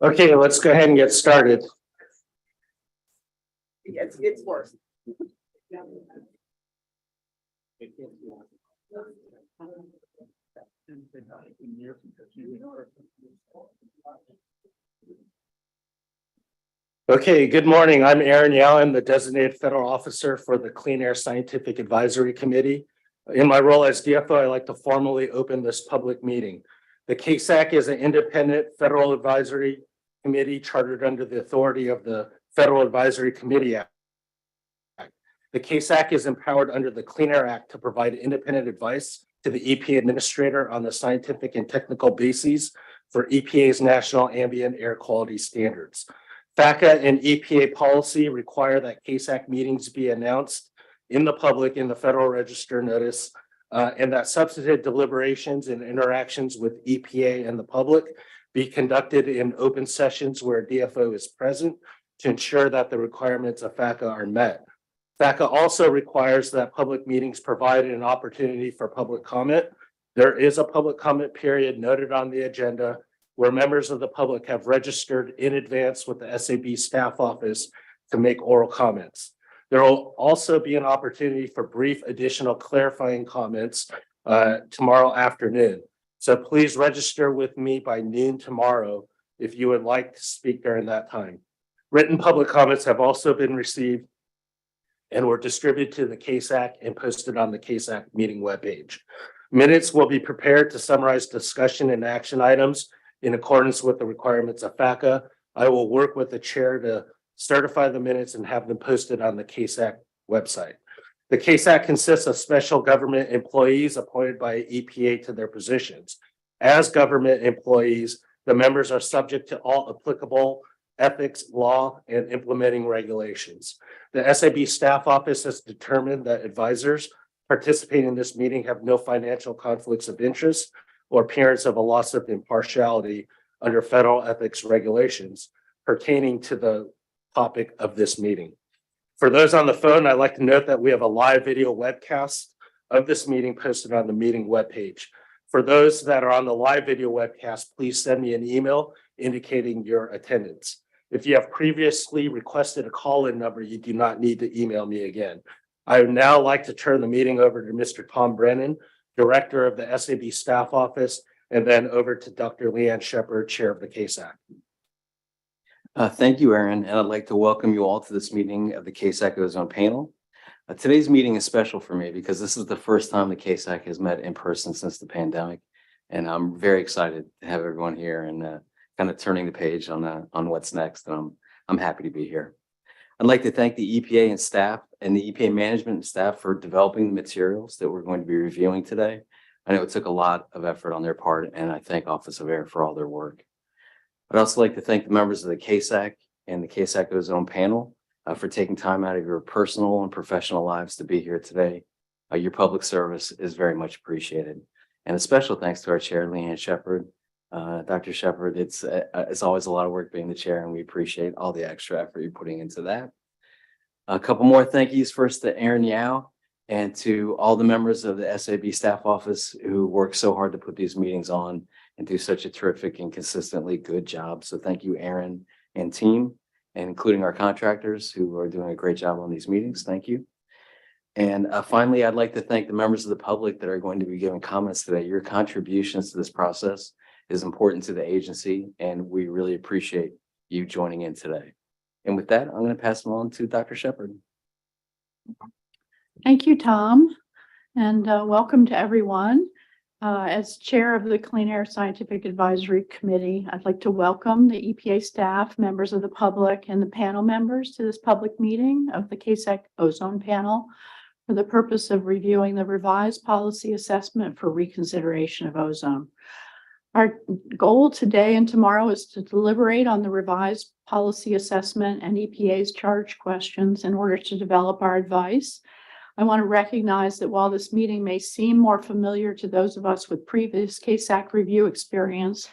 Okay, let's go ahead and get started. It's worse. Okay, good morning. I'm Aaron Yao. I'm the designated federal officer for the Clean Air Scientific Advisory Committee. In my role as DFO, I'd like to formally open this public meeting. The CASAC is an independent federal advisory committee chartered under the authority of the Federal Advisory Committee Act. The CASAC is empowered under the Clean Air Act to provide independent advice to the EPA administrator on the scientific and technical bases for EPA's national ambient air quality standards. FACA and EPA policy require that CASAC meetings be announced in the public in the Federal Register notice, and that substantive deliberations and interactions with EPA and the public be conducted in open sessions where DFO is present to ensure that the requirements of FACA are met. FACA also requires that public meetings provide an opportunity for public comment. There is a public comment period noted on the agenda where members of the public have registered in advance with the SAB staff office to make oral comments. There will also be an opportunity for brief additional clarifying comments tomorrow afternoon. So please register with me by noon tomorrow if you would like to speak during that time. Written public comments have also been received and were distributed to the CASAC and posted on the CASAC meeting webpage. Minutes will be prepared to summarize discussion and action items in accordance with the requirements of FACA. I will work with the chair to certify the minutes and have them posted on the CASAC website. The CASAC consists of special government employees appointed by EPA to their positions. As government employees, the members are subject to all applicable ethics, law, and implementing regulations. The SAB staff office has determined that advisors participating in this meeting have no financial conflicts of interest or appearance of a loss of impartiality under federal ethics regulations pertaining to the topic of this meeting. For those on the phone, I'd like to note that we have a live video webcast of this meeting posted on the meeting webpage. For those that are on the live video webcast, please send me an email indicating your attendance. If you have previously requested a call-in number, you do not need to email me again. I would now like to turn the meeting over to Mr. Tom Brennan, Director of the SAB Staff Office, and then over to Dr. Leanne Shepard, Chair of the CASAC. Thank you, Aaron, and I'd like to welcome you all to this meeting of the CASAC Ozone panel. Today's meeting is special for me because this is the first time the CASAC has met in person since the pandemic, and I'm very excited to have everyone here and kind of turning the page on what's next. And I'm happy to be here. I'd like to thank the EPA and staff and the EPA management and staff for developing the materials that we're going to be reviewing today. I know it took a lot of effort on their part, and I thank Office of Air for all their work. I'd also like to thank the members of the CASAC and the CASAC Ozone panel for taking time out of your personal and professional lives to be here today. Your public service is very much appreciated. And a special thanks to our chair, Leanne Shepard. Dr. Shepard, it's always a lot of work being the chair, and we appreciate all the extra effort you're putting into that. A couple more thank yous first to Aaron Yao and to all the members of the SAB staff office who work so hard to put these meetings on and do such a terrific and consistently good job. So thank you, Aaron and team, and including our contractors who are doing a great job on these meetings. Thank you. And finally, I'd like to thank the members of the public that are going to be giving comments today. Your contributions to this process is important to the agency, and we really appreciate you joining in today. And with that, I'm going to pass it on to Dr. Shepard. Thank you, Tom, and welcome to everyone. As chair of the Clean Air Scientific Advisory Committee, I'd like to welcome the EPA staff, members of the public, and the panel members to this public meeting of the CASAC Ozone panel for the purpose of reviewing the revised policy assessment for reconsideration of ozone. Our goal today and tomorrow is to deliberate on the revised policy assessment and EPA's charge questions in order to develop our advice. I want to recognize that while this meeting may seem more familiar to those of us with previous CASAC review experience,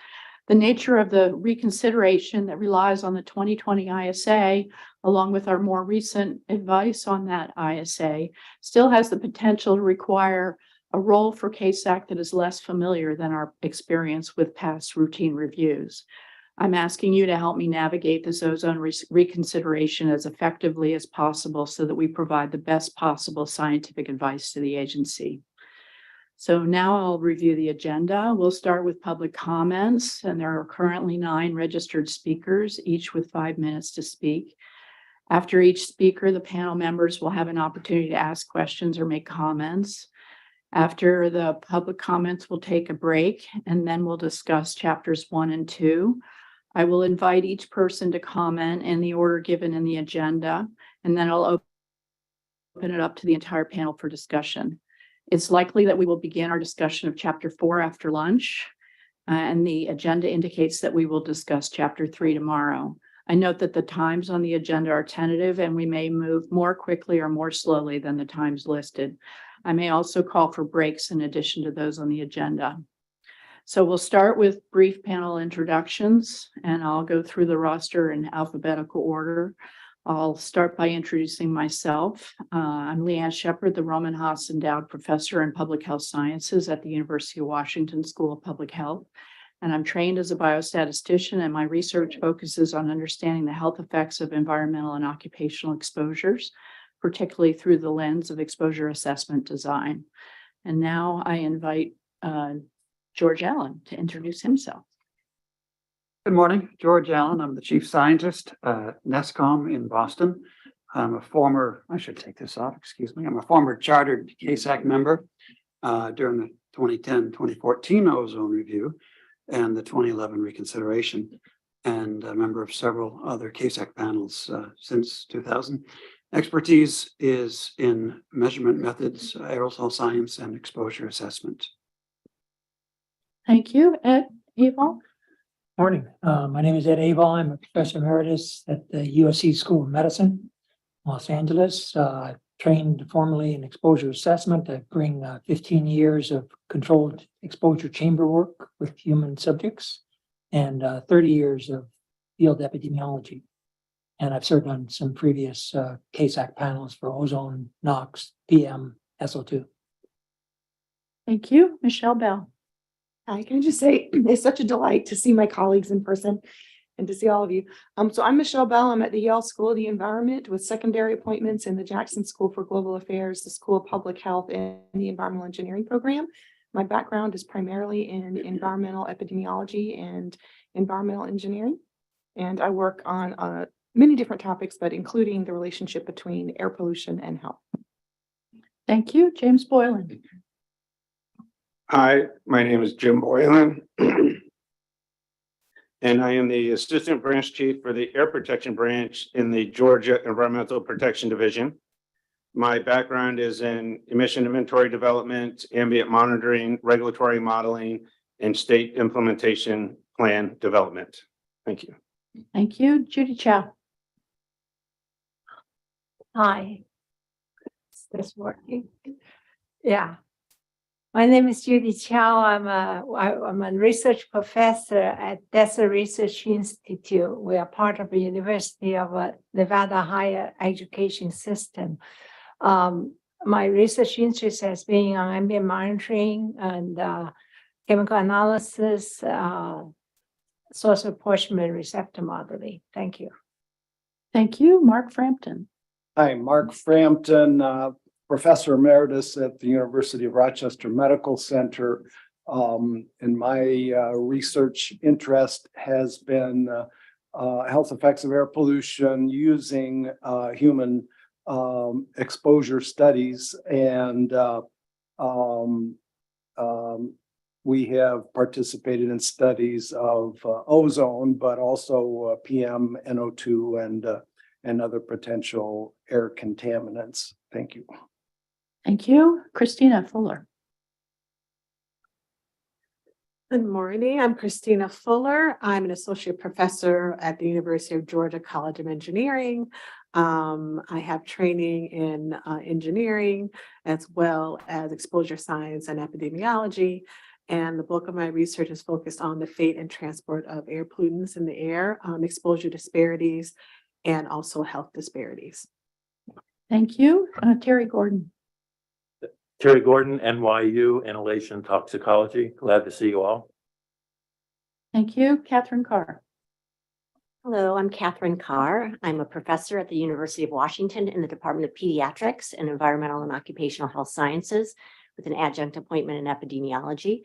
the nature of the reconsideration that relies on the 2020 ISA, along with our more recent advice on that ISA, still has the potential to require a role for CASAC that is less familiar than our experience with past routine reviews. I'm asking you to help me navigate this ozone reconsideration as effectively as possible so that we provide the best possible scientific advice to the agency. So now I'll review the agenda. We'll start with public comments, and there are currently 9 registered speakers, each with 5 minutes to speak. After each speaker, the panel members will have an opportunity to ask questions or make comments. After the public comments, we'll take a break, and then we'll discuss chapters 1 and 2. I will invite each person to comment in the order given in the agenda, and then I'll open it up to the entire panel for discussion. It's likely that we will begin our discussion of chapter 4 after lunch, and the agenda indicates that we will discuss chapter 3 tomorrow. I note that the times on the agenda are tentative, and we may move more quickly or more slowly than the times listed. I may also call for breaks in addition to those on the agenda. So we'll start with brief panel introductions, and I'll go through the roster in alphabetical order. I'll start by introducing myself. I'm Leanne Shepard, the Roman Haas Endowed Professor in Public Health Sciences at the University of Washington School of Public Health. And I'm trained as a biostatistician, and my research focuses on understanding the health effects of environmental and occupational exposures, particularly through the lens of exposure assessment design. And now I invite George Allen to introduce himself. Good morning, George Allen. I'm the chief scientist at NESCOM in Boston. I'm a former, I should take this off, excuse me. I'm a former chartered CASAC member during the 2010-2014 ozone review and the 2011 reconsideration, and a member of several other CASAC panels since 2000. Expertise is in measurement methods, aerosol science, and exposure assessment. Thank you. Ed Evil. Morning. My name is Ed Avall. I'm a professor emeritus at the USC School of Medicine, Los Angeles. Trained formally in exposure assessment. I bring 15 years of controlled exposure chamber work with human subjects and 30 years of field epidemiology. And I've served on some previous CASAC panels for ozone, NOx, PM, SO2. Thank you. Michelle Bell. Hi, can I just say it's such a delight to see my colleagues in person and to see all of you. So I'm Michelle Bell. I'm at the Yale School of the Environment with secondary appointments in the Jackson School for Global Affairs, the School of Public Health, and the Environmental Engineering program. My background is primarily in environmental epidemiology and environmental engineering. And I work on many different topics, but including the relationship between air pollution and health. Thank you. James Boylan. Hi, my name is Jim Boylan. And I am the Assistant Branch Chief for the Air Protection Branch in the Georgia Environmental Protection Division. My background is in emission inventory development, ambient monitoring, regulatory modeling, and state implementation plan development. Thank you. Thank you. Judy Chow. Hi. Is this working? Yeah. My name is Judy Chow. I'm a research professor at Desert Research Institute. We are part of the University of Nevada Higher Education System. My research interest has been on ambient monitoring and chemical analysis, source apportionment, receptor modeling. Thank you. Thank you. Mark Frampton. Hi, Mark Frampton, Professor Emeritus at the University of Rochester Medical Center. And my research interest has been health effects of air pollution using human exposure studies. And we have participated in studies of ozone, but also PM, NO2, and other potential air contaminants. Thank you. Thank you. Christina Fuller. Good morning. I'm Christina Fuller. I'm an associate professor at the University of Georgia College of Engineering. I have training in engineering as well as exposure science and epidemiology. And the bulk of my research is focused on the fate and transport of air pollutants in the air, exposure disparities, and also health disparities. Thank you. Terry Gordon. Terry Gordon, NYU, Inhalation Toxicology. Glad to see you all. Thank you. Catherine Carr. Hello, I'm Catherine Carr. I'm a professor at the University of Washington in the Department of Pediatrics and Environmental and Occupational Health Sciences with an adjunct appointment in epidemiology.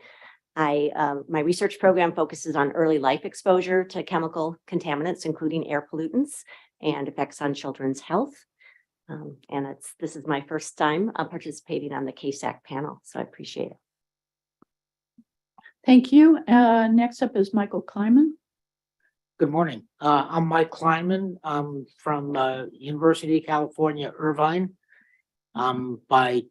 My research program focuses on early life exposure to chemical contaminants, including air pollutants and effects on children's health. This is my first time participating on the KSAC panel, so I appreciate it. Thank you. Next up is Michael Kleiman. Good morning. I'm Mike Kleinman. I'm from University of California, Irvine. By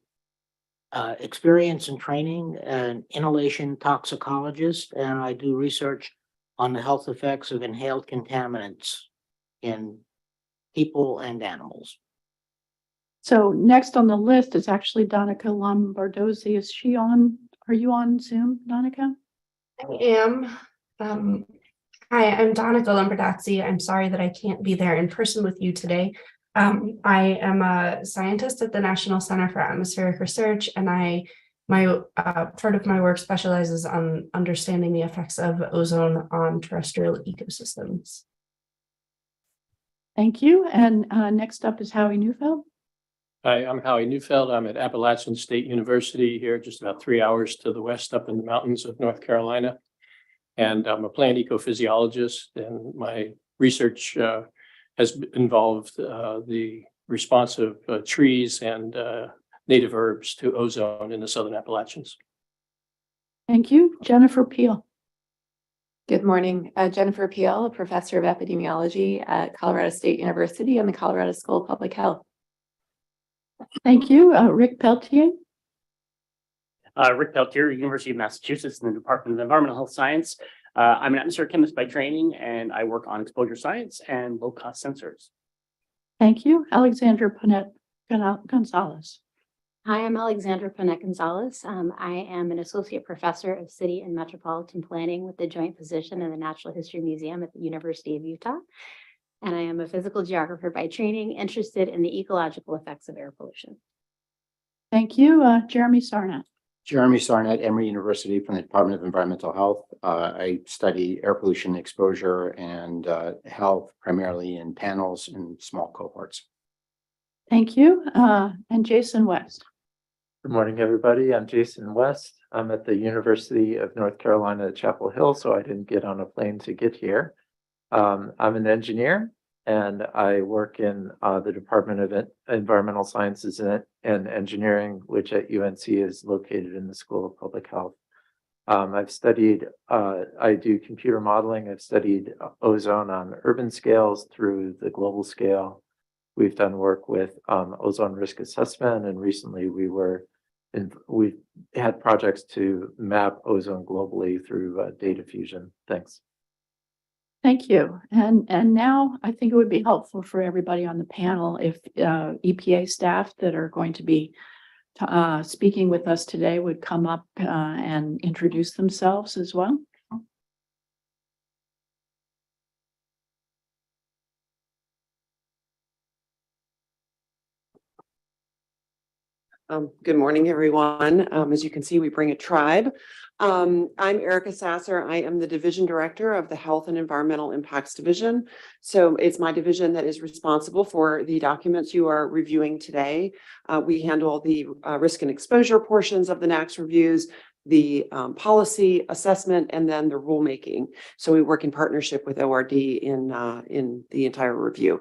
experience and training, an inhalation toxicologist, and I do research on the health effects of inhaled contaminants in people and animals. So next on the list is actually Donica Lombardozzi. Is she on? Are you on Zoom, Donica? I am. Hi, I'm Donica Lombardozzi. I'm sorry that I can't be there in person with you today. I am a scientist at the National Center for Atmospheric Research, and part of my work specializes on understanding the effects of ozone on terrestrial ecosystems. Thank you. And next up is Howie Neufeld. Hi, I'm Howie Neufeld. I'm at Appalachian State University here, just about 3 hours to the west up in the mountains of North Carolina. And I'm a plant ecophysiologist, and my research has involved the response of trees and native herbs to ozone in the Southern Appalachians. Thank you. Jennifer Peel. Good morning. Jennifer Peel, a professor of epidemiology at Colorado State University and the Colorado School of Public Health. Thank you. Rick Peltier. Rick Peltier, University of Massachusetts in the Department of Environmental Health Science. I'm an atmospheric chemist by training, and I work on exposure science and low-cost sensors. Thank you. Alexandra Panet Gonzalez. Hi, I'm Alexandra Panet Gonzalez. I am an associate professor of city and metropolitan planning with the joint position in the Natural History Museum at the University of Utah. And I am a physical geographer by training, interested in the ecological effects of air pollution. Thank you. Jeremy Sarnat. Jeremy Sarnat, Emory University from the Department of Environmental Health. I study air pollution exposure and health primarily in panels and small cohorts. Thank you. And Jason West. Good morning, everybody. I'm Jason West. I'm at the University of North Carolina at Chapel Hill, so I didn't get on a plane to get here. I'm an engineer, and I work in the Department of Environmental Sciences and Engineering, which at UNC is located in the School of Public Health. I've studied, I do computer modeling. I've studied ozone on urban scales through the global scale. We've done work with ozone risk assessment, and recently we've had projects to map ozone globally through data fusion. Thanks. Thank you. And now I think it would be helpful for everybody on the panel if EPA staff that are going to be speaking with us today would come up and introduce themselves as well. Good morning, everyone. As you can see, we bring a tribe. I'm Erica Sasser. I am the division director of the Health and Environmental Impacts Division. So it's my division that is responsible for the documents you are reviewing today. We handle the risk and exposure portions of the NAAQS reviews, the policy assessment, and then the rulemaking. So we work in partnership with ORD in the entire review.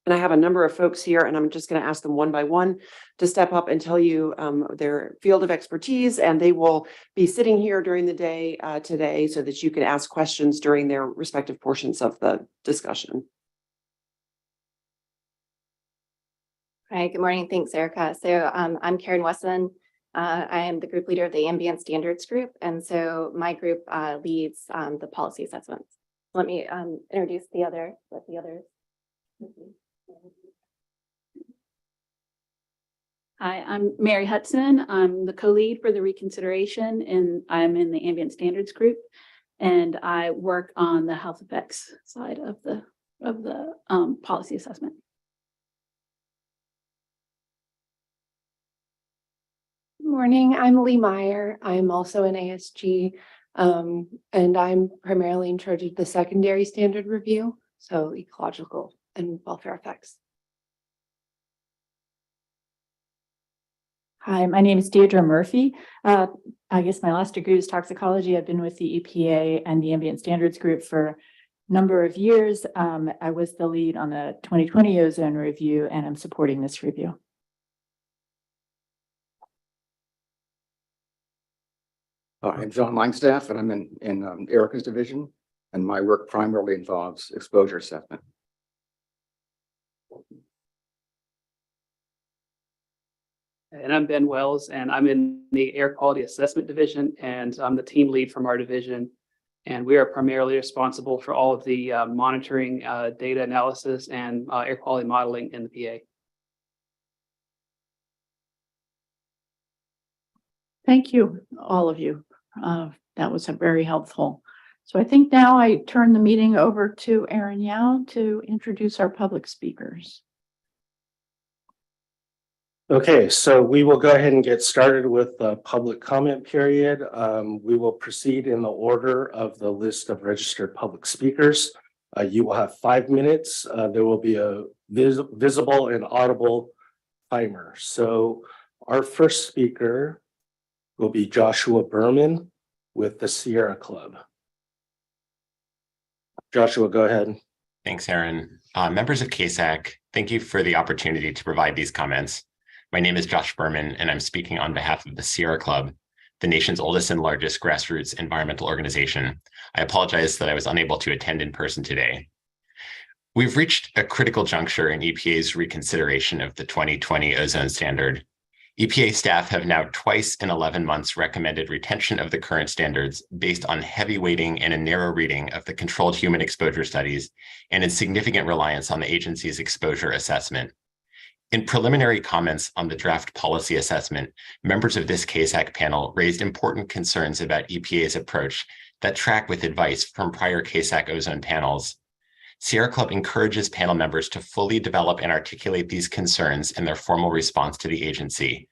And I have a number of folks here, and I'm just going to ask them one by one to step up and tell you their field of expertise, and they will be sitting here during the day today so that you can ask questions during their respective portions of the discussion. Hi, good morning. Thanks, Erica. So I'm Karen Wesson. I am the group leader of the Ambient Standards Group, and so my group leads the policy assessments. Let me introduce the others. Hi, I'm Mary Hudson. I'm the co-lead for the reconsideration, and I'm in the ambient standards group, and I work on the health effects side of the policy assessment. Good morning, I'm Lee Meyer. I'm also an ASG, and I'm primarily in charge of the secondary standard review. so ecological and welfare effects. Hi, my name is Deirdre Murphy. I guess my last degree was toxicology. I've been with the EPA and the Ambient Standards Group for a number of years. I was the lead on the 2020 ozone review, and I'm supporting this review. I'm John Langstaff, and I'm in Erica's division, and my work primarily involves exposure assessment. And I'm Ben Wells, and I'm in the Air Quality Assessment Division, and I'm the team lead from our division. And we are primarily responsible for all of the monitoring, data analysis, and air quality modeling in the PA. Thank you, all of you. That was very helpful. So I think now I turn the meeting over to Erin Yao to introduce our public speakers. Okay, so we will go ahead and get started with the public comment period. We will proceed in the order of the list of registered public speakers. You will have 5 minutes. There will be a visible and audible timer. So our first speaker will be Joshua Berman with the Sierra Club. Joshua, go ahead. Thanks, Aaron. Members of CASAC, thank you for the opportunity to provide these comments. My name is Josh Berman, and I'm speaking on behalf of the Sierra Club, the nation's oldest and largest grassroots environmental organization. I apologize that I was unable to attend in person today. We've reached a critical juncture in EPA's reconsideration of the 2020 ozone standard. EPA staff have now twice in 11 months recommended retention of the current standards based on heavy weighting and a narrow reading of the controlled human exposure studies and in significant reliance on the agency's exposure assessment. In preliminary comments on the draft policy assessment, members of this CASAC panel raised important concerns about EPA's approach that track with advice from prior CASAC ozone panels. Sierra Club encourages panel members to fully develop and articulate these concerns in their formal response to the agency.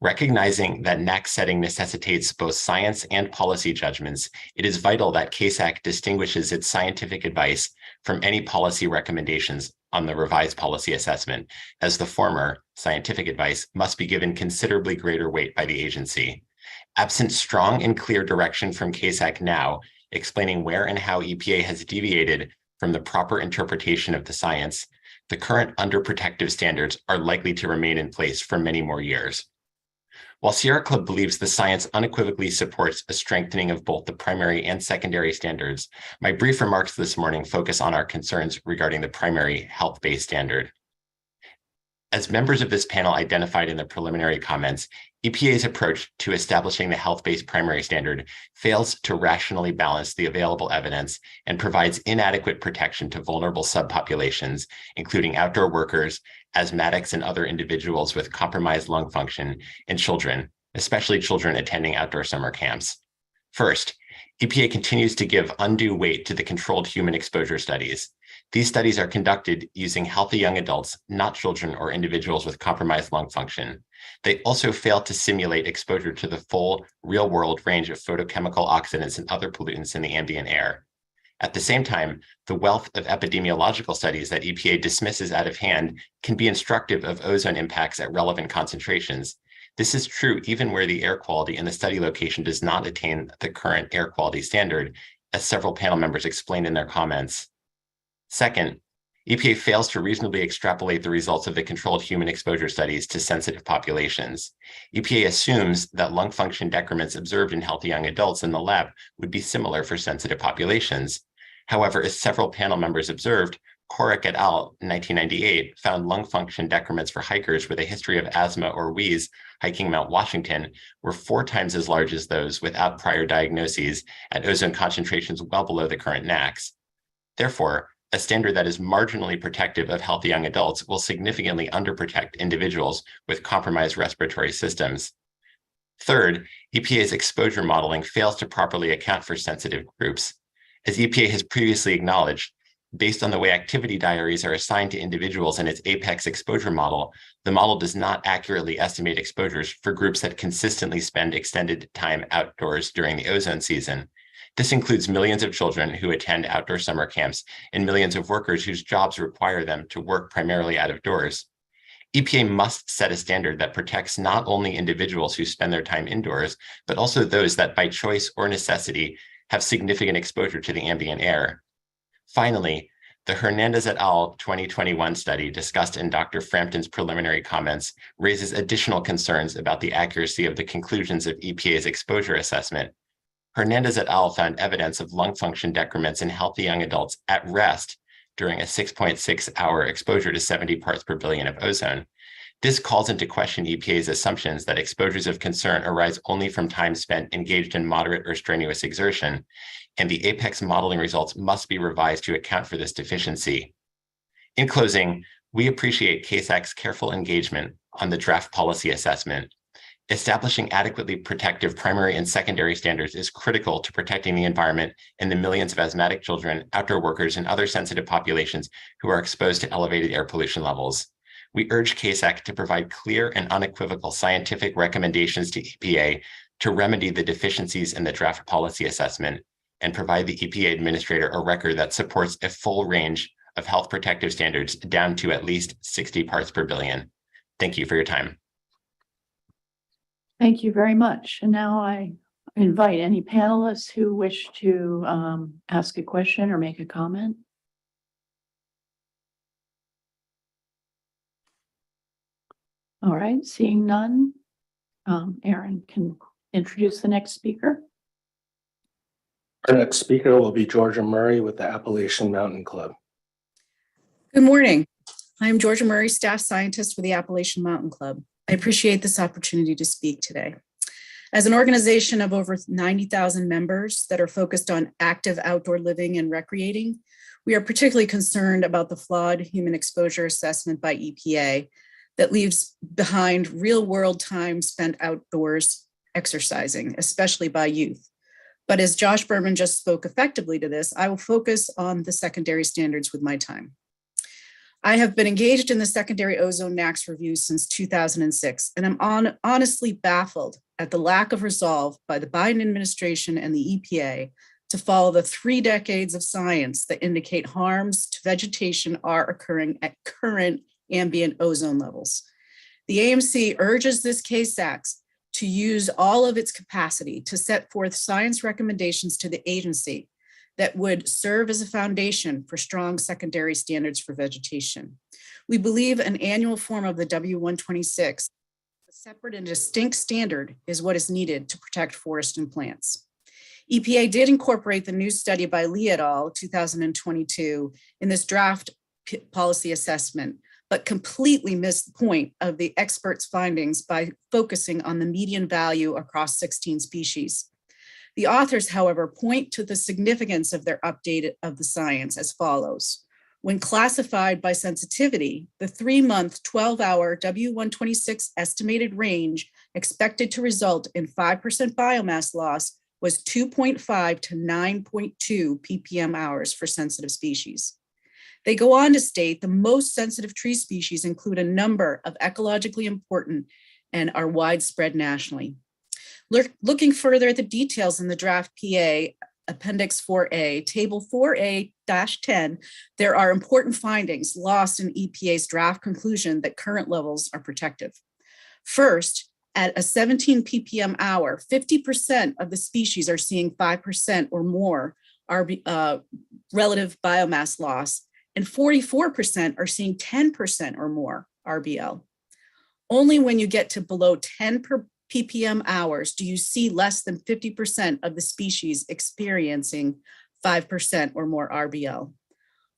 Recognizing that NAC setting necessitates both science and policy judgments, it is vital that CASAC distinguishes its scientific advice from any policy recommendations on the revised policy assessment, as the former, scientific advice, must be given considerably greater weight by the agency. Absent strong and clear direction from CASAC now, explaining where and how EPA has deviated from the proper interpretation of the science, the current underprotective standards are likely to remain in place for many more years. While Sierra Club believes the science unequivocally supports a strengthening of both the primary and secondary standards, my brief remarks this morning focus on our concerns regarding the primary health-based standard. As members of this panel identified in the preliminary comments, EPA's approach to establishing the health-based primary standard fails to rationally balance the available evidence and provides inadequate protection to vulnerable subpopulations, including outdoor workers, asthmatics, and other individuals with compromised lung function, and children, especially children attending outdoor summer camps. First, EPA continues to give undue weight to the controlled human exposure studies. These studies are conducted using healthy young adults, not children or individuals with compromised lung function. They also fail to simulate exposure to the full real-world range of photochemical oxidants and other pollutants in the ambient air. At the same time, the wealth of epidemiological studies that EPA dismisses out of hand can be instructive of ozone impacts at relevant concentrations. This is true even where the air quality in the study location does not attain the current air quality standard, as several panel members explained in their comments. Second, EPA fails to reasonably extrapolate the results of the controlled human exposure studies to sensitive populations. EPA assumes that lung function decrements observed in healthy young adults in the lab would be similar for sensitive populations. However, as several panel members observed, Korek et al. In 1998 found lung function decrements for hikers with a history of asthma or wheeze hiking Mount Washington were 4 times as large as those without prior diagnoses at ozone concentrations well below the current NACs. Therefore, a standard that is marginally protective of healthy young adults will significantly underprotect individuals with compromised respiratory systems. Third, EPA's exposure modeling fails to properly account for sensitive groups. As EPA has previously acknowledged, based on the way activity diaries are assigned to individuals in its APEX exposure model, the model does not accurately estimate exposures for groups that consistently spend extended time outdoors during the ozone season. This includes millions of children who attend outdoor summer camps and millions of workers whose jobs require them to work primarily out of doors. EPA must set a standard that protects not only individuals who spend their time indoors, but also those that by choice or necessity have significant exposure to the ambient air. Finally, the Hernandez et al. 2021 study discussed in Dr. Frampton's preliminary comments raises additional concerns about the accuracy of the conclusions of EPA's exposure assessment. Hernandez et al. Found evidence of lung function decrements in healthy young adults at rest during a 6.6-hour exposure to 70 parts per billion of ozone. This calls into question EPA's assumptions that exposures of concern arise only from time spent engaged in moderate or strenuous exertion, and the APEX modeling results must be revised to account for this deficiency. In closing, we appreciate CASAC's careful engagement on the draft policy assessment. Establishing adequately protective primary and secondary standards is critical to protecting the environment and the millions of asthmatic children, outdoor workers, and other sensitive populations who are exposed to elevated air pollution levels. We urge CASAC to provide clear and unequivocal scientific recommendations to EPA to remedy the deficiencies in the draft policy assessment and provide the EPA administrator a record that supports a full range of health protective standards down to at least 60 parts per billion. Thank you for your time. Thank you very much. And now I invite any panelists who wish to ask a question or make a comment. All right, seeing none, Aaron can introduce the next speaker. Our next speaker will be Georgia Murray with the Appalachian Mountain Club. Good morning. I'm Georgia Murray, staff scientist for the Appalachian Mountain Club. I appreciate this opportunity to speak today. As an organization of over 90,000 members that are focused on active outdoor living and recreating, we are particularly concerned about the flawed human exposure assessment by EPA that leaves behind real-world time spent outdoors exercising, especially by youth. But as Josh Berman just spoke effectively to this, I will focus on the secondary standards with my time. I have been engaged in the secondary ozone NAAQS review since 2006, and I'm honestly baffled at the lack of resolve by the Biden administration and the EPA to follow the 3 decades of science that indicate harms to vegetation are occurring at current ambient ozone levels. The AMC urges this CASAC to use all of its capacity to set forth science recommendations to the agency that would serve as a foundation for strong secondary standards for vegetation. We believe an annual form of the W126, a separate and distinct standard, is what is needed to protect forest and plants. EPA did incorporate the new study by Lee et al. 2022 in this draft policy assessment, but completely missed the point of the experts' findings by focusing on the median value across 16 species. The authors, however, point to the significance of their update of the science as follows. When classified by sensitivity, the 3-month, 12-hour W126 estimated range expected to result in 5% biomass loss was 2.5 to 9.2 ppm hours for sensitive species. They go on to state the most sensitive tree species include a number of ecologically important and are widespread nationally. Looking further at the details in the draft PA, Appendix 4A, Table 4A-10, there are important findings lost in EPA's draft conclusion that current levels are protective. First, at a 17 ppm hour, 50% of the species are seeing 5% or more relative biomass loss, and 44% are seeing 10% or more RBL. Only when you get to below 10 ppm hours do you see less than 50% of the species experiencing 5% or more RBL.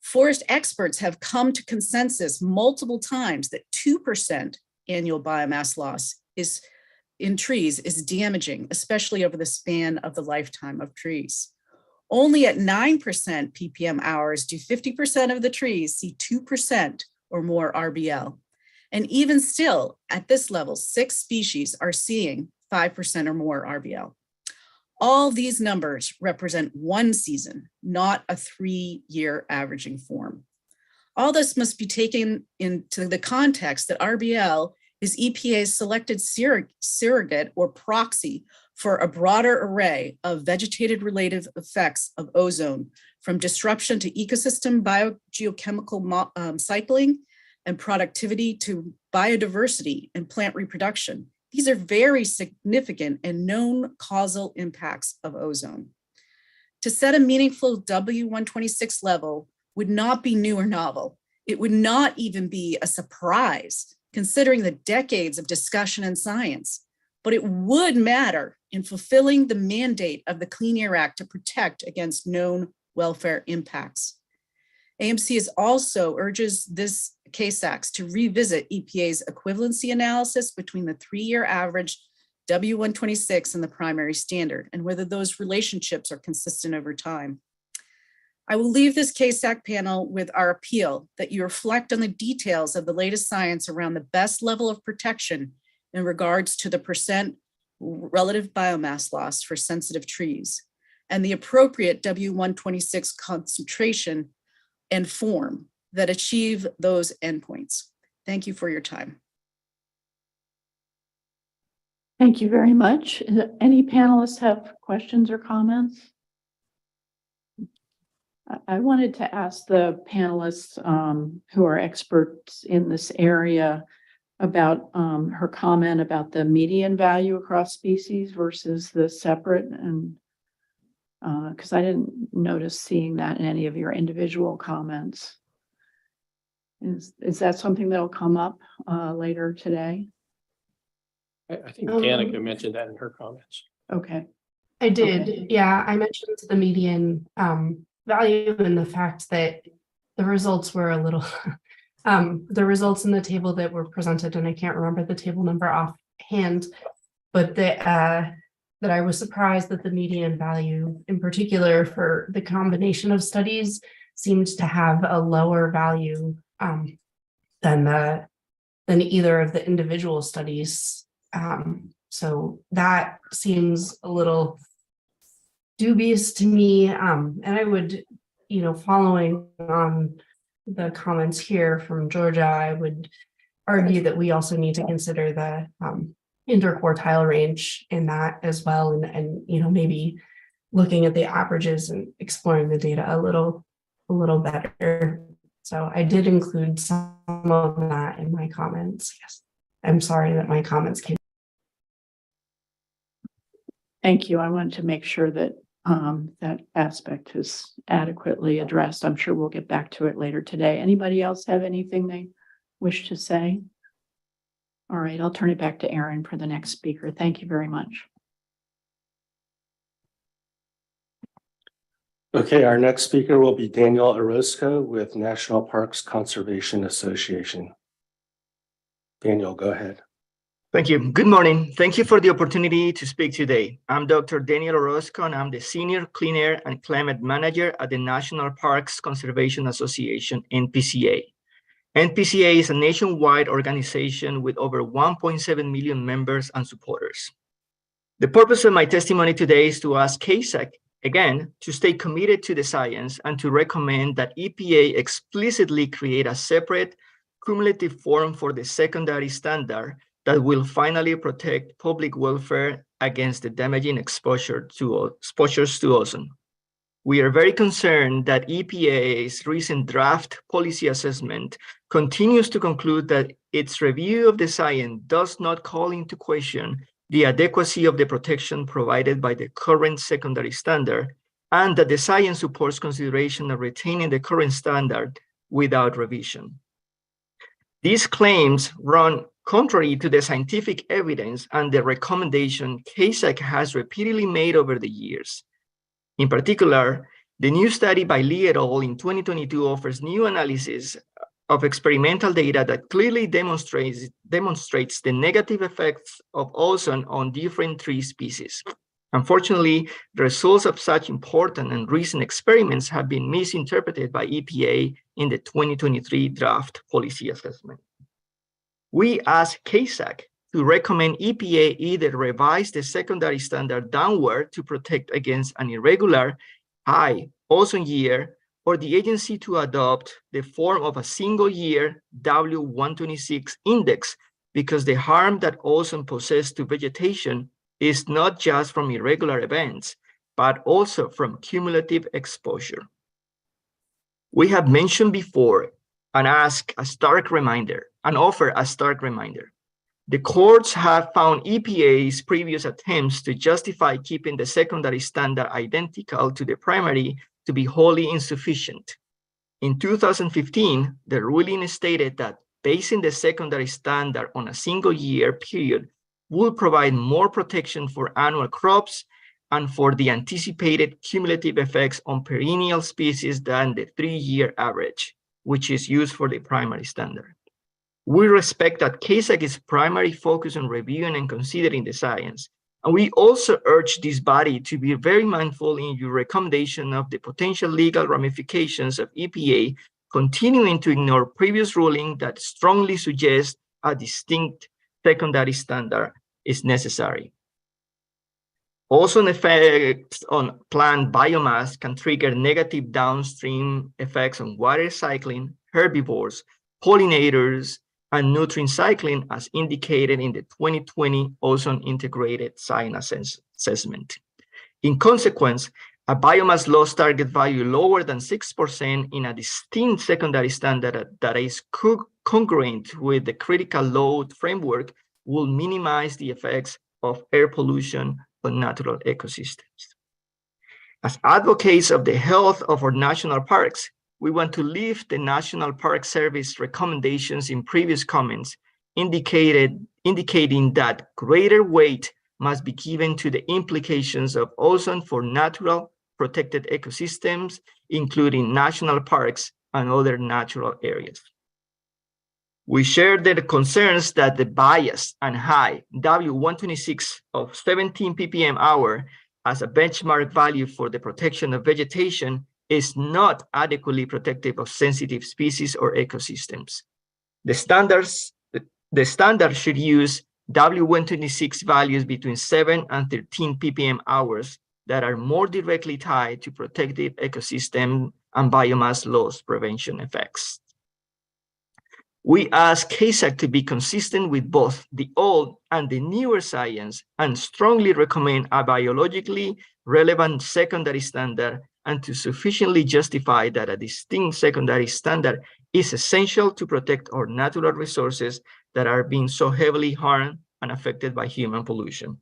Forest experts have come to consensus multiple times that 2% annual biomass loss in trees is damaging, especially over the span of the lifetime of trees. Only at 9% ppm hours do 50% of the trees see 2% or more RBL. And even still, at this level, 6 species are seeing 5% or more RBL. All these numbers represent 1 season, not a 3-year averaging form. All this must be taken into the context that RBL is EPA's selected surrogate or proxy for a broader array of vegetative-related effects of ozone, from disruption to ecosystem biogeochemical cycling and productivity to biodiversity and plant reproduction. These are very significant and known causal impacts of ozone. To set a meaningful W126 level would not be new or novel. It would not even be a surprise, considering the decades of discussion and science, but it would matter in fulfilling the mandate of the Clean Air Act to protect against known welfare impacts. AMC also urges this CASAX to revisit EPA's equivalency analysis between the 3-year average W126 and the primary standard, and whether those relationships are consistent over time. I will leave this CASAC panel with our appeal that you reflect on the details of the latest science around the best level of protection in regards to the percent relative biomass loss for sensitive trees and the appropriate W126 concentration and form that achieve those endpoints. Thank you for your time. Thank you very much. Any panelists have questions or comments? I wanted to ask the panelists who are experts in this area about her comment about the median value across species versus the separate, and because I didn't notice seeing that in any of your individual comments. Is that something that'll come up later today? I think Danica mentioned that in her comments. Okay. I did. Okay. Yeah, I mentioned the median value and the fact that the results were a little, the results in the table that were presented, and I can't remember the table number offhand, but that I was surprised that the median value in particular for the combination of studies seemed to have a lower value than either of the individual studies. So that seems a little dubious to me. And I would, following on the comments here from Georgia, I would argue that we also need to consider the interquartile range in that as well. And maybe looking at the averages and exploring the data a little better. So I did include some of that in my comments. Yes. I'm sorry that my comments came. Thank you. I wanted to make sure that that aspect is adequately addressed. I'm sure we'll get back to it later today. Anybody else have anything they wish to say? All right, I'll turn it back to Erin for the next speaker. Thank you very much. Okay, our next speaker will be Daniel Orozco with National Parks Conservation Association. Daniel, go ahead. Thank you. Good morning. Thank you for the opportunity to speak today. I'm Dr. Daniel Orozco, and I'm the Senior Clean Air and Climate Manager at the National Parks Conservation Association, NPCA. NPCA is a nationwide organization with over 1.7 million members and supporters. The purpose of my testimony today is to ask CASAC, again, to stay committed to the science and to recommend that EPA explicitly create a separate cumulative form for the secondary standard that will finally protect public welfare against the damaging exposures to ozone. We are very concerned that EPA's recent draft policy assessment continues to conclude that its review of the science does not call into question the adequacy of the protection provided by the current secondary standard, and that the science supports consideration of retaining the current standard without revision. These claims run contrary to the scientific evidence and the recommendation CASAC has repeatedly made over the years. In particular, the new study by Lee et al. In 2022 offers new analysis of experimental data that clearly demonstrates the negative effects of ozone on different tree species. Unfortunately, the results of such important and recent experiments have been misinterpreted by EPA in the 2023 draft policy assessment. We ask CASAC to recommend EPA either revise the secondary standard downward to protect against an irregular high ozone year, or the agency to adopt the form of a single year W126 index, because the harm that ozone poses to vegetation is not just from irregular events, but also from cumulative exposure. We have mentioned before and offer a stark reminder. The courts have found EPA's previous attempts to justify keeping the secondary standard identical to the primary to be wholly insufficient. In 2015, the ruling stated that basing the secondary standard on a single year period would provide more protection for annual crops and for the anticipated cumulative effects on perennial species than the 3-year average, which is used for the primary standard. We respect that CASAC is primarily focused on reviewing and considering the science. And we also urge this body to be very mindful in your recommendation of the potential legal ramifications of EPA continuing to ignore previous ruling that strongly suggests a distinct secondary standard is necessary. Ozone effects on plant biomass can trigger negative downstream effects on water cycling, herbivores, pollinators, and nutrient cycling as indicated in the 2020 Ozone Integrated Science Assessment. In consequence, a biomass loss target value lower than 6% in a distinct secondary standard that is congruent with the critical load framework will minimize the effects of air pollution on natural ecosystems. As advocates of the health of our national parks, we want to leave the National Park Service recommendations in previous comments indicating that greater weight must be given to the implications of ozone for natural protected ecosystems, including national parks and other natural areas. We share the concerns that the biased and high W126 of 17 ppm hour as a benchmark value for the protection of vegetation is not adequately protective of sensitive species or ecosystems. The standard should use W126 values between 7 and 13 ppm hours that are more directly tied to protective ecosystem and biomass loss prevention effects. We ask CASAC to be consistent with both the old and the newer science and strongly recommend a biologically relevant secondary standard and to sufficiently justify that a distinct secondary standard is essential to protect our natural resources that are being so heavily harmed and affected by human pollution.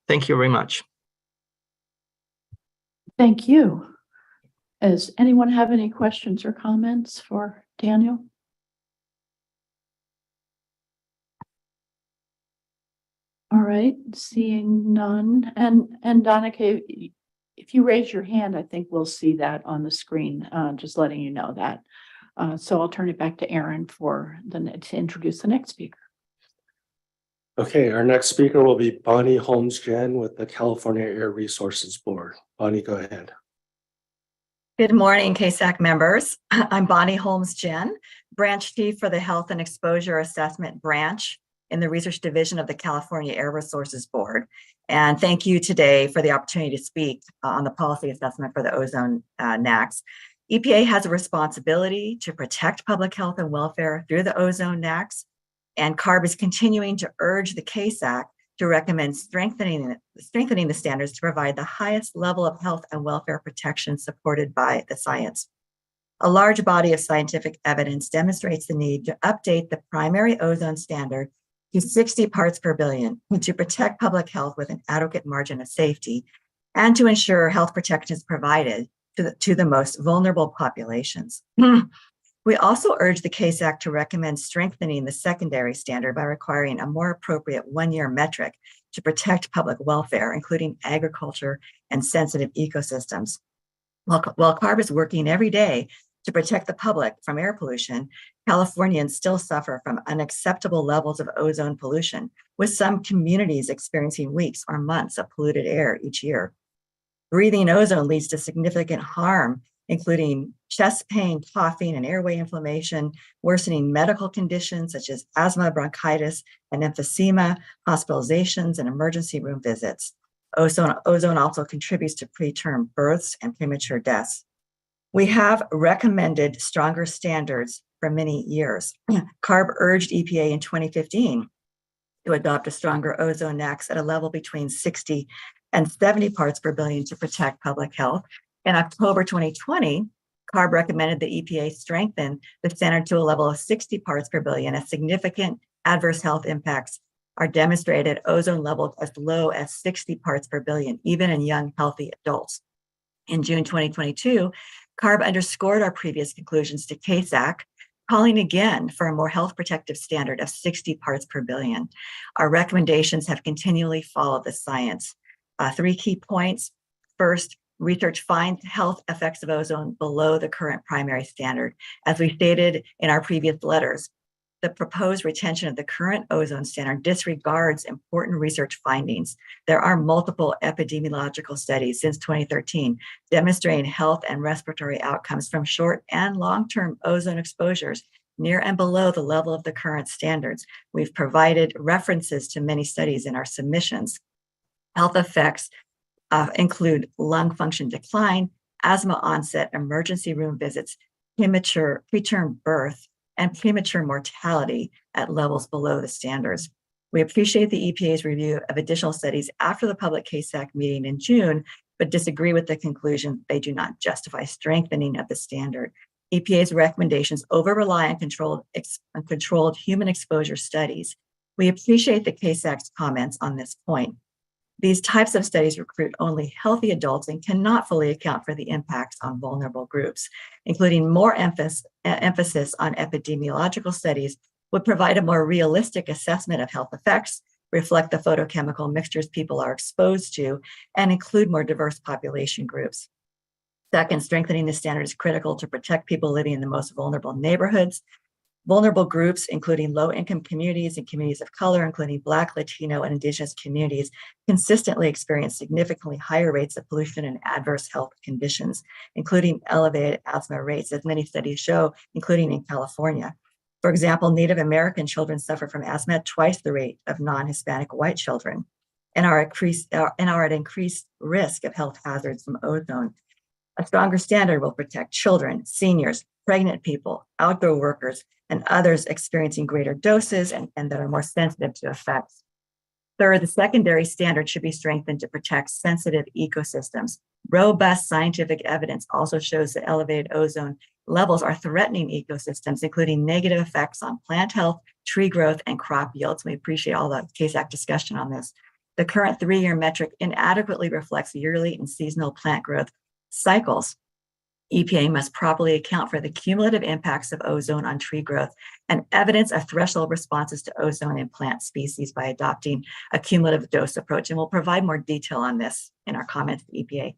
Thank you very much. Thank you. Does anyone have any questions or comments for Daniel? All right, seeing none. And Donica, if you raise your hand, I think we'll see that on the screen, just letting you know that. So I'll turn it back to Aaron to introduce the next speaker. Okay, our next speaker will be Bonnie Holmes-Jen with the California Air Resources Board. Bonnie, go ahead. Good morning, CASAC members. I'm Bonnie Holmes-Jen, Branch Chief for the Health and Exposure Assessment Branch in the Research Division of the California Air Resources Board. And thank you today for the opportunity to speak on the policy assessment for the ozone NAAQS. EPA has a responsibility to protect public health and welfare through the ozone NAAQS, and CARB is continuing to urge the CASAC to recommend strengthening the standards to provide the highest level of health and welfare protection supported by the science. A large body of scientific evidence demonstrates the need to update the primary ozone standard to 60 parts per billion to protect public health with an adequate margin of safety and to ensure health protection is provided to the most vulnerable populations. We also urge the CASAC to recommend strengthening the secondary standard by requiring a more appropriate one-year metric to protect public welfare, including agriculture and sensitive ecosystems. While CARB is working every day to protect the public from air pollution, Californians still suffer from unacceptable levels of ozone pollution, with some communities experiencing weeks or months of polluted air each year. Breathing ozone leads to significant harm, including chest pain, coughing, and airway inflammation, worsening medical conditions such as asthma, bronchitis, and emphysema, hospitalizations, and emergency room visits. Ozone also contributes to preterm births and premature deaths. We have recommended stronger standards for many years. CARB urged EPA in 2015 to adopt a stronger ozone NAAQS at a level between 60 and 70 parts per billion to protect public health. In October 2020, CARB recommended the EPA strengthen the standard to a level of 60 parts per billion as significant adverse health impacts are demonstrated at ozone levels as low as 60 parts per billion, even in young, healthy adults. In June 2022, CARB underscored our previous conclusions to CASAC, calling again for a more health protective standard of 60 parts per billion. Our recommendations have continually followed the science. 3 key points. First, research finds health effects of ozone below the current primary standard. As we stated in our previous letters, the proposed retention of the current ozone standard disregards important research findings. There are multiple epidemiological studies since 2013 demonstrating health and respiratory outcomes from short and long-term ozone exposures near and below the level of the current standards. We've provided references to many studies in our submissions. Health effects include lung function decline, asthma onset, emergency room visits, preterm birth, and premature mortality at levels below the standards. We appreciate the EPA's review of additional studies after the public CASAC meeting in June, but disagree with the conclusion they do not justify strengthening of the standard. EPA's recommendations over-rely on controlled human exposure studies. We appreciate the CASAC's comments on this point. These types of studies recruit only healthy adults and cannot fully account for the impacts on vulnerable groups. Including more emphasis on epidemiological studies would provide a more realistic assessment of health effects, reflect the photochemical mixtures people are exposed to, and include more diverse population groups. Second, strengthening the standard is critical to protect people living in the most vulnerable neighborhoods. Vulnerable groups, including low-income communities and communities of color, including Black, Latino, and Indigenous communities, consistently experience significantly higher rates of pollution and adverse health conditions, including elevated asthma rates, as many studies show, including in California. For example, Native American children suffer from asthma at twice the rate of non-Hispanic white children and are at increased risk of health hazards from ozone. A stronger standard will protect children, seniors, pregnant people, outdoor workers, and others experiencing greater doses and that are more sensitive to effects. Third, the secondary standard should be strengthened to protect sensitive ecosystems. Robust scientific evidence also shows that elevated ozone levels are threatening ecosystems, including negative effects on plant health, tree growth, and crop yields. We appreciate all the CASAC discussion on this. The current 3-year metric inadequately reflects yearly and seasonal plant growth cycles. EPA must properly account for the cumulative impacts of ozone on tree growth and evidence of threshold responses to ozone in plant species by adopting a cumulative dose approach. And we'll provide more detail on this in our comments to the EPA.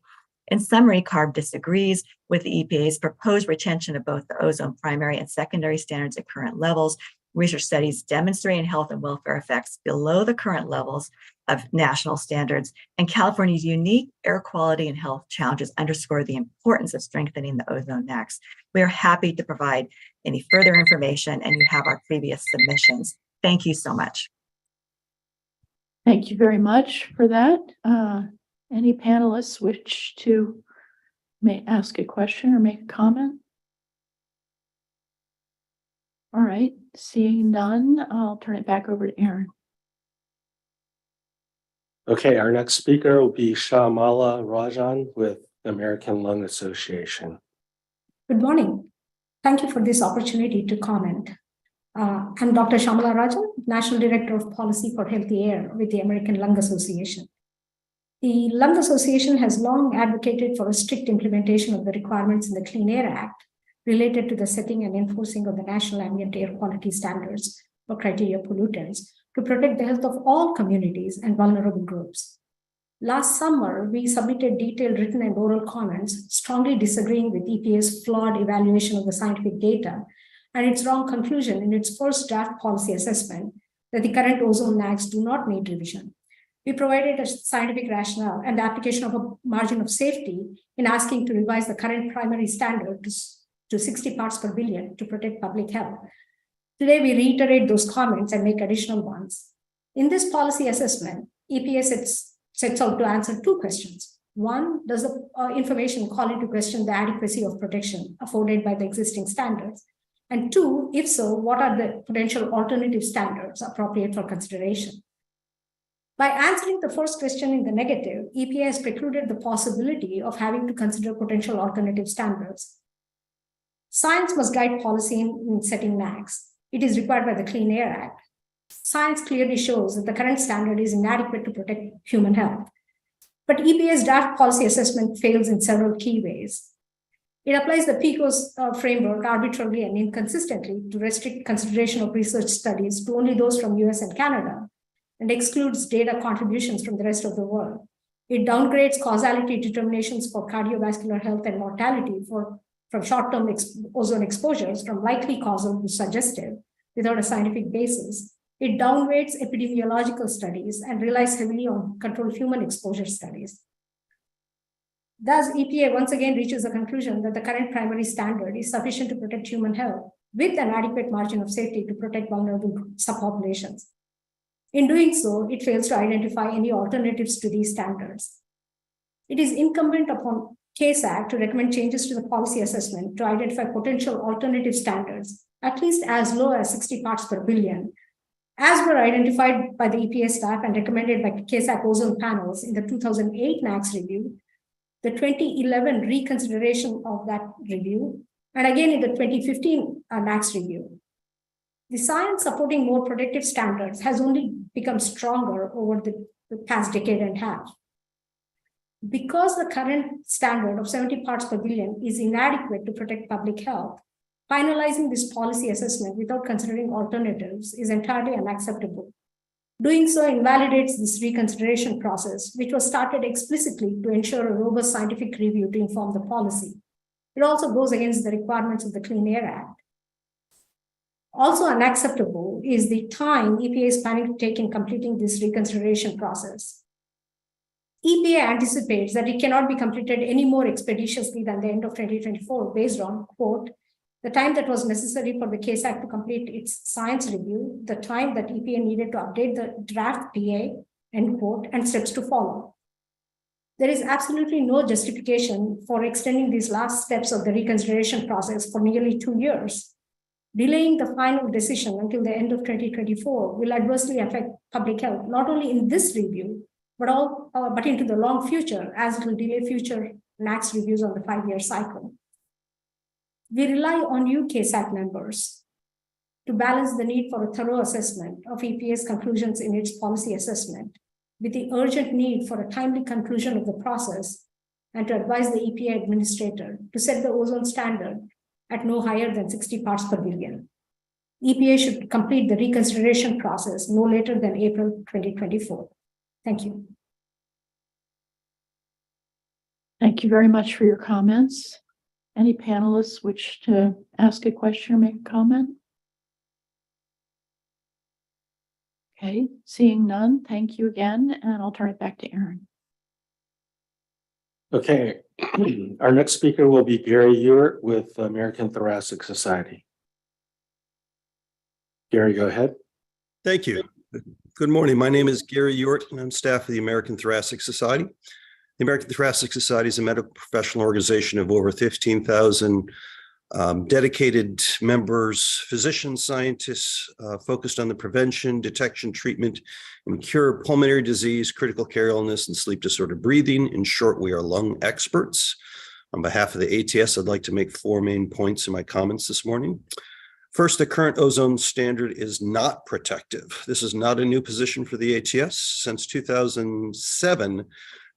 In summary, CARB disagrees with the EPA's proposed retention of both the ozone primary and secondary standards at current levels. Research studies demonstrating health and welfare effects below the current levels of national standards, and California's unique air quality and health challenges underscore the importance of strengthening the ozone NAAQS. We are happy to provide any further information, and you have our previous submissions. Thank you so much. Thank you very much for that. Any panelists wish to ask a question or make a comment? All right, seeing none, I'll turn it back over to Aaron. Okay, our next speaker will be Shyamala Rajan with the American Lung Association. Good morning. Thank you for this opportunity to comment. I'm Dr. Shyamala Rajan, National Director of Policy for Healthy Air with the American Lung Association. The Lung Association has long advocated for a strict implementation of the requirements in the Clean Air Act related to the setting and enforcing of the National Ambient Air Quality Standards for criteria pollutants to protect the health of all communities and vulnerable groups. Last summer, we submitted detailed written and oral comments, strongly disagreeing with EPA's flawed evaluation of the scientific data and its wrong conclusion in its first draft policy assessment that the current ozone NAAQS do not need revision. We provided a scientific rationale and the application of a margin of safety in asking to revise the current primary standard to 60 parts per billion to protect public health. Today, we reiterate those comments and make additional ones. In this policy assessment, EPA sets out to answer 2 questions. One, does the information call into question the adequacy of protection afforded by the existing standards? And two, if so, what are the potential alternative standards appropriate for consideration? By answering the first question in the negative, EPA has precluded the possibility of having to consider potential alternative standards. Science must guide policy in setting NAAQS. It is required by the Clean Air Act. Science clearly shows that the current standard is inadequate to protect human health. But EPA's draft policy assessment fails in several key ways. It applies the PICO's framework arbitrarily and inconsistently to restrict consideration of research studies to only those from US and Canada, and excludes data contributions from the rest of the world. It downgrades causality determinations for cardiovascular health and mortality from short-term ozone exposures from likely causal to suggestive without a scientific basis. It downgrades epidemiological studies and relies heavily on controlled human exposure studies. Thus, EPA once again reaches the conclusion that the current primary standard is sufficient to protect human health with an adequate margin of safety to protect vulnerable subpopulations. In doing so, it fails to identify any alternatives to these standards. It is incumbent upon KSAC to recommend changes to the policy assessment to identify potential alternative standards, at least as low as 60 parts per billion, as were identified by the EPA staff and recommended by KSAC ozone panels in the 2008 NAAQS review, the 2011 reconsideration of that review, and again in the 2015 NAAQS review. The science supporting more protective standards has only become stronger over the past decade and a half. Because the current standard of 70 parts per billion is inadequate to protect public health, finalizing this policy assessment without considering alternatives is entirely unacceptable. Doing so invalidates this reconsideration process, which was started explicitly to ensure a robust scientific review to inform the policy. It also goes against the requirements of the Clean Air Act. Also unacceptable is the time EPA is planning to take in completing this reconsideration process. EPA anticipates that it cannot be completed any more expeditiously than the end of 2024 based on, quote, the time that was necessary for the KSAC to complete its science review, the time that EPA needed to update the draft PA, end quote, and steps to follow. There is absolutely no justification for extending these last steps of the reconsideration process for nearly 2 years. Delaying the final decision until the end of 2024 will adversely affect public health, not only in this review, but into the long future, as it will delay future NAAQS reviews on the 5-year cycle. We rely on you, KSAC members, to balance the need for a thorough assessment of EPA's conclusions in its policy assessment with the urgent need for a timely conclusion of the process and to advise the EPA administrator to set the ozone standard at no higher than 60 parts per billion. EPA should complete the reconsideration process no later than April 2024. Thank you. Thank you very much for your comments. Any panelists wish to ask a question or make a comment? Okay, seeing none, thank you again, and I'll turn it back to Aaron. Okay, our next speaker will be Gary Ewert with American Thoracic Society. Gary, go ahead. Thank you. Good morning. My name is Gary Ewert, and I'm staff of the American Thoracic Society. The American Thoracic Society is a medical professional organization of over 15,000 dedicated members, physicians, scientists, focused on the prevention, detection, treatment, and cure of pulmonary disease, critical care illness, and sleep disorder breathing. In short, we are lung experts. On behalf of the ATS, I'd like to make 4 main points in my comments this morning. First, the current ozone standard is not protective. This is not a new position for the ATS. Since 2007,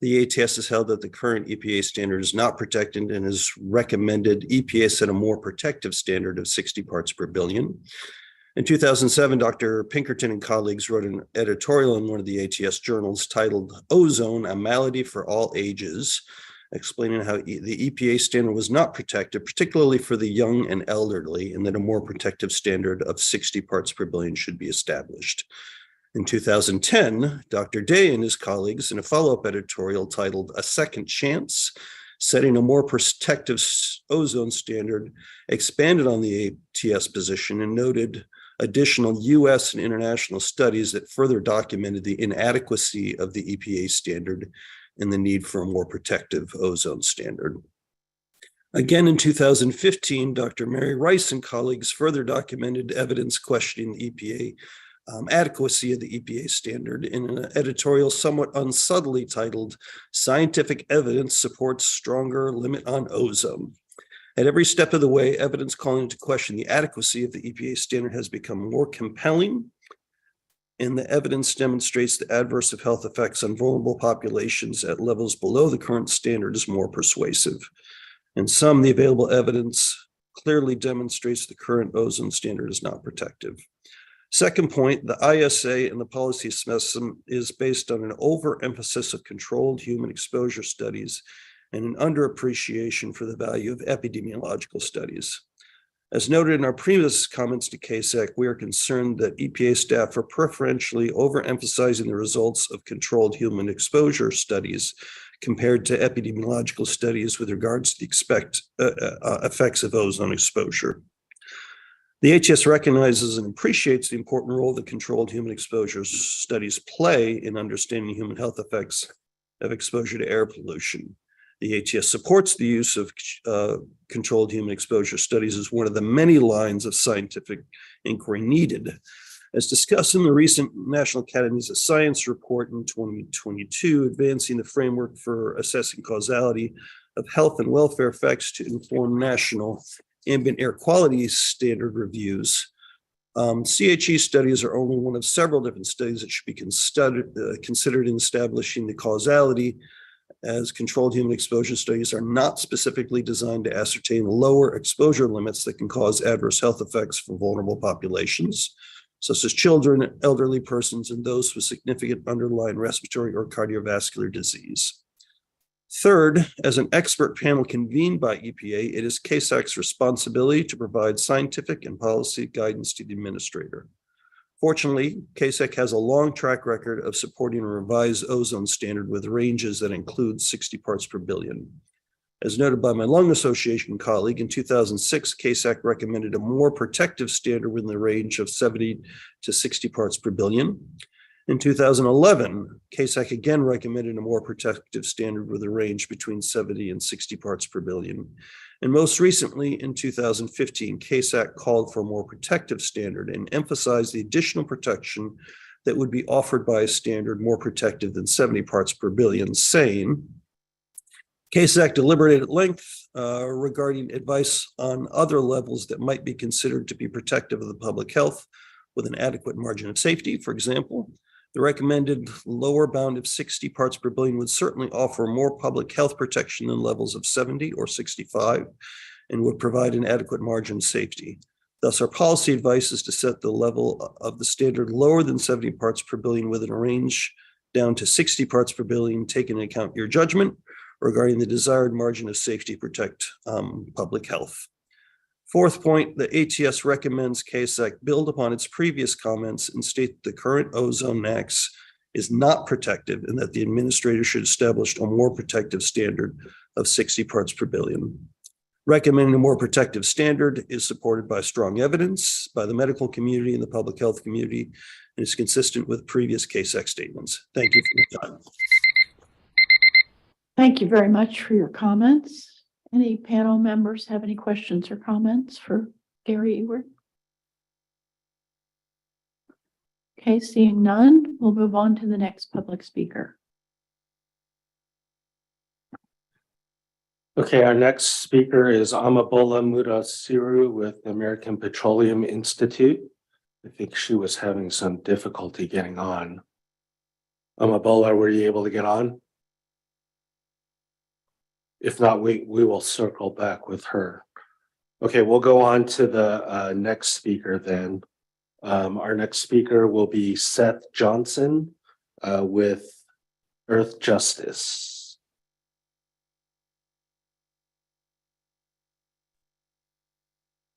the ATS has held that the current EPA standard is not protected and has recommended EPA set a more protective standard of 60 parts per billion. In 2007, Dr. Pinkerton and colleagues wrote an editorial in one of the ATS journals titled "Ozone, a Malady for All Ages," explaining how the EPA standard was not protective, particularly for the young and elderly, and that a more protective standard of 60 parts per billion should be established. In 2010, Dr. Day and his colleagues, in a follow-up editorial titled "A Second Chance, Setting a More Protective Ozone Standard," expanded on the ATS position and noted additional US and international studies that further documented the inadequacy of the EPA standard and the need for a more protective ozone standard. Again, in 2015, Dr. Mary Rice and colleagues further documented evidence questioning the EPA adequacy of the EPA standard in an editorial somewhat unsubtly titled, "Scientific Evidence Supports Stronger Limit on Ozone." At every step of the way, evidence calling into question the adequacy of the EPA standard has become more compelling, and the evidence demonstrates the adverse health effects on vulnerable populations at levels below the current standard is more persuasive. In sum, the available evidence clearly demonstrates the current ozone standard is not protective. Second point, the ISA and the policy assessment is based on an overemphasis of controlled human exposure studies and an underappreciation for the value of epidemiological studies. As noted in our previous comments to KSAC, we are concerned that EPA staff are preferentially overemphasizing the results of controlled human exposure studies compared to epidemiological studies with regards to the effects of ozone exposure. The HES recognizes and appreciates the important role that controlled human exposure studies play in understanding human health effects of exposure to air pollution. The HES supports the use of controlled human exposure studies as one of the many lines of scientific inquiry needed. As discussed in the recent National Academies of Science report in 2022, advancing the framework for assessing causality of health and welfare effects to inform national ambient air quality standard reviews. CHE studies are only one of several different studies that should be considered in establishing the causality, as controlled human exposure studies are not specifically designed to ascertain lower exposure limits that can cause adverse health effects for vulnerable populations, such as children, elderly persons, and those with significant underlying respiratory or cardiovascular disease. Third, as an expert panel convened by EPA, it is KSAC's responsibility to provide scientific and policy guidance to the administrator. Fortunately, KSAC has a long track record of supporting a revised ozone standard with ranges that include 60 parts per billion. As noted by my Lung Association colleague, in 2006, KSAC recommended a more protective standard within the range of 70 to 60 parts per billion. In 2011, KSAC again recommended a more protective standard with a range between 70 and 60 parts per billion. And most recently, in 2015, KSAC called for a more protective standard and emphasized the additional protection that would be offered by a standard more protective than 70 parts per billion, saying, KSAC deliberated at length regarding advice on other levels that might be considered to be protective of the public health with an adequate margin of safety. For example, the recommended lower bound of 60 parts per billion would certainly offer more public health protection than levels of 70 or 65 and would provide an adequate margin of safety. Thus, our policy advice is to set the level of the standard lower than 70 parts per billion within a range down to 60 parts per billion, taking into account your judgment regarding the desired margin of safety to protect public health. Fourth point, the ATS recommends KSAC build upon its previous comments and state the current ozone max is not protective and that the administrator should establish a more protective standard of 60 parts per billion. Recommending a more protective standard is supported by strong evidence by the medical community and the public health community and is consistent with previous KSAC statements. Thank you for your time. Thank you very much for your comments. Any panel members have any questions or comments for Gary Ewert? Okay, seeing none, we'll move on to the next public speaker. Okay, our next speaker is Amabola Mudasiru with the American Petroleum Institute. I think she was having some difficulty getting on. Amabola, were you able to get on? If not, we will circle back with her. Okay, we'll go on to the next speaker then. Our next speaker will be Seth Johnson with Earth Justice.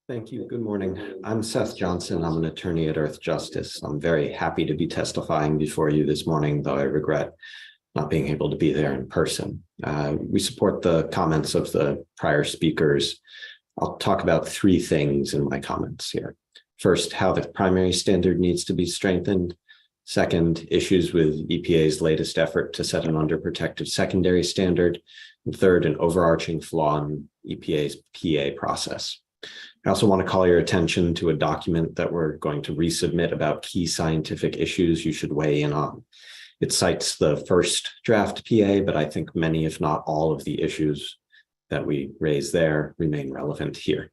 Thank you. Good morning. I'm Seth Johnson. I'm an attorney at Earth Justice. I'm very happy to be testifying before you this morning, though I regret not being able to be there in person. We support the comments of the prior speakers. I'll talk about three things in my comments here. First, how the primary standard needs to be strengthened. Second, issues with EPA's latest effort to set an underprotective secondary standard. And third, an overarching flaw in EPA's PA process. I also want to call your attention to a document that we're going to resubmit about key scientific issues you should weigh in on. It cites the first draft PA, but I think many, if not all, of the issues that we raise there remain relevant here.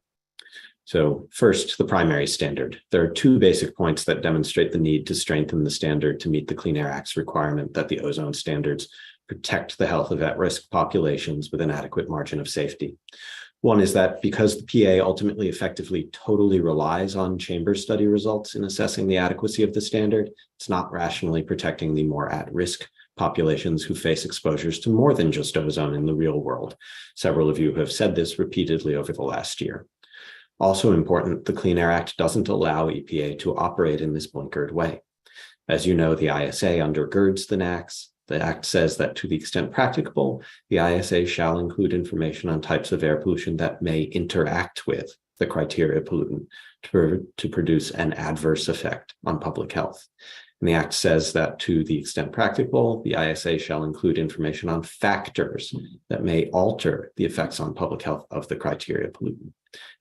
So first, the primary standard. There are two basic points that demonstrate the need to strengthen the standard to meet the Clean Air Act's requirement that the ozone standards protect the health of at-risk populations with an adequate margin of safety. One is that because the PA ultimately effectively totally relies on chamber study results in assessing the adequacy of the standard, it's not rationally protecting the more at-risk populations who face exposures to more than just ozone in the real world. Several of you have said this repeatedly over the last year. Also important, the Clean Air Act doesn't allow EPA to operate in this blinkered way. As you know, the ISA undergirds the NAAQS. The Act says that to the extent practicable, the ISA shall include information on types of air pollution that may interact with the criteria pollutant to produce an adverse effect on public health. And the Act says that to the extent practicable, the ISA shall include information on factors that may alter the effects on public health of the criteria pollutant.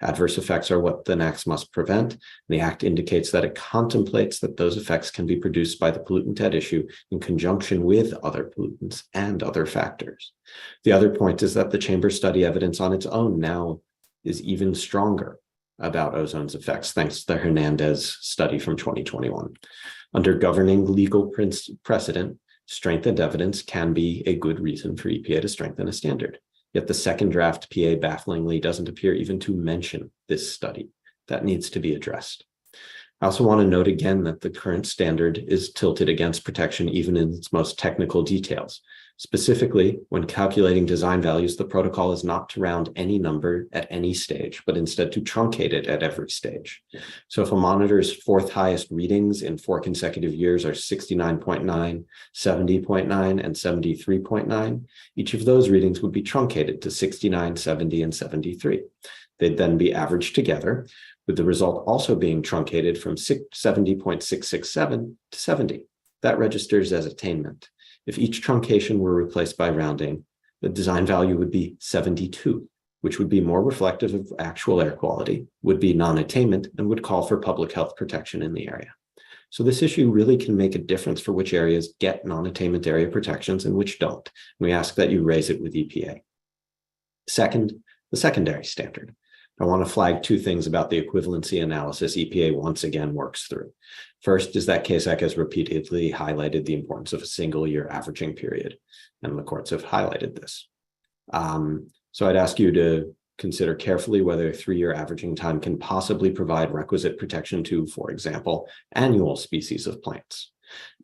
Adverse effects are what the NAAQS must prevent. The Act indicates that it contemplates that those effects can be produced by the pollutant at issue in conjunction with other pollutants and other factors. The other point is that the chamber study evidence on its own now is even stronger about ozone's effects, thanks to the Hernandez study from 2021. Under governing legal precedent, strengthened evidence can be a good reason for EPA to strengthen a standard. Yet the second draft PA bafflingly doesn't appear even to mention this study. That needs to be addressed. I also want to note again that the current standard is tilted against protection even in its most technical details. Specifically, when calculating design values, the protocol is not to round any number at any stage, but instead to truncate it at every stage. So if a monitor's fourth highest readings in 4 consecutive years are 69.9, 70.9, and 73.9, each of those readings would be truncated to 69, 70, and 73. They'd then be averaged together, with the result also being truncated from 70.667 to 70. That registers as attainment. If each truncation were replaced by rounding, the design value would be 72, which would be more reflective of actual air quality, would be non-attainment, and would call for public health protection in the area. So this issue really can make a difference for which areas get non-attainment area protections and which don't. We ask that you raise it with EPA. Second, the secondary standard. I want to flag two things about the equivalency analysis EPA once again works through. First is that KSAC has repeatedly highlighted the importance of a single year averaging period, and the courts have highlighted this. So I'd ask you to consider carefully whether a 3-year averaging time can possibly provide requisite protection to, for example, annual species of plants.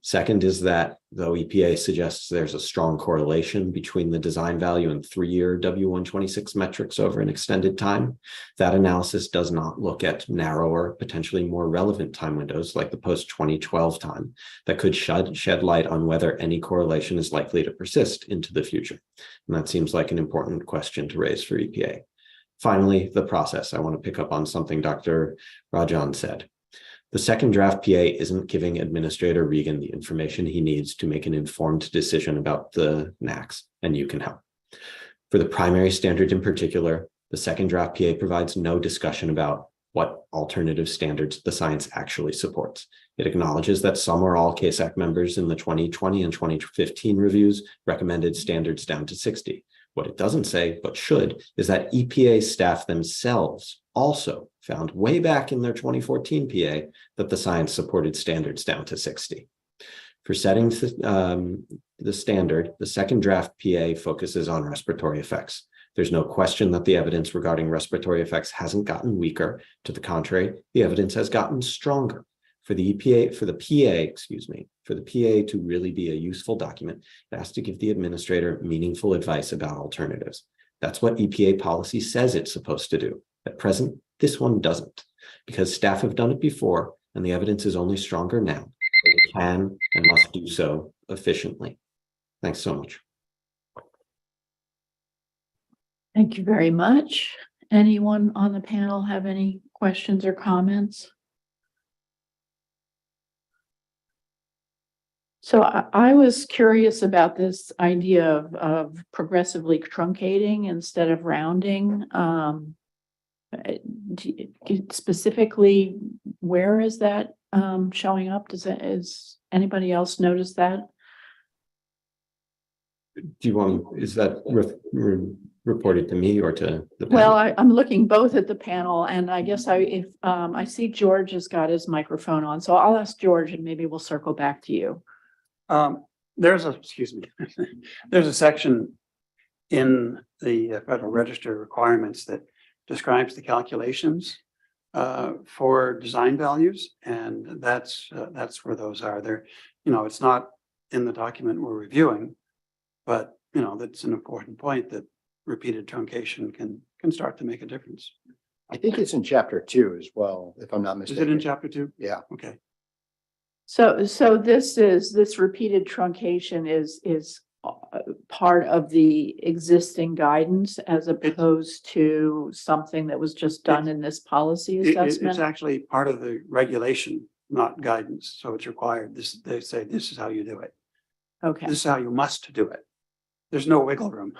Second is that though EPA suggests there's a strong correlation between the design value and 3-year W126 metrics over an extended time, that analysis does not look at narrower, potentially more relevant time windows like the post-2012 time that could shed light on whether any correlation is likely to persist into the future. And that seems like an important question to raise for EPA. Finally, the process. I want to pick up on something Dr. Rajan said. The second draft PA isn't giving Administrator Regan the information he needs to make an informed decision about the NAAQS, and you can help. For the primary standard in particular, the second draft PA provides no discussion about what alternative standards the science actually supports. It acknowledges that some or all KSAC members in the 2020 and 2015 reviews recommended standards down to 60. What it doesn't say, but should, is that EPA staff themselves also found way back in their 2014 PA that the science supported standards down to 60. For setting the standard, the second draft PA focuses on respiratory effects. There's no question that the evidence regarding respiratory effects hasn't gotten weaker. To the contrary, the evidence has gotten stronger. For the PA to really be a useful document, it has to give the administrator meaningful advice about alternatives. That's what EPA policy says it's supposed to do. At present, this one doesn't, because staff have done it before and the evidence is only stronger now. It can and must do so efficiently. Thanks so much. Thank you very much. Anyone on the panel have any questions or comments? So I was curious about this idea of progressively truncating instead of rounding. Specifically, where is that showing up? Is anybody else notice that? Do you want, is that reported to me or to the Well, panel? I'm looking both at the panel, and I guess if I see George has got his microphone on, so I'll ask George and maybe we'll circle back to you. Excuse me, there's a section in the Federal Register requirements that describes the calculations for design values, and that's where those are. There, it's not in the document we're reviewing, but that's an important point that repeated truncation can start to make a difference. I think it's in chapter 2 as well, if I'm not mistaken. Is it in chapter 2? Yeah. Okay. So this repeated truncation is part of the existing guidance as opposed to something that was just done in this policy assessment? It's actually part of the regulation, not guidance. So it's required. They say this is how you do it. Okay. This is how you must do it. There's no wiggle room.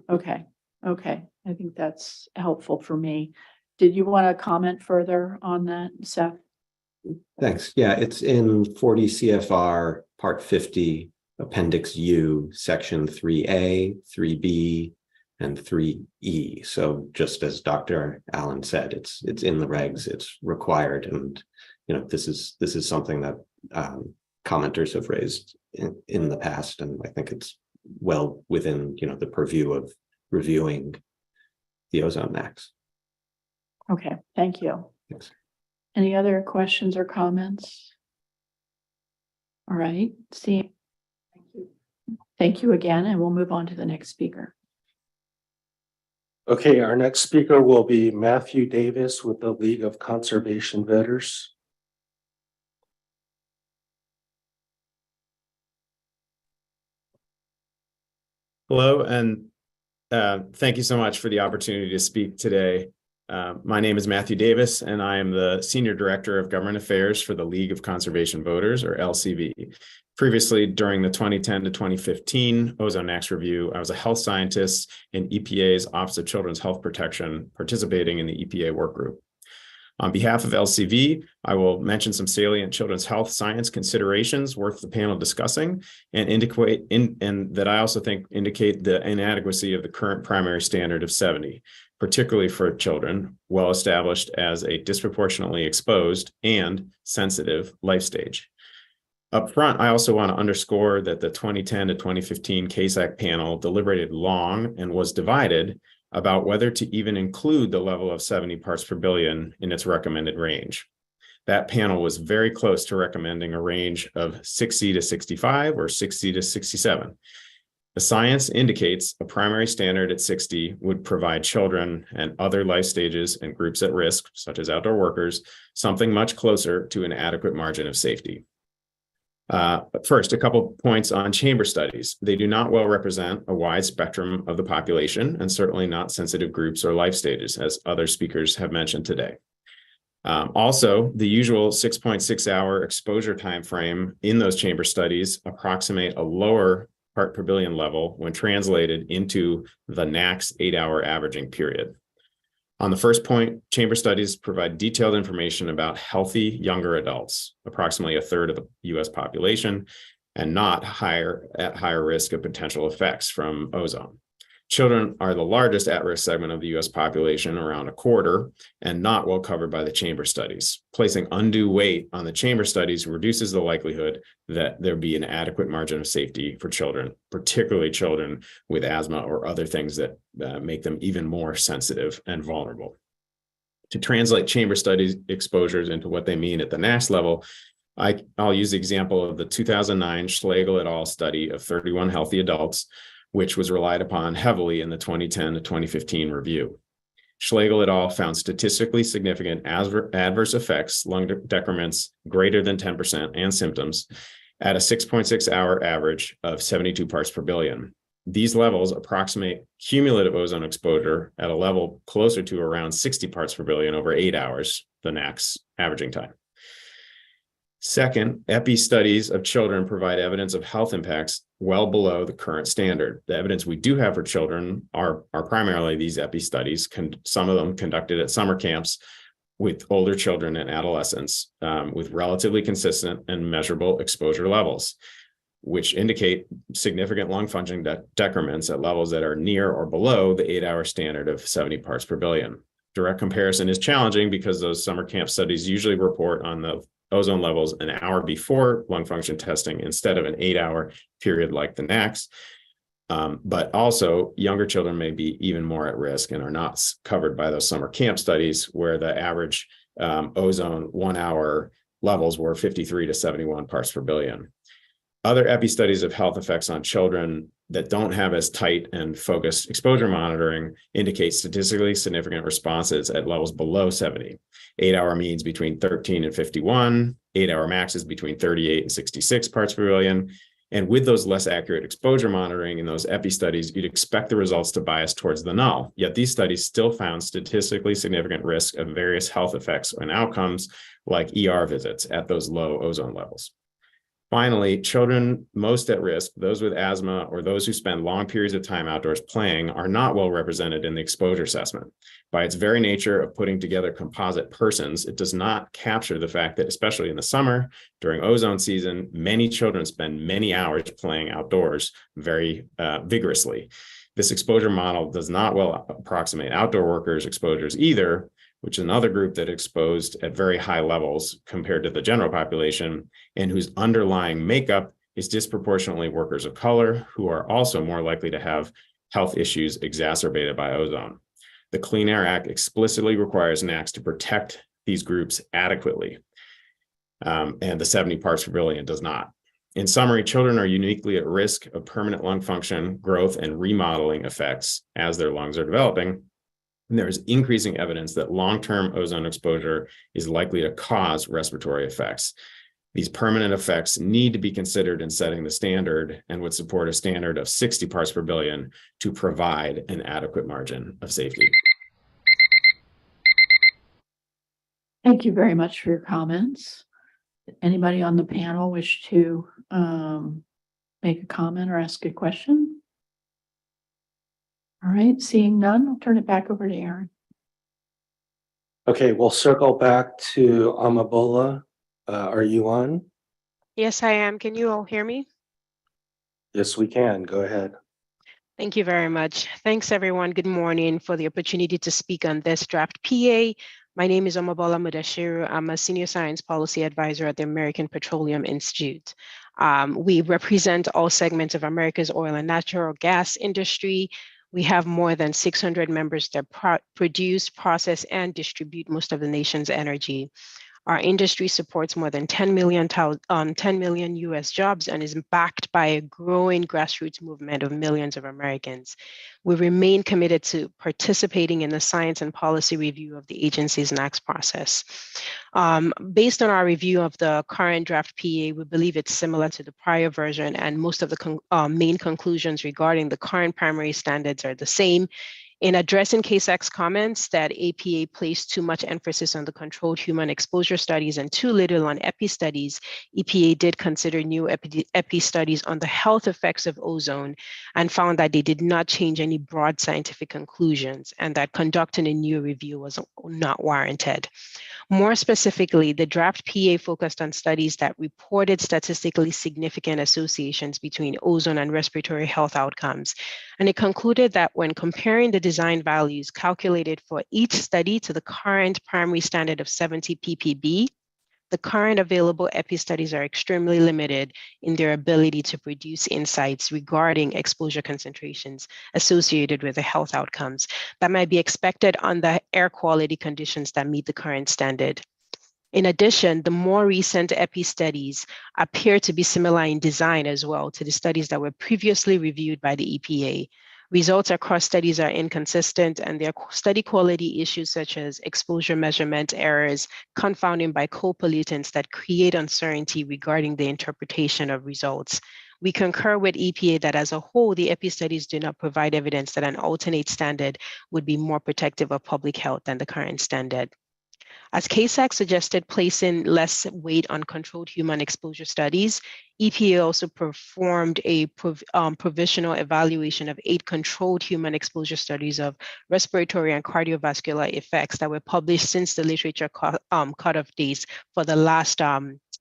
Okay. I think that's helpful for me. Did you want to comment further on that, Seth? Thanks. Yeah, it's in 40 CFR Part 50, Appendix U, Section 3A, 3B, and 3E. So just as Dr. Allen said, it's in the regs, it's required. And, this is something that commenters have raised in the past. And I think it's well within, the purview of reviewing the ozone max. Okay, thank you. Thanks. Any other questions or comments? All right, thank you again, and we'll move on to the next speaker. Okay, our next speaker will be Matthew Davis with the League of Conservation Voters. Hello, and thank you so much for the opportunity to speak today. My name is Matthew Davis, and I am the Senior Director of Government Affairs for the League of Conservation Voters, or LCV. Previously, during the 2010 to 2015 Ozone Max review, I was a health scientist in EPA's Office of Children's Health Protection, participating in the EPA work group. On behalf of LCV, I will mention some salient children's health science considerations worth the panel discussing, and and that I also think indicate the inadequacy of the current primary standard of 70, particularly for children, well established as a disproportionately exposed and sensitive life stage. Up front, I also want to underscore that the 2010 to 2015 CASAC panel deliberated long and was divided about whether to even include the level of 70 parts per billion in its recommended range. That panel was very close to recommending a range of 60 to 65 or 60 to 67. The science indicates a primary standard at 60 would provide children and other life stages and groups at risk, such as outdoor workers, something much closer to an adequate margin of safety. First, a couple points on chamber studies. They do not well represent a wide spectrum of the population, and certainly not sensitive groups or life stages, as other speakers have mentioned today. Also, the usual 6.6 hour exposure time frame in those chamber studies approximate a lower part per billion level when translated into the NAAQS 8-hour averaging period. On the first point, chamber studies provide detailed information about healthy younger adults, approximately a third of the US population, and not at higher risk of potential effects from ozone. Children are the largest at-risk segment of the US population, around a quarter, and not well covered by the chamber studies. Placing undue weight on the chamber studies reduces the likelihood that there be an adequate margin of safety for children, particularly children with asthma or other things that make them even more sensitive and vulnerable. To translate chamber studies exposures into what they mean at the NAAQS level, I'll use the example of the 2009 Schlegel et al. Study of 31 healthy adults, which was relied upon heavily in the 2010 to 2015 review. Schlegel et al. Found statistically significant adverse effects, lung decrements greater than 10%, and symptoms at a 6.6 hour average of 72 parts per billion. These levels approximate cumulative ozone exposure at a level closer to around 60 parts per billion over 8 hours, the NAAQS averaging time. Second, EPI studies of children provide evidence of health impacts well below the current standard. The evidence we do have for children are primarily these EPI studies, some of them conducted at summer camps with older children and adolescents with relatively consistent and measurable exposure levels, which indicate significant lung function decrements at levels that are near or below the 8-hour standard of 70 parts per billion. Direct comparison is challenging because those summer camp studies usually report on the ozone levels an hour before lung function testing instead of an 8-hour period like the NACs. But also younger children may be even more at risk and are not covered by those summer camp studies where the average ozone 1-hour levels were 53 to 71 parts per billion. Other EPI studies of health effects on children that don't have as tight and focused exposure monitoring indicate statistically significant responses at levels below 70. 8-hour means between 13 and 51, 8-hour maxes between 38 and 66 parts per billion. And with those less accurate exposure monitoring in those EPI studies, you'd expect the results to bias towards the null. Yet these studies still found statistically significant risk of various health effects and outcomes like ER visits at those low ozone levels. Finally, children most at risk, those with asthma or those who spend long periods of time outdoors playing, are not well represented in the exposure assessment. By its very nature of putting together composite persons, it does not capture the fact that, especially in the summer, during ozone season, many children spend many hours playing outdoors very vigorously. This exposure model does not well approximate outdoor workers' exposures either, which is another group that exposed at very high levels compared to the general population and whose underlying makeup is disproportionately workers of color who are also more likely to have health issues exacerbated by ozone. The Clean Air Act explicitly requires NACs to protect these groups adequately, and the 70 parts per billion does not. In summary, children are uniquely at risk of permanent lung function, growth, and remodeling effects as their lungs are developing. And there is increasing evidence that long-term ozone exposure is likely to cause respiratory effects. These permanent effects need to be considered in setting the standard and would support a standard of 60 parts per billion to provide an adequate margin of safety. Thank you very much for your comments. Anybody on the panel wish to make a comment or ask a question? All right, seeing none, I'll turn it back over to Aaron. Okay, we'll circle back to Amabola. Are you on? Yes, I am. Can you all hear me? Yes, we can. Go ahead. Thank you very much. Thanks, everyone. Good morning for the opportunity to speak on this draft PA. My name is Amabola Mudashiru. I'm a senior science policy advisor at the American Petroleum Institute. We represent all segments of America's oil and natural gas industry. We have more than 600 members that produce, process, and distribute most of the nation's energy. Our industry supports more than 10 million US jobs and is backed by a growing grassroots movement of millions of Americans. We remain committed to participating in the science and policy review of the agency's NACs process. Based on our review of the current draft PA, we believe it's similar to the prior version, and most of the main conclusions regarding the current primary standards are the same. In addressing KSAC's comments that APA placed too much emphasis on the controlled human exposure studies and too little on EPI studies, EPA did consider new EPI studies on the health effects of ozone and found that they did not change any broad scientific conclusions and that conducting a new review was not warranted. More specifically, the draft PA focused on studies that reported statistically significant associations between ozone and respiratory health outcomes. And it concluded that when comparing the design values calculated for each study to the current primary standard of 70 ppb, the current available EPI studies are extremely limited in their ability to produce insights regarding exposure concentrations associated with the health outcomes that might be expected under air quality conditions that meet the current standard. In addition, the more recent EPI studies appear to be similar in design as well to the studies that were previously reviewed by the EPA. Results across studies are inconsistent, and there are study quality issues such as exposure measurement errors, confounding by co-pollutants that create uncertainty regarding the interpretation of results. We concur with EPA that as a whole, the EPI studies do not provide evidence that an alternate standard would be more protective of public health than the current standard. As KSAC suggested placing less weight on controlled human exposure studies, EPA also performed a provisional evaluation of 8 controlled human exposure studies of respiratory and cardiovascular effects that were published since the literature cutoff dates for the last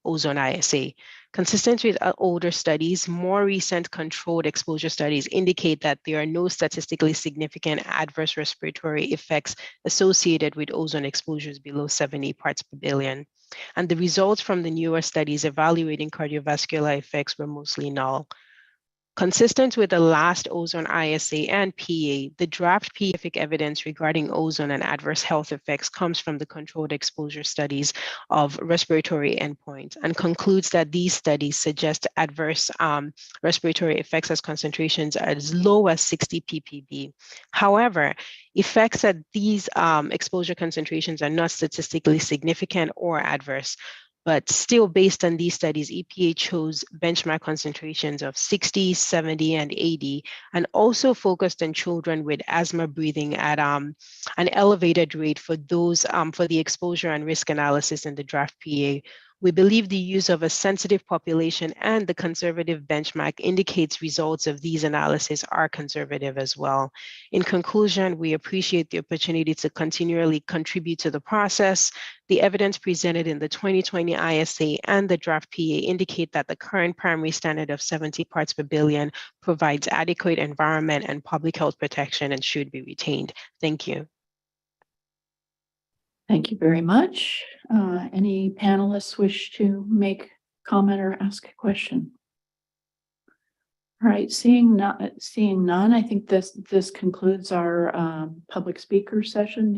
Ozone ISA. Consistent with older studies, more recent controlled exposure studies indicate that there are no statistically significant adverse respiratory effects associated with ozone exposures below 70 parts per billion. And the results from the newer studies evaluating cardiovascular effects were mostly null. Consistent with the last Ozone ISA and PA, the draft PA evidence regarding ozone and adverse health effects comes from the controlled exposure studies of respiratory endpoints and concludes that these studies suggest adverse respiratory effects as concentrations as low as 60 ppb. However, effects at these exposure concentrations are not statistically significant or adverse. But still, based on these studies, EPA chose benchmark concentrations of 60, 70, and 80, and also focused on children with asthma breathing at an elevated rate for those for the exposure and risk analysis in the draft PA. We believe the use of a sensitive population and the conservative benchmark indicates results of these analyses are conservative as well. In conclusion, we appreciate the opportunity to continually contribute to the process. The evidence presented in the 2020 ISA and the draft PA indicate that the current primary standard of 70 parts per billion provides adequate environment and public health protection and should be retained. Thank you. Thank you very much. Any panelists wish to make comment or ask a question? All right, seeing none, I think this concludes our public speaker session.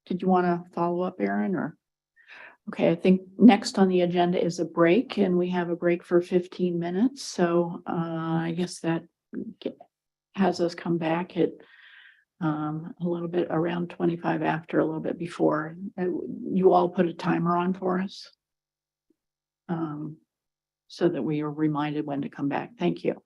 Did you want to follow up, Erin, or? Okay, I think next on the agenda is a break, and we have a break for 15 minutes. So I guess that has us come back at a little bit around 25 after, a little bit before. You all put a timer on for us so that we are reminded when to come back. Thank you.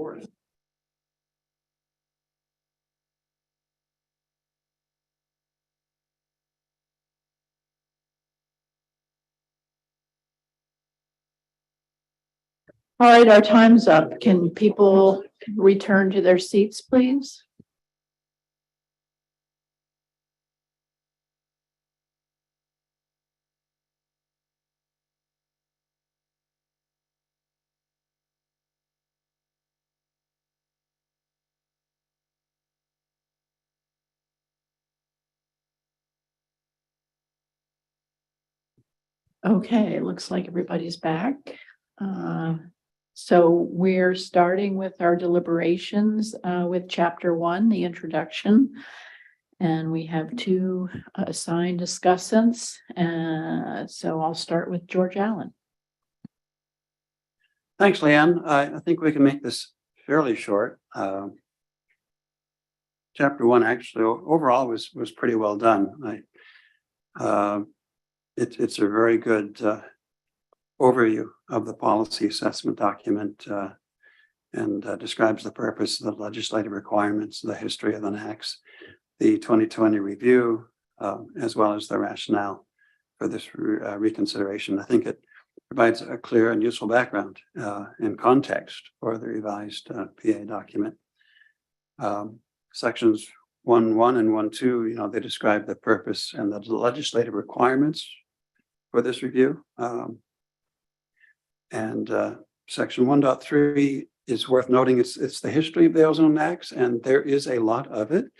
All right, our time's up. Can people return to their seats, please? Okay, it looks like everybody's back. So we're starting with our deliberations with chapter 1, the introduction. And we have 2 assigned discussants. So I'll start with George Allen. Thanks, Leanne. I think we can make this fairly short. Chapter 1 actually overall was pretty well done. It's a very good overview of the policy assessment document and describes the purpose of the legislative requirements, the history of the NACs, the 2020 review, as well as the rationale for this reconsideration. I think it provides a clear and useful background and context for the revised PA document. Sections 1.1 and 1.2, they describe the purpose and the legislative requirements for this review. Section 1.3 is worth noting. It's the history of the ozone NACs, and there is a lot of it.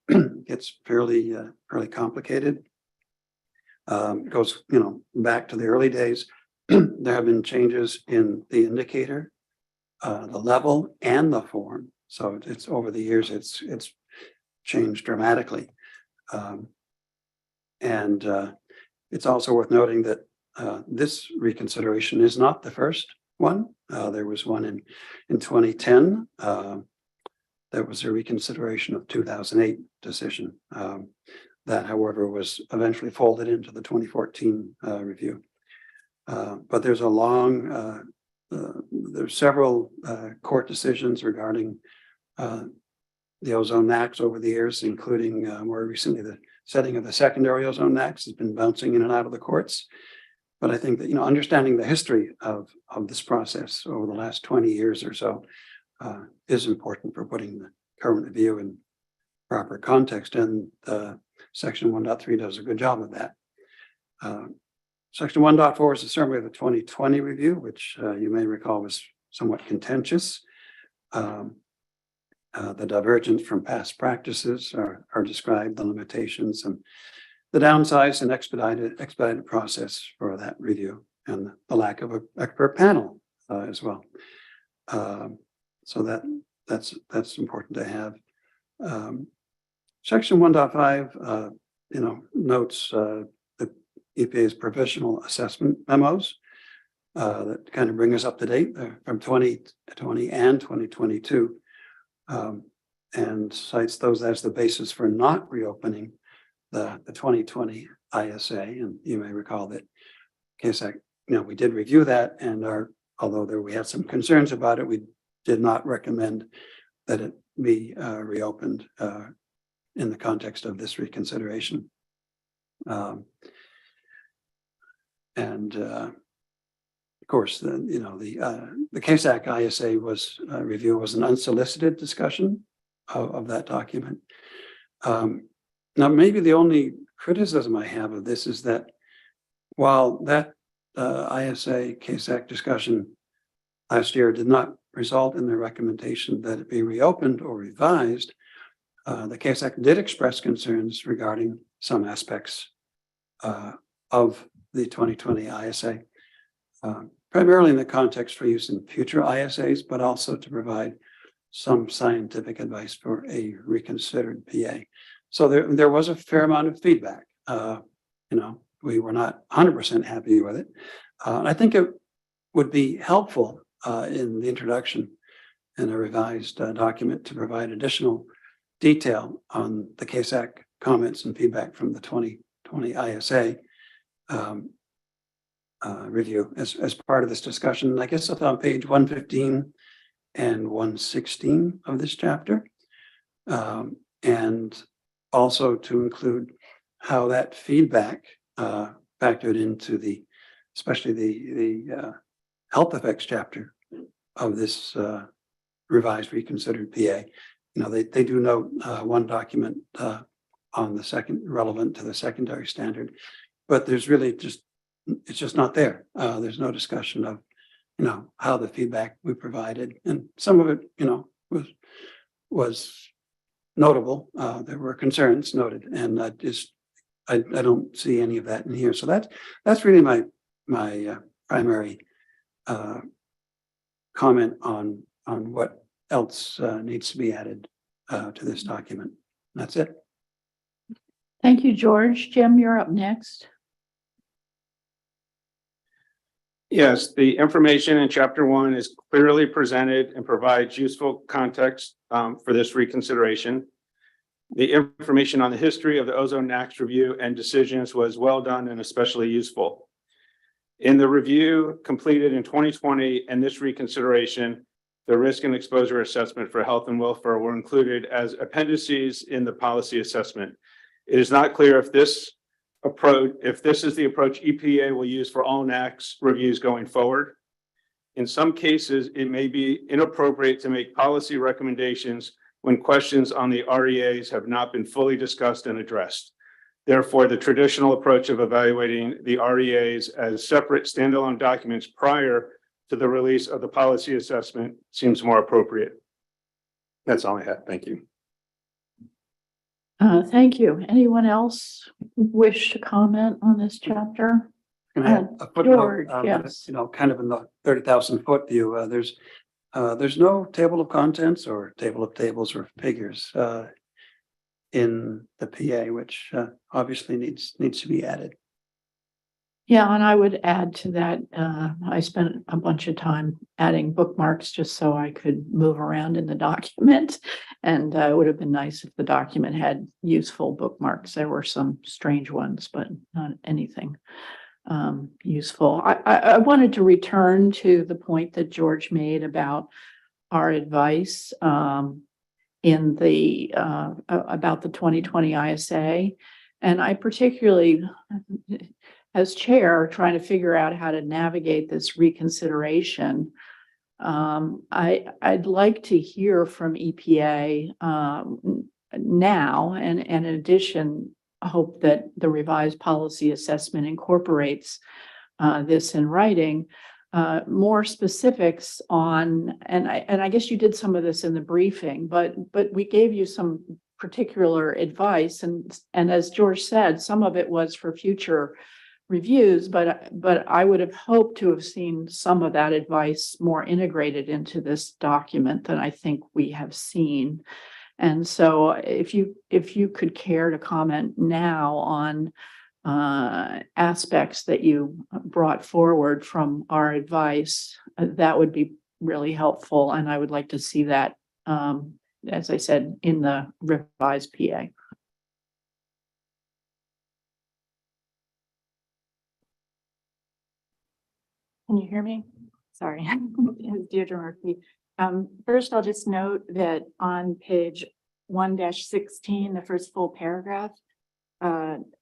It gets fairly complicated. It goes, back to the early days. There have been changes in the indicator, the level, and the form. So it's over the years, it's changed dramatically. It's also worth noting that this reconsideration is not the first one. There was one in 2010. There was a reconsideration of 2008 decision. That, however, was eventually folded into the 2014 review. But there's there's several court decisions regarding the ozone NACs over the years, including more recently the setting of the secondary ozone NACs has been bouncing in and out of the courts. But I think that, understanding the history of this process over the last 20 years or so is important for putting the current review in proper context. And Section 1.3 does a good job of that. Section 1.4 is a summary of the 2020 review, which you may recall was somewhat contentious. The divergence from past practices are described, the limitations and the downsides and expedited process for that review, and the lack of an expert panel as well. So that's important to have. Section 1.5, notes the EPA's provisional assessment memos that kind of bring us up to date from 2020 and 2022. And cites those as the basis for not reopening the 2020 ISA. And you may recall that KSAC, we did review that, and although we had some concerns about it, we did not recommend that it be reopened in the context of this reconsideration. Of course, the KSAC ISA review was an unsolicited discussion of that document. Now, maybe the only criticism I have of this is that while that ISA KSAC discussion last year did not result in the recommendation that it be reopened or revised, the KSAC did express concerns regarding some aspects of the 2020 ISA, primarily in the context for use in future ISAs, but also to provide some scientific advice for a reconsidered PA. So there was a fair amount of feedback. We were not 100% happy with it. I think it would be helpful in the introduction in a revised document to provide additional detail on the KSAC comments and feedback from the 2020 ISA review as part of this discussion. I guess it's on page 115 and 116 of this chapter. And also to include how that feedback factored into especially the health effects chapter of this revised reconsidered PA. They do note one document on the second relevant to the secondary standard, but there's really it's just not there. There's no discussion of how the feedback we provided, and some of it was notable. There were concerns noted, and I don't see any of that in here. So that's really my primary comment on what else needs to be added to this document. That's it. Thank you, George. Jim, you're up next. Yes, the information in chapter 1 is clearly presented and provides useful context for this reconsideration. The information on the history of the Ozone NAAQS review and decisions was well done and especially useful. In the review completed in 2020 and this reconsideration, the risk and exposure assessment for health and welfare were included as appendices in the policy assessment. It is not clear if this is the approach EPA will use for all NAAQS reviews going forward. In some cases, it may be inappropriate to make policy recommendations when questions on the REAs have not been fully discussed and addressed. Therefore, the traditional approach of evaluating the REAs as separate standalone documents prior to the release of the policy assessment seems more appropriate. That's all I have. Thank you. Thank you. Anyone else wish to comment on this chapter? Can I have a footnote? George, yes. Kind of in the 30,000 foot view, there's no table of contents or table of tables or figures in the PA, which obviously needs to be added. Yeah, and I would add to that, I spent a bunch of time adding bookmarks just so I could move around in the document. And it would have been nice if the document had useful bookmarks. There were some strange ones, but not anything useful. I wanted to return to the point that George made about our advice in the about the 2020 ISA. And I particularly, as chair, trying to figure out how to navigate this reconsideration. I'd like to hear from EPA now, and in addition, I hope that the revised policy assessment incorporates this in writing, more specifics on, and I guess you did some of this in the briefing, but we gave you some particular advice, and as George said, some of it was for future reviews, but I would have hoped to have seen some of that advice more integrated into this document than I think we have seen. And so if you could care to comment now on aspects that you brought forward from our advice, that would be really helpful. And I would like to see that, as I said, in the revised PA. Can you hear me? Sorry, it's Deirdre Murphy. First, I'll just note that on page 1-16, the first full paragraph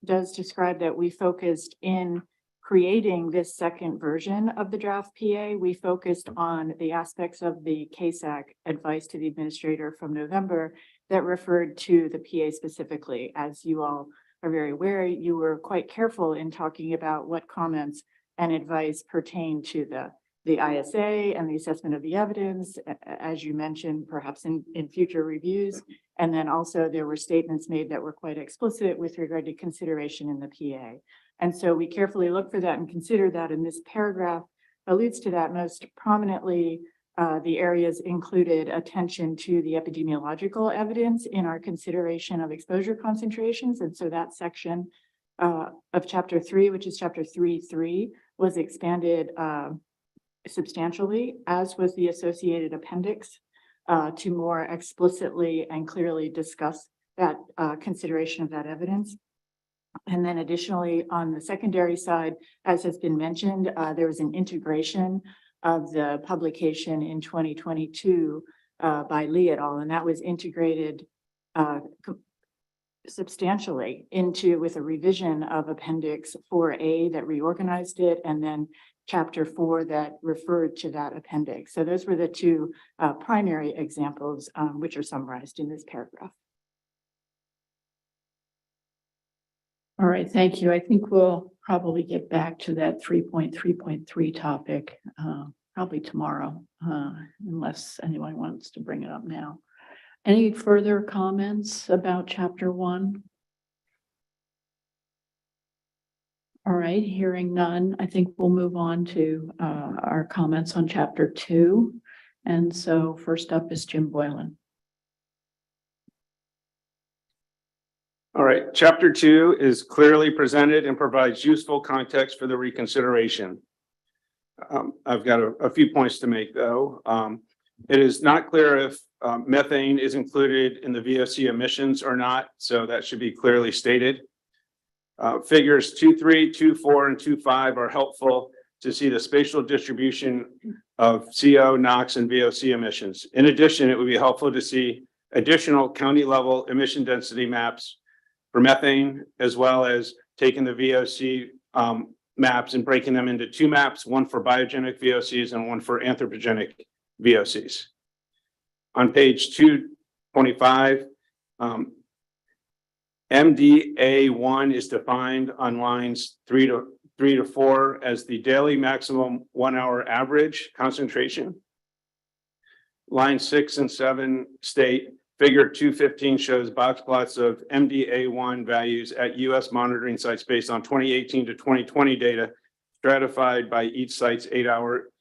does describe that we focused in creating this second version of the draft PA. We focused on the aspects of the KSAC advice to the administrator from November that referred to the PA specifically. As you all are very aware, you were quite careful in talking about what comments and advice pertain to the ISA and the assessment of the evidence, as you mentioned, perhaps in future reviews. And then also there were statements made that were quite explicit with regard to consideration in the PA. And so we carefully looked for that and considered that, and this paragraph alludes to that. Most prominently, the areas included attention to the epidemiological evidence in our consideration of exposure concentrations. And so that section of chapter 3, which is chapter 3.3, was expanded substantially, as was the associated appendix, to more explicitly and clearly discuss that consideration of that evidence. And then additionally, on the secondary side, as has been mentioned, there was an integration of the publication in 2022 by Lee et al. And that was integrated substantially with a revision of Appendix 4A that reorganized it, and then Chapter 4 that referred to that appendix. So those were the two primary examples which are summarized in this paragraph. All right, thank you. I think we'll probably get back to that 3.3.3 topic probably tomorrow, unless anyone wants to bring it up now. Any further comments about Chapter 1? All right, hearing none, I think we'll move on to our comments on Chapter 2. And so first up is Jim Boylan. All right, Chapter 2 is clearly presented and provides useful context for the reconsideration. I've got a few points to make, though. It is not clear if methane is included in the VOC emissions or not, so that should be clearly stated. Figures 2.3, 2.4, and 2.5 are helpful to see the spatial distribution of CO, NOx, and VOC emissions. In addition, it would be helpful to see additional county level emission density maps for methane, as well as taking the VOC maps and breaking them into two maps, one for biogenic VOCs and one for anthropogenic VOCs. On page 225, MDA1 is defined on lines 3 to 4 as the daily maximum 1 hour average concentration. Lines 6 and 7 state figure 215 shows box plots of MDA1 values at US monitoring sites based on 2018 to 2020 data stratified by each site's 8-hour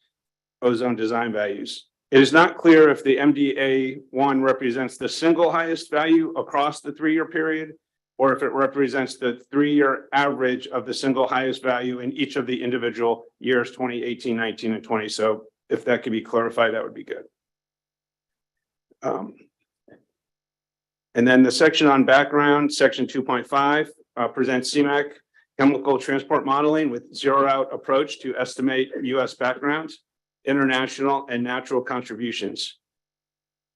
ozone design values. It is not clear if the MDA1 represents the single highest value across the 3-year period, or if it represents the 3-year average of the single highest value in each of the individual years, 2018, 19, and 20. So if that could be clarified, that would be good. And then the section on background, section 2.5, presents CMAQ chemical transport modeling with zero-out approach to estimate US backgrounds, international, and natural contributions.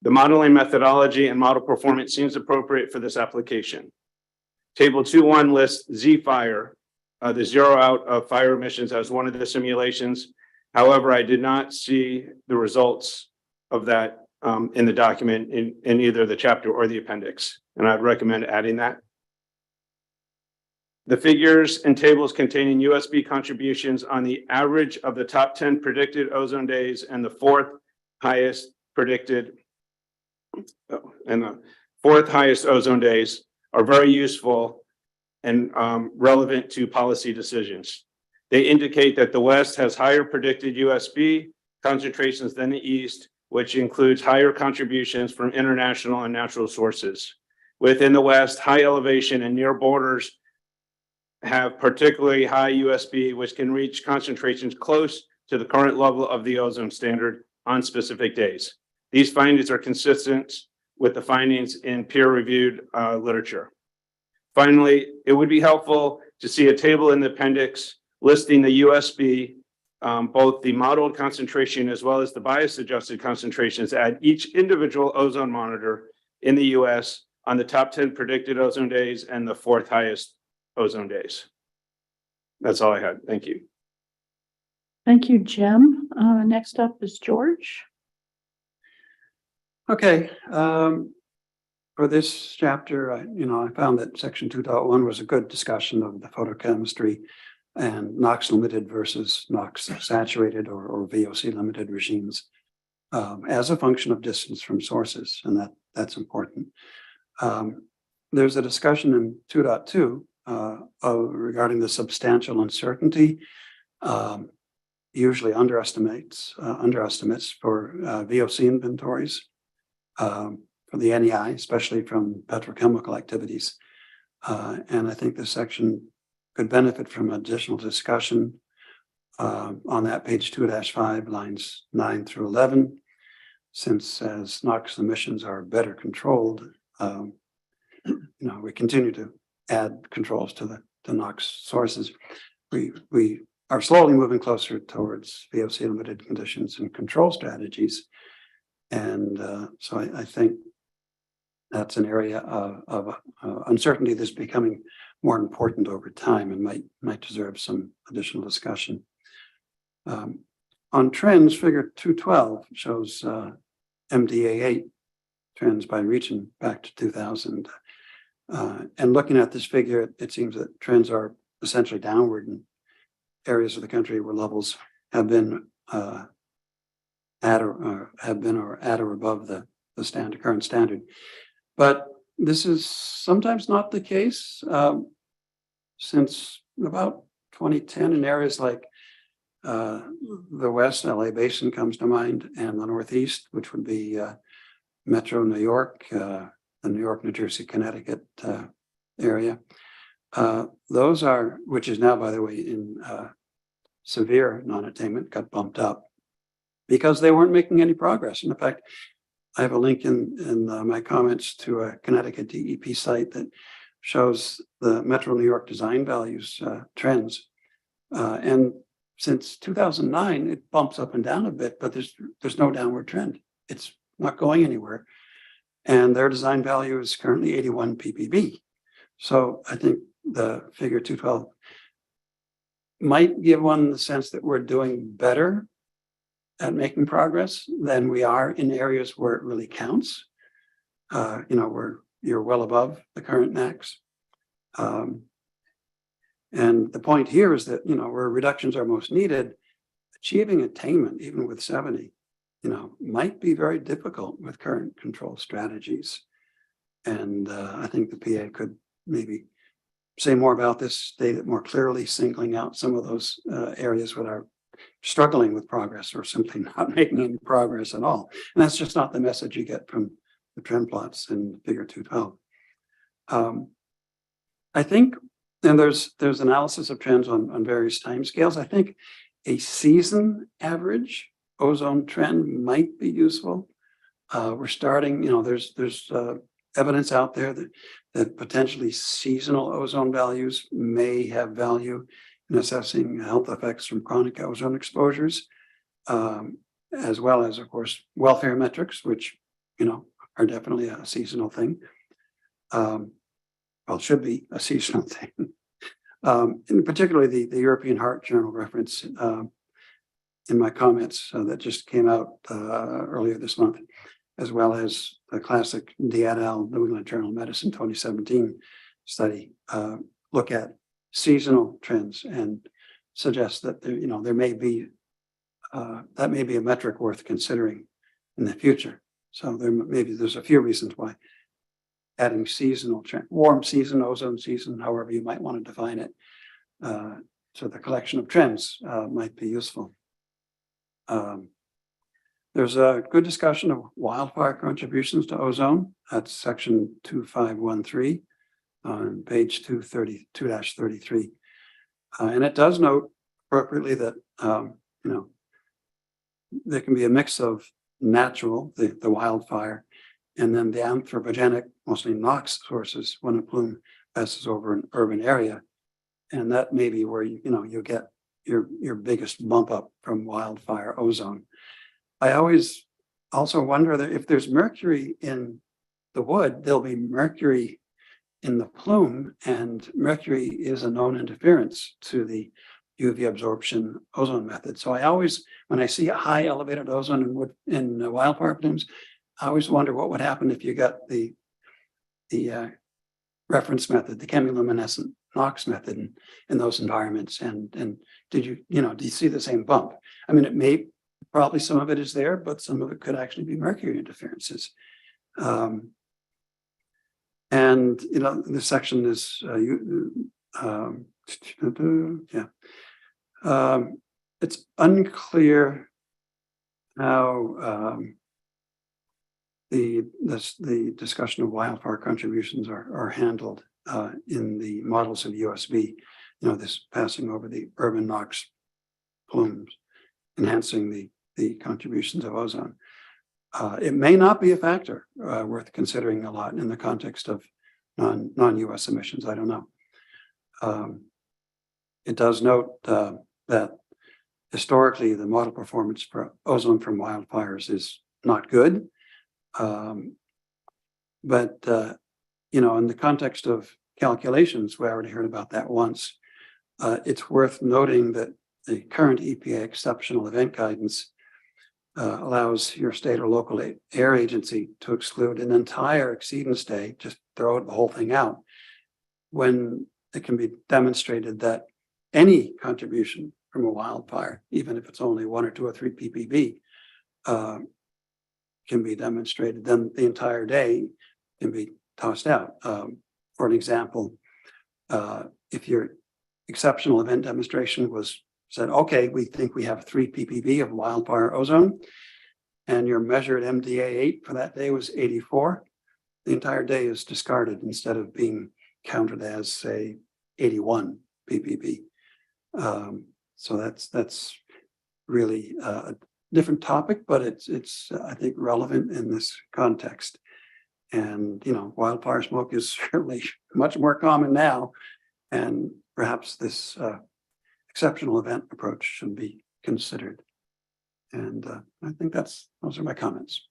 The modeling methodology and model performance seems appropriate for this application. Table 2.1 lists Z-Fire, the zero out of fire emissions, as one of the simulations. However, I did not see the results of that in the document in either the chapter or the appendix, and I'd recommend adding that. The figures and tables containing USB contributions on the average of the top 10 predicted ozone days and the fourth highest ozone days are very useful and relevant to policy decisions. They indicate that the West has higher predicted USB concentrations than the East, which includes higher contributions from international and natural sources. Within the West, high elevation and near borders have particularly high USB, which can reach concentrations close to the current level of the ozone standard on specific days. These findings are consistent with the findings in peer-reviewed literature. Finally, it would be helpful to see a table in the appendix listing the USB, both the modeled concentration as well as the bias-adjusted concentrations at each individual ozone monitor in the US on the top 10 predicted ozone days and the fourth highest ozone days. That's all I had. Thank you. Thank you, Jim. Next up is George. Okay. For this chapter, I found that section 2.1 was a good discussion of the photochemistry and NOx limited versus NOx saturated or VOC limited regimes as a function of distance from sources, and that's important. There's a discussion in 2.2 regarding the substantial uncertainty, usually underestimates for VOC inventories for the NEI, especially from petrochemical activities. And I think this section could benefit from additional discussion on that page 2-5, lines 9 through 11, since as NOx emissions are better controlled, we continue to add controls to the NOx sources. We are slowly moving closer towards VOC limited conditions and control strategies. And so I think that's an area of uncertainty that's becoming more important over time and might deserve some additional discussion. On trends, figure 212 shows MDA8 trends by region back to 2000. And looking at this figure, it seems that trends are essentially downward in areas of the country where levels have been at or above the current standard. But this is sometimes not the case. Since about 2010, in areas like the West, LA Basin comes to mind, and the Northeast, which would be Metro New York, the New York, New Jersey, Connecticut area. Those are, which is now, by the way, in severe non-attainment, got bumped up because they weren't making any progress. And in fact, I have a link in my comments to a Connecticut DEP site that shows the Metro New York design values trends. And since 2009, it bumps up and down a bit, but there's no downward trend. It's not going anywhere. And their design value is currently 81 ppb. So I think the figure 212 might give one the sense that we're doing better at making progress than we are in areas where it really counts. Where you're well above the current max. And the point here is that, where reductions are most needed, achieving attainment, even with 70, might be very difficult with current control strategies. And I think the PA could maybe say more about this, state it more clearly, singling out some of those areas that are struggling with progress or simply not making any progress at all. And that's just not the message you get from the trend plots in figure 212. I think, and there's analysis of trends on various time scales. I think a season average ozone trend might be useful. We're starting, there's evidence out there that potentially seasonal ozone values may have value in assessing health effects from chronic ozone exposures, as well as, of course, welfare metrics, which, are definitely a seasonal thing. Well, should be a seasonal thing. And particularly the European Heart Journal reference in my comments that just came out earlier this month, as well as the classic Di et al. New England Journal of Medicine 2017 study look at seasonal trends and suggest that there may be that may be a metric worth considering in the future. So there's a few reasons why adding seasonal trend, warm season, ozone season, however you might want to define it, so the collection of trends might be useful. There's a good discussion of wildfire contributions to ozone. That's section 2513 on page 232-33. And it does note appropriately that, there can be a mix of natural, the wildfire, and then the anthropogenic, mostly NOx sources when a plume passes over an urban area. And that may be where you get your biggest bump up from wildfire ozone. I always also wonder that if there's mercury in the wood, there'll be mercury in the plume, and mercury is a known interference to the UV absorption ozone method. So I always, when I see a high elevated ozone in wood in wildfire plumes, I always wonder what would happen if you got the reference method, the chemiluminescent NOx method in those environments. And do you see the same bump? I mean, it may, probably some of it is there, but some of it could actually be mercury interferences. And, this section is, it's unclear how the discussion of wildfire contributions are handled in the models of USB, this passing over the urban NOx plumes, enhancing the contributions of ozone. It may not be a factor worth considering a lot in the context of non-US emissions. I don't know. It does note that that historically the model performance for ozone from wildfires is not good. But in the context of calculations, we already heard about that once. It's worth noting that the current EPA exceptional event guidance allows your state or local air agency to exclude an entire exceedance day, just throw the whole thing out, when it can be demonstrated that any contribution from a wildfire, even if it's only 1 or 2 or 3 ppb, can be demonstrated, then the entire day can be tossed out. For an example, if your exceptional event demonstration was said, okay, we think we have 3 ppb of wildfire ozone, and your measured MDA8 for that day was 84, the entire day is discarded instead of being counted as, say, 81 ppb. So that's really a different topic, but it's I think relevant in this context. And wildfire smoke is certainly much more common now, and perhaps this exceptional event approach should be considered. And I think those are my comments.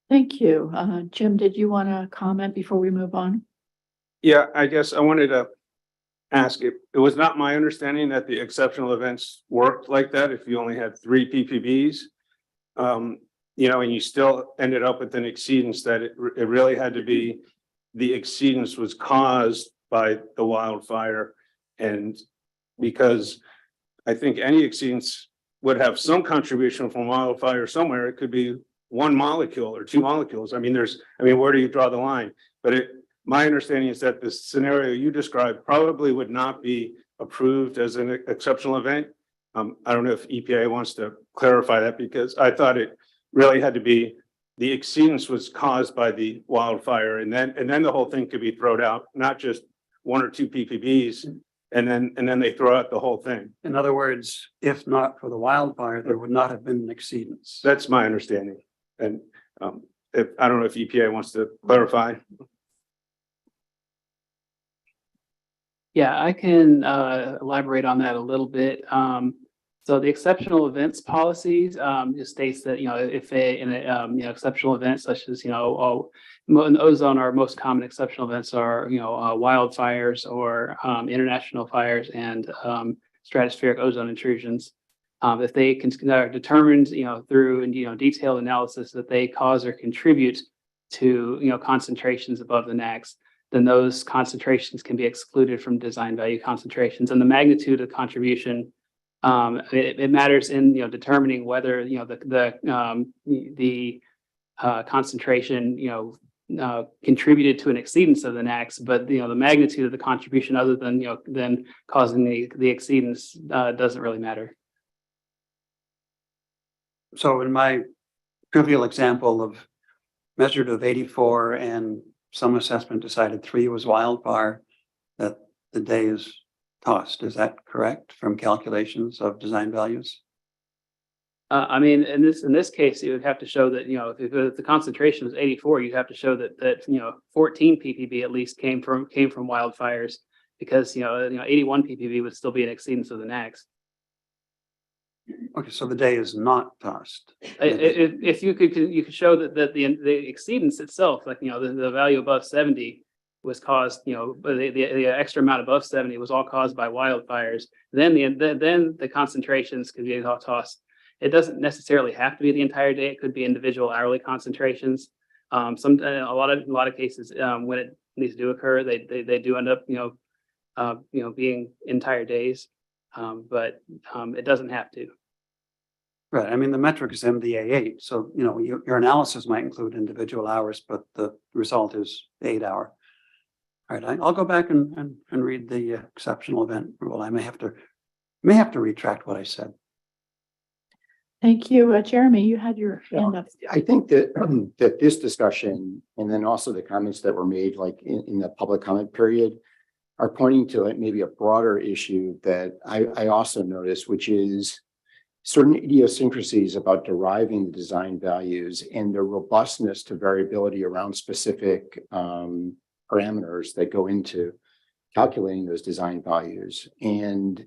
Thank you. Jim, did you want to comment before we move on? Yeah, I guess I wanted to ask, it was not my understanding that the exceptional events worked like that if you only had 3 ppbs. And you still ended up with an exceedance, that it really had to be the exceedance was caused by the wildfire. And because I think any exceedance would have some contribution from wildfire somewhere, it could be 1 molecule or 2 molecules. I mean, where do you draw the line? But my understanding is that the scenario you described probably would not be approved as an exceptional event. I don't know if EPA wants to clarify that, because I thought it really had to be the exceedance was caused by the wildfire, and then the whole thing could be thrown out, not just 1 or 2 ppbs, and then they throw out the whole thing. In other words, if not for the wildfire, there would not have been an exceedance. That's my understanding. And I don't know if EPA wants to clarify. Yeah, I can elaborate on that a little bit. So the exceptional events policies just states that if exceptional events such as in ozone, our most common exceptional events are wildfires or international fires and stratospheric ozone intrusions. If they can determined through detailed analysis that they cause or contribute to concentrations above the NACs, then those concentrations can be excluded from design value concentrations. And the magnitude of contribution, it matters in determining whether the concentration contributed to an exceedance of the NACs, but the magnitude of the contribution other than causing the exceedance doesn't really matter. So in my trivial example of measured of 84 and some assessment decided 3 was wildfire, that the day is tossed. Is that correct from calculations of design values? I mean, in this case, you would have to show that if the concentration was 84, you'd have to show that 14 ppb at least came from wildfires, because 81 ppb would still be an exceedance of the NACs. Okay, so the day is not tossed. If you could show that the exceedance itself, like the value above 70 was caused, the extra amount above 70 was all caused by wildfires, then the concentrations could be tossed. It doesn't necessarily have to be the entire day. It could be individual hourly concentrations. A lot of cases when these do occur, they do end up being entire days, but it doesn't have to. Right. I mean, the metric is MDA8, so your analysis might include individual hours, but the result is 8-hour. All right, I'll go back and read the exceptional event rule. I may have to retract what I said. Thank you. Jeremy, you had your hand up. I think that that this discussion, and then also the comments that were made like in the public comment period, are pointing to maybe a broader issue that I also noticed, which is certain idiosyncrasies about deriving the design values and the robustness to variability around specific parameters that go into calculating those design values. And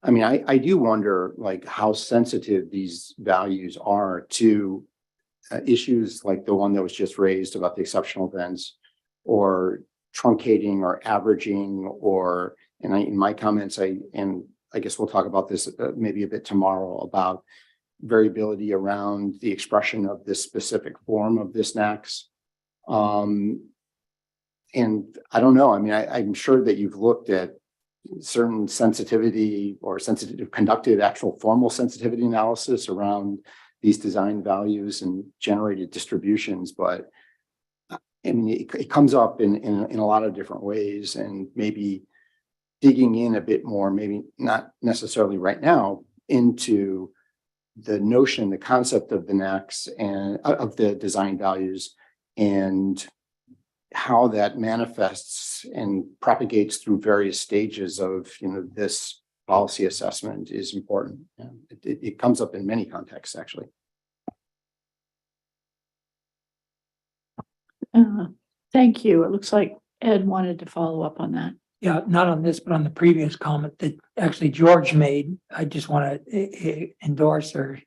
I mean, I do wonder like how sensitive these values are to issues like the one that was just raised about the exceptional events, or truncating or averaging, or, and in my comments, I guess we'll talk about this maybe a bit tomorrow, about variability around the expression of this specific form of this NACS. And I don't know, I mean, I'm sure that you've looked at certain sensitivity or conducted actual formal sensitivity analysis around these design values and generated distributions, but I mean, it comes up in a lot of different ways, and maybe digging in a bit more, maybe not necessarily right now, into the notion, the concept of the NACS and of the design values, and how that manifests and propagates through various stages of, you know, this policy assessment is important. It comes up in many contexts, actually. Thank you. It looks like Ed wanted to follow up on that. Yeah, not on this, but on the previous comment that actually George made. I just want to endorse or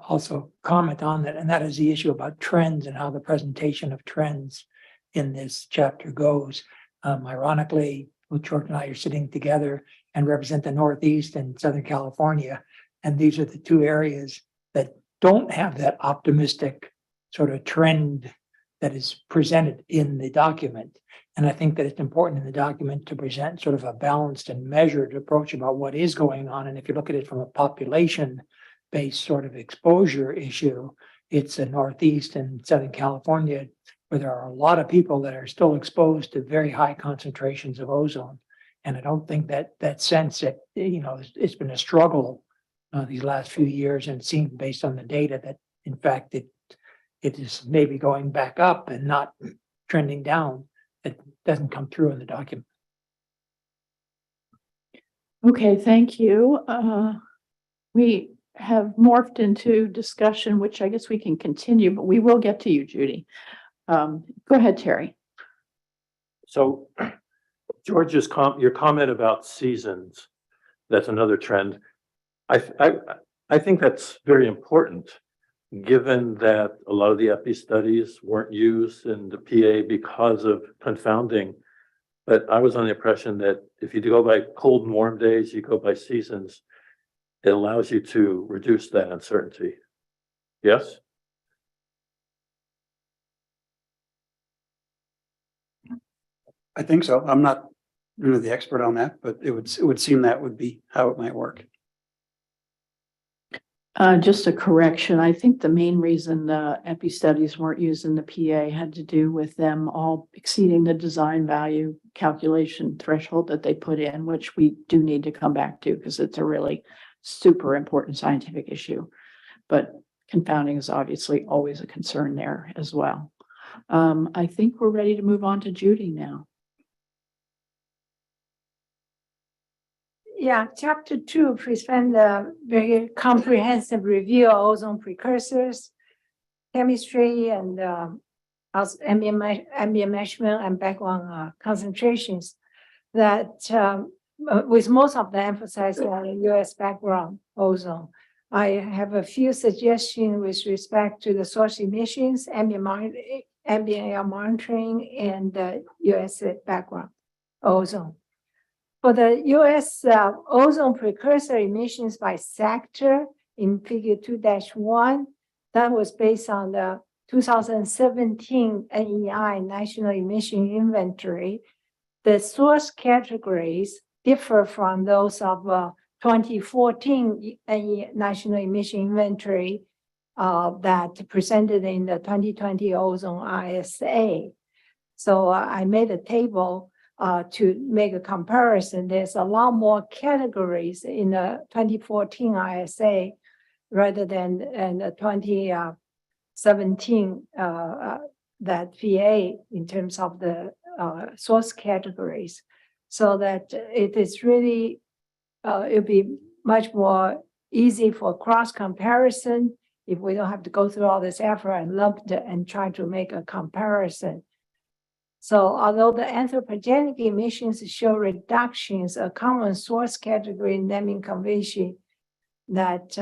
also comment on that, and that is the issue about trends and how the presentation of trends in this chapter goes. Ironically, George and I are sitting together and represent the Northeast and Southern California, and these are the two areas that don't have that optimistic sort of trend that is presented in the document. And I think that it's important in the document to present sort of a balanced and measured approach about what is going on. And if you look at it from a population-based sort of exposure issue, it's the Northeast and Southern California, where there are a lot of people that are still exposed to very high concentrations of ozone. And I don't think that sense that, you know, it's been a struggle these last few years, and it seems based on the data that, in fact, it is maybe going back up and not trending down. It doesn't come through in the document. Okay, thank you. We have morphed into discussion, which I guess we can continue, but we will get to you, Judy. Go ahead, Terry. So George's your comment about seasons, that's another trend. I think that's very important, given that a lot of the EPI studies weren't used in the PA because of confounding. But I was on the impression that if you go by cold and warm days, you go by seasons, it allows you to reduce that uncertainty. Yes? I think so. I'm not really the expert on that, but it would seem that would be how it might work. Just a correction. I think the main reason the EPI studies weren't used in the PA had to do with them all exceeding the design value calculation threshold that they put in, which we do need to come back to because it's a really super important scientific issue. But confounding is obviously always a concern there as well. I think we're ready to move on to Judy now. Yeah, chapter 2 presents a very comprehensive review of ozone precursors, chemistry, and ambient measurement and background concentrations. That with most of the emphasis on U.S. background ozone. I have a few suggestions with respect to the source emissions, ambient air monitoring, and the U.S. background ozone. For the U.S. Ozone precursor emissions by sector in figure 2-1, that was based on the 2017 NEI National Emission Inventory. The source categories differ from those of 2014 National Emission Inventory that presented in the 2020 Ozone ISA. So I made a table to make a comparison. There's a lot more categories in the 2014 ISA rather than in the 2017 that VA in terms of the source categories. So that it is really, it'll be much more easy for cross comparison if we don't have to go through all this effort and lump it and try to make a comparison. So although the anthropogenic emissions show reductions, a common source category naming convention that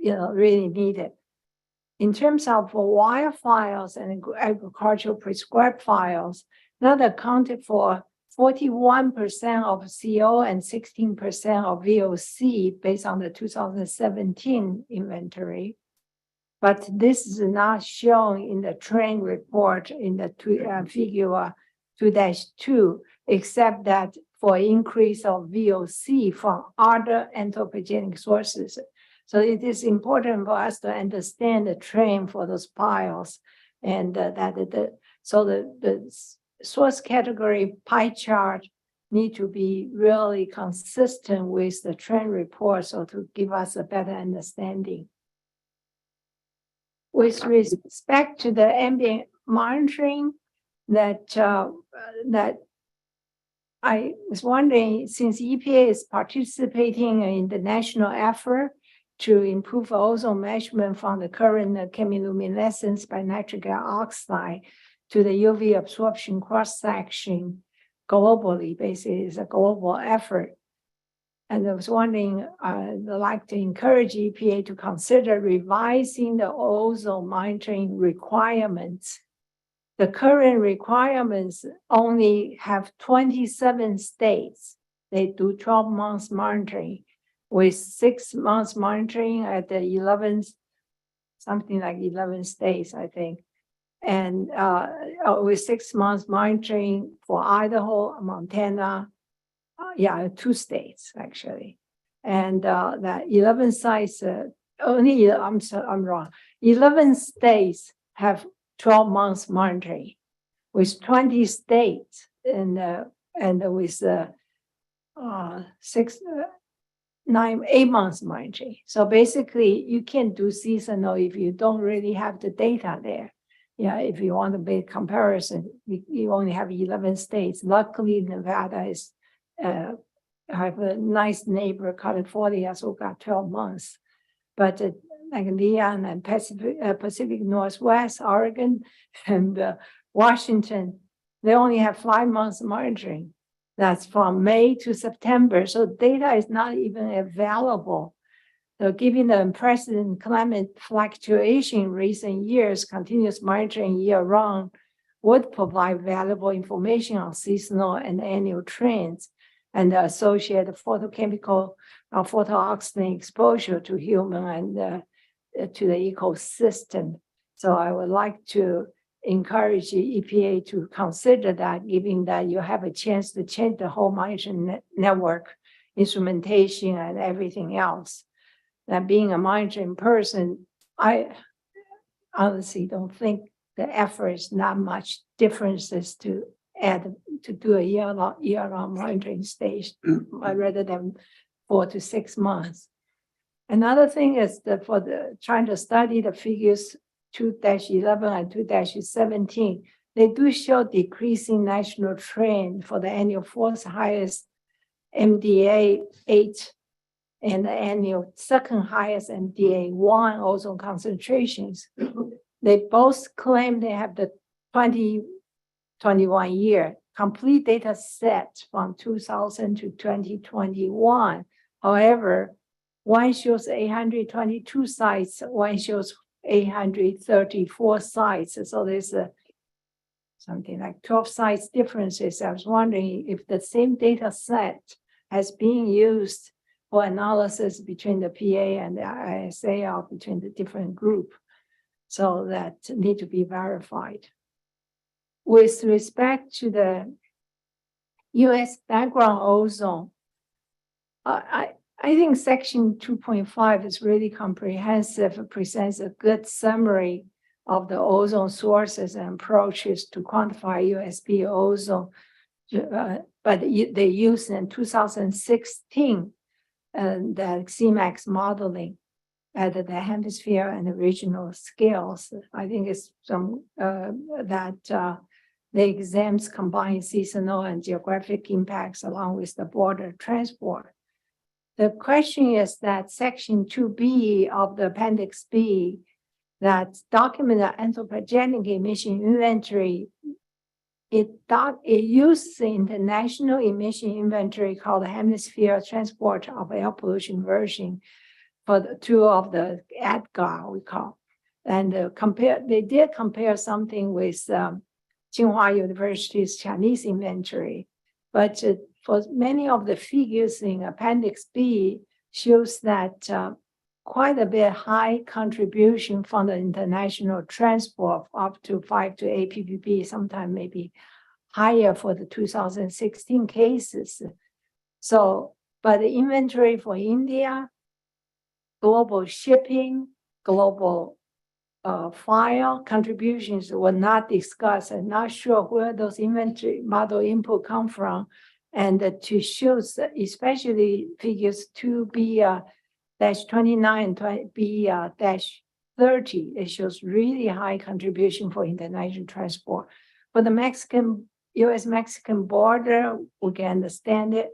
really needed. In terms of wildfires and agricultural prescribed fires, that accounted for 41% of CO and 16% of VOC based on the 2017 inventory. But this is not shown in the trend report in the figure 2-2, except that for increase of VOC from other anthropogenic sources. So it is important for us to understand the trend for those piles, and the source category pie chart need to be really consistent with the trend report, so to give us a better understanding. With respect to the ambient monitoring, that I was wondering, since EPA is participating in the national effort to improve ozone measurement from the current chemiluminescence by nitric oxide to the UV absorption cross-section globally, basically it's a global effort. And I was wondering, I'd like to encourage EPA to consider revising the ozone monitoring requirements. The current requirements only have 27 states. They do 12 months monitoring, with 6 months monitoring at the 11, something like 11 states, I think. And with 6 months monitoring for Idaho, Montana, 2 states actually. And that 11 sites, I'm wrong. 11 states have 12 months monitoring, with 20 states and with 8 months monitoring. So basically, you can't do seasonal if you don't really have the data there. Yeah, if you want to make comparison, you only have 11 states. Luckily, Nevada is have a nice neighbor, California, so got 12 months. But like Leon and Pacific Northwest, Oregon, and Washington, they only have 5 months monitoring. That's from May to September. So data is not even available. So given the unprecedented climate fluctuation in recent years, continuous monitoring year-round would provide valuable information on seasonal and annual trends and the associated photochemical or photooxygen exposure to human and to the ecosystem. So I would like to encourage the EPA to consider that, given that you have a chance to change the whole monitoring network, instrumentation, and everything else. That being a monitoring person, I honestly don't think the effort is not much differences to add to do a year-long monitoring stage rather than 4 to 6 months. Another thing is that for trying to study the figures 2-11 and 2-17, they do show decreasing national trend for the annual fourth highest MDA 8 and the annual second highest MDA 1 ozone concentrations. They both claim they have the 2021 year complete data set from 2000 to 2021. However, one shows 822 sites, one shows 834 sites. So there's something like 12 sites differences. I was wondering if the same data set has been used for analysis between the PA and the ISA or between the different group. So that need to be verified. With respect to the US background ozone, I think section 2.5 is really comprehensive. It presents a good summary of the ozone sources and approaches to quantify USB ozone. But they used in 2016 the CMAX modeling at the hemisphere and the regional scales. I think it's some the exams combine seasonal and geographic impacts along with the border transport. The question is that section 2B of the Appendix B that document the anthropogenic emission inventory. It used the international emission inventory called the Hemisphere Transport of Air Pollution version for the two of the ADGAR we call. And they did compare something with Tsinghua University's Chinese inventory. But for many of the figures in Appendix B shows that quite a bit high contribution from the international transport up to 5 to 8 ppb, sometimes maybe higher for the 2016 cases. So, but the inventory for India, global shipping, global file contributions were not discussed. I'm not sure where those inventory model input come from. And to show, especially figures 2B -29 and B -30, it shows really high contribution for international transport. For the US-Mexican border, we can understand it,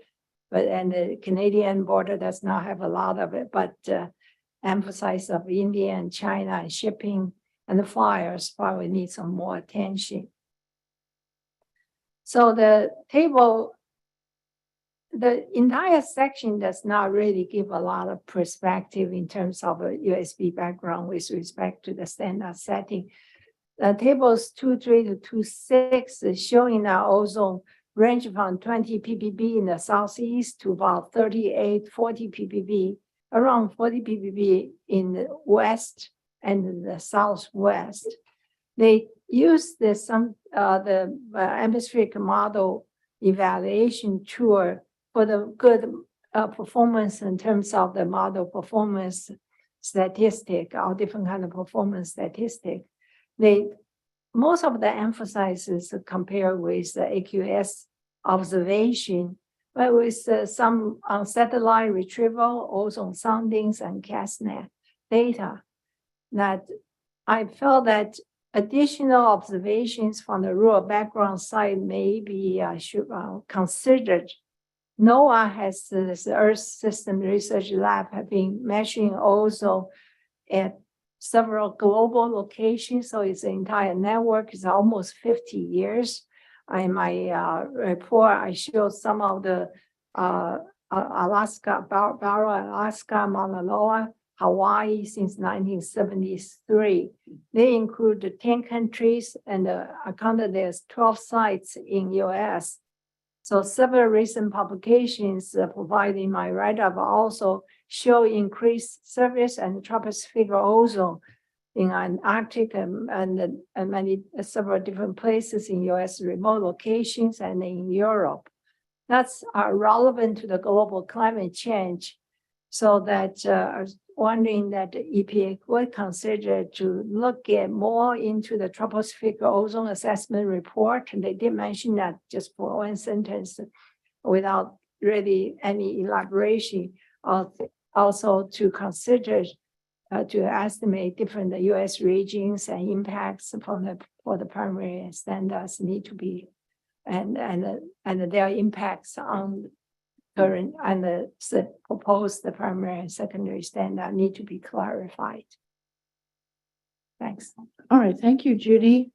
and the Canadian border does not have a lot of it, but emphasis of India and China and shipping and the fires probably need some more attention. So the table, the entire section does not really give a lot of perspective in terms of a USB background with respect to the standard setting. The tables 2.3 to 2.6 is showing our ozone range from 20 ppb in the southeast to about 38, 40 ppb, around 40 ppb in the west and the southwest. They use the atmospheric model evaluation tool for the good performance in terms of the model performance statistic, or different kind of performance statistic. Most of the emphasizes compare with the AQS observation, but with some satellite retrieval, ozone soundings, and CASNet data, that I felt that additional observations from the rural background side may be considered. NOAA has this Earth System Research Lab have been measuring ozone at several global locations, so it's an entire network. It's almost 50 years. In my report, I showed some of the Alaska, Barrow, Alaska, Mauna Loa, Hawaii since 1973. They include 10 countries, and I counted there's 12 sites in US. So several recent publications provided in my write-up also show increased surface and tropospheric ozone in Antarctic and several different places in US remote locations and in Europe. That's relevant to the global climate change. So that I was wondering that the EPA would consider to look at more into the tropospheric ozone assessment report. And they did mention that just for one sentence without really any elaboration. Also to consider to estimate different US regions and impacts for the primary standards need to be, and their impacts on current and the proposed primary and secondary standard need to be clarified. Thanks. All right, thank you, Judy.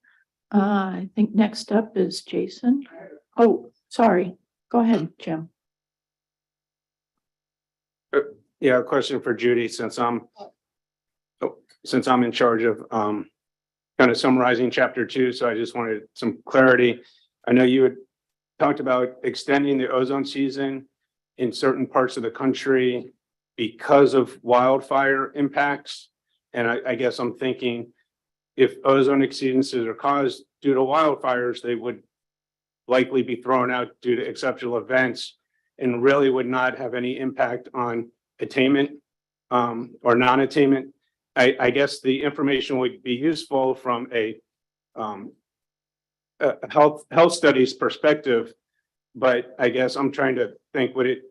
I think next up is Jason. Oh, sorry. Go ahead, Jim. Yeah, a question for Judy, since I'm in charge of kind of summarizing chapter 2, so I just wanted some clarity. I know you had talked about extending the ozone season in certain parts of the country because of wildfire impacts. And I guess I'm thinking if ozone exceedances are caused due to wildfires, they would likely be thrown out due to exceptional events and really would not have any impact on attainment or non-attainment. I guess the information would be useful from a health studies perspective, but I guess I'm trying to think, would it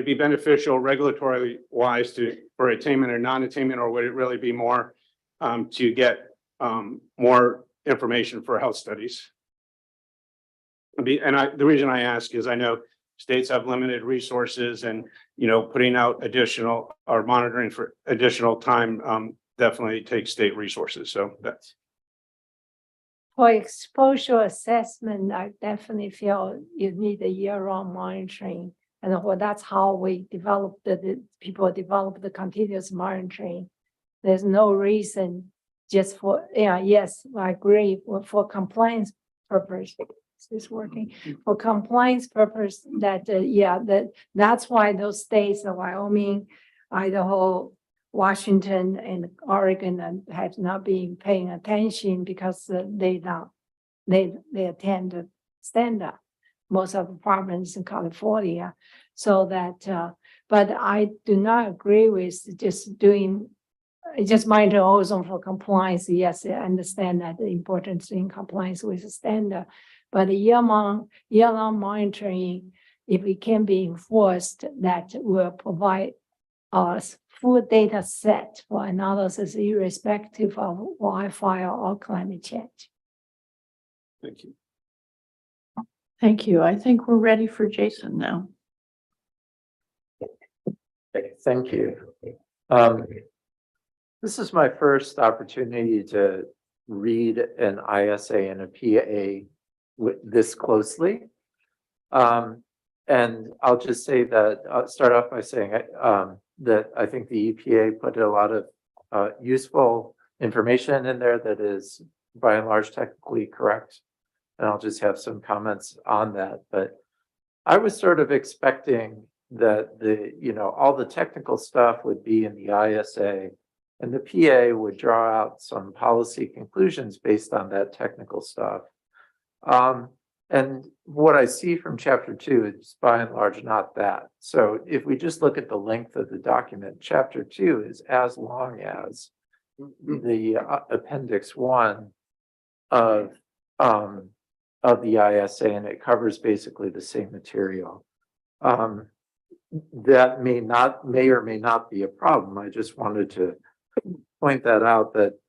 be beneficial regulatory wise for attainment or non-attainment, or would it really be more to get more information for health studies? And the reason I ask is I know states have limited resources and, putting out additional or monitoring for additional time definitely takes state resources. So that's. For exposure assessment, I definitely feel you need a year-round monitoring. And that's how we develop people develop the continuous monitoring. There's no reason just for, yes, I agree, for compliance purpose. Is this working? For compliance purpose that's why those states of Wyoming, Idaho, Washington and Oregon have not been paying attention because they attend the standard. Most of the provinces in California, so that. But I do not agree with just monitor ozone for compliance. Yes, I understand that the importance in compliance with the standard, but the year-long monitoring, if it can be enforced, that will provide us full data set for analysis irrespective of wildfire or climate change. Thank you. Thank you. I think we're ready for Jason now. Okay, thank you. This is my first opportunity to read an ISA and a PA this closely. And I'll just say that, I'll start off by saying that I think the EPA put a lot of useful information in there that is by and large technically correct. And I'll just have some comments on that. But I was sort of expecting that all the technical stuff would be in the ISA and the PA would draw out some policy conclusions based on that technical stuff. And what I see from chapter 2 is by and large not that. So if we just look at the length of the document, chapter 2 is as long as the appendix 1 of the ISA, and it covers basically the same material. That may or may not be a problem. I just wanted to point that out, that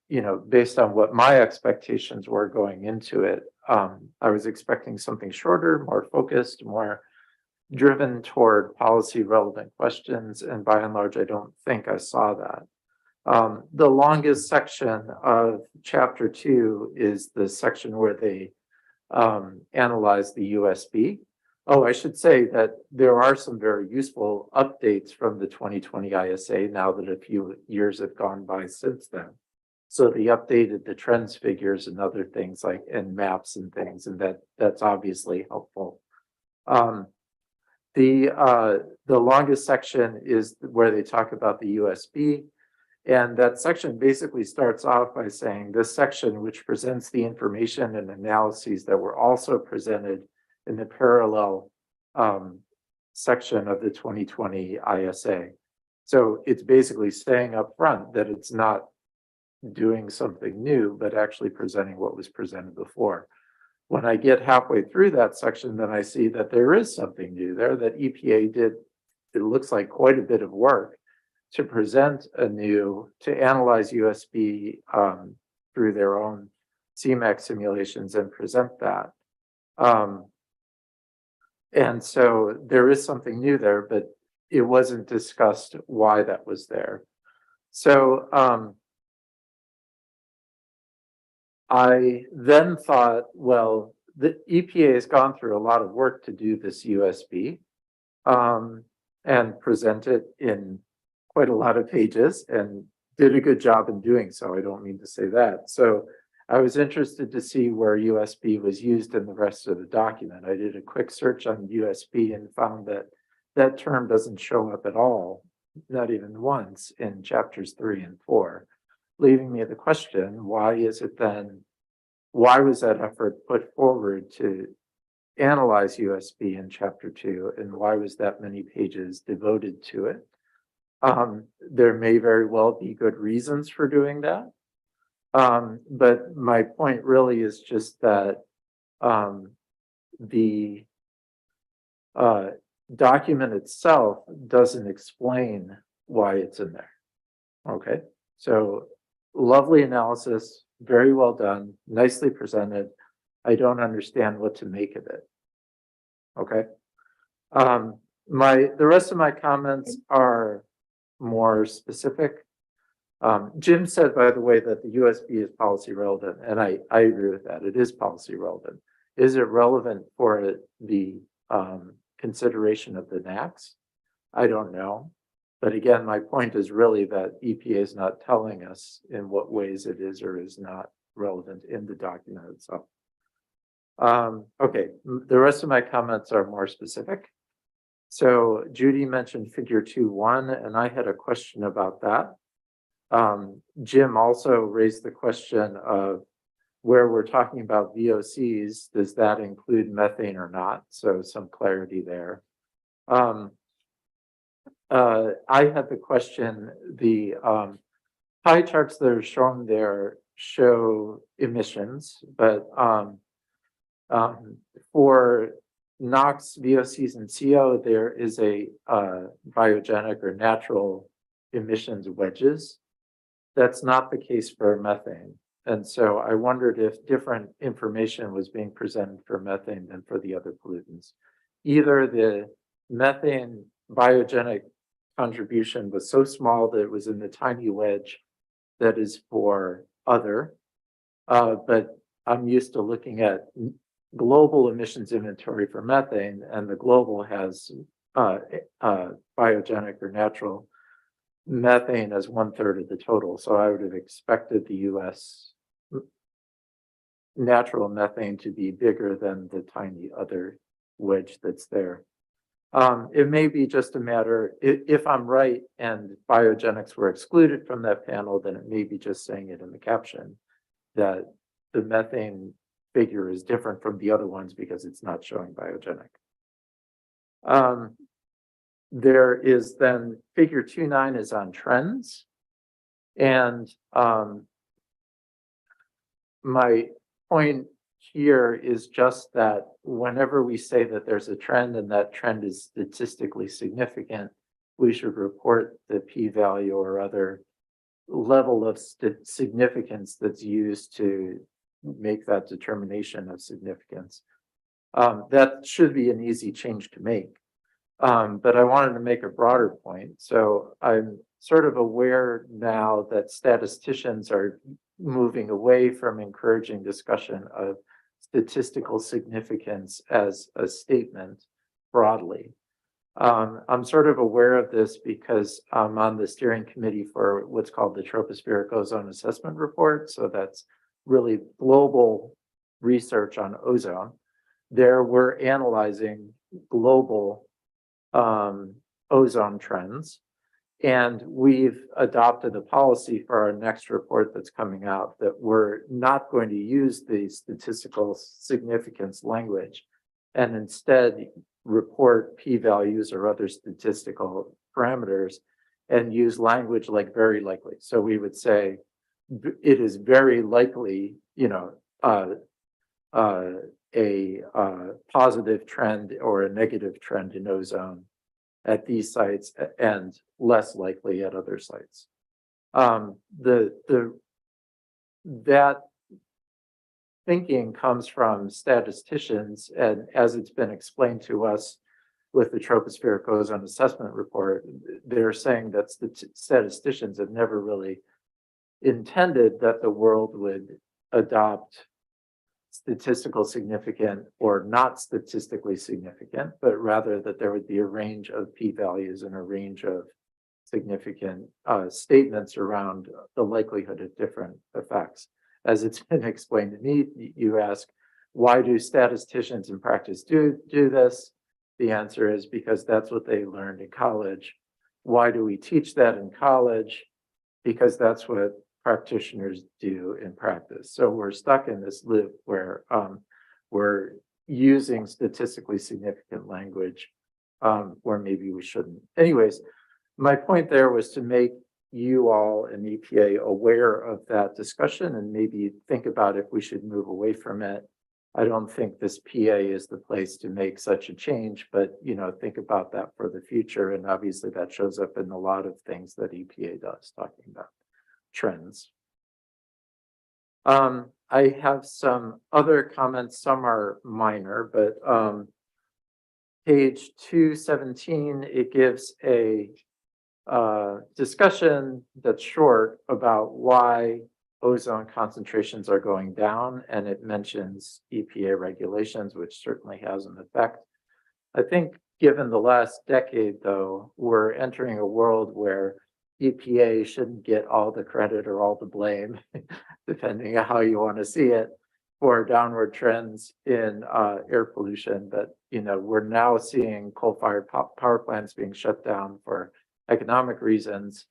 based on what my expectations were going into it, I was expecting something shorter, more focused, more driven toward policy relevant questions, and by and large I don't think I saw that. The longest section of chapter 2 is the section where they analyze the USB. Oh, I should say that there are some very useful updates from the 2020 ISA now that a few years have gone by since then. So they updated the trends figures and other things like and maps and things, and that's obviously helpful. The longest section is where they talk about the USB. And that section basically starts off by saying this section, which presents the information and analyses that were also presented in the parallel section of the 2020 ISA. So it's basically saying up front that it's not doing something new, but actually presenting what was presented before. When I get halfway through that section, then I see that there is something new there, that EPA did, it looks like quite a bit of work to present to analyze USB through their own CMAQ simulations and present that. And so there is something new there, but it wasn't discussed why that was there. So I then thought, well, the EPA has gone through a lot of work to do this USB and present it in quite a lot of pages and did a good job in doing so. I don't mean to say that. So I was interested to see where USB was used in the rest of the document. I did a quick search on USB and found that that term doesn't show up at all, not even once, in chapters 3 and 4, leaving me the question, why was that effort put forward to analyze USB in chapter 2, and why was that many pages devoted to it? There may very well be good reasons for doing that. But my point really is just that the document itself doesn't explain why it's in there. Okay, so lovely analysis, very well done, nicely presented. I don't understand what to make of it. Okay. The rest of my comments are more specific. Jim said, by the way, that the USB is policy relevant, and I agree with that. It is policy relevant. Is it relevant for the consideration of the NACs? I don't know. But again, my point is really that EPA is not telling us in what ways it is or is not relevant in the document itself. Okay, the rest of my comments are more specific. So Judy mentioned figure 2.1, and I had a question about that. Jim also raised the question of where we're talking about VOCs, does that include methane or not? So some clarity there. I had the question, the pie charts that are shown there show emissions, but for NOx, VOCs, and CO, there is a biogenic or natural emissions wedges. That's not the case for methane. And so I wondered if different information was being presented for methane than for the other pollutants. Either the methane biogenic contribution was so small that it was in the tiny wedge that is for other, but I'm used to looking at global emissions inventory for methane, and the global has biogenic or natural methane as 1/3 of the total. So I would have expected the US natural methane to be bigger than the tiny other wedge that's there. It may be just a matter, if I'm right and biogenics were excluded from that panel, then it may be just saying it in the caption that the methane figure is different from the other ones because it's not showing biogenic. There is then figure 2.9 is on trends. And my point here is just that whenever we say that there's a trend and that trend is statistically significant, we should report the p-value or other level of significance that's used to make that determination of significance. That should be an easy change to make. But I wanted to make a broader point. So I'm sort of aware now that statisticians are moving away from encouraging discussion of statistical significance as a statement broadly. I'm sort of aware of this because I'm on the steering committee for what's called the Tropospheric Ozone Assessment Report. So that's really global research on ozone. There we're analyzing global ozone trends. And we've adopted a policy for our next report that's coming out that we're not going to use the statistical significance language and instead report p-values or other statistical parameters and use language like very likely. So we would say it is very likely, you know, a positive trend or a negative trend in ozone at these sites and less likely at other sites. That thinking comes from statisticians, and as it's been explained to us with the Tropospheric Ozone Assessment Report, they're saying that statisticians have never really intended that the world would adopt statistical significant or not statistically significant, but rather that there would be a range of p-values and a range of significant statements around the likelihood of different effects. As it's been explained to me, you ask, why do statisticians in practice do this? The answer is because that's what they learned in college. Why do we teach that in college? Because that's what practitioners do in practice. So we're stuck in this loop where we're using statistically significant language where maybe we shouldn't. Anyways, my point there was to make you all and EPA aware of that discussion and maybe think about if we should move away from it. I don't think this PA is the place to make such a change, but you know, think about that for the future. And obviously that shows up in a lot of things that EPA does, talking about trends. I have some other comments, some are minor, but Page 217, it gives a discussion that's short about why ozone concentrations are going down, and it mentions EPA regulations, which certainly has an effect. I think given the last decade, though, we're entering a world where EPA shouldn't get all the credit or all the blame, depending on how you want to see it, for downward trends in air pollution. But, we're now seeing coal-fired power plants being shut down for economic reasons.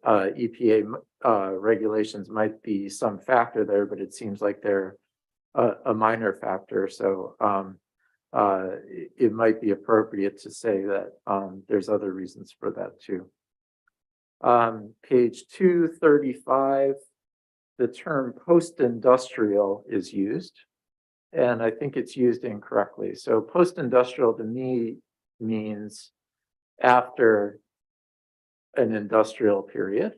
EPA regulations might be some factor there, but it seems like they're a minor factor. So it might be appropriate to say that there's other reasons for that too. Page 235, the term post-industrial is used, and I think it's used incorrectly. So post-industrial to me means after an industrial period.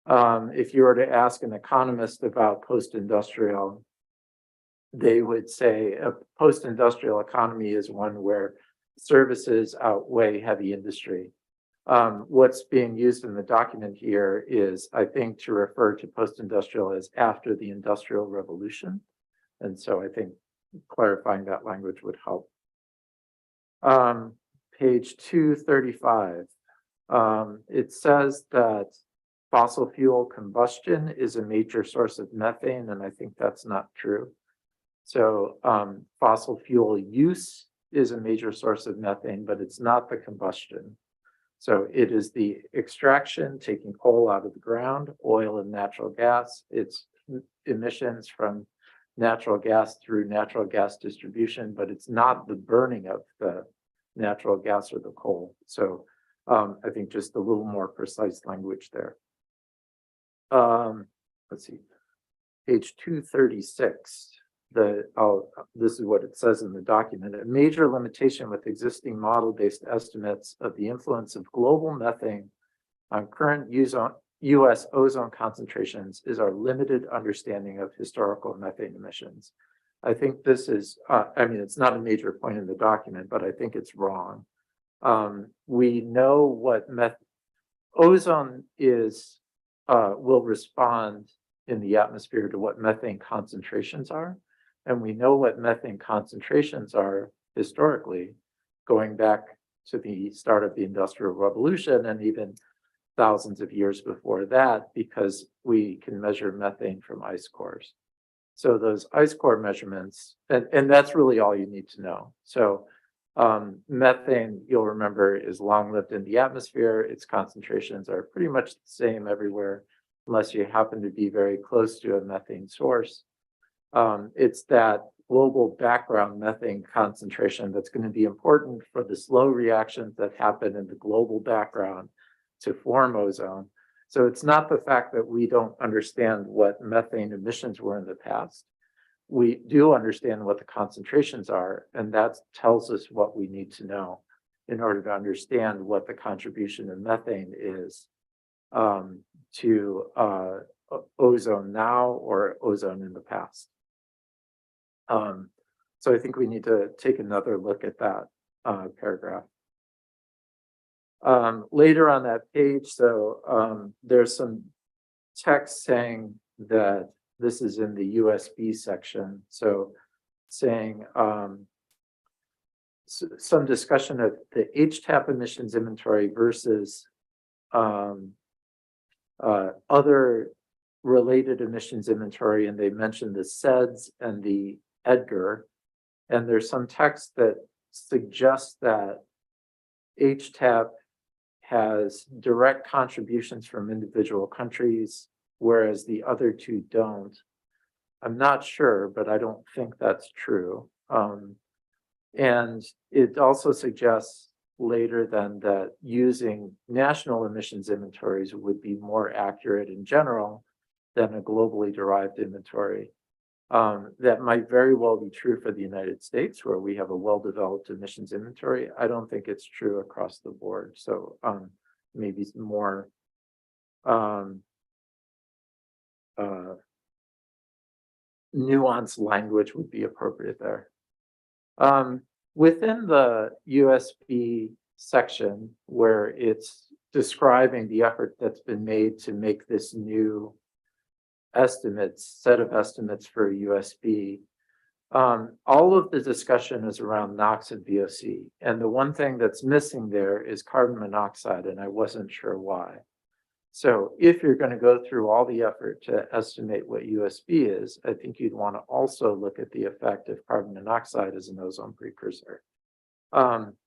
If you were to ask an economist about post-industrial, they would say a post-industrial economy is one where services outweigh heavy industry. What's being used in the document here is, I think, to refer to post-industrial as after the Industrial Revolution. And so I think clarifying that language would help. Page 235. It says that fossil fuel combustion is a major source of methane, and I think that's not true. So fossil fuel use is a major source of methane, but it's not the combustion. So it is the extraction, taking coal out of the ground, oil and natural gas. It's emissions from natural gas through natural gas distribution, but it's not the burning of the natural gas or the coal. So I think just a little more precise language there. Let's see, page 236. This is what it says in the document. A major limitation with existing model-based estimates of the influence of global methane on current U.S. ozone concentrations is our limited understanding of historical methane emissions. I think this is, it's not a major point in the document, but I think it's wrong. We know what ozone is, will respond in the atmosphere to what methane concentrations are. And we know what methane concentrations are historically, going back to the start of the Industrial Revolution and even thousands of years before that, because we can measure methane from ice cores. So those ice core measurements, and that's really all you need to know. So methane, you'll remember, is long-lived in the atmosphere. Its concentrations are pretty much the same everywhere, unless you happen to be very close to a methane source. It's that global background methane concentration that's going to be important for the slow reactions that happen in the global background to form ozone. So it's not the fact that we don't understand what methane emissions were in the past. We do understand what the concentrations are, and that tells us what we need to know in order to understand what the contribution of methane is to ozone now or ozone in the past. So I think we need to take another look at that paragraph. Later on that page, so there's some text saying that this is in the USB section. So saying some discussion of the HTAP emissions inventory versus other related emissions inventory, and they mentioned the SEDS and the EDGAR. And there's some text that suggests that HTAP has direct contributions from individual countries, whereas the other two don't. I'm not sure, but I don't think that's true. And it also suggests later then that using national emissions inventories would be more accurate in general than a globally derived inventory. That might very well be true for the United States, where we have a well-developed emissions inventory. I don't think it's true across the board. So maybe more nuanced language would be appropriate there. within the USB section where it's describing the effort that's been made to make this new set of estimates for USB, all of the discussion is around NOx and VOC. And the one thing that's missing there is carbon monoxide, and I wasn't sure why. So if you're going to go through all the effort to estimate what USB is, I think you'd want to also look at the effect of carbon monoxide as an ozone precursor.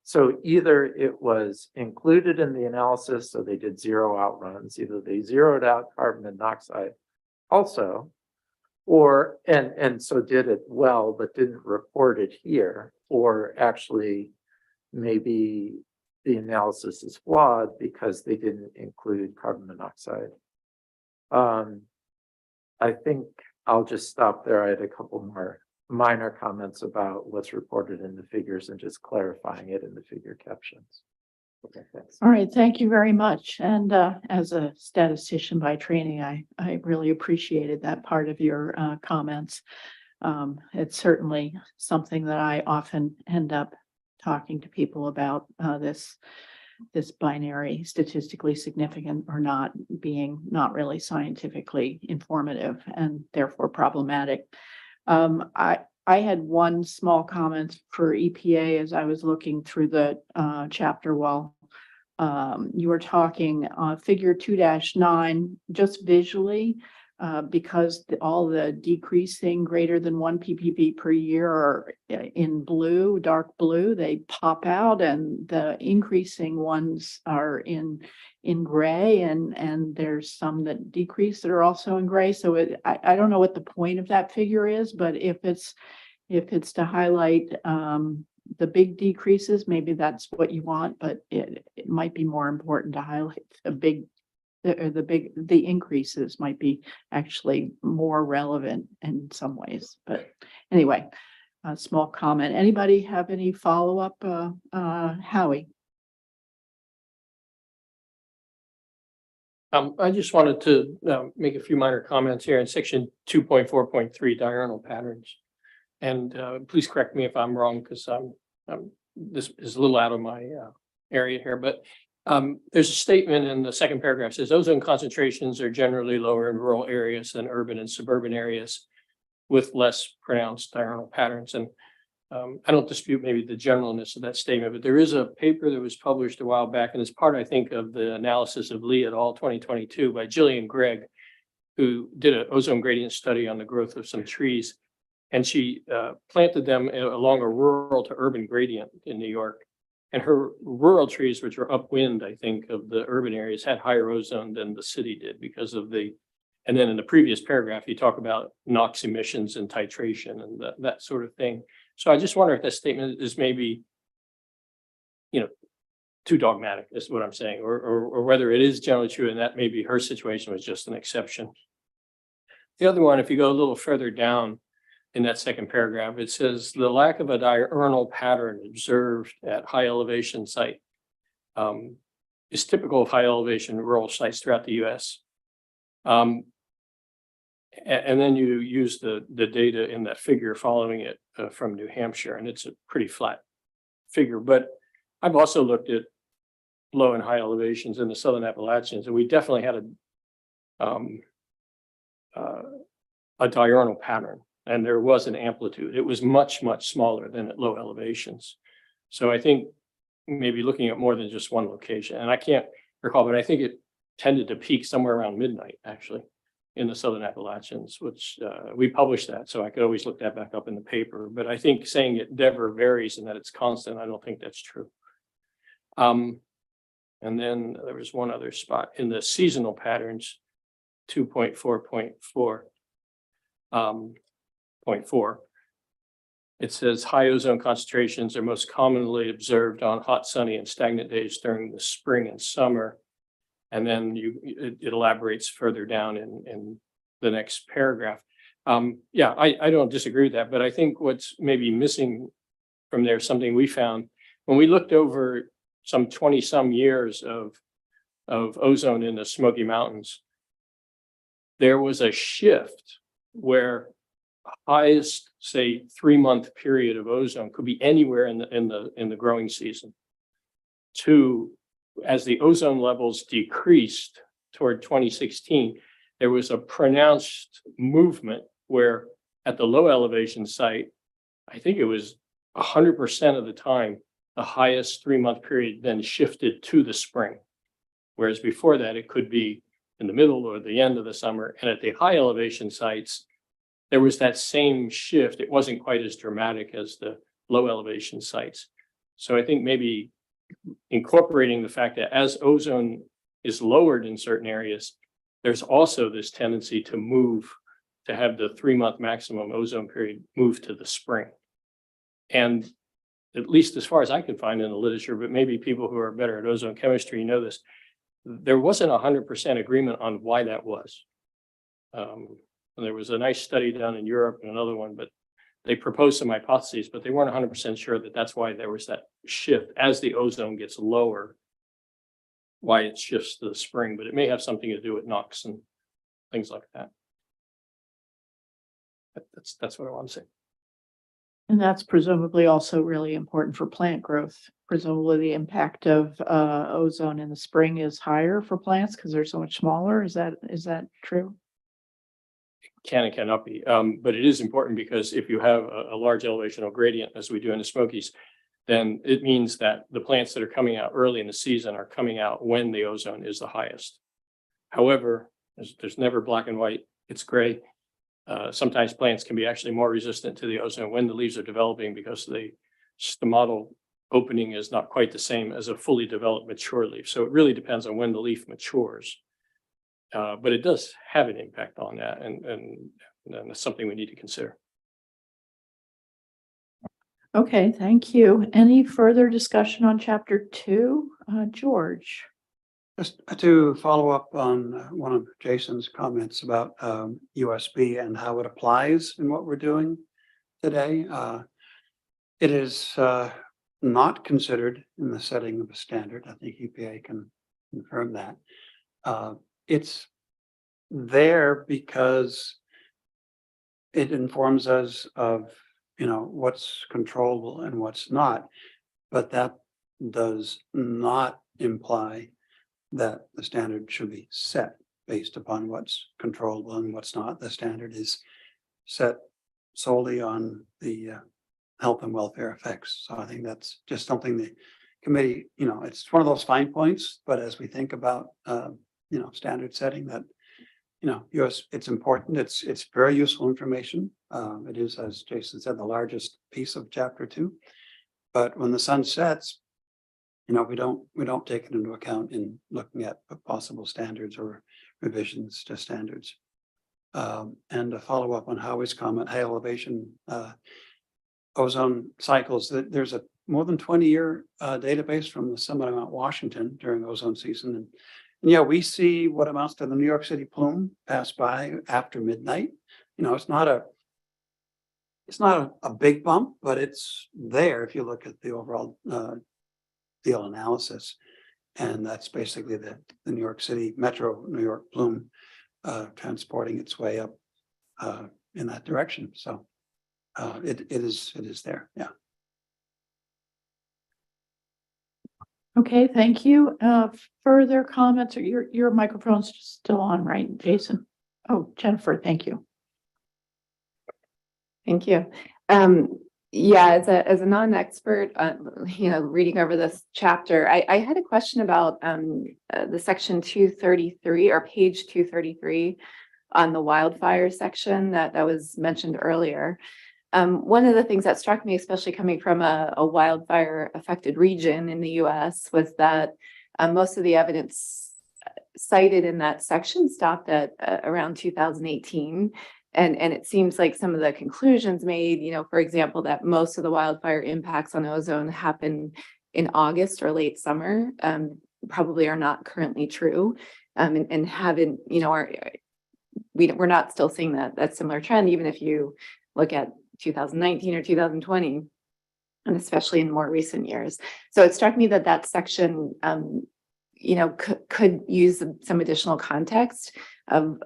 So either it was included in the analysis, so they did zero outruns, either they zeroed out carbon monoxide also, or and so did it well but didn't report it here, or actually maybe the analysis is flawed because they didn't include carbon monoxide. I think I'll just stop there. I had a couple more minor comments about what's reported in the figures and just clarifying it in the figure captions. Okay, thanks. All right, thank you very much. And as a statistician by training, I really appreciated that part of your comments. It's certainly something that I often end up talking to people about, this binary, statistically significant or not, being not really scientifically informative and therefore problematic. I had one small comment for EPA as I was looking through the chapter while you were talking, figure 2-9, just visually, because all the decreasing greater than 1 ppb per year are in blue, dark blue, they pop out, and the increasing ones are in gray, and there's some that decrease that are also in gray. So I don't know what the point of that figure is, but if it's to highlight the big decreases, maybe that's what you want, but it might be more important to highlight the increases might be actually more relevant in some ways. But anyway, a small comment. Anybody have any follow-up? Howie? I just wanted to make a few minor comments here in section 2.4.3 diurnal patterns. And please correct me if I'm wrong, because this is a little out of my area here, but there's a statement in the second paragraph says ozone concentrations are generally lower in rural areas than urban and suburban areas with less pronounced diurnal patterns. And I don't dispute maybe the generalness of that statement, but there is a paper that was published a while back, and it's part, I think, of the analysis of Lee et al. 2022 by Gillian Gregg, who did an ozone gradient study on the growth of some trees. And she planted them along a rural to urban gradient in New York. And her rural trees, which were upwind, I think, of the urban areas, had higher ozone than the city did because of the, and then in the previous paragraph, you talk about NOx emissions and titration and that sort of thing. So I just wonder if that statement is maybe, too dogmatic, is what I'm saying, or whether it is generally true and that maybe her situation was just an exception. The other one, if you go a little further down, in that second paragraph, it says the lack of a diurnal pattern observed at high elevation site is typical of high elevation rural sites throughout the US. And then you use the data in that figure following it from New Hampshire, and it's a pretty flat figure. But I've also looked at low and high elevations in the Southern Appalachians, and we definitely had a diurnal pattern. And there was an amplitude. It was much, much smaller than at low elevations. So I think maybe looking at more than just one location, and I can't recall, but I think it tended to peak somewhere around midnight, actually, in the Southern Appalachians, which we published that. So I could always look that back up in the paper. But I think saying it never varies and that it's constant, I don't think that's true. And then there was one other spot in the seasonal patterns, 2.4.4. 0.4. It says high ozone concentrations are most commonly observed on hot, sunny, and stagnant days during the spring and summer. And then it elaborates further down in the next paragraph. Yeah, I don't disagree with that, but I think what's maybe missing from there, something we found when we looked over some 20 some years of ozone in the Smoky Mountains, there was a shift where highest, say, 3-month period of ozone could be anywhere in the growing season. Two, as the ozone levels decreased toward 2016, there was a pronounced movement where at the low elevation site, I think it was 100% of the time, the highest 3-month period then shifted to the spring. Whereas before that, it could be in the middle or the end of the summer. And at the high elevation sites, there was that same shift. It wasn't quite as dramatic as the low elevation sites. So I think maybe incorporating the fact that as ozone is lowered in certain areas, there's also this tendency to move, to have the 3-month maximum ozone period move to the spring. And at least as far as I can find in the literature, but maybe people who are better at ozone chemistry know this, there wasn't 100% agreement on why that was. There was a nice study done in Europe and another one, but they proposed some hypotheses, but they weren't 100% sure that that's why there was that shift as the ozone gets lower, why it shifts to the spring, but it may have something to do with NOx and things like that. That's what I want to say. And that's presumably also really important for plant growth. Presumably the impact of ozone in the spring is higher for plants because they're so much smaller. Is that true? Can and cannot be, but it is important because if you have a large elevational gradient, as we do in the Smokies, then it means that the plants that are coming out early in the season are coming out when the ozone is the highest. However, there's never black and white, it's gray. Sometimes plants can be actually more resistant to the ozone when the leaves are developing because the stomatal opening is not quite the same as a fully developed mature leaf. So it really depends on when the leaf matures. But it does have an impact on that, and that's something we need to consider. Okay, thank you. Any further discussion on chapter 2? George? Just to follow up on one of Jason's comments about USB and how it applies in what we're doing today. It is not considered in the setting of a standard. I think EPA can confirm that. It's there because it informs us of, what's controllable and what's not, but that does not imply that the standard should be set based upon what's controllable and what's not. The standard is set solely on the health and welfare effects. So I think that's just something the committee, it's one of those fine points, but as we think about standard setting, that it's important. It's very useful information. It is, as Jason said, the largest piece of chapter 2. But when the sun sets, we don't take it into account in looking at possible standards or revisions to standards. And to follow up on Howie's comment, high elevation ozone cycles, there's a more than 20-year database from the summit of Mount Washington during ozone season. And yeah, we see what amounts to the New York City plume pass by after midnight. It's not a big bump, but it's there if you look at the overall field analysis. And that's basically the New York City metro New York plume transporting its way up in that direction. So it is there. Yeah. Okay, thank you. Further comments, or your microphone's still on, right, Jason? Oh, Jennifer, thank you. Thank you. Yeah, as a non-expert, reading over this chapter, I had a question about the section 233 or page 233 on the wildfire section that was mentioned earlier. One of the things that struck me, especially coming from a wildfire affected region in the US, was that most of the evidence cited in that section stopped at around 2018. And it seems like some of the conclusions made, for example, that most of the wildfire impacts on ozone happen in August or late summer, probably are not currently true, and haven't, we're not still seeing that similar trend, even if you look at 2019 or 2020, and especially in more recent years. So it struck me that section, could use some additional context of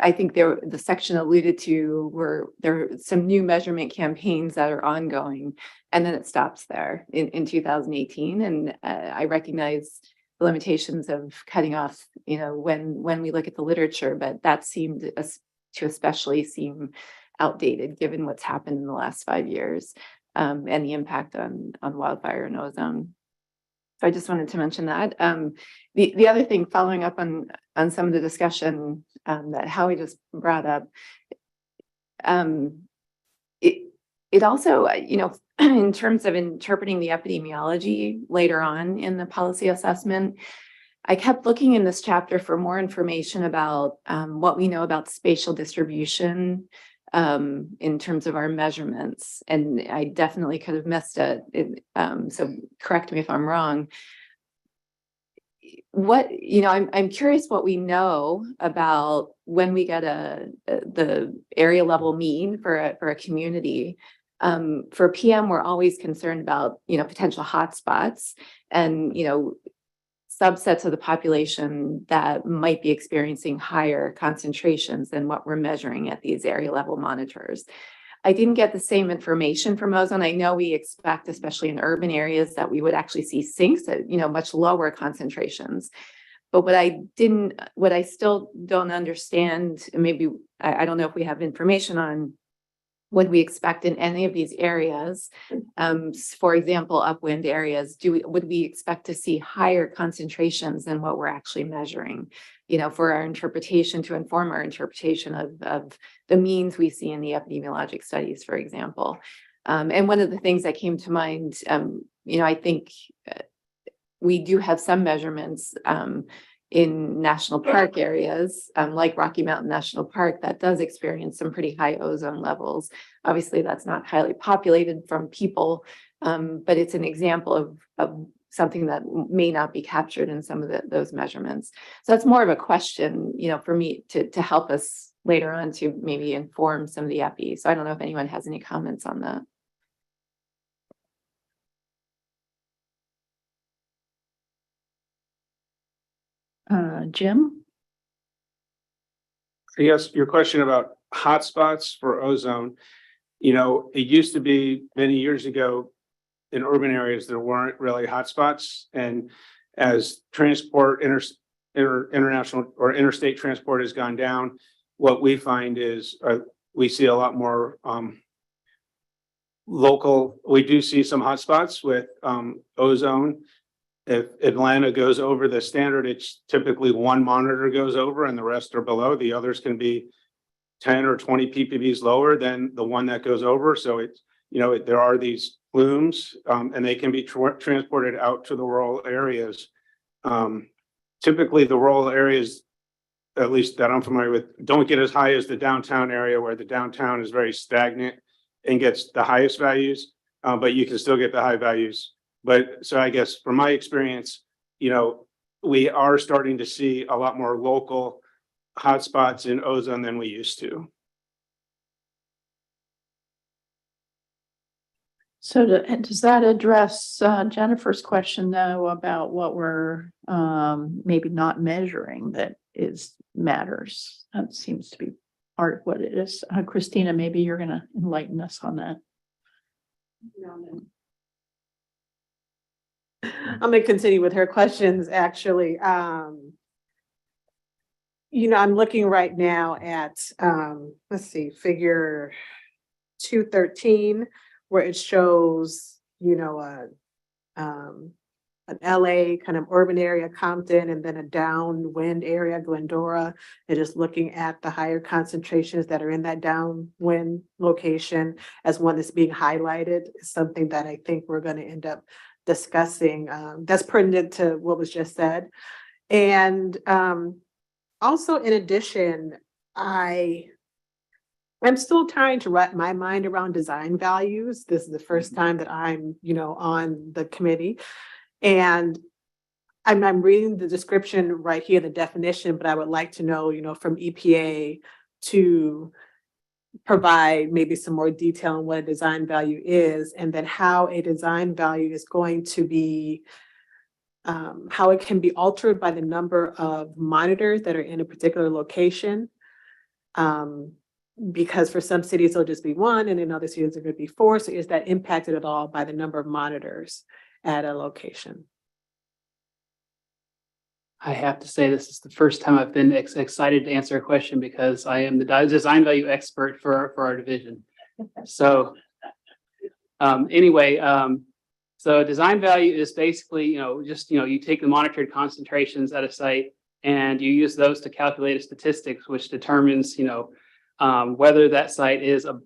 I think the section alluded to were there are some new measurement campaigns that are ongoing, and then it stops there in 2018. And I recognize the limitations of cutting off, when we look at the literature, but that seemed to especially seem outdated given what's happened in the last 5 years, and the impact on wildfire and ozone. So I just wanted to mention that. The other thing, following up on some of the discussion that Howie just brought up, it also, in terms of interpreting the epidemiology later on in the policy assessment, I kept looking in this chapter for more information about what we know about spatial distribution in terms of our measurements. And I definitely could have missed it. So correct me if I'm wrong. I'm curious what we know about when we get the area level mean for a community. For PM, we're always concerned about, potential hotspots and, subsets of the population that might be experiencing higher concentrations than what we're measuring at these area level monitors. I didn't get the same information from ozone. I know we expect, especially in urban areas, that we would actually see sinks at, much lower concentrations. But what I still don't understand, and maybe I don't know if we have information on what we expect in any of these areas. For example, upwind areas, would we expect to see higher concentrations than what we're actually measuring, for our interpretation, to inform our interpretation of the means we see in the epidemiologic studies, for example. And one of the things that came to mind, I think we do have some measurements in national park areas, like Rocky Mountain National Park, that does experience some pretty high ozone levels. Obviously, that's not highly populated from people, but it's an example of something that may not be captured in some of those measurements. So that's more of a question, for me to help us later on to maybe inform some of the EPI. So I don't know if anyone has any comments on that. Jim? Yes, your question about hotspots for ozone. It used to be many years ago in urban areas, there weren't really hotspots. And as transport, international or interstate transport has gone down, what we find is we see a lot more local. We do see some hotspots with ozone. If Atlanta goes over the standard, it's typically one monitor goes over and the rest are below. The others can be 10 or 20 ppbs lower than the one that goes over. So it's, there are these plumes and they can be transported out to the rural areas. Typically the rural areas, at least that I'm familiar with, don't get as high as the downtown area, where the downtown is very stagnant and gets the highest values, but you can still get the high values. But so I guess from my experience, we are starting to see a lot more local hotspots in ozone than we used to. So does that address Jennifer's question, though, about what we're maybe not measuring that matters? That seems to be part of what it is. Christina, maybe you're going to enlighten us on that. I'm going to continue with her questions, actually. I'm looking right now at, let's see, figure 213, where it shows, an LA kind of urban area, Compton, and then a downwind area, Glendora, and just looking at the higher concentrations that are in that downwind location as one that's being highlighted is something that I think we're going to end up discussing. That's pertinent to what was just said. And also, in addition, I'm still trying to wrap my mind around design values. This is the first time that I'm, on the committee. And I'm reading the description right here, the definition, but I would like to know, from EPA to provide maybe some more detail on what a design value is, and then how a design value is going to be, how it can be altered by the number of monitors that are in a particular location. Because for some cities, it'll just be one, and in other cities, it could be four. So is that impacted at all by the number of monitors at a location? I have to say, this is the first time I've been excited to answer a question because I am the design value expert for our division. So anyway, so design value is basically, you take the monitored concentrations at a site and you use those to calculate a statistics, which determines, whether that site is a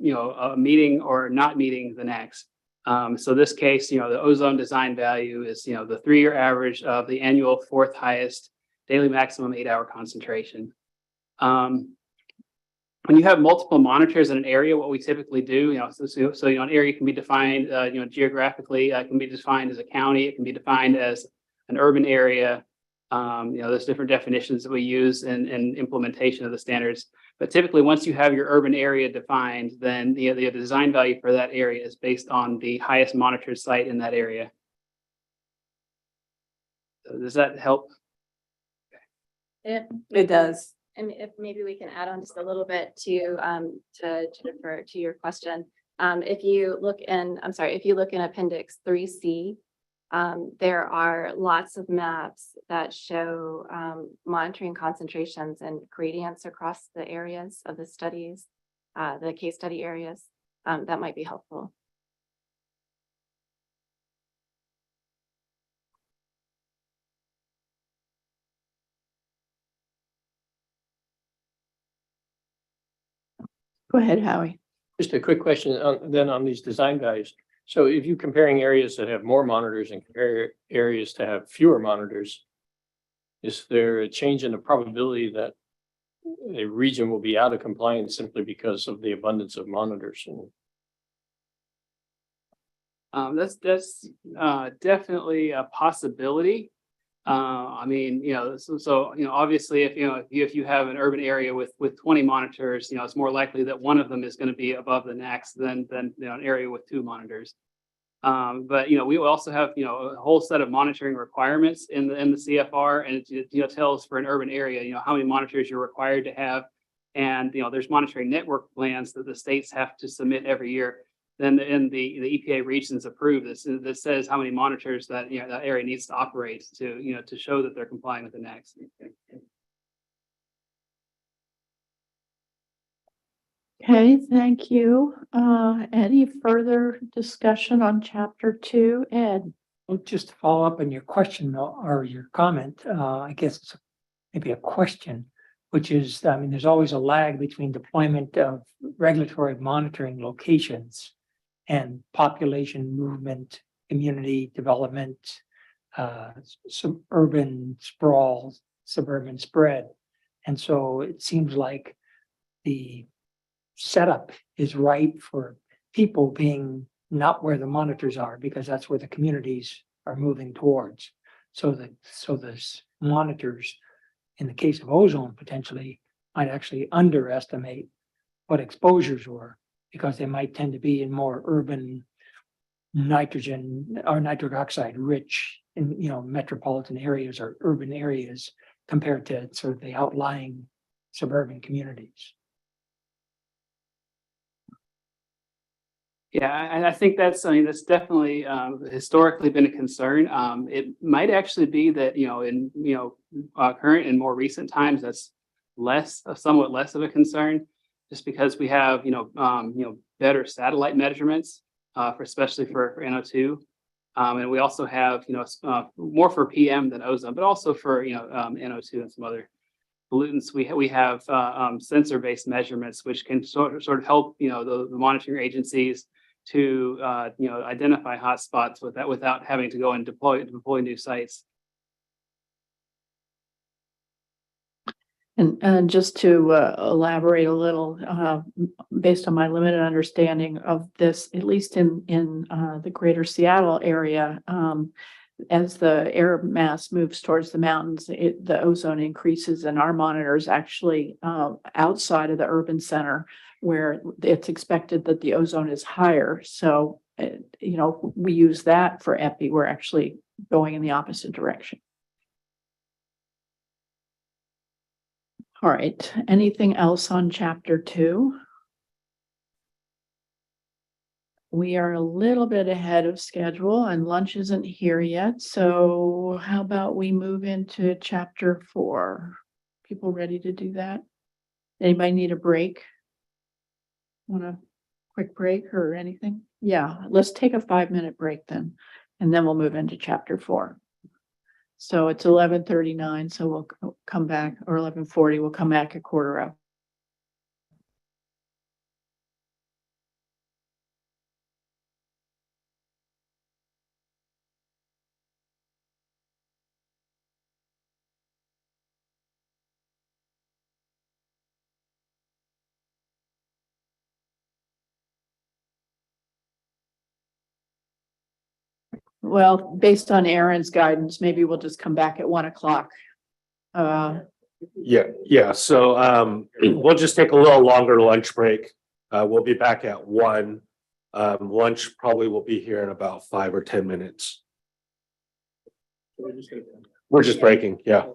meeting or not meeting the next. So this case, the ozone design value is, the 3-year average of the annual 4th highest daily maximum 8-hour concentration. When you have multiple monitors in an area, what we typically do, an area can be defined, geographically, it can be defined as a county, it can be defined as an urban area. There's different definitions that we use in implementation of the standards. But typically, once you have your urban area defined, then the design value for that area is based on the highest monitored site in that area. So does that help? It does. And if maybe we can add on just a little bit to defer to your question. If you look in Appendix 3C, there are lots of maps that show monitoring concentrations and gradients across the areas of the studies, the case study areas. That might be helpful. Go ahead, Howie. Just a quick question on these design values. So if you're comparing areas that have more monitors and compare areas to have fewer monitors, is there a change in the probability that a region will be out of compliance simply because of the abundance of monitors? That's definitely a possibility. Obviously, if you have an urban area with 20 monitors, it's more likely that one of them is going to be above the next than an area with 2 monitors. But we also have a whole set of monitoring requirements in the CFR, and it tells for an urban area how many monitors you're required to have, and there's monitoring network plans that the states have to submit every year. Then the EPA regions approve this. That says how many monitors that that area needs to operate to show that they're complying with the NAAQS. Okay, thank you. Any further discussion on Chapter 2? Ed? Well, just to follow up on your question or your comment, I guess it's maybe a question, which is, there's always a lag between deployment of regulatory monitoring locations and population movement, community development, suburban sprawl, suburban spread. And so it seems like the setup is ripe for people being not where the monitors are, because that's where the communities are moving towards. So the monitors, in the case of ozone, potentially might actually underestimate what exposures were, because they might tend to be in more urban nitrogen or nitric oxide rich in metropolitan areas or urban areas compared to sort of the outlying suburban communities. Yeah, I think that's definitely historically been a concern. It might actually be that in current and more recent times that's somewhat less of a concern, just because we have better satellite measurements especially for NO2, and we also have more for PM than ozone, but also for NO2 and some other pollutants. We have sensor-based measurements which can sort of help the monitoring agencies to identify hotspots without having to go and deploy new sites. And just to elaborate a little, based on my limited understanding of this, at least in the greater Seattle area, as the air mass moves towards the mountains, the ozone increases, and our monitors actually outside of the urban center, where it's expected that the ozone is higher. So, we use that for EPI. We're actually going in the opposite direction. All right, anything else on chapter 2? We are a little bit ahead of schedule and lunch isn't here yet. So how about we move into chapter 4? People ready to do that? Anybody need a break? Want a quick break or anything? Yeah, let's take a 5-minute break then, and then we'll move into chapter 4. So it's 11:39, so we'll come back, or 11:40, we'll come back a quarter of. Well, based on Aaron's guidance, maybe we'll just come back at 1 o'clock. Yeah. So we'll just take a little longer lunch break. We'll be back at 1. Lunch probably will be here in about 5 or 10 minutes. We're just breaking, yeah.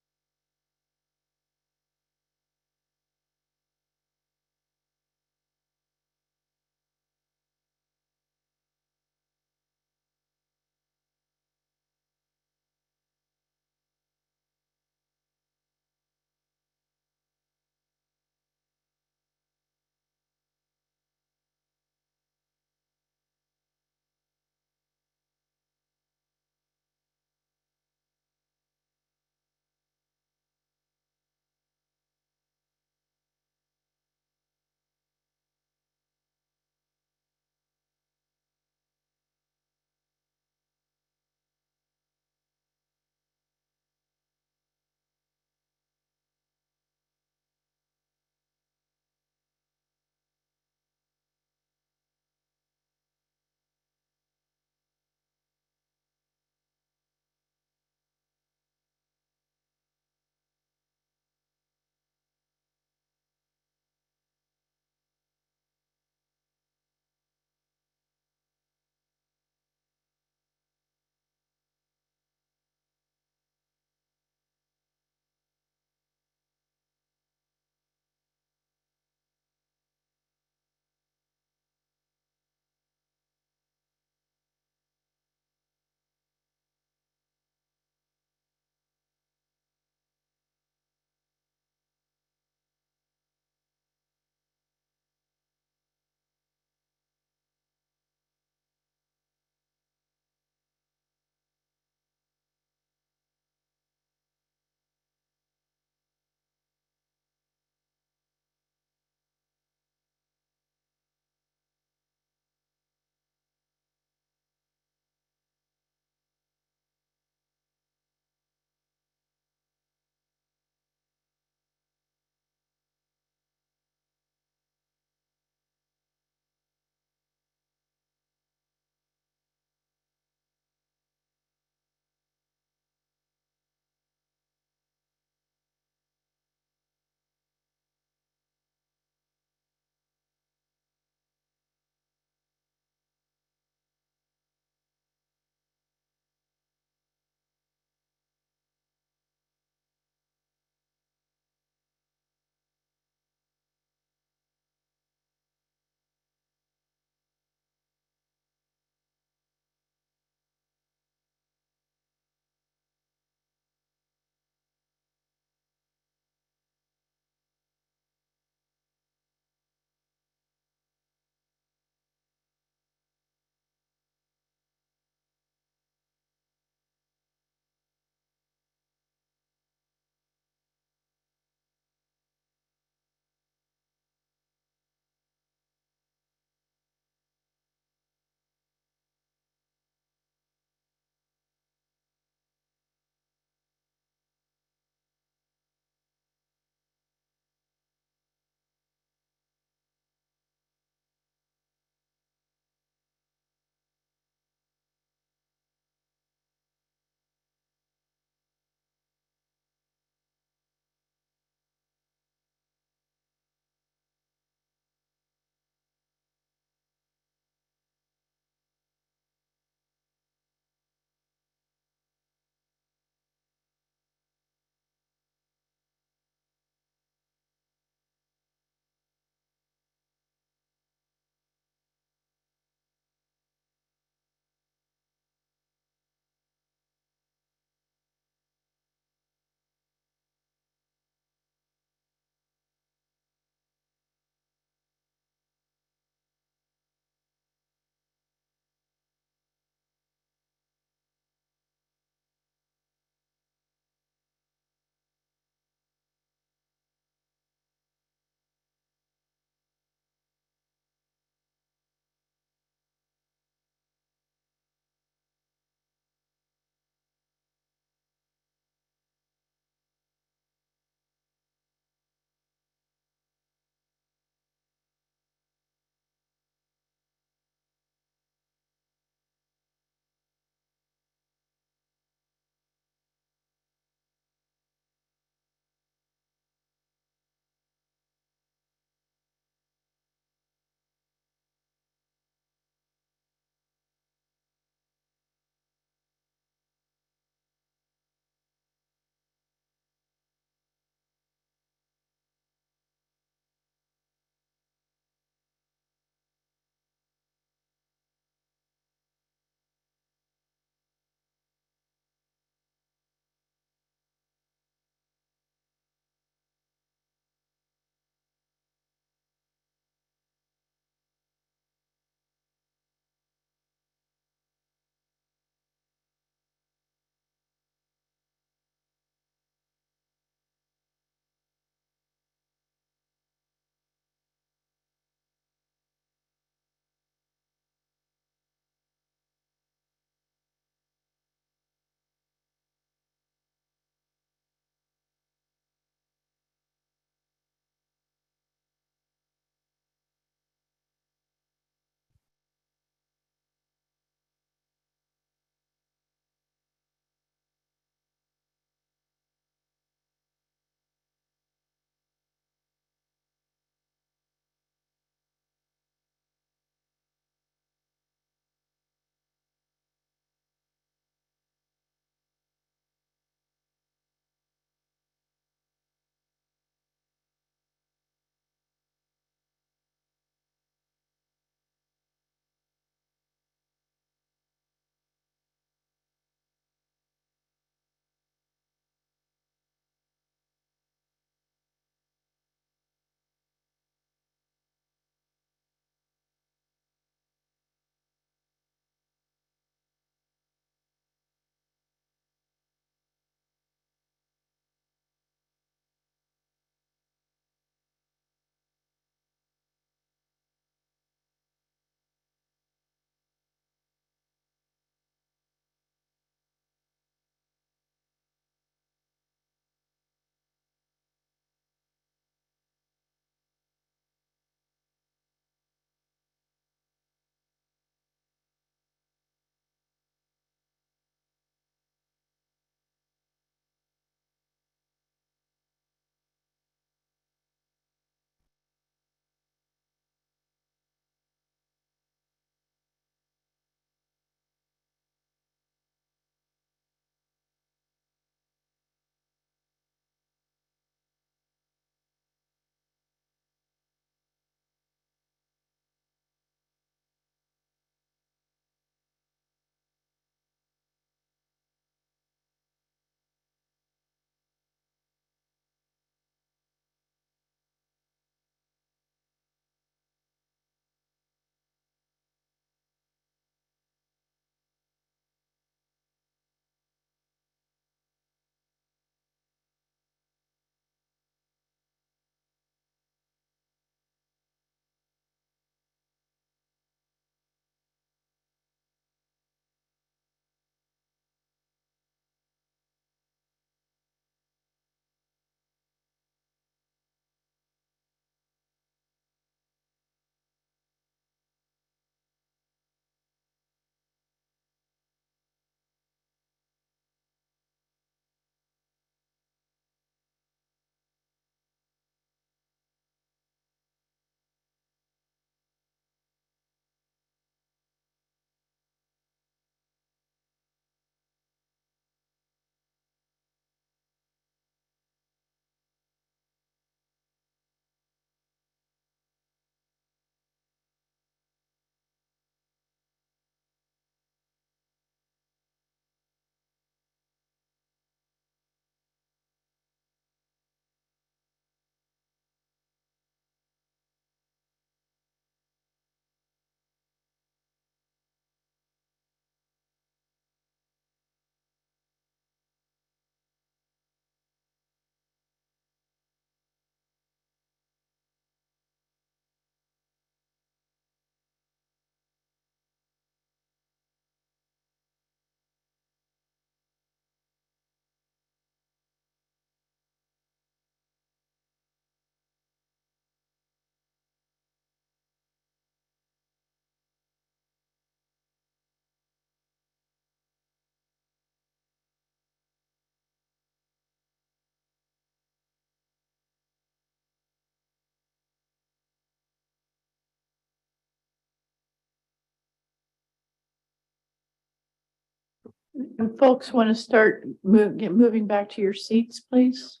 And folks want to start moving back to your seats, please.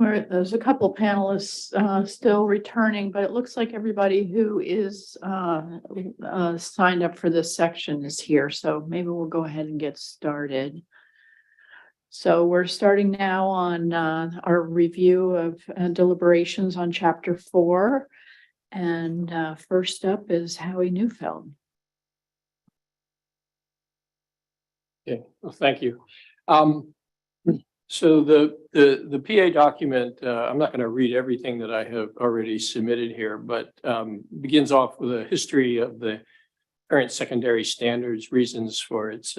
There's a couple panelists still returning, but it looks like everybody who is signed up for this section is here. So maybe we'll go ahead and get started. So we're starting now on our review of deliberations on Chapter 4. And first up is Howie Neufeld. Okay, well, thank you. So the PA document, I'm not going to read everything that I have already submitted here, but begins off with a history of the current secondary standards, reasons for its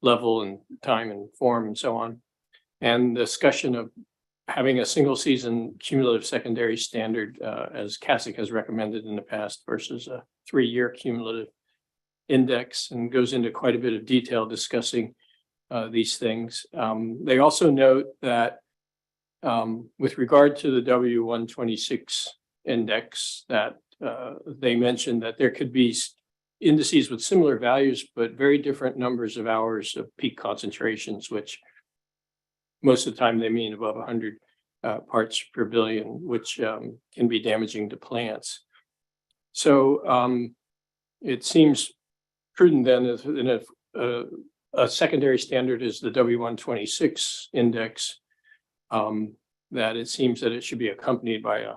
level and time and form and so on, and discussion of having a single season cumulative secondary standard as CASIC has recommended in the past versus a 3-year cumulative index, and goes into quite a bit of detail discussing these things. They also note that with regard to the W126 index, that they mentioned that there could be indices with similar values, but very different numbers of hours of peak concentrations, which most of the time they mean above 100 parts per billion, which can be damaging to plants. So it seems prudent then, if a secondary standard is the W126 index, that it seems that it should be accompanied by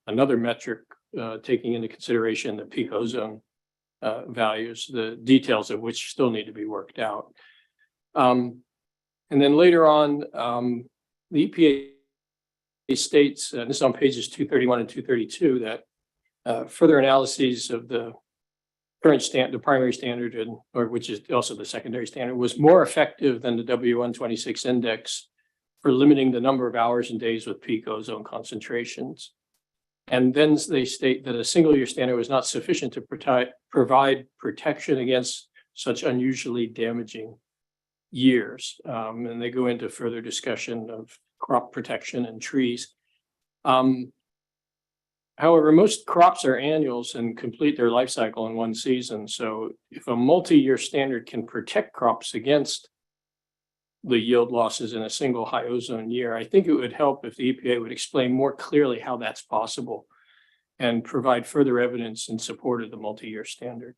another metric taking into consideration the peak ozone values, the details of which still need to be worked out. And then later on, the EPA states, this is on pages 231 and 232, that further analyses of the current the primary standard, or which is also the secondary standard, was more effective than the W126 index for limiting the number of hours and days with peak ozone concentrations. And then they state that a single year standard was not sufficient to provide protection against such unusually damaging years. And they go into further discussion of crop protection and trees. However, most crops are annuals and complete their life cycle in one season. So if a multi-year standard can protect crops against the yield losses in a single high ozone year, I think it would help if the EPA would explain more clearly how that's possible and provide further evidence in support of the multi-year standard.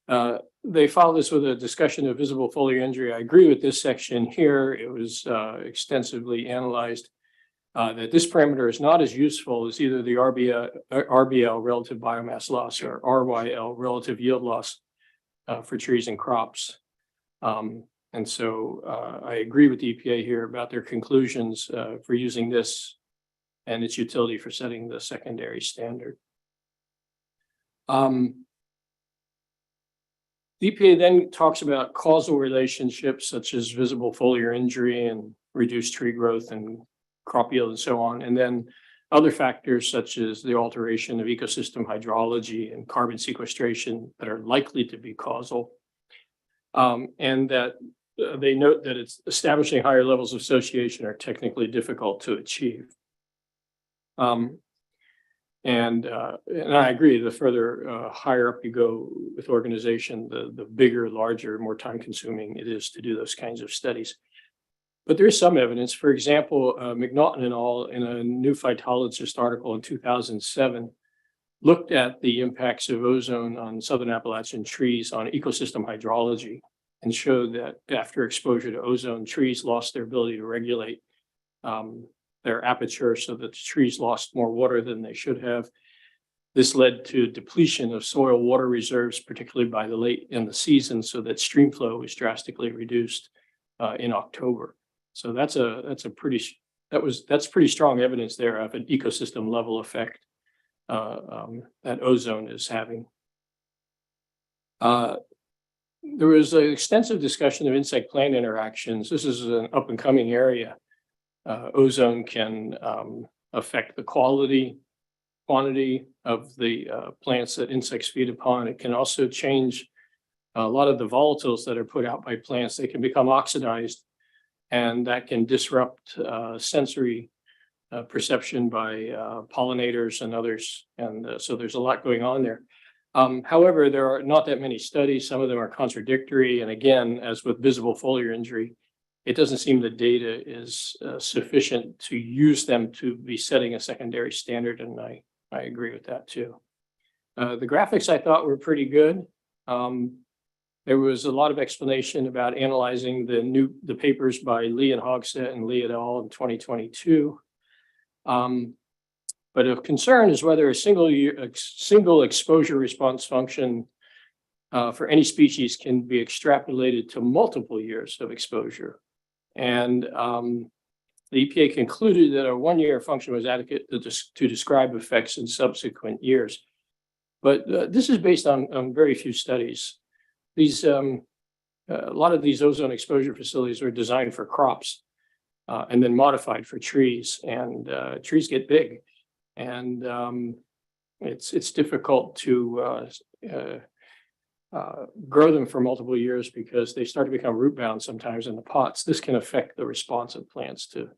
They follow this with a discussion of visible foliar injury. I agree with this section here. It was extensively analyzed. That this parameter is not as useful as either the RBL, relative biomass loss, or RYL, relative yield loss for trees and crops. And so I agree with the EPA here about their conclusions for using this and its utility for setting the secondary standard. The EPA then talks about causal relationships such as visible foliar injury and reduced tree growth and crop yield and so on, and then other factors such as the alteration of ecosystem hydrology and carbon sequestration that are likely to be causal, and that they note that it's establishing higher levels of association are technically difficult to achieve. And I agree, the further higher up you go with organization, the bigger, larger, more time consuming it is to do those kinds of studies. But there is some evidence. For example, McNaughton et al. In a new phytologist article in 2007 looked at the impacts of ozone on Southern Appalachian trees on ecosystem hydrology and showed that after exposure to ozone, trees lost their ability to regulate their aperture so that the trees lost more water than they should have. This led to depletion of soil water reserves, particularly by the late in the season, so that stream flow was drastically reduced in October. So that's pretty strong evidence there of an ecosystem level effect that ozone is having. There was an extensive discussion of insect-plant interactions. This is an up-and-coming area. Ozone can affect the quantity of the plants that insects feed upon. It can also change a lot of the volatiles that are put out by plants. They can become oxidized, and that can disrupt sensory perception by pollinators and others. And so there's a lot going on there. However, there are not that many studies. Some of them are contradictory. And again, as with visible foliar injury, it doesn't seem the data is sufficient to use them to be setting a secondary standard. And I agree with that too. The graphics I thought were pretty good. There was a lot of explanation about analyzing the papers by Lee and Hogsett and Lee et al. In 2022. But of concern is whether a single exposure response function for any species can be extrapolated to multiple years of exposure. And the EPA concluded that a one-year function was adequate to describe effects in subsequent years. But this is based on very few studies. A lot of these ozone exposure facilities are designed for crops and then modified for trees, and trees get big. And it's difficult to grow them for multiple years because they start to become root bound sometimes in the pots. This can affect the response of plants to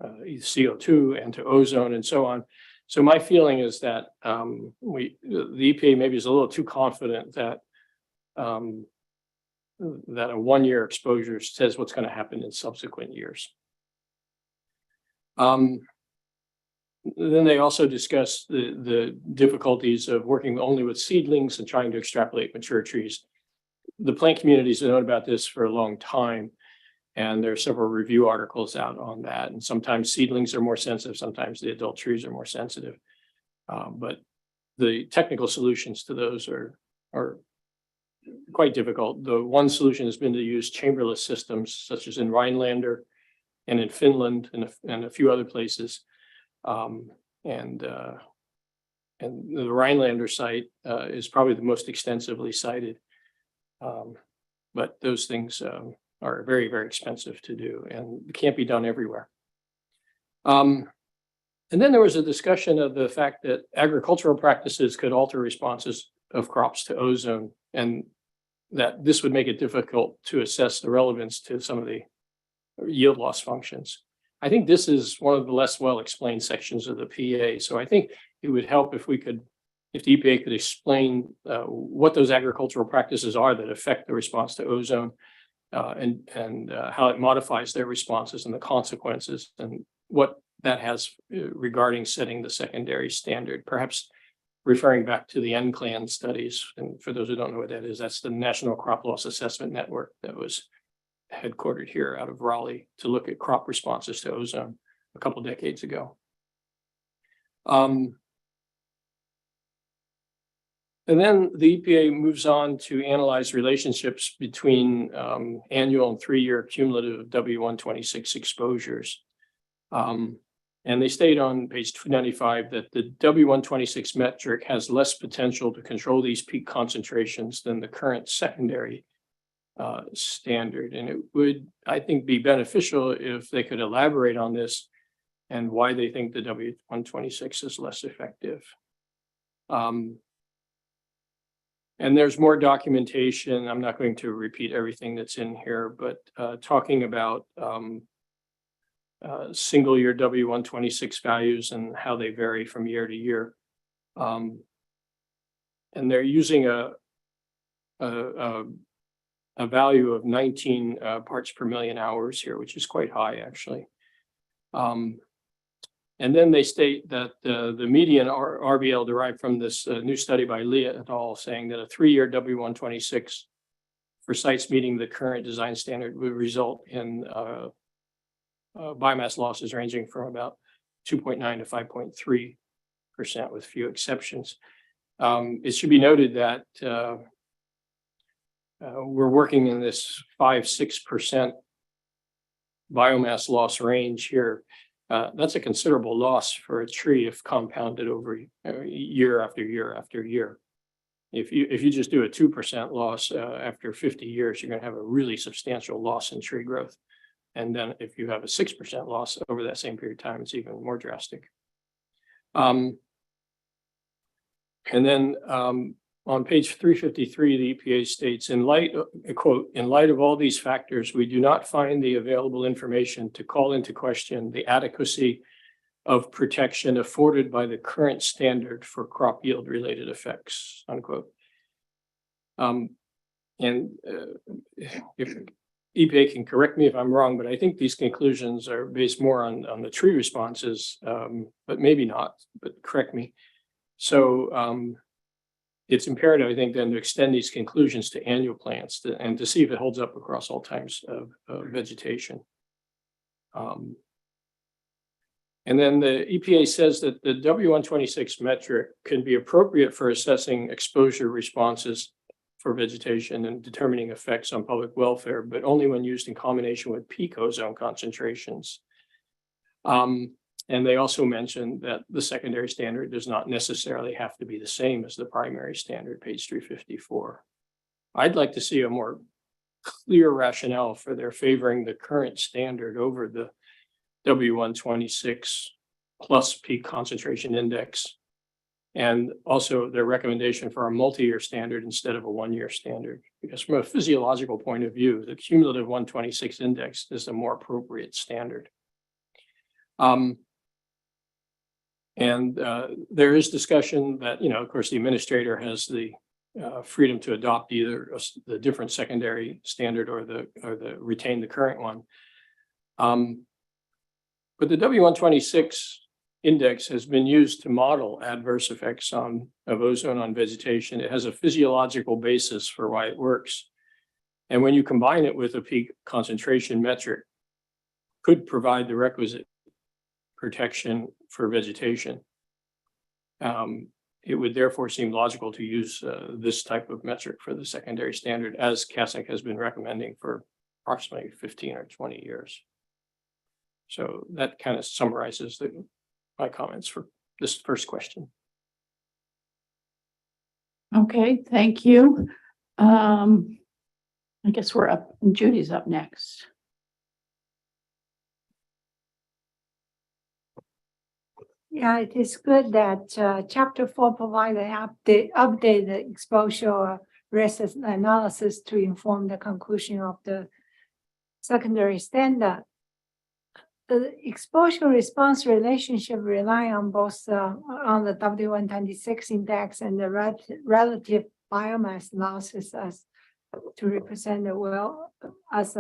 CO2 and to ozone and so on. So my feeling is that the EPA maybe is a little too confident that that a one-year exposure says what's going to happen in subsequent years. Then they also discuss the difficulties of working only with seedlings and trying to extrapolate mature trees. The plant communities have known about this for a long time, and there are several review articles out on that. And sometimes seedlings are more sensitive, sometimes the adult trees are more sensitive. But the technical solutions to those are quite difficult. The one solution has been to use chamberless systems, such as in Rhinelander and in Finland and a few other places. And the Rhinelander site is probably the most extensively cited. But those things are very, very expensive to do and can't be done everywhere. And then there was a discussion of the fact that agricultural practices could alter responses of crops to ozone, and that this would make it difficult to assess the relevance to some of the yield loss functions. I think this is one of the less well-explained sections of the PA. So I think it would help if the EPA could explain what those agricultural practices are that affect the response to ozone and how it modifies their responses and the consequences and what that has regarding setting the secondary standard. Perhaps referring back to the NCLAN studies, and for those who don't know what that is, that's the National Crop Loss Assessment Network that was headquartered here out of Raleigh to look at crop responses to ozone a couple decades ago. And then the EPA moves on to analyze relationships between annual and 3-year cumulative W126 exposures. And they state on page 295 that the W126 metric has less potential to control these peak concentrations than the current secondary standard. And it would, I think, be beneficial if they could elaborate on this and why they think the W126 is less effective. And there's more documentation. I'm not going to repeat everything that's in here, but talking about single year W126 values and how they vary from year to year. And they're using a value of 19 parts per million hours here, which is quite high actually. And then they state that the median RBL derived from this new study by Lee et al. Saying that a 3-year W126 for sites meeting the current design standard would result in biomass losses ranging from about 2.9 to 5.3% with few exceptions. It should be noted that we're working in this 5-6% biomass loss range here. That's a considerable loss for a tree if compounded over year after year after year. If you just do a 2% loss after 50 years, you're going to have a really substantial loss in tree growth. And then if you have a 6% loss over that same period of time, it's even more drastic. And then on page 353, the EPA states, in light of, quote, in light of all these factors, we do not find the available information to call into question the adequacy of protection afforded by the current standard for crop yield related effects, unquote. If EPA can correct me if I'm wrong, but I think these conclusions are based more on the tree responses, but maybe not, but correct me. So it's imperative, I think, then to extend these conclusions to annual plants and to see if it holds up across all types of vegetation. And then the EPA says that the W126 metric can be appropriate for assessing exposure responses for vegetation and determining effects on public welfare, but only when used in combination with peak ozone concentrations. And they also mentioned that the secondary standard does not necessarily have to be the same as the primary standard, page 354. I'd like to see a more clear rationale for their favoring the current standard over the W126 plus peak concentration index, and also their recommendation for a multi-year standard instead of a one-year standard. Because from a physiological point of view, the cumulative 126 index is a more appropriate standard. There is discussion that, of course, the administrator has the freedom to adopt either the different secondary standard or retain the current one. But the W126 index has been used to model adverse effects of ozone on vegetation. It has a physiological basis for why it works. And when you combine it with a peak concentration metric, could provide the requisite protection for vegetation. It would therefore seem logical to use this type of metric for the secondary standard, as CASAC has been recommending for approximately 15 or 20 years. So that kind of summarizes my comments for this first question. Okay, thank you. I guess we're up, and Judy's up next. Yeah, it is good that chapter 4 provides an updated exposure risk analysis to inform the conclusion of the secondary standard. The exposure response relationship rely on both on the W126 index and the relative biomass losses as to represent the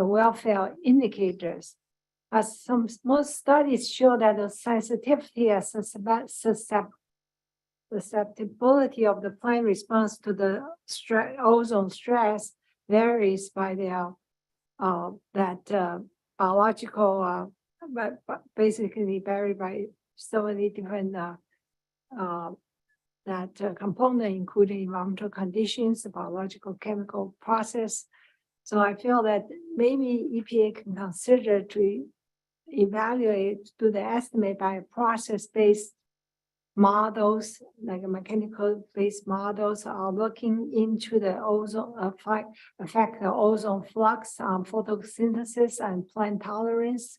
welfare indicators. As most studies show that the sensitivity and susceptibility of the plant response to the ozone stress varies by their biological. But basically vary by so many different component, including environmental conditions, biological chemical process. So I feel that maybe EPA can consider to evaluate, do the estimate by process-based models, like mechanical-based models, are looking into the ozone effect of ozone flux on photosynthesis and plant tolerance.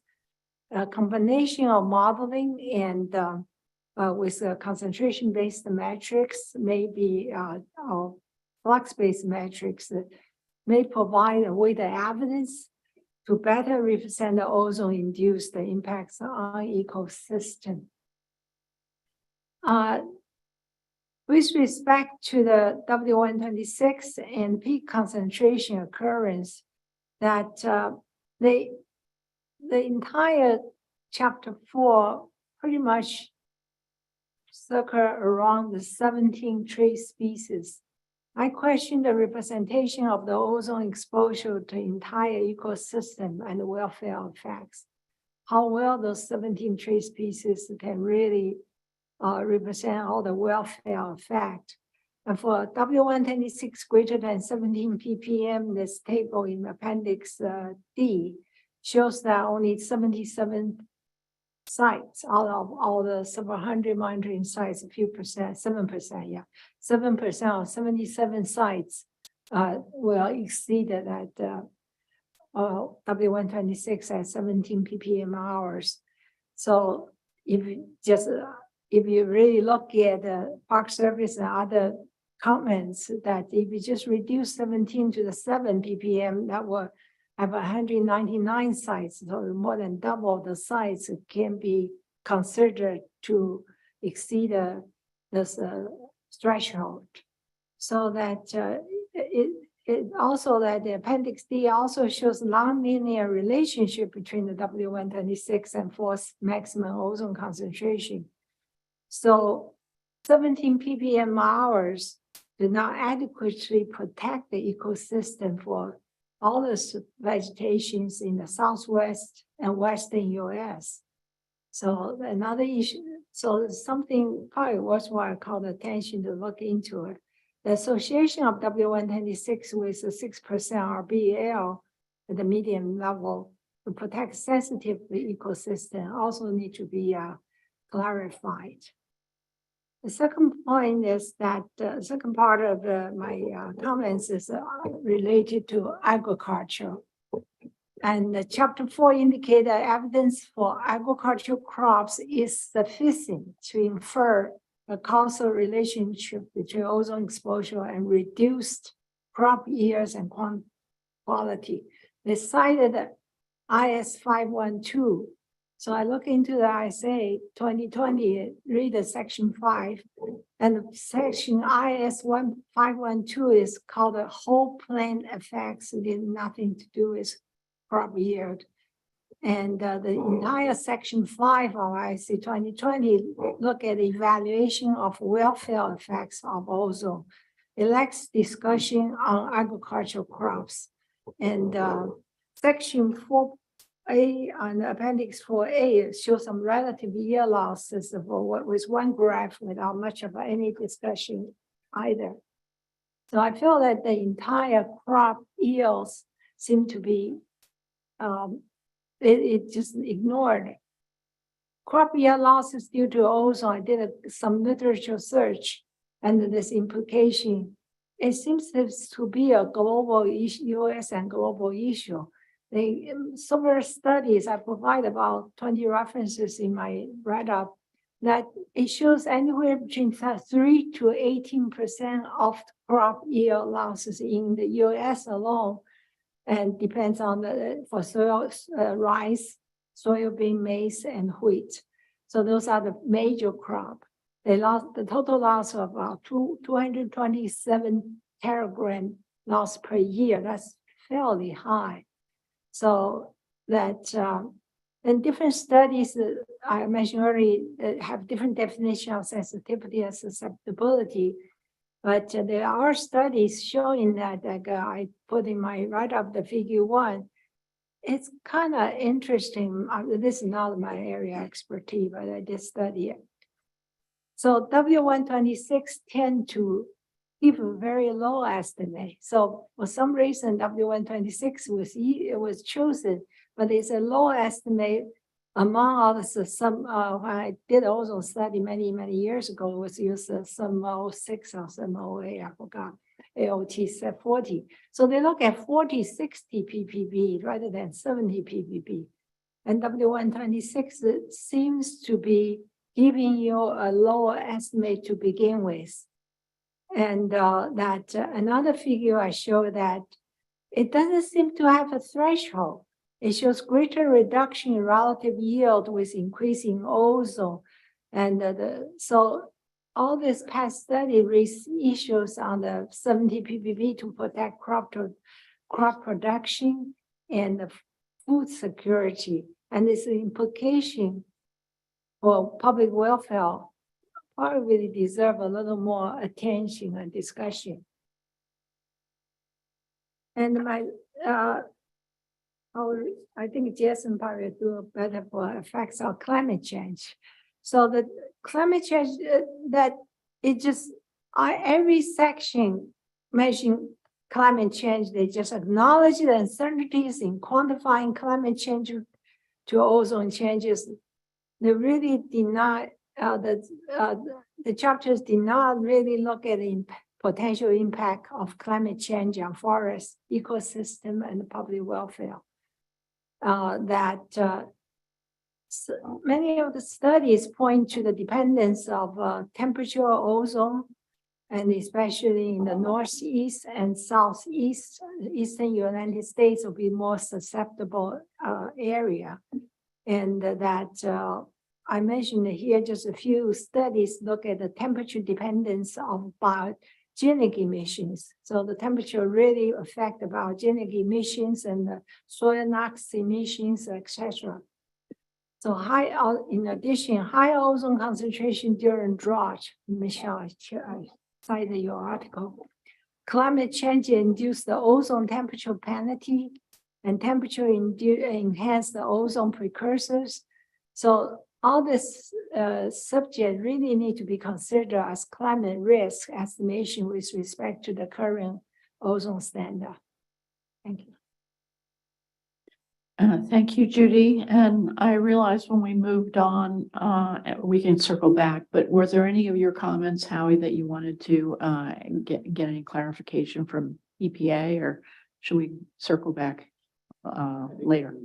A combination of modeling and with concentration-based metrics, maybe or flux-based metrics that may provide a way the evidence to better represent the ozone-induced impacts on ecosystem. With respect to the W126 and peak concentration occurrence, that the entire chapter 4 pretty much circle around the 17 tree species. I question the representation of the ozone exposure to entire ecosystem and the welfare effects. How well those 17 tree species can really represent all the welfare effect. And for W126 greater than 17 ppm, this table in Appendix D shows that only 77 sites, out of all the several hundred monitoring sites, a few percent, 7%, yeah. 7% of 77 sites will exceed that W126 at 17 ppm hours. So if you really look at the Park Service and other comments, that if you just reduce 17 to the 7 ppm, that will have 199 sites, so more than double the sites can be considered to exceed this threshold. So that it also that the Appendix D also shows nonlinear relationship between the W126 and forced maximum ozone concentration. So 17 ppm hours do not adequately protect the ecosystem for all the vegetations in the Southwest and Western US. So another issue, so something probably worthwhile call the attention to look into it. The association of W126 with a 6% RBL at the medium level to protect sensitive ecosystem also need to be clarified. The second point is that the second part of my comments is related to agriculture. And chapter 4 indicates that evidence for agricultural crops is sufficient to infer a causal relationship between ozone exposure and reduced crop yields and quality. They cited IS 512. So I look into the ISA 2020, read the section 5, and the section IS 512 is called the whole plant effects. It has nothing to do with crop yield. And the entire section 5 of ISA 2020 look at the evaluation of welfare effects of ozone. It lacks discussion on agricultural crops. And section 4A on Appendix 4A shows some relative yield losses of what was one graph without much of any discussion either. So I feel that the entire crop yields seem to be it just ignored. Crop yield losses due to ozone. I did some literature search, and this implication, it seems to be a global issue, U.S. and global issue. Several studies, I provide about 20 references in my write-up, that it shows anywhere between 3 to 18% of crop yield losses in the U.S. alone, and depends on for soil, rice, soybean, maize, and wheat. So those are the major crop. They lost the total loss of about 227 teragram loss per year. That's fairly high. So that in different studies I mentioned earlier have different definition of sensitivity and susceptibility. But there are studies showing that, like I put in my write-up, the figure 1, it's kind of interesting. This is not my area of expertise, but I did study it. So W126 tend to give a very low estimate. So for some reason, W126 was chosen, but it's a low estimate among others. When I did ozone study many years ago, it was used some 06 or some 08, I forgot, AOT set 40. So they look at 40, 60 ppb rather than 70 ppb. And W126 seems to be giving you a lower estimate to begin with. And another figure I show that it doesn't seem to have a threshold. It shows greater reduction in relative yield with increasing ozone. And so all this past study raised issues on the 70 ppb to protect crop production and the food security. And this implication for public welfare probably really deserve a little more attention and discussion. And I think Jason probably do better for effects of climate change. So the climate change that it just every section mentioning climate change, they just acknowledge the uncertainties in quantifying climate change to ozone changes. they really did not, the chapters did not really look at the potential impact of climate change on forest, ecosystem, and public welfare. Many of the studies point to the dependence of temperature, ozone, and especially in the northeast and southeast, eastern United States will be more susceptible area. And that I mentioned here just a few studies look at the temperature dependence of biogenic emissions. So the temperature really affect the biogenic emissions and the soil NOx emissions, etc. So in addition, high ozone concentration during drought, Michelle, I cited your article. Climate change induced the ozone temperature penalty, and temperature enhance the ozone precursors. So all this subject really need to be considered as climate risk estimation with respect to the current ozone standard. Thank you. Thank you, Judy. And I realized when we moved on, we can circle back, but were there any of your comments, Howie, that you wanted to get any clarification from EPA, or should we circle back later?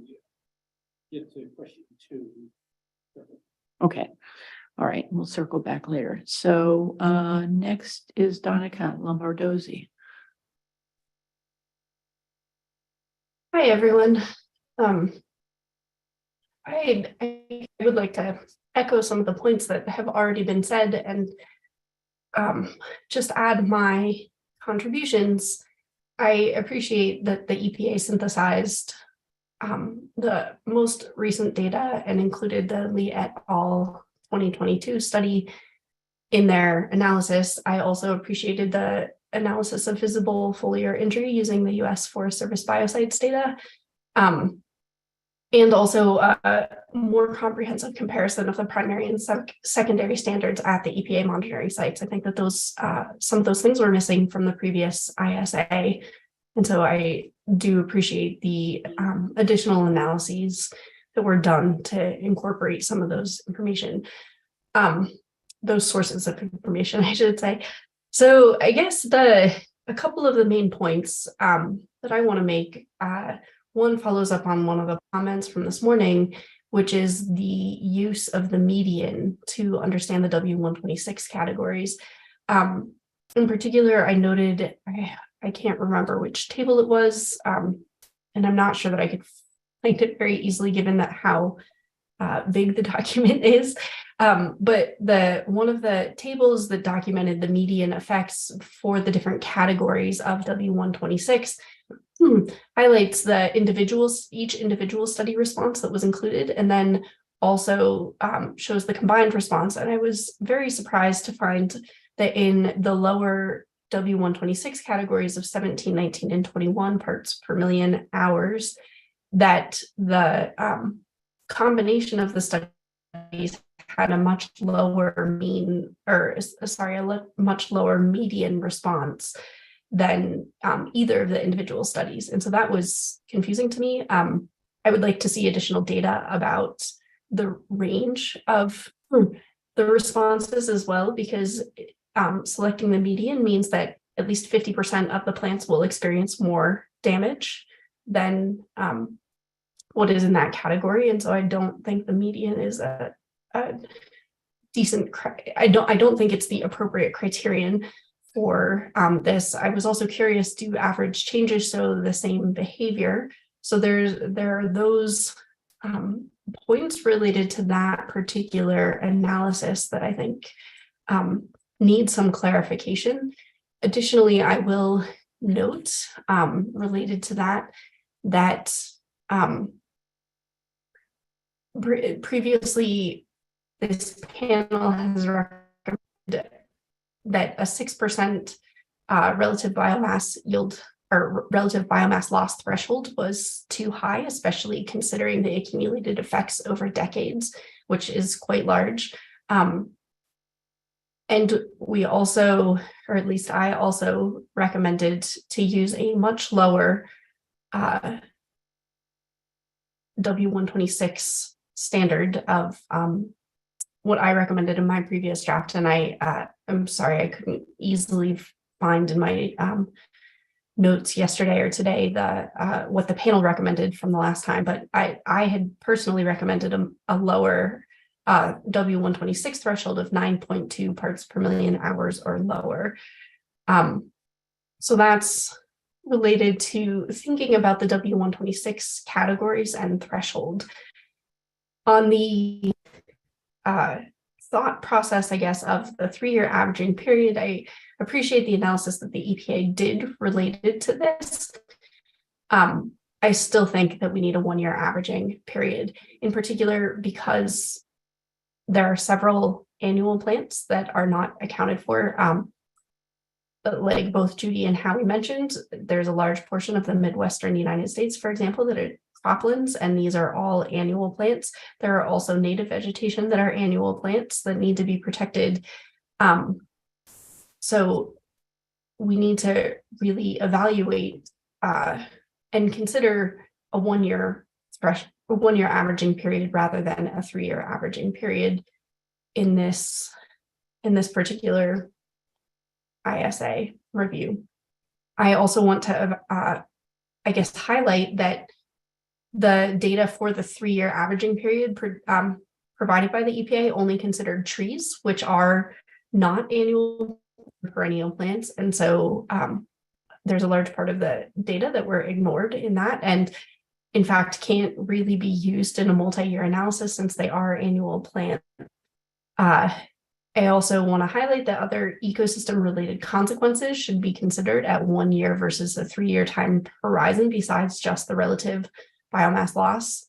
Get to question 2. Okay. All right. We'll circle back later. So next is Donica Lombardozzi. Hi, everyone. I would like to echo some of the points that have already been said and just add my contributions. I appreciate that the EPA synthesized the most recent data and included the Lee et al. 2022 study in their analysis. I also appreciated the analysis of visible foliar injury using the US Forest Service biocides data. And also a more comprehensive comparison of the primary and secondary standards at the EPA monitoring sites. I think that those some of those things were missing from the previous ISA. And so I do appreciate the additional analyses that were done to incorporate some of those information, those sources of information, I should say. So I guess a couple of the main points that I want to make, one follows up on one of the comments from this morning, which is the use of the median to understand the W126 categories. In particular, I noted, I can't remember which table it was, and I'm not sure that I could find it very easily given that how big the document is. But one of the tables that documented the median effects for the different categories of W126 highlights each individual study response that was included, and then also shows the combined response. And I was very surprised to find that in the lower W126 categories of 17, 19, and 21 parts per million hours, that the combination of the studies had a much lower much lower median response than either of the individual studies. And so that was confusing to me. I would like to see additional data about the range of the responses as well, because selecting the median means that at least 50% of the plants will experience more damage than what is in that category. And so I don't think the median is a decent, I don't think it's the appropriate criterion for this. I was also curious, do average changes show the same behavior? So there are those points related to that particular analysis that I think need some clarification. Additionally, I will note related to that previously this panel has recommended that a 6% relative biomass yield or relative biomass loss threshold was too high, especially considering the accumulated effects over decades, which is quite large. And we also, or at least I also recommended to use a much lower W126 standard of what I recommended in my previous draft. And I'm sorry, I couldn't easily find in my notes yesterday or today what the panel recommended from the last time, but I had personally recommended a lower W126 threshold of 9.2 parts per million hours or lower. So that's related to thinking about the W126 categories and threshold. On the thought process, I guess, of the 3-year averaging period, I appreciate the analysis that the EPA did related to this. I still think that we need a 1-year averaging period, in particular because there are several annual plants that are not accounted for. Like both Judy and Howie mentioned, there's a large portion of the Midwestern United States, for example, that are croplands, and these are all annual plants. There are also native vegetation that are annual plants that need to be protected. So we need to really evaluate and consider a 1-year averaging period rather than a 3-year averaging period in this particular ISA review. I also want to, I guess, highlight that the data for the 3-year averaging period provided by the EPA only considered trees, which are not annual perennial plants. And so there's a large part of the data that were ignored in that, and in fact, can't really be used in a multi-year analysis since they are annual plants. I also want to highlight that other ecosystem related consequences should be considered at 1 year versus a 3-year time horizon, besides just the relative biomass loss.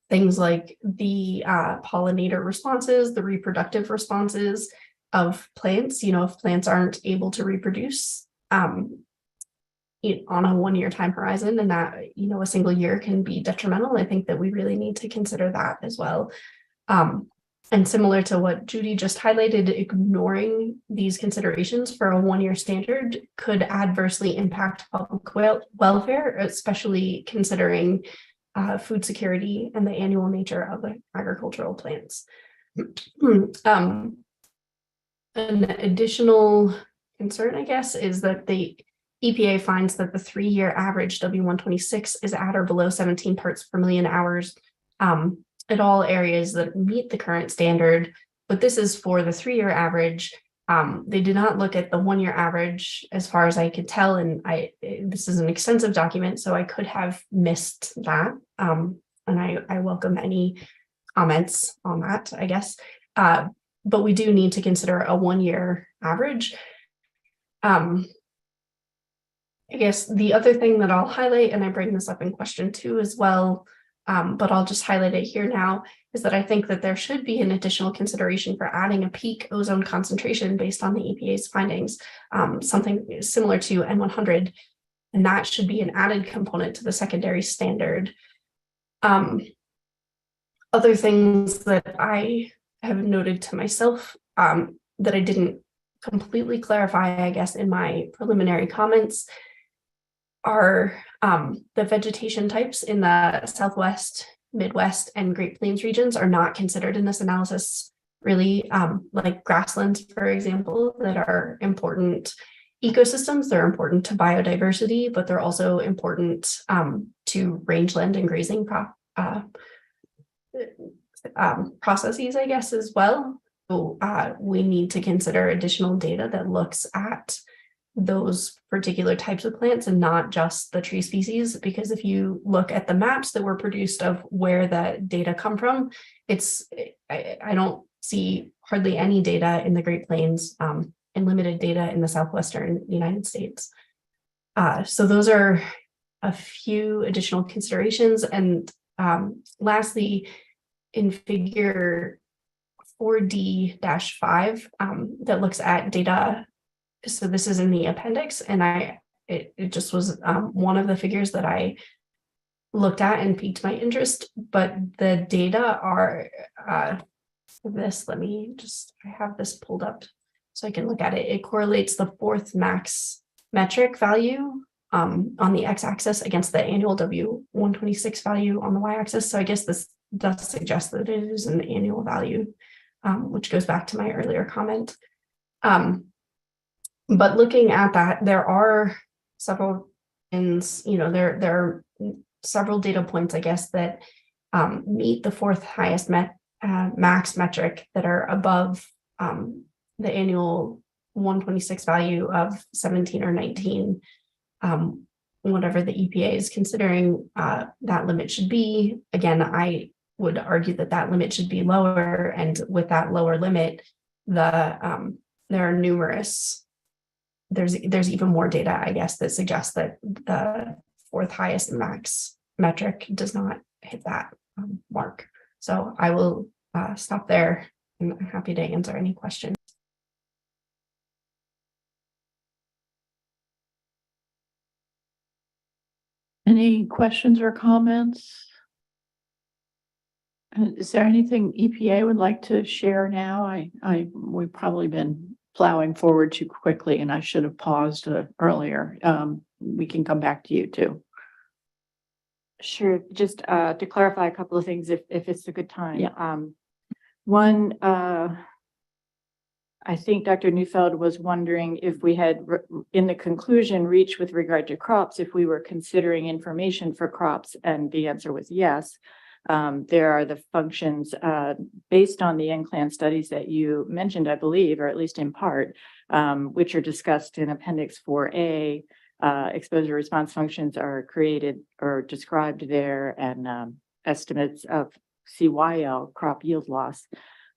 Things like the pollinator responses, the reproductive responses of plants. If plants aren't able to reproduce on a 1-year time horizon, and that, a single year can be detrimental, I think that we really need to consider that as well. And similar to what Judy just highlighted, ignoring these considerations for a 1-year standard could adversely impact public welfare, especially considering food security and the annual nature of the agricultural plants. An additional concern, I guess, is that the EPA finds that the 3-year average W126 is at or below 17 parts per million hours at all areas that meet the current standard, but this is for the 3-year average. They did not look at the 1-year average as far as I could tell, and this is an extensive document, so I could have missed that, and I welcome any comments on that, I guess. But we do need to consider a 1-year average. I guess the other thing that I'll highlight, and I bring this up in question 2 as well, but I'll just highlight it here now, is that I think that there should be an additional consideration for adding a peak ozone concentration based on the EPA's findings, something similar to N100, and that should be an added component to the secondary standard. Other things that I have noted to myself that I didn't completely clarify, I guess, in my preliminary comments are the vegetation types in the Southwest, Midwest, and Great Plains regions are not considered in this analysis, really, like grasslands, for example, that are important ecosystems. They're important to biodiversity, but they're also important to rangeland and grazing processes, I guess, as well. So we need to consider additional data that looks at those particular types of plants and not just the tree species, because if you look at the maps that were produced of where the data come from, I don't see hardly any data in the Great Plains and limited data in the Southwestern United States. So those are a few additional considerations. And lastly, in figure 4D-5 that looks at data. So this is in the appendix, and it just was one of the figures that I looked at and piqued my interest, but the data are this, I have this pulled up so I can look at it. It correlates the 4th max metric value on the x-axis against the annual W126 value on the y-axis. So I guess does suggest that it is an annual value, which goes back to my earlier comment. But looking at that, there are several things, there are several data points, I guess, that meet the fourth highest max metric that are above the annual 126 value of 17 or 19, whatever the EPA is considering that limit should be. Again, I would argue that that limit should be lower, and with that lower limit, there are numerous. There's even more data, I guess, that suggests that the fourth highest max metric does not hit that mark. So I will stop there, and I'm happy to answer any questions. Any questions or comments? Is there anything EPA would like to share now? We've probably been plowing forward too quickly, and I should have paused earlier. We can come back to you too. Sure. Just to clarify a couple of things, if it's a good time. Yeah. One, I think Dr. Neufeld was wondering if we had, in the conclusion, reached with regard to crops, if we were considering information for crops, and the answer was yes. There are the functions based on the NCLAN studies that you mentioned, I believe, or at least in part, which are discussed in Appendix 4A. Exposure response functions are created or described there, and estimates of CYL, crop yield loss,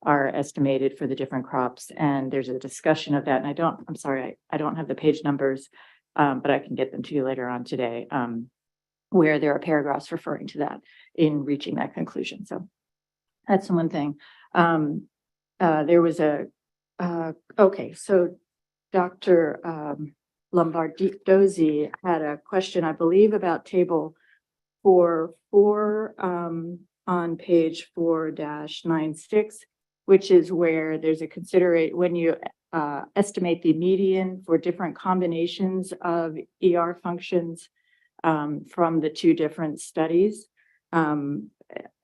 are estimated for the different crops. And there's a discussion of that. And I'm sorry, I don't have the page numbers, but I can get them to you later on today, where there are paragraphs referring to that in reaching that conclusion. So that's one thing. There was okay, so Dr. Lombardozzi had a question, I believe, about table 4.4 on page 4-96, which is where there's a consideration when you estimate the median for different combinations of ER functions from the two different studies. And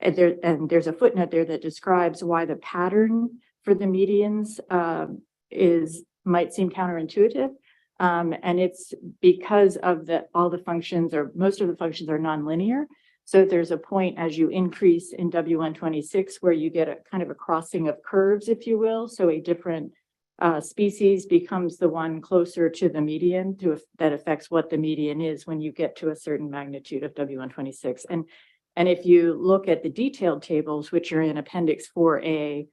there's a footnote there that describes why the pattern for the medians might seem counterintuitive. And it's because of all the functions, or most of the functions, are nonlinear. So there's a point as you increase in W126 where you get a kind of a crossing of curves, if you will. So a different species becomes the one closer to the median that affects what the median is when you get to a certain magnitude of W126. And if you look at the detailed tables, which are in Appendix 4A,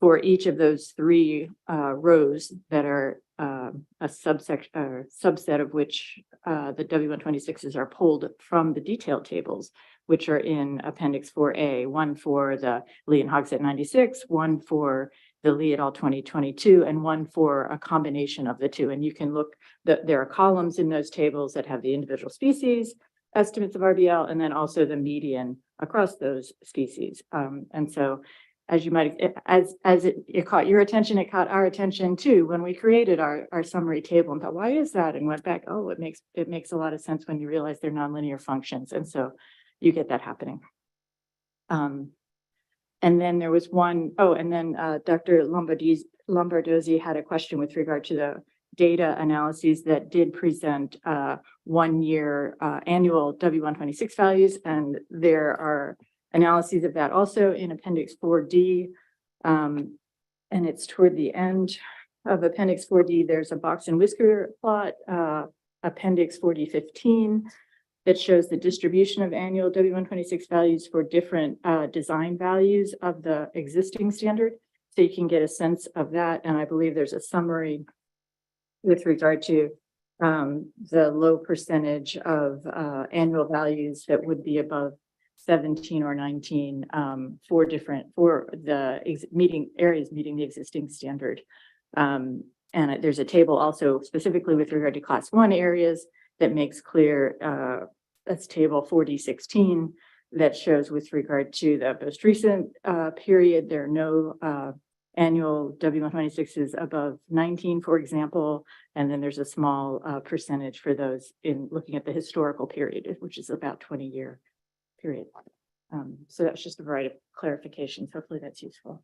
for each of those three rows that are a subset of which the W126s are pulled from the detailed tables, which are in Appendix 4A, one for the Lee and Hogsett 96, one for the Lee et al. 2022, and one for a combination of the two. And you can look, there are columns in those tables that have the individual species, estimates of RBL, and then also the median across those species. And so, as you might, as it caught your attention, it caught our attention too when we created our summary table and thought, why is that? And went back, oh, it makes a lot of sense when you realize they're nonlinear functions. And so you get that happening. And then there was one, and then Dr. Lombardozzi had a question with regard to the data analyses that did present 1 year annual W126 values. And there are analyses of that also in Appendix 4D. And it's toward the end of Appendix 4D. There's a box and whisker plot, Appendix 4D15, that shows the distribution of annual W126 values for different design values of the existing standard. So you can get a sense of that. And I believe there's a summary with regard to the low percentage of annual values that would be above 17 or 19 for the areas meeting the existing standard. And there's a table also specifically with regard to Class 1 areas that makes clear, that's table 4D16, that shows with regard to the most recent period, there are no annual W126s above 19, for example, and then there's a small percentage for those in looking at the historical period, which is about 20-year period. So that's just a variety of clarifications. Hopefully that's useful.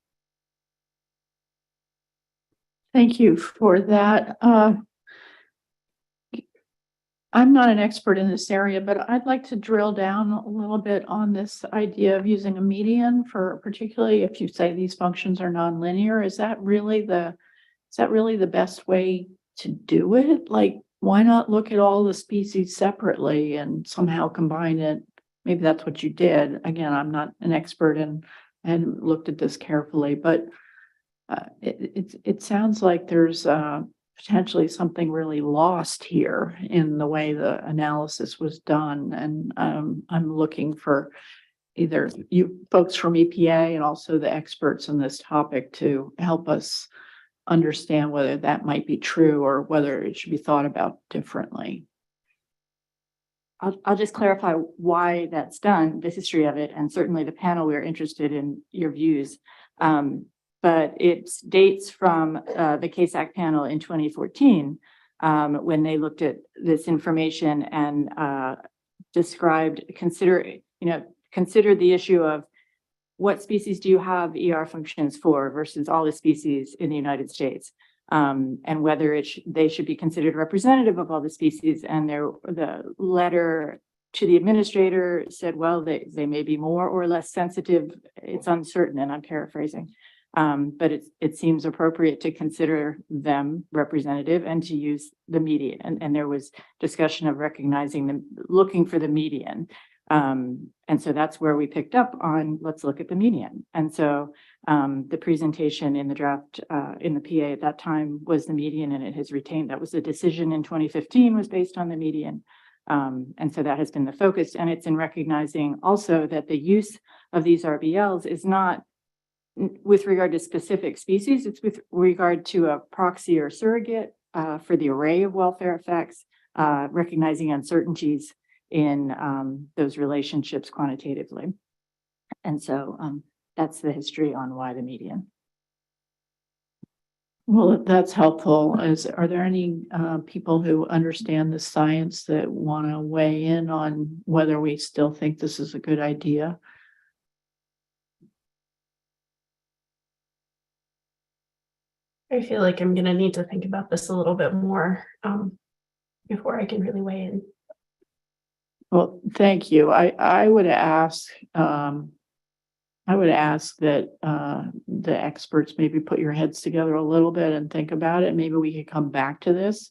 Thank you for that. I'm not an expert in this area, but I'd like to drill down a little bit on this idea of using a median for, particularly if you say these functions are nonlinear. Is that really the best way to do it? Like, why not look at all the species separately and somehow combine it? Maybe that's what you did. Again, I'm not an expert and looked at this carefully, but it sounds like there's potentially something really lost here in the way the analysis was done. And I'm looking for either you folks from EPA and also the experts in this topic to help us understand whether that might be true or whether it should be thought about differently. I'll just clarify why that's done, the history of it, and certainly the panel, we're interested in your views. But it dates from the CASAC panel in 2014, when they looked at this information and considered the issue of what species do you have ER functions for versus all the species in the United States, and whether they should be considered representative of all the species. And the letter to the administrator said, well, they may be more or less sensitive. It's uncertain, and I'm paraphrasing. But it seems appropriate to consider them representative and to use the median. And there was discussion of looking for the median. And so that's where we picked up on, let's look at the median. And so the presentation in the draft in the PA at that time was the median, and it has retained. That was the decision in 2015 was based on the median. And so that has been the focus. And it's in recognizing also that the use of these RBLs is not with regard to specific species, it's with regard to a proxy or surrogate for the array of welfare effects, recognizing uncertainties in those relationships quantitatively. And so that's the history on why the median. Well, that's helpful. Are there any people who understand the science that want to weigh in on whether we still think this is a good idea? I feel like I'm going to need to think about this a little bit more before I can really weigh in. Well, thank you. I would ask that the experts maybe put your heads together a little bit and think about it. Maybe we could come back to this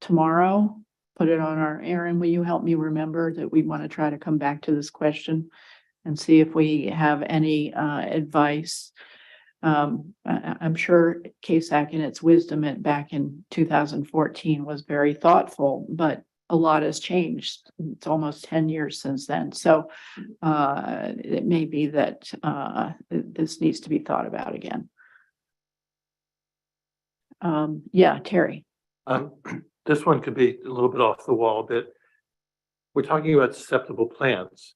tomorrow, put it on Aaron, will you help me remember that we want to try to come back to this question and see if we have any advice? I'm sure CASAC in its wisdom back in 2014 was very thoughtful, but a lot has changed. It's almost 10 years since then. So it may be that this needs to be thought about again. Yeah, Terry. This one could be a little bit off the wall, but we're talking about susceptible plants.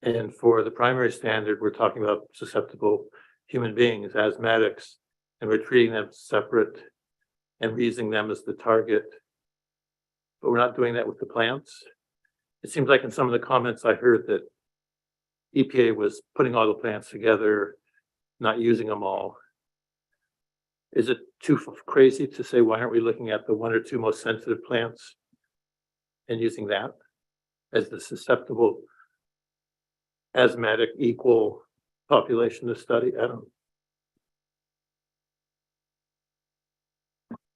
And for the primary standard, we're talking about susceptible human beings, asthmatics, and we're treating them separate and using them as the target. But we're not doing that with the plants. It seems like in some of the comments I heard that EPA was putting all the plants together, not using them all. Is it too crazy to say, why aren't we looking at the one or two most sensitive plants and using that as the susceptible asthmatic equal population to study? I don't.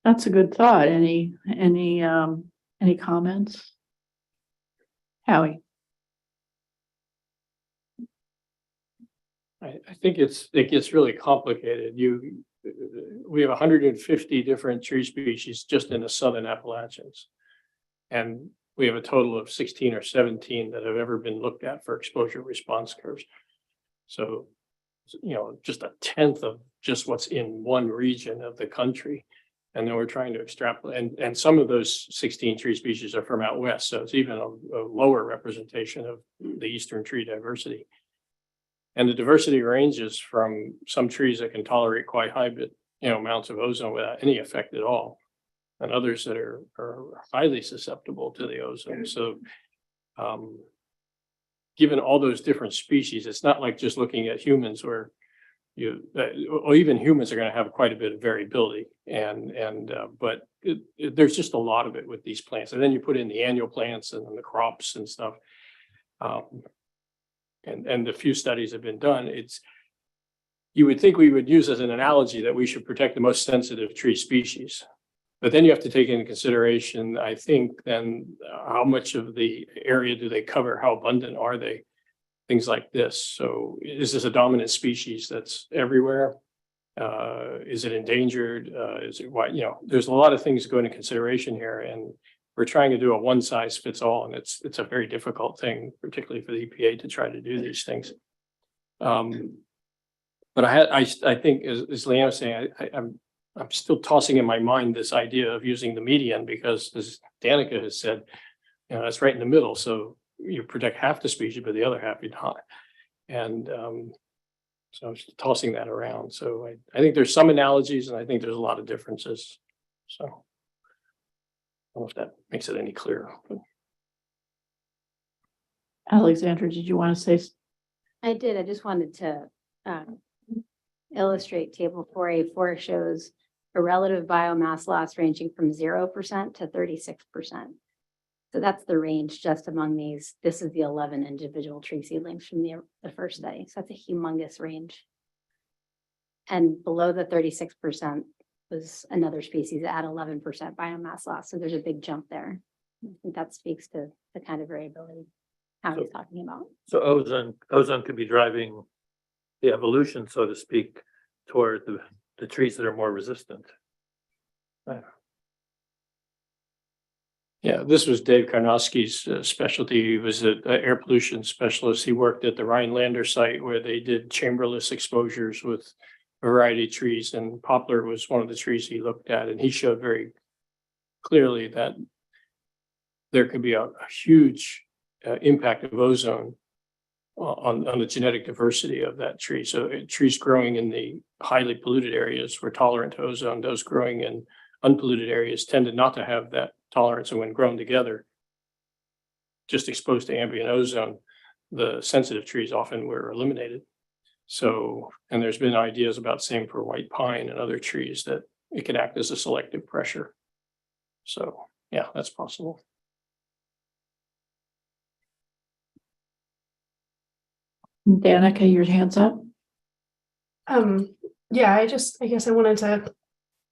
That's a good thought. Any comments? Howie. I think it gets really complicated. We have 150 different tree species just in the Southern Appalachians. And we have a total of 16 or 17 that have ever been looked at for exposure response curves. So, just a tenth of just what's in one region of the country. And then we're trying to extrapolate, and some of those 16 tree species are from out west. So it's even a lower representation of the eastern tree diversity. And the diversity ranges from some trees that can tolerate quite high amounts of ozone without any effect at all, and others that are highly susceptible to the ozone. So given all those different species, it's not like just looking at humans where or even humans are going to have quite a bit of variability, but there's just a lot of it with these plants. And then you put in the annual plants and then the crops and stuff. And the few studies have been done. You would think we would use as an analogy that we should protect the most sensitive tree species. But then you have to take into consideration, I think, then how much of the area do they cover? How abundant are they? Things like this. So is this a dominant species that's everywhere? Is it endangered? Is it what, there's a lot of things to go into consideration here, and we're trying to do a one size fits all, and it's a very difficult thing, particularly for the EPA to try to do these things. But I think as Leanne was saying, I'm still tossing in my mind this idea of using the median, because as Danica has said, it's right in the middle. So you protect half the species, but the other half you don't. And so I'm just tossing that around. So I think there's some analogies, and I think there's a lot of differences. So I don't know if that makes it any clearer. But... Alexandra, did you want to say? I did. I just wanted to illustrate table 4A4 shows a relative biomass loss ranging from 0% to 36%. So that's the range just among these. This is the 11 individual tree seedlings from the first study. So that's a humongous range. And below the 36% was another species at 11% biomass loss. So there's a big jump there. I think that speaks to the kind of variability I was talking about. So ozone could be driving the evolution, so to speak, toward the trees that are more resistant. Yeah, this was Dave Karnowski's specialty. He was an air pollution specialist. He worked at the Rhinelander site where they did chamberless exposures with a variety of trees, and poplar was one of the trees he looked at, and he showed very clearly that there could be a huge impact of ozone on the genetic diversity of that tree. So trees growing in the highly polluted areas were tolerant to ozone. Those growing in unpolluted areas tended not to have that tolerance, and when grown together, just exposed to ambient ozone, the sensitive trees often were eliminated. So, and there's been ideas about same for white pine and other trees, that it can act as a selective pressure. So yeah, that's possible. Danica, your hand's up. Yeah, I guess I wanted to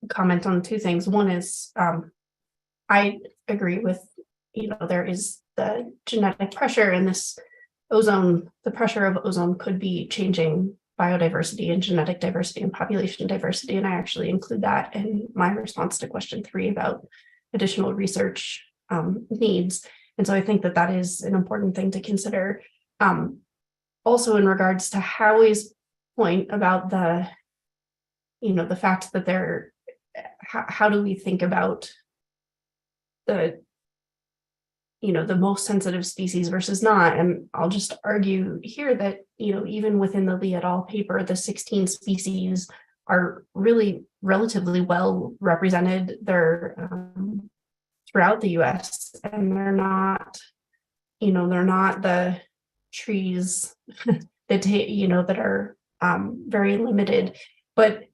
comment on two things. One is I agree with, there is the genetic pressure, and this ozone, the pressure of ozone could be changing biodiversity and genetic diversity and population diversity. And I actually include that in my response to question 3 about additional research needs. And so I think that that is an important thing to consider. Also in regards to Howie's point about the, the fact that how do we think about the most sensitive species versus not? And I'll just argue here that, even within the Lee et al. Paper, the 16 species are really relatively well represented. They're throughout the US, and they're not the trees that are very limited. But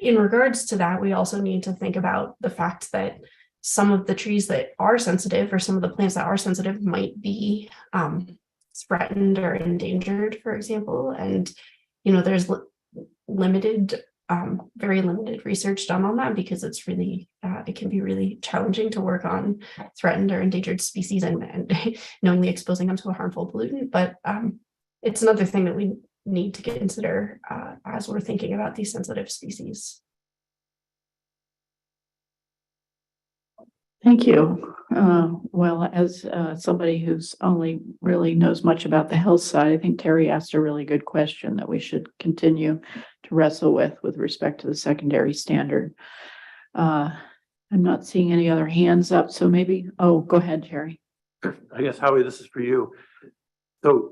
in regards to that, we also need to think about the fact that some of the trees that are sensitive, or some of the plants that are sensitive, might be threatened or endangered, for example. And there's limited, very limited research done on that, because it's really it can be really challenging to work on threatened or endangered species and knowingly exposing them to a harmful pollutant. But it's another thing that we need to consider as we're thinking about these sensitive species. Thank you. Well, as somebody who's only really knows much about the health side, I think Terry asked a really good question that we should continue to wrestle with respect to the secondary standard. I'm not seeing any other hands up, so maybe, go ahead, Terry. I guess, Howie, this is for you. So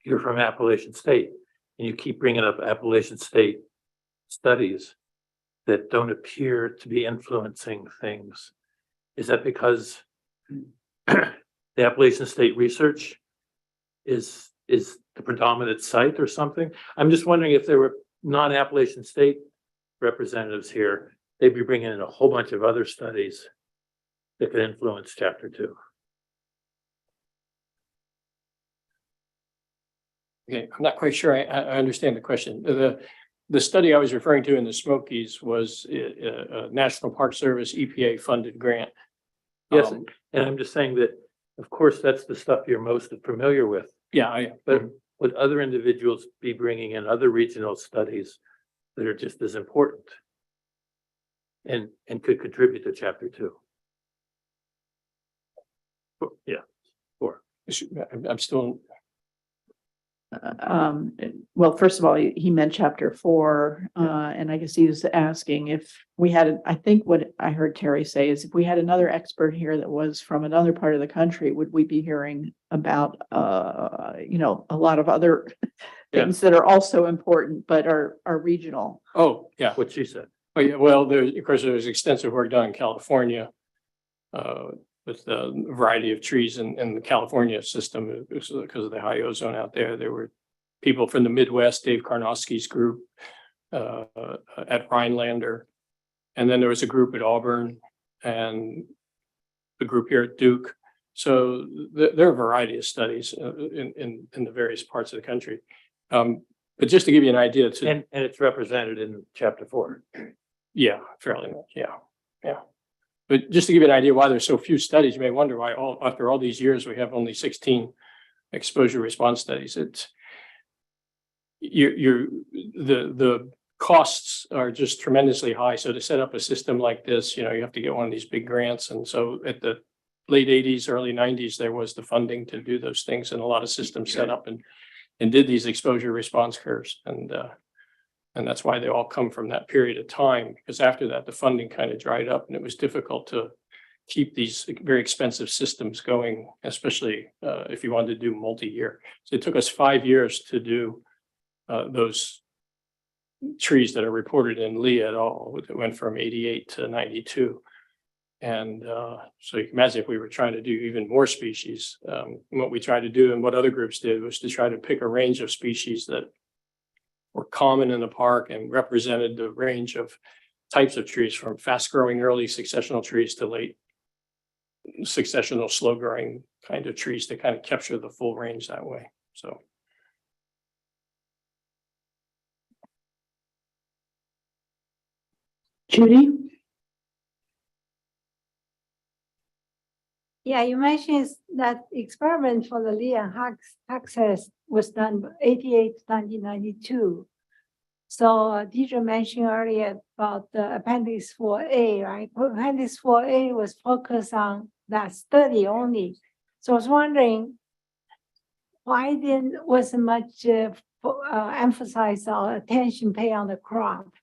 you're from Appalachian State, and you keep bringing up Appalachian State studies that don't appear to be influencing things. Is that because the Appalachian State research is the predominant site or something. I'm just wondering if there were non-Appalachian State representatives here, they'd be bringing in a whole bunch of other studies that could influence chapter 2. Okay, I'm not quite sure I understand the question. The study I was referring to in the Smokies was a National Park Service EPA funded grant. Yes, and I'm just saying that, of course, that's the stuff you're most familiar with. Yeah, But would other individuals be bringing in other regional studies that are just as important and could contribute to chapter 2? Yeah, or I'm still. Well, first of all, he meant chapter 4, and I guess he was asking if we had, I think what I heard Terry say is if we had another expert here that was from another part of the country, would we be hearing about, a lot of other things that are also important, but are regional? Oh, yeah. What she said. Oh, yeah. Well, there's extensive work done in California with the variety of trees in the California system because of the high ozone out there. There were people from the Midwest, Dave Karnofsky's group at Rhinelander. And then there was a group at Auburn and the group here at Duke. So there are a variety of studies in the various parts of the country. But just to give you an idea, and it's represented in chapter 4. Yeah, fairly much. Yeah. But just to give you an idea why there's so few studies, you may wonder why after all these years we have only 16 exposure response studies. It's the costs are just tremendously high. So to set up a system like this, you have to get one of these big grants. And so at the late 80s, early 90s, there was the funding to do those things, and a lot of systems set up and did these exposure response curves. And that's why they all come from that period of time, because after that, the funding kind of dried up and it was difficult to keep these very expensive systems going, especially if you wanted to do multi-year. So it took us 5 years to do those trees that are reported in Lee et al. It went from 88 to 92. And so you can imagine if we were trying to do even more species, what we tried to do and what other groups did was to try to pick a range of species that were common in the park and represented the range of types of trees, from fast growing early successional trees to late successional slow growing kind of trees, to kind of capture the full range that way. So. Judy? Yeah, you mentioned that experiment for the Lee and Huxley was done 88 to 1992. So Deidre mentioned earlier about the Appendix 4A, right? Appendix 4A was focused on that study only. So I was wondering, why wasn't much emphasize our attention paid on the crop?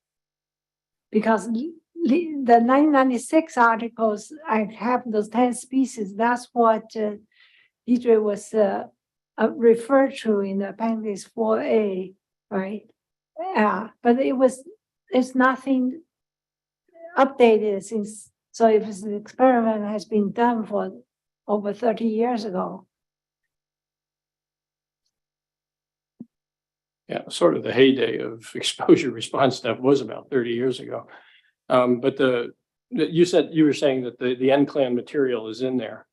Because the 1996 articles, I have those 10 species. That's what Deidre was referred to in the Appendix 4A, right? But it's nothing updated since. So if this experiment has been done for over 30 years ago. Yeah, sort of the heyday of exposure response stuff was about 30 years ago. But you were saying that the NCLAN material is in there.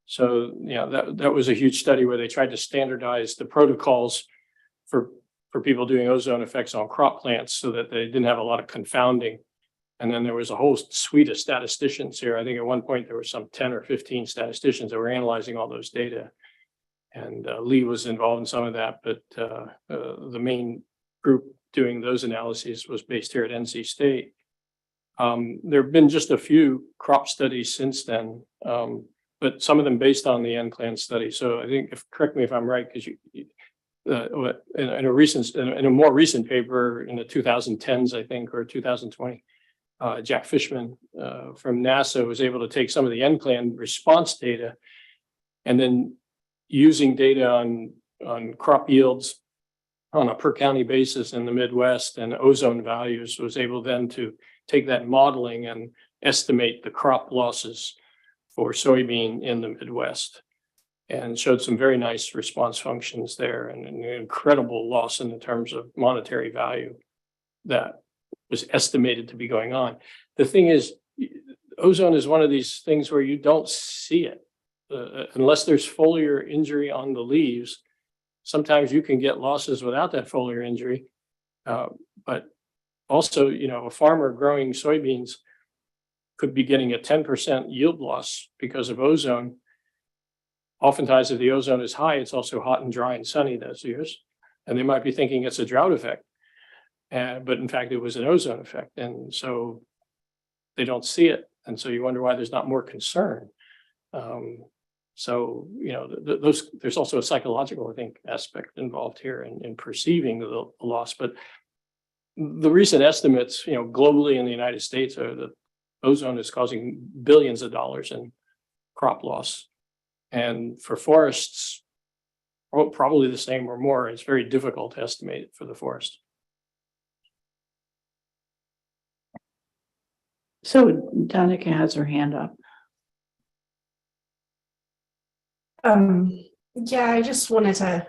So, that was a huge study where they tried to standardize the protocols for people doing ozone effects on crop plants so that they didn't have a lot of confounding. And then there was a whole suite of statisticians here. I think at one point there were some 10 or 15 statisticians that were analyzing all those data. And Lee was involved in some of that, but the main group doing those analyses was based here at NC State. There have been just a few crop studies since then, but some of them based on the NCLAN study. So I think, correct me if I'm right, because in a more recent paper in the 2010s, I think, or 2020, Jack Fishman from NASA was able to take some of the NCLAN response data and then using data on crop yields on a per county basis in the Midwest and ozone values, was able then to take that modeling and estimate the crop losses for soybean in the Midwest. and showed some very nice response functions there and an incredible loss in the terms of monetary value that was estimated to be going on. The thing is, ozone is one of these things where you don't see it unless there's foliar injury on the leaves. Sometimes you can get losses without that foliar injury. But also, a farmer growing soybeans could be getting a 10% yield loss because of ozone. Oftentimes, if the ozone is high, it's also hot and dry and sunny those years. And they might be thinking it's a drought effect. But in fact, it was an ozone effect. And so they don't see it. And so you wonder why there's not more concern. There's also a psychological, I think, aspect involved here in perceiving the loss. But the recent estimates, globally in the United States are that ozone is causing billions of dollars in crop loss. And for forests, probably the same or more. It's very difficult to estimate it for the forest. So Danica has her hand up. Yeah, I just wanted to,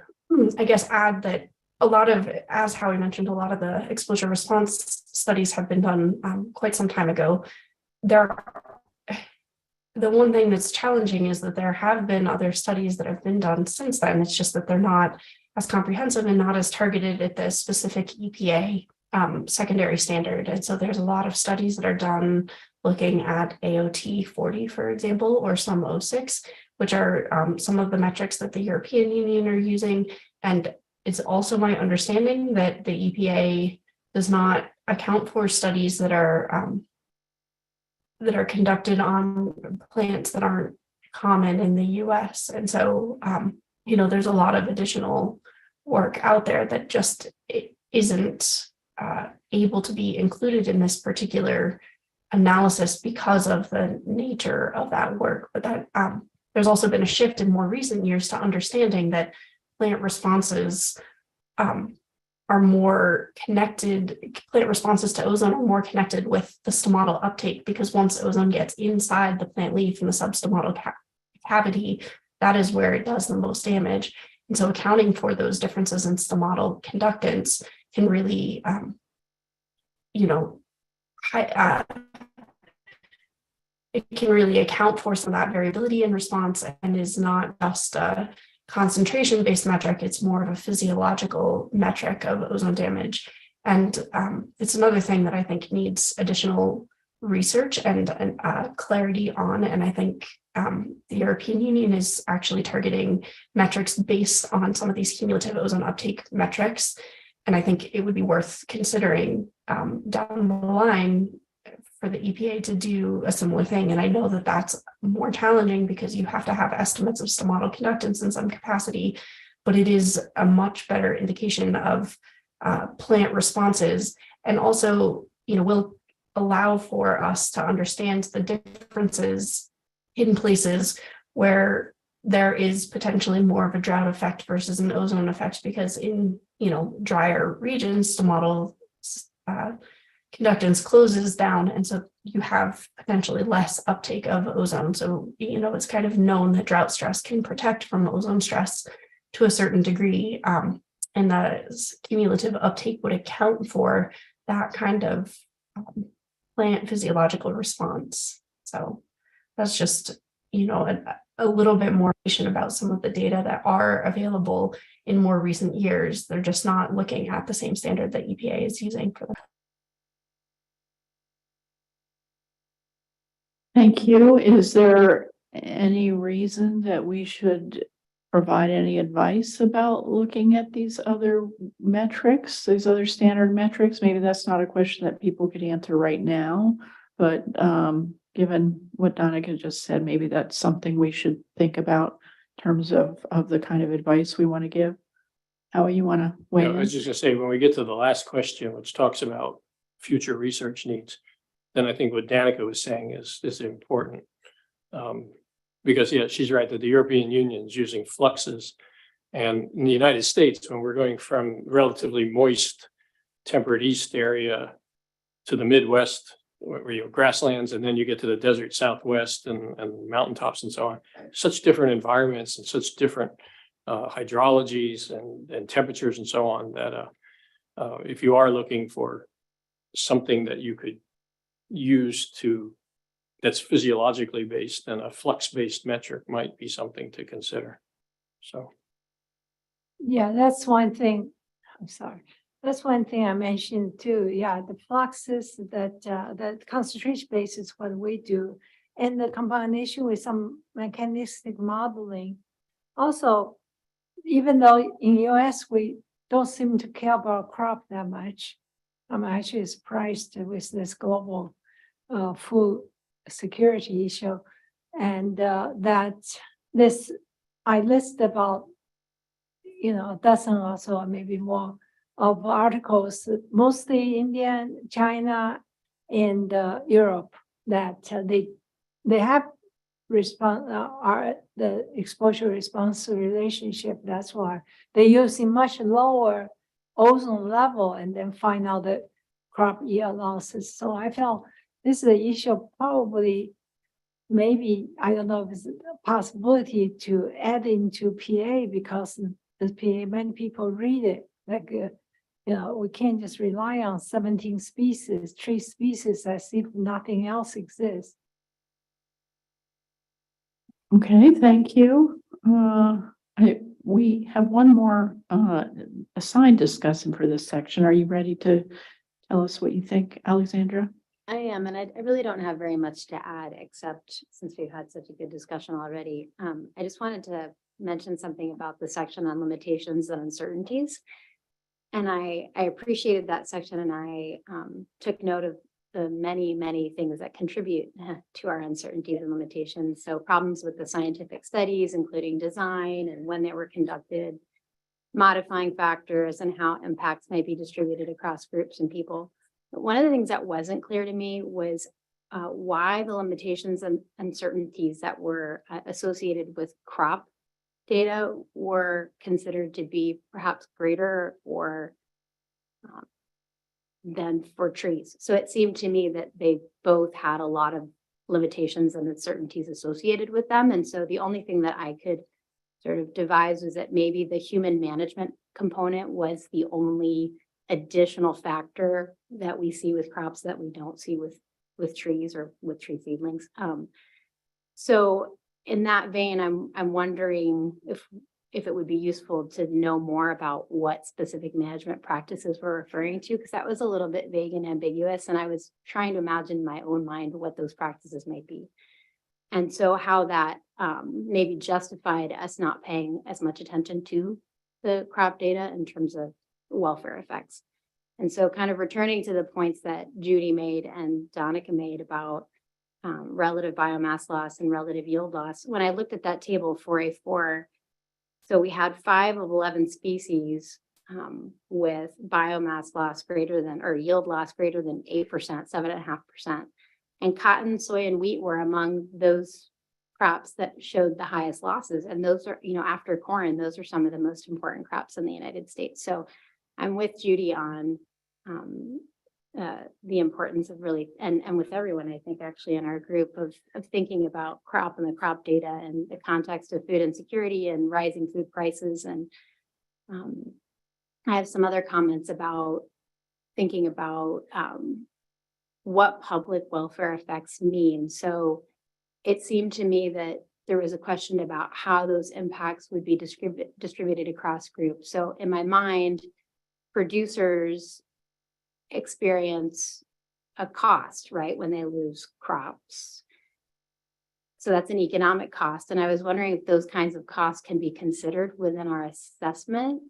I guess, add that a lot of, as Howie mentioned, a lot of the exposure response studies have been done quite some time ago. The one thing that's challenging is that there have been other studies that have been done since then. It's just that they're not as comprehensive and not as targeted at the specific EPA secondary standard. And so there's a lot of studies that are done looking at AOT 40, for example, or some O6, which are some of the metrics that the European Union are using. And it's also my understanding that the EPA does not account for studies that are conducted on plants that aren't common in the US. And so, there's a lot of additional work out there that just isn't able to be included in this particular analysis because of the nature of that work. But that there's also been a shift in more recent years to understanding that plant responses are more connected, plant responses to ozone are more connected with the stomatal uptake, because once ozone gets inside the plant leaf in the substomatal cavity, that is where it does the most damage. And so accounting for those differences in stomatal conductance can really, it can really account for some of that variability in response, and is not just a concentration-based metric, it's more of a physiological metric of ozone damage. And it's another thing that I think needs additional research and clarity on. And I think the European Union is actually targeting metrics based on some of these cumulative ozone uptake metrics. And I think it would be worth considering down the line for the EPA to do a similar thing. And I know that that's more challenging because you have to have estimates of stomatal conductance in some capacity, but it is a much better indication of plant responses, and also, will allow for us to understand the differences in places where there is potentially more of a drought effect versus an ozone effect, because in, drier regions, stomatal conductance closes down, and so you have potentially less uptake of ozone. So, it's kind of known that drought stress can protect from ozone stress to a certain degree, and the cumulative uptake would account for that kind of plant physiological response. So that's just, a little bit more information about some of the data that are available in more recent years. They're just not looking at the same standard that EPA is using for them. Thank you. Is there any reason that we should provide any advice about looking at these other metrics, these other standard metrics? Maybe that's not a question that people could answer right now, but given what Danica just said, maybe that's something we should think about in terms of the kind of advice we want to give. How you want to weigh in? I was just going to say, when we get to the last question, which talks about future research needs, then I think what Danica was saying is important. Because she's right that the European Union is using fluxes, and in the United States, when we're going from relatively moist temperate east area to the Midwest where you have grasslands, and then you get to the desert Southwest and mountaintops and so on. Such different environments and such different hydrologies and temperatures and so on that if you are looking for something that you could use that's physiologically based, then a flux-based metric might be something to consider. So. Yeah, that's one thing. I'm sorry. That's one thing I mentioned too. Yeah, the fluxes that concentration base is what we do. And the combination with some mechanistic modeling. Also, even though in US, we don't seem to care about crop that much. I'm actually surprised with this global food security issue. And that this, I list about, a dozen or so, maybe more of articles, mostly India, China, and Europe, that they have are the exposure response relationship. That's why they're using much lower ozone level and then find out the crop yield losses. So I felt this is an issue probably, maybe, I don't know if it's a possibility to add into PA, because the PA, many people read it like, we can't just rely on 17 species, tree species, as if nothing else exists. Okay, thank you. We have one more assigned discussion for this section. Are you ready to tell us what you think, Alexandra? I am, and I really don't have very much to add, except since we've had such a good discussion already. I just wanted to mention something about the section on limitations and uncertainties. And I appreciated that section, and I took note of the many, many things that contribute to our uncertainties and limitations. So problems with the scientific studies, including design and when they were conducted, modifying factors, and how impacts may be distributed across groups and people. But one of the things that wasn't clear to me was why the limitations and uncertainties that were associated with crop data were considered to be perhaps greater or than for trees. So it seemed to me that they both had a lot of limitations and uncertainties associated with them. And so the only thing that I could sort of devise was that maybe the human management component was the only additional factor that we see with crops that we don't see with trees or with tree seedlings. So in that vein, I'm wondering if it would be useful to know more about what specific management practices we're referring to, because that was a little bit vague and ambiguous, and I was trying to imagine in my own mind what those practices might be. And so how that maybe justified us not paying as much attention to the crop data in terms of welfare effects. And so kind of returning to the points that Judy made and Donica made about relative biomass loss and relative yield loss, when I looked at that table 4A4, so we had 5 of 11 species with biomass loss greater than, or yield loss greater than 8%, 7.5%. And cotton, soy, and wheat were among those crops that showed the highest losses. And those are, after corn, those are some of the most important crops in the United States. So I'm with Judy on the importance of really, and with everyone, I think actually in our group of thinking about crop and the crop data and the context of food insecurity and rising food prices. And I have some other comments about thinking about what public welfare effects mean. So it seemed to me that there was a question about how those impacts would be distributed across groups. So in my mind, producers experience a cost, right, when they lose crops. So that's an economic cost. And I was wondering if those kinds of costs can be considered within our assessment,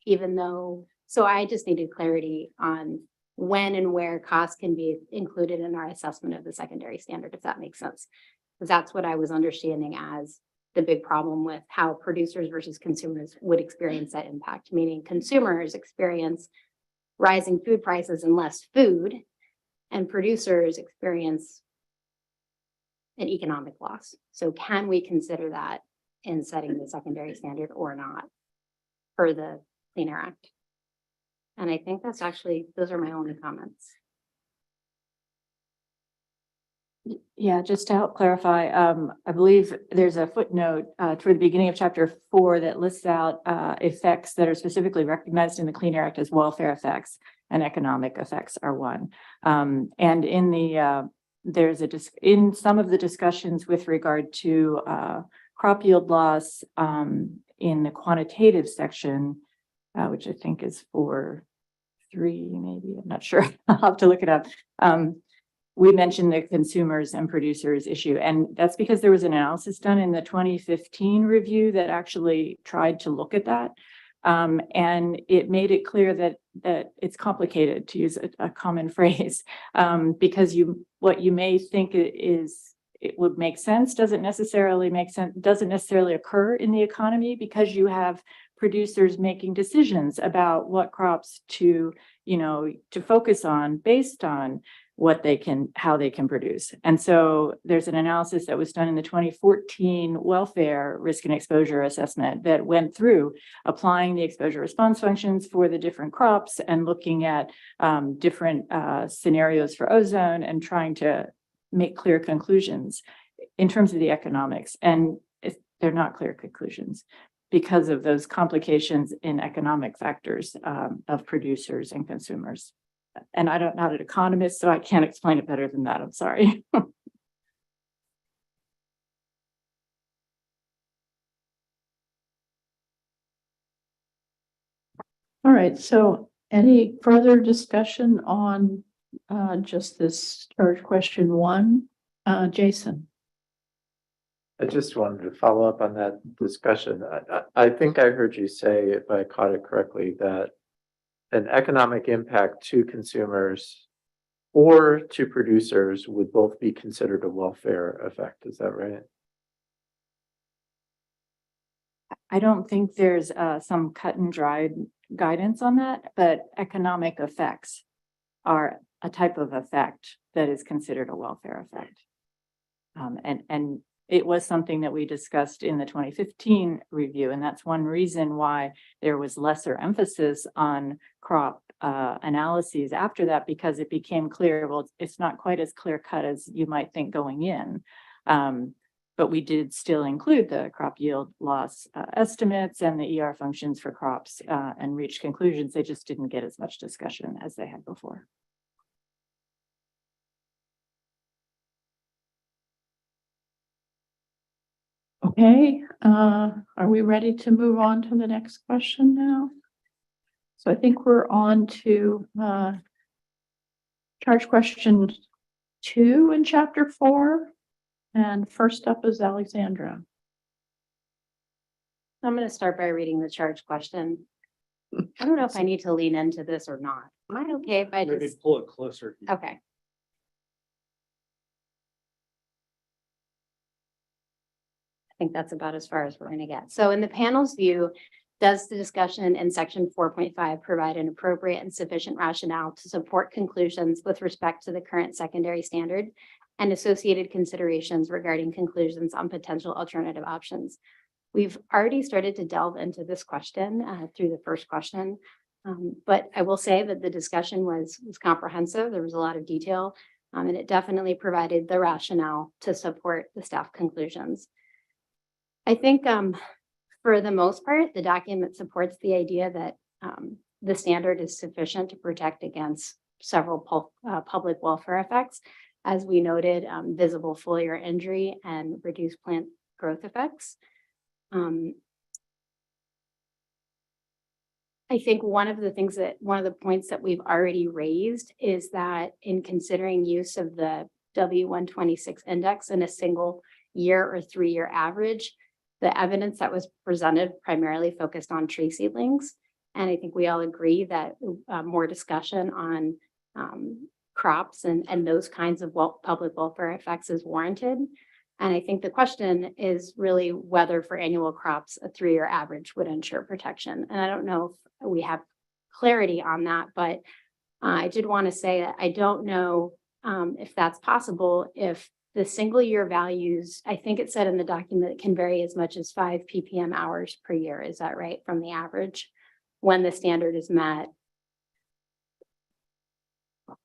even though, so I just needed clarity on when and where costs can be included in our assessment of the secondary standard, if that makes sense. Because that's what I was understanding as the big problem with how producers versus consumers would experience that impact, meaning consumers experience rising food prices and less food, and producers experience an economic loss. So can we consider that in setting the secondary standard or not per the Clean Air Act? And I think that's actually, those are my only comments. Yeah, just to help clarify, I believe there's a footnote toward the beginning of chapter 4 that lists out effects that are specifically recognized in the Clean Air Act as welfare effects, and economic effects are one. And in the there's in some of the discussions with regard to crop yield loss in the quantitative section, which I think is 4.3, maybe, I'm not sure. I'll have to look it up. We mentioned the consumers and producers issue, and that's because there was an analysis done in the 2015 review that actually tried to look at that. And it made it clear that it's complicated, to use a common phrase, because what you may think it would make sense doesn't necessarily make sense, doesn't necessarily occur in the economy, because you have producers making decisions about what crops to focus on based on how they can produce. And so there's an analysis that was done in the 2014 welfare risk and exposure assessment that went through applying the exposure response functions for the different crops and looking at different scenarios for ozone and trying to make clear conclusions in terms of the economics. And they're not clear conclusions because of those complications in economic factors of producers and consumers. And I'm not an economist, so I can't explain it better than that. I'm sorry. All right, so any further discussion on just this charge question 1? Jason? I just wanted to follow up on that discussion. I think I heard you say, if I caught it correctly, that an economic impact to consumers or to producers would both be considered a welfare effect. Is that right? I don't think there's some cut and dried guidance on that, but economic effects are a type of effect that is considered a welfare effect. And it was something that we discussed in the 2015 review, and that's one reason why there was lesser emphasis on crop analyses after that, because it became clear, well, it's not quite as clear cut as you might think going in. But we did still include the crop yield loss estimates and the ER functions for crops and reach conclusions. They just didn't get as much discussion as they had before. Okay, are we ready to move on to the next question now? So I think we're on to charge question 2 in chapter 4. And first up is Alexandra. I'm going to start by reading the charge question. I don't know if I need to lean into this or not. Am I okay if I Maybe just? pull it closer. Okay. I think that's about as far as we're going to get. So in the panel's view, does the discussion in section 4.5 provide an appropriate and sufficient rationale to support conclusions with respect to the current secondary standard and associated considerations regarding conclusions on potential alternative options? We've already started to delve into this question through the first question, but I will say that the discussion was comprehensive. There was a lot of detail, and it definitely provided the rationale to support the staff conclusions. I think for the most part, the document supports the idea that the standard is sufficient to protect against several public welfare effects, as we noted, visible foliar injury and reduced plant growth effects. I think one of the points that we've already raised is that in considering use of the W126 index in a single year or 3-year average, the evidence that was presented primarily focused on tree seedlings. And I think we all agree that more discussion on crops and those kinds of public welfare effects is warranted. And I think the question is really whether for annual crops, a 3-year average would ensure protection. And I don't know if we have clarity on that, but I did want to say that I don't know if that's possible if the single year values, I think it said in the document, it can vary as much as 5 ppm hours per year. Is that right? From the average when the standard is met.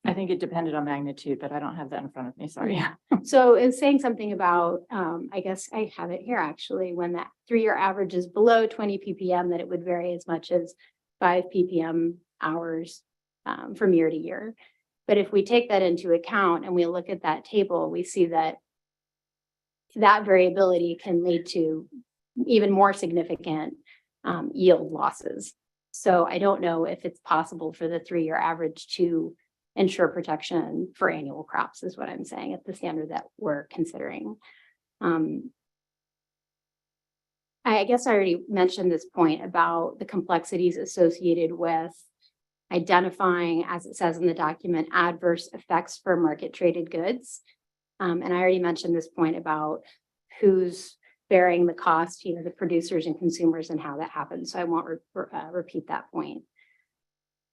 I think it depended on magnitude, but I don't have that in front of me. Sorry. Yeah. So it's saying something about, I guess I have it here actually, when that 3-year average is below 20 ppm, that it would vary as much as 5 ppm hours from year to year. But if we take that into account and we look at that table, we see that that variability can lead to even more significant yield losses. So I don't know if it's possible for the 3-year average to ensure protection for annual crops, is what I'm saying, at the standard that we're considering. I guess I already mentioned this point about the complexities associated with identifying, as it says in the document, adverse effects for market traded goods. And I already mentioned this point about who's bearing the cost, the producers and consumers, and how that happens. So I won't repeat that point.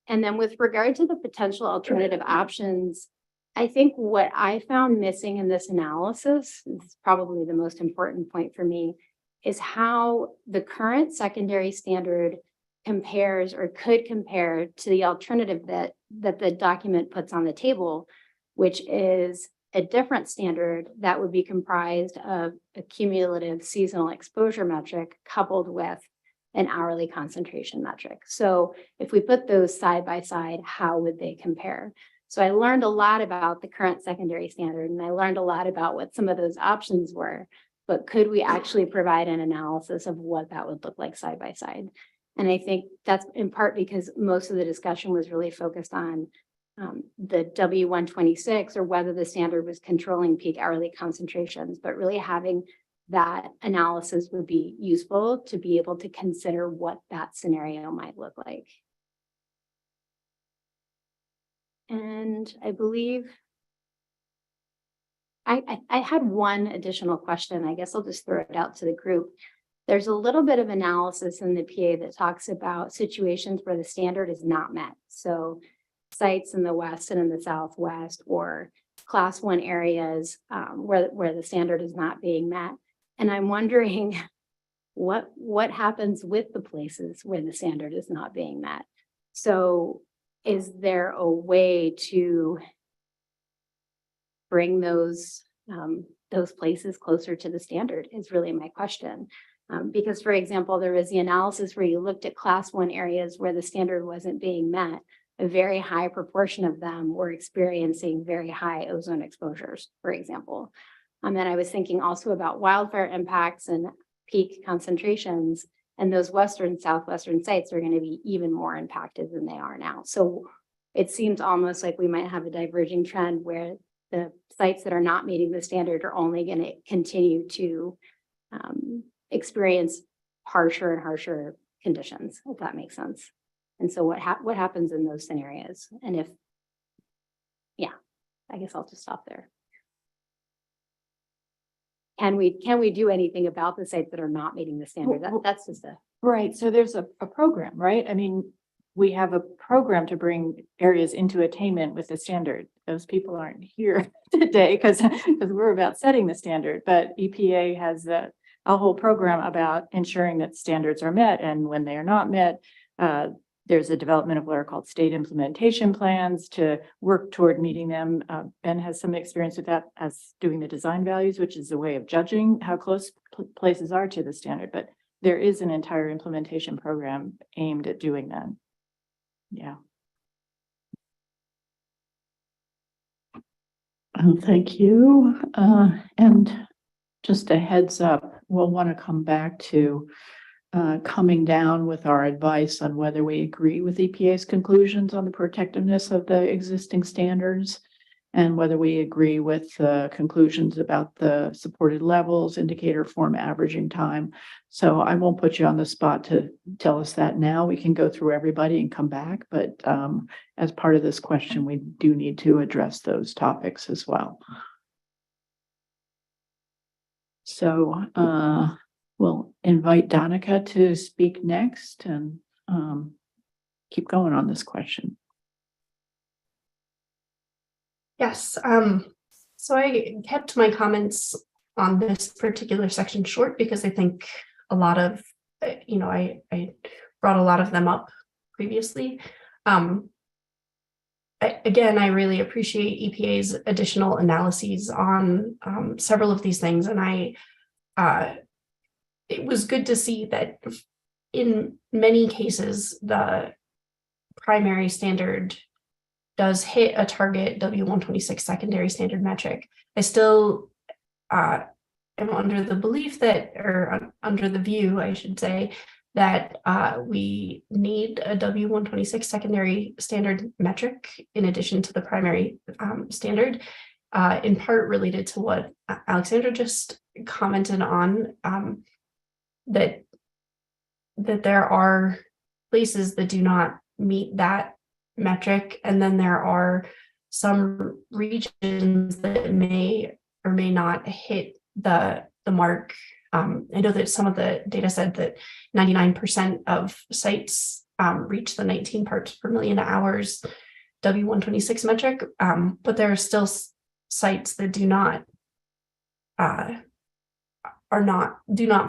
And then with regard to the potential alternative options, I think what I found missing in this analysis, is probably the most important point for me, is how the current secondary standard compares or could compare to the alternative that the document puts on the table, which is a different standard that would be comprised of a cumulative seasonal exposure metric coupled with an hourly concentration metric. So if we put those side by side, how would they compare? So I learned a lot about the current secondary standard, and I learned a lot about what some of those options were, but could we actually provide an analysis of what that would look like side by side? And I think that's in part because most of the discussion was really focused on the W126, or whether the standard was controlling peak hourly concentrations, but really having that analysis would be useful to be able to consider what that scenario might look like. And I believe I had one additional question. I guess I'll just throw it out to the group. There's a little bit of analysis in the PA that talks about situations where the standard is not met. So sites in the West and in the Southwest, or class 1 areas where the standard is not being met. And I'm wondering what happens with the places where the standard is not being met. So is there a way to bring those places closer to the standard is really my question. Because, for example, there was the analysis where you looked at class 1 areas where the standard wasn't being met. A very high proportion of them were experiencing very high ozone exposures, for example. And I was thinking also about wildfire impacts and peak concentrations, and those western, southwestern sites are going to be even more impacted than they are now. So it seems almost like we might have a diverging trend where the sites that are not meeting the standard are only going to continue to experience harsher and harsher conditions, if that makes sense. And so what happens in those scenarios? And if, yeah, I guess I'll just stop there. Can we do anything about the sites that are not meeting the standard? That's just a right. So there's a program, right? I mean, we have a program to bring areas into attainment with the standard. Those people aren't here today because we're about setting the standard, but EPA has a whole program about ensuring that standards are met, and when they are not met, there's a development of what are called state implementation plans to work toward meeting them. Ben has some experience with that as doing the design values, which is a way of judging how close places are to the standard. But there is an entire implementation program aimed at doing that. Yeah. Thank you. And just a heads up, we'll want to come back to coming down with our advice on whether we agree with EPA's conclusions on the protectiveness of the existing standards, and whether we agree with the conclusions about the supported levels, indicator form averaging time. So I won't put you on the spot to tell us that now. We can go through everybody and come back, but as part of this question, we do need to address those topics as well. So we'll invite Donica to speak next and keep going on this question. Yes, so I kept my comments on this particular section short because I think a lot of, I brought a lot of them up previously. again, I really appreciate EPA's additional analyses on several of these things. And it was good to see that in many cases, the primary standard does hit a target W126 secondary standard metric. I still am under the belief that, or under the view, I should say, that we need a W126 secondary standard metric in addition to the primary standard, in part related to what Alexandra just commented on, that there are places that do not meet that metric, and then there are some regions that may or may not hit the mark. I know that some of the data said that 99% of sites reach the 19 parts per million hours W126 metric, but there are still sites that do not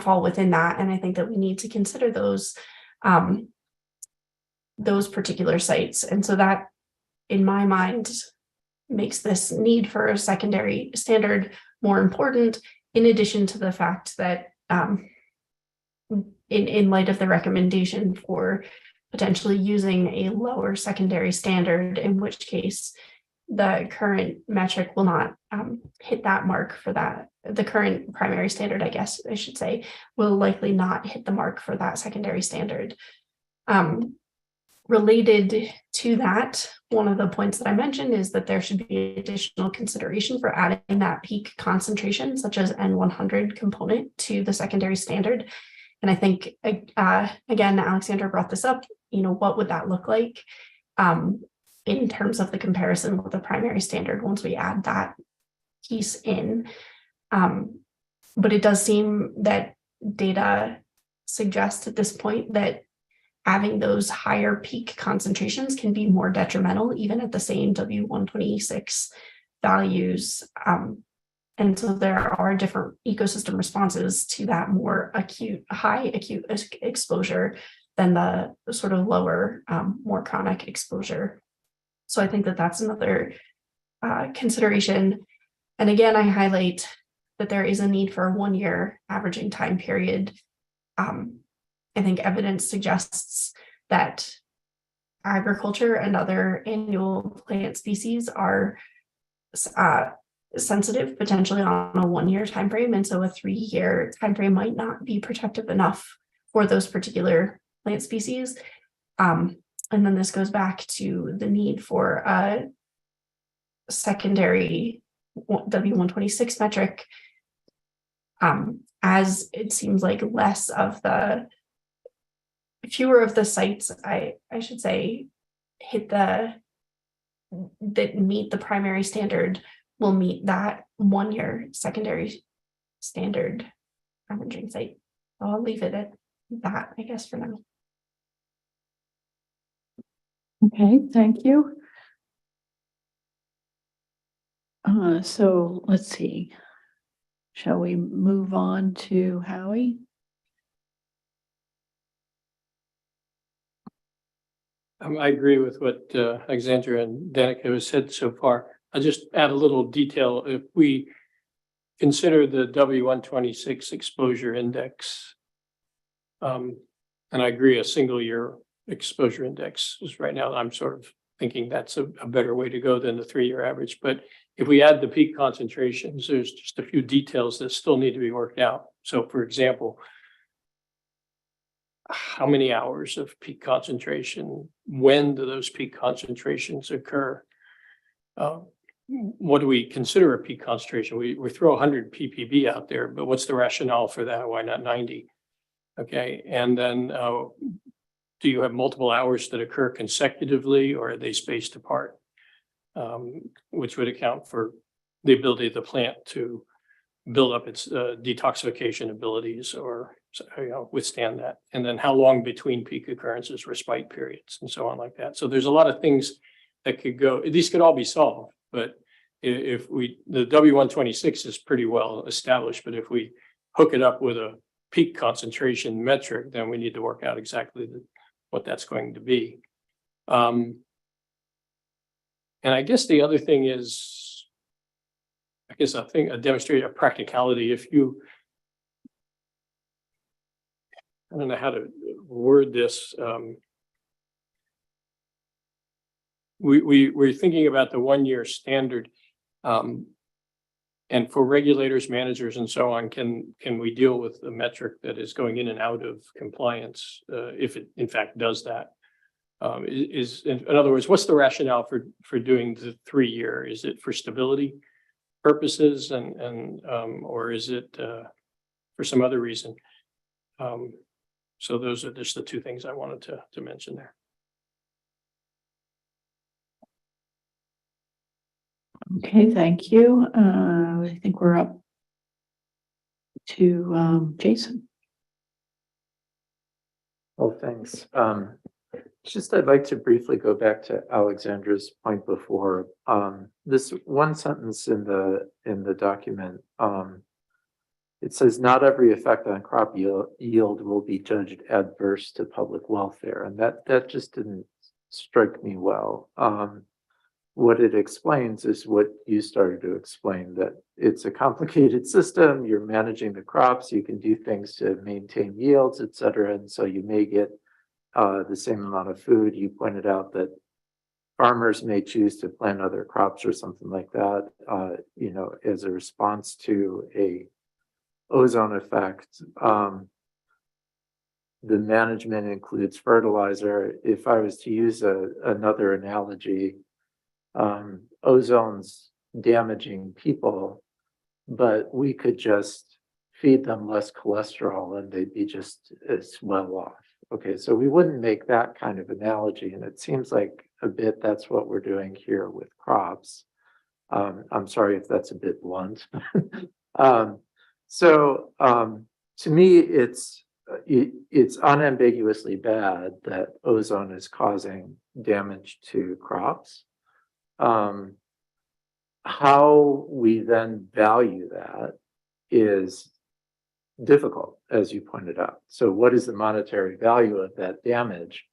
fall within that, and I think that we need to consider those particular sites. And so that, in my mind, makes this need for a secondary standard more important, in addition to the fact that in light of the recommendation for potentially using a lower secondary standard, in which case the current metric will not hit that mark for that. The current primary standard, I guess I should say, will likely not hit the mark for that secondary standard. Related to that, one of the points that I mentioned is that there should be additional consideration for adding that peak concentration, such as N100 component, to the secondary standard. And I think, again, Alexandra brought this up, what would that look like in terms of the comparison with the primary standard once we add that piece in. But it does seem that data suggests at this point that having those higher peak concentrations can be more detrimental, even at the same W126 values. And so there are different ecosystem responses to that more high acute exposure than the sort of lower, more chronic exposure. So I think that that's another consideration. And again, I highlight that there is a need for a 1-year averaging time period. I think evidence suggests that agriculture and other annual plant species are sensitive potentially on a 1-year time frame, and so a 3-year time frame might not be protective enough for those particular plant species. And then this goes back to the need for a secondary W126 metric, as it seems like fewer of the sites, I should say, that meet the primary standard will meet that 1-year secondary standard averaging site. So I'll leave it at that, I guess, for now. Okay, thank you. So let's see. Shall we move on to Howie? I agree with what Alexandra and Danica have said so far. I'll just add a little detail. If we consider the W126 exposure index, and I agree, a single year exposure index is right now, I'm sort of thinking that's a better way to go than the 3-year average. But if we add the peak concentrations, there's just a few details that still need to be worked out. So for example, how many hours of peak concentration? When do those peak concentrations occur? What do we consider a peak concentration? We throw 100 ppb out there, but what's the rationale for that? Why not 90? Okay, and then do you have multiple hours that occur consecutively, or are they spaced apart? Which would account for the ability of the plant to build up its detoxification abilities, or withstand that. And then how long between peak occurrences, respite periods, and so on like that. So there's a lot of things that could go, these could all be solved, but the W126 is pretty well established, but if we hook it up with a peak concentration metric, then we need to work out exactly what that's going to be. And I guess the other thing is, I guess I think a demonstrate a practicality. If you, I don't know how to word this. We're thinking about the 1-year standard. And for regulators, managers, and so on, can we deal with the metric that is going in and out of compliance if it in fact does that? In other words, what's the rationale for doing the 3-year? Is it for stability purposes or is it for some other reason? So those are just the two things I wanted to mention there. Okay, thank you. I think we're up to Jason. Well, thanks. Just I'd like to briefly go back to Alexandra's point before. This one sentence in the document, it says not every effect on crop yield will be judged adverse to public welfare, and that just didn't strike me well. What it explains is what you started to explain, that it's a complicated system. You're managing the crops. You can do things to maintain yields, et cetera. And so you may get the same amount of food. You pointed out that farmers may choose to plant other crops or something like that, as a response to a ozone effect. The management includes fertilizer. If I was to use another analogy, ozone's damaging people, but we could just feed them less cholesterol and they'd be just as well off. Okay, so we wouldn't make that kind of analogy, and it seems like a bit that's what we're doing here with crops. I'm sorry if that's a bit blunt. To me, it's unambiguously bad that ozone is causing damage to crops. How we then value that is difficult, as you pointed out. So what is the monetary value of that damage?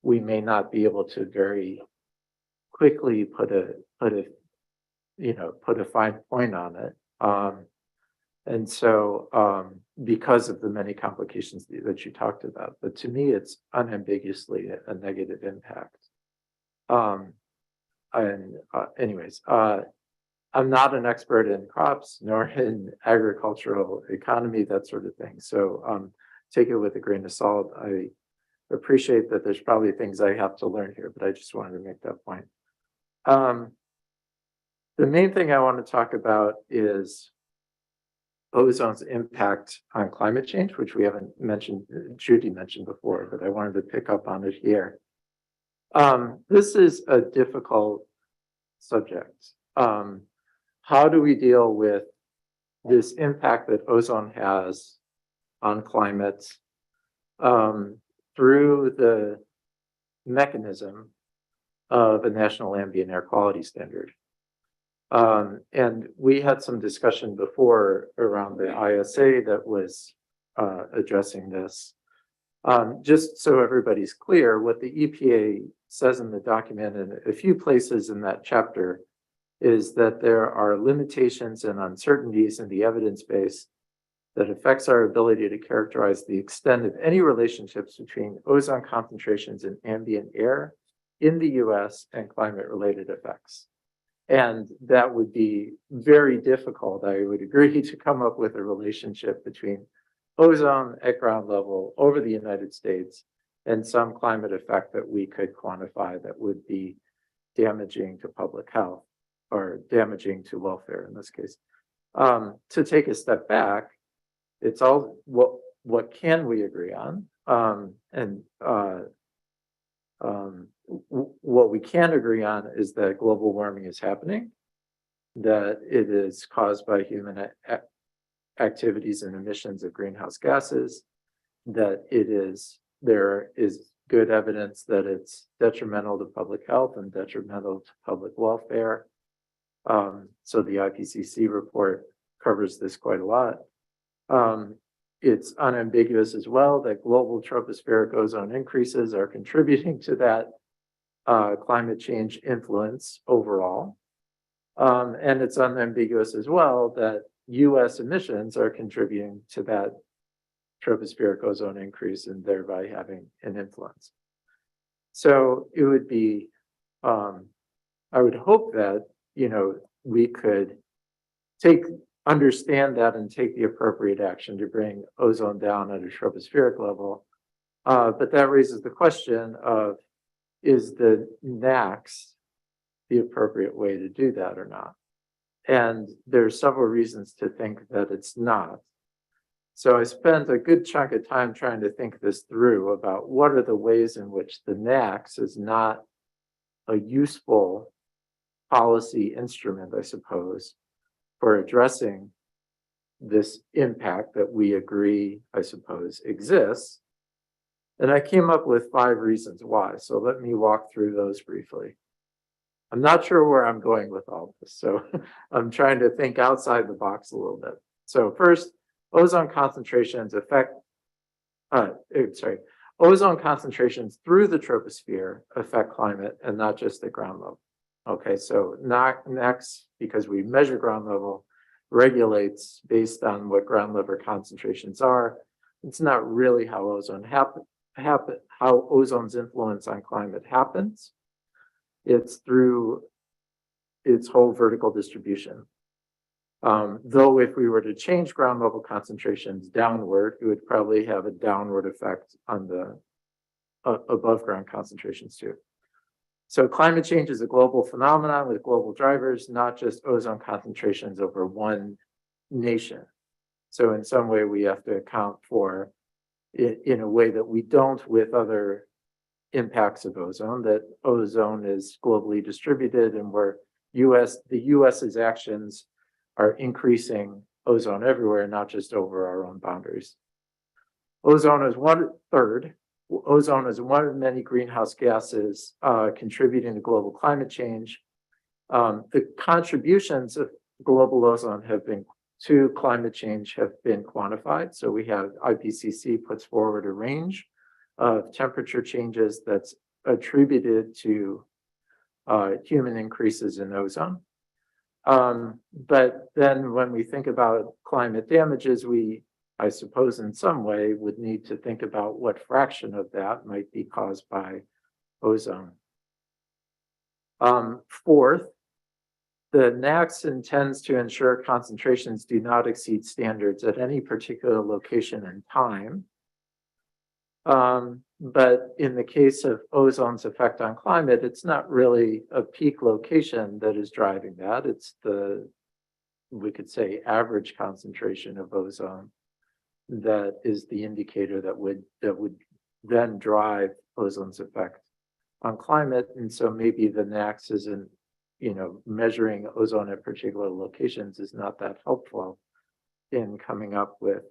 We may not be able to very quickly put a fine point on it. And so because of the many complications that you talked about, but to me, it's unambiguously a negative impact. I'm not an expert in crops nor in agricultural economy, that sort of thing. So take it with a grain of salt. I appreciate that there's probably things I have to learn here, but I just wanted to make that point. The main thing I want to talk about is ozone's impact on climate change, which we haven't mentioned, Judy mentioned before, but I wanted to pick up on it here. This is a difficult subject. How do we deal with this impact that ozone has on climate through the mechanism of a national ambient air quality standard? And we had some discussion before around the ISA that was addressing this. Just so everybody's clear, what the EPA says in the document in a few places in that chapter is that there are limitations and uncertainties in the evidence base that affects our ability to characterize the extent of any relationships between ozone concentrations in ambient air in the US and climate-related effects. And that would be very difficult, I would agree, to come up with a relationship between ozone at ground level over the United States and some climate effect that we could quantify that would be damaging to public health or damaging to welfare in this case. To take a step back, it's all what can we agree on? What we can agree on is that global warming is happening, that it is caused by human activities and emissions of greenhouse gases, that there is good evidence that it's detrimental to public health and detrimental to public welfare. So the IPCC report covers this quite a lot. It's unambiguous as well that global tropospheric ozone increases are contributing to that. climate change influence overall. And it's unambiguous as well that US emissions are contributing to that tropospheric ozone increase and thereby having an influence. So it would be, I would hope that, we could understand that and take the appropriate action to bring ozone down at a tropospheric level. But that raises the question of, is the NACS the appropriate way to do that or not? And there's several reasons to think that it's not. So I spent a good chunk of time trying to think this through about what are the ways in which the NACS is not a useful policy instrument, I suppose, for addressing this impact that we agree, I suppose, exists. And I came up with 5 reasons why. So let me walk through those briefly. I'm not sure where I'm going with all this, so I'm trying to think outside the box a little bit. So first, ozone concentrations ozone concentrations through the troposphere affect climate and not just at ground level. Okay, so NACS, because we measure ground level, regulates based on what ground level concentrations are. It's not really how ozone how ozone's influence on climate happens. It's through its whole vertical distribution. Though if we were to change ground level concentrations downward, it would probably have a downward effect on the above ground concentrations too. So climate change is a global phenomenon with global drivers, not just ozone concentrations over one nation. So in some way we have to account for it in a way that we don't with other impacts of ozone, that ozone is globally distributed and where the US's actions are increasing ozone everywhere, not just over our own boundaries. Ozone is Ozone is one of many greenhouse gases contributing to global climate change. The contributions of global ozone to climate change have been quantified. So we have IPCC puts forward a range of temperature changes that's attributed to human increases in ozone. But then when we think about climate damages, we, I suppose in some way, would need to think about what fraction of that might be caused by ozone. Fourth, the NACS intends to ensure concentrations do not exceed standards at any particular location and time. But in the case of ozone's effect on climate, it's not really a peak location that is driving that. It's the, we could say, average concentration of ozone that is the indicator that would then drive ozone's effect on climate. And so maybe the NACS isn't, measuring ozone at particular locations is not that helpful in coming up with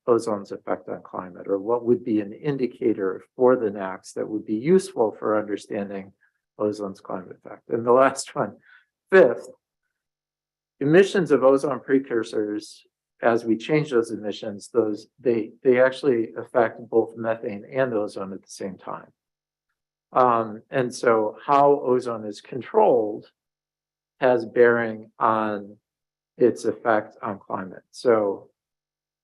ozone's effect on climate, or what would be an indicator for the NACS that would be useful for understanding ozone's climate effect. And the last one, fifth, emissions of ozone precursors, as we change those emissions, they actually affect both methane and ozone at the same time. And so how ozone is controlled has bearing on its effect on climate. So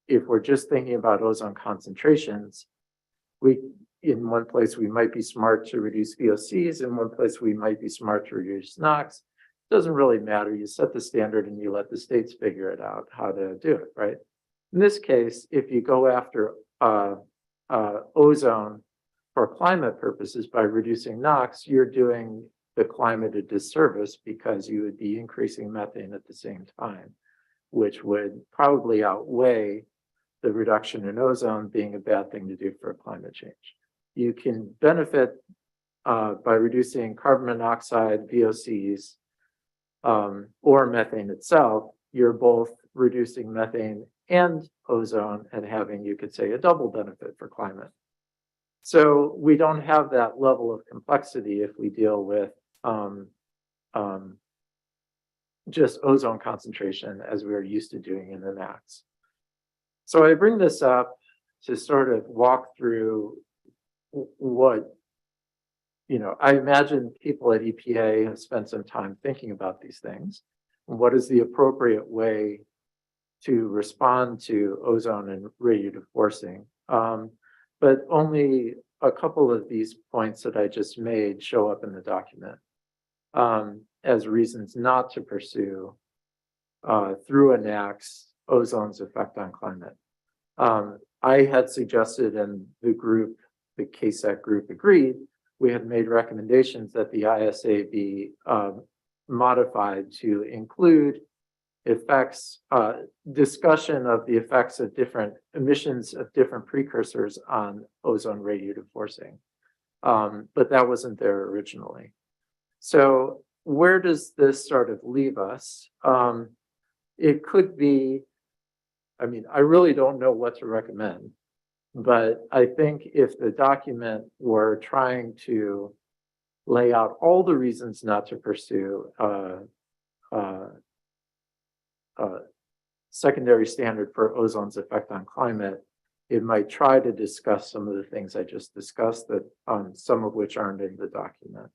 if we're just thinking about ozone concentrations, in one place we might be smart to reduce VOCs, in one place we might be smart to reduce NOx. It doesn't really matter. You set the standard and you let the states figure it out how to do it, right? In this case, if you go after ozone for climate purposes by reducing NOx, you're doing the climate a disservice because you would be increasing methane at the same time, which would probably outweigh the reduction in ozone being a bad thing to do for climate change. You can benefit by reducing carbon monoxide, VOCs, or methane itself. You're both reducing methane and ozone and having, you could say, a double benefit for climate. So we don't have that level of complexity if we deal with just ozone concentration as we are used to doing in the NACS. So I bring this up to sort of walk through what I imagine people at EPA have spent some time thinking about these things. What is the appropriate way to respond to ozone and radiative forcing? But only a couple of these points that I just made show up in the document as reasons not to pursue through a NAAQS ozone's effect on climate. I had suggested, and the KSAC group agreed, we had made recommendations that the ISA be modified to include effects, discussion of the effects of different emissions of different precursors on ozone radiative forcing. But that wasn't there originally. So where does this sort of leave us? It could be, I really don't know what to recommend, but I think if the document were trying to lay out all the reasons not to pursue secondary standard for ozone's effect on climate, it might try to discuss some of the things I just discussed, that some of which aren't in the document.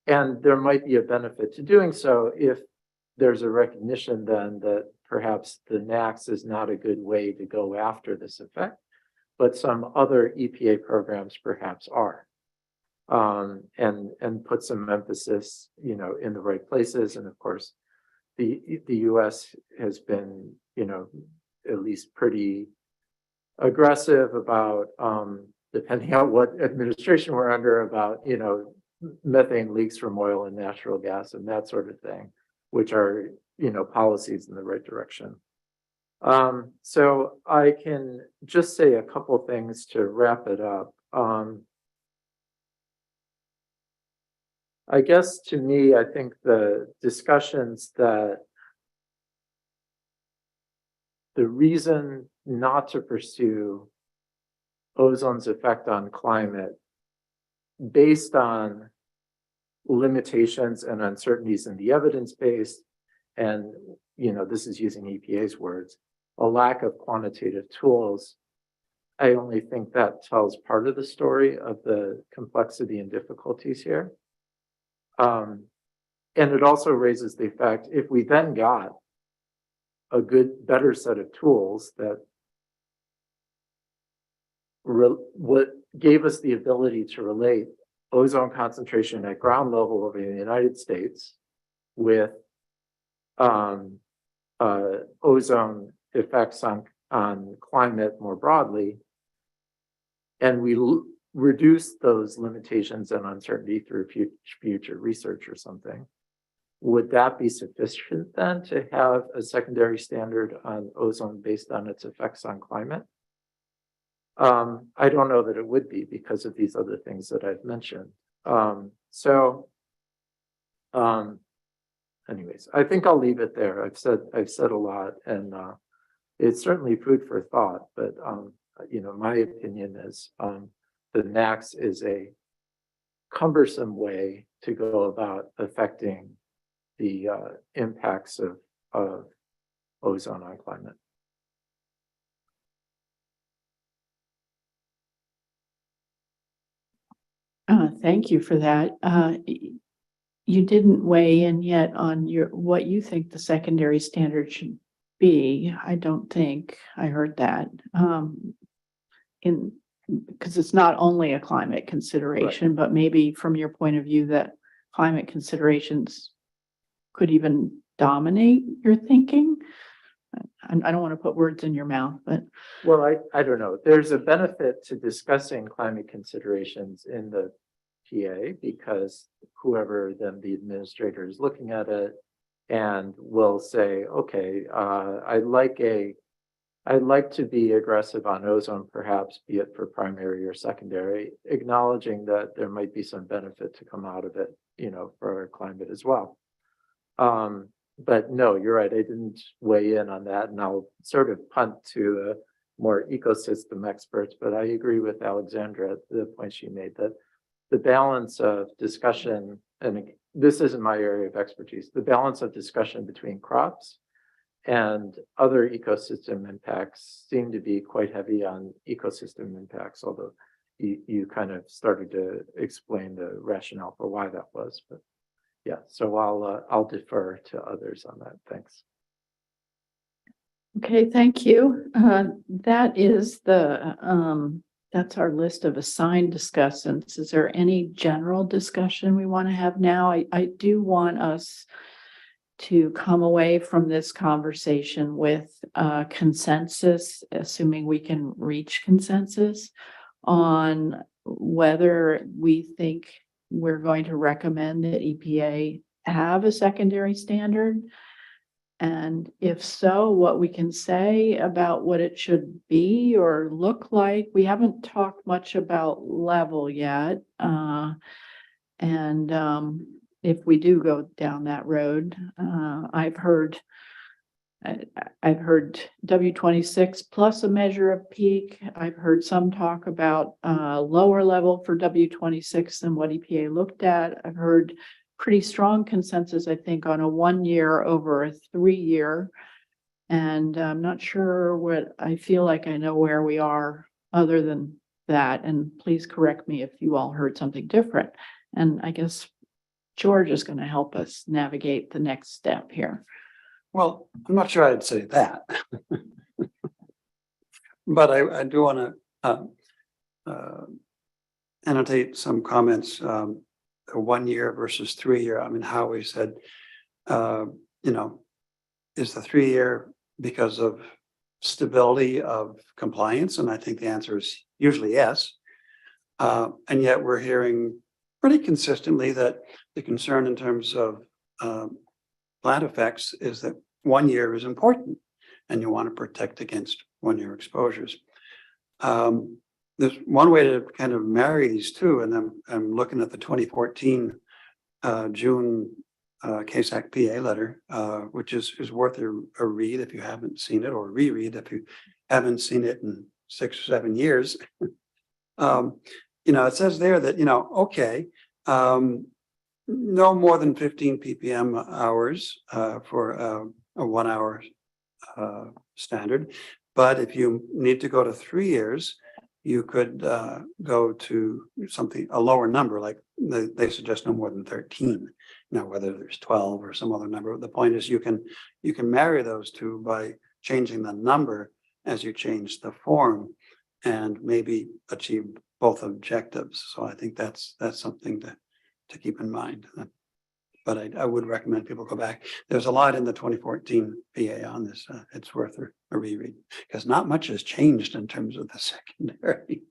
And there might be a benefit to doing so if there's a recognition then that perhaps the NAAQS is not a good way to go after this effect, but some other EPA programs perhaps are. And put some emphasis, in the right places. And of course, the US has been, at least pretty aggressive about, depending on what administration we're under, about, methane leaks from oil and natural gas and that sort of thing, which are, policies in the right direction. So I can just say a couple things to wrap it up. I guess to me, I think the discussions that the reason not to pursue ozone's effect on climate based on limitations and uncertainties in the evidence base, and this is using EPA's words, a lack of quantitative tools. I only think that tells part of the story of the complexity and difficulties here. And it also raises the fact, if we then got a better set of tools that what gave us the ability to relate ozone concentration at ground level over the United States with ozone effects on climate more broadly, and we reduce those limitations and uncertainty through future research or something, would that be sufficient then to have a secondary standard on ozone based on its effects on climate? I don't know that it would be because of these other things that I've mentioned. Anyways, I think I'll leave it there. I've said a lot, and it's certainly food for thought, but my opinion is the NAAQS is a cumbersome way to go about affecting the impacts of ozone on climate. Thank you for that. You didn't weigh in yet on what you think the secondary standard should be. I don't think I heard that. Because it's not only a climate consideration, but maybe from your point of view that climate considerations could even dominate your thinking. I don't want to put words in your mouth, but. Well, I don't know. There's a benefit to discussing climate considerations in the PA because whoever then the administrator is looking at it and will say, okay, I'd like to be aggressive on ozone, perhaps, be it for primary or secondary, acknowledging that there might be some benefit to come out of it, for our climate as well. But no, you're right. I didn't weigh in on that, and I'll sort of punt to more ecosystem experts. But I agree with Alexandra at the point she made that the balance of discussion, and this isn't my area of expertise, the balance of discussion between crops and other ecosystem impacts seem to be quite heavy on ecosystem impacts, although you kind of started to explain the rationale for why that was, but yeah, so I'll defer to others on that. Thanks. Okay, thank you. That is that's our list of assigned discussants. Is there any general discussion we want to have now? I do want us to come away from this conversation with consensus, assuming we can reach consensus on whether we think we're going to recommend that EPA have a secondary standard. And if so, what we can say about what it should be or look like. We haven't talked much about level yet. If we do go down that road, I've heard W26 plus a measure of peak. I've heard some talk about lower level for W26 than what EPA looked at. I've heard pretty strong consensus, I think, on a 1 year over a 3 year. And I'm not sure what I feel like I know where we are other than that. And please correct me if you all heard something different. And I guess George is going to help us navigate the next step here. Well, I'm not sure I'd say that. But I do want to annotate some comments. 1 year versus 3 year. I mean, Howie said, is the 3 year because of stability of compliance? And I think the answer is usually yes. And yet we're hearing pretty consistently that the concern in terms of plant effects is that 1 year is important and you want to protect against 1 year exposures. There's one way to kind of marry these two, and I'm looking at the 2014 June CASAC PA letter, which is worth a read if you haven't seen it, or reread if you haven't seen it in 6 or 7 years. It says there that, no more than 15 ppm hours for a 1 hour standard. But if you need to go to 3 years, you could go to a lower number, like they suggest no more than 13. Now, whether there's 12 or some other number, the point is you can marry those two by changing the number as you change the form and maybe achieve both objectives. So I think that's something to keep in mind. But I would recommend people go back. There's a lot in the 2014 PA on this. It's worth a reread because not much has changed in terms of the secondary.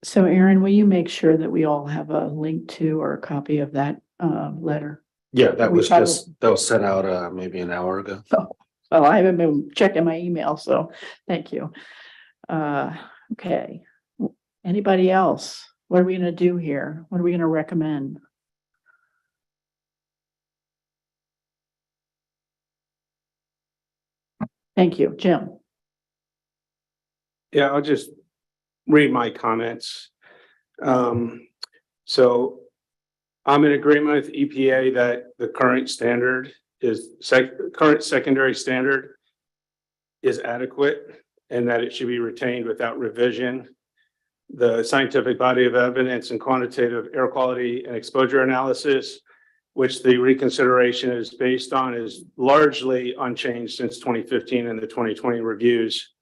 So Aaron, will you make sure that we all have a link to or a copy of that letter? Yeah, that was sent out maybe an hour ago. Well, I haven't been checking my email, so thank you. Okay. Anybody else? What are we going to do here? What are we going to recommend? Thank you, Jim. Yeah, I'll just read my comments. So I'm in agreement with EPA that the current standard current secondary standard is adequate and that it should be retained without revision. The scientific body of evidence and quantitative air quality and exposure analysis, which the reconsideration is based on, is largely unchanged since 2015 and the 2020 reviews.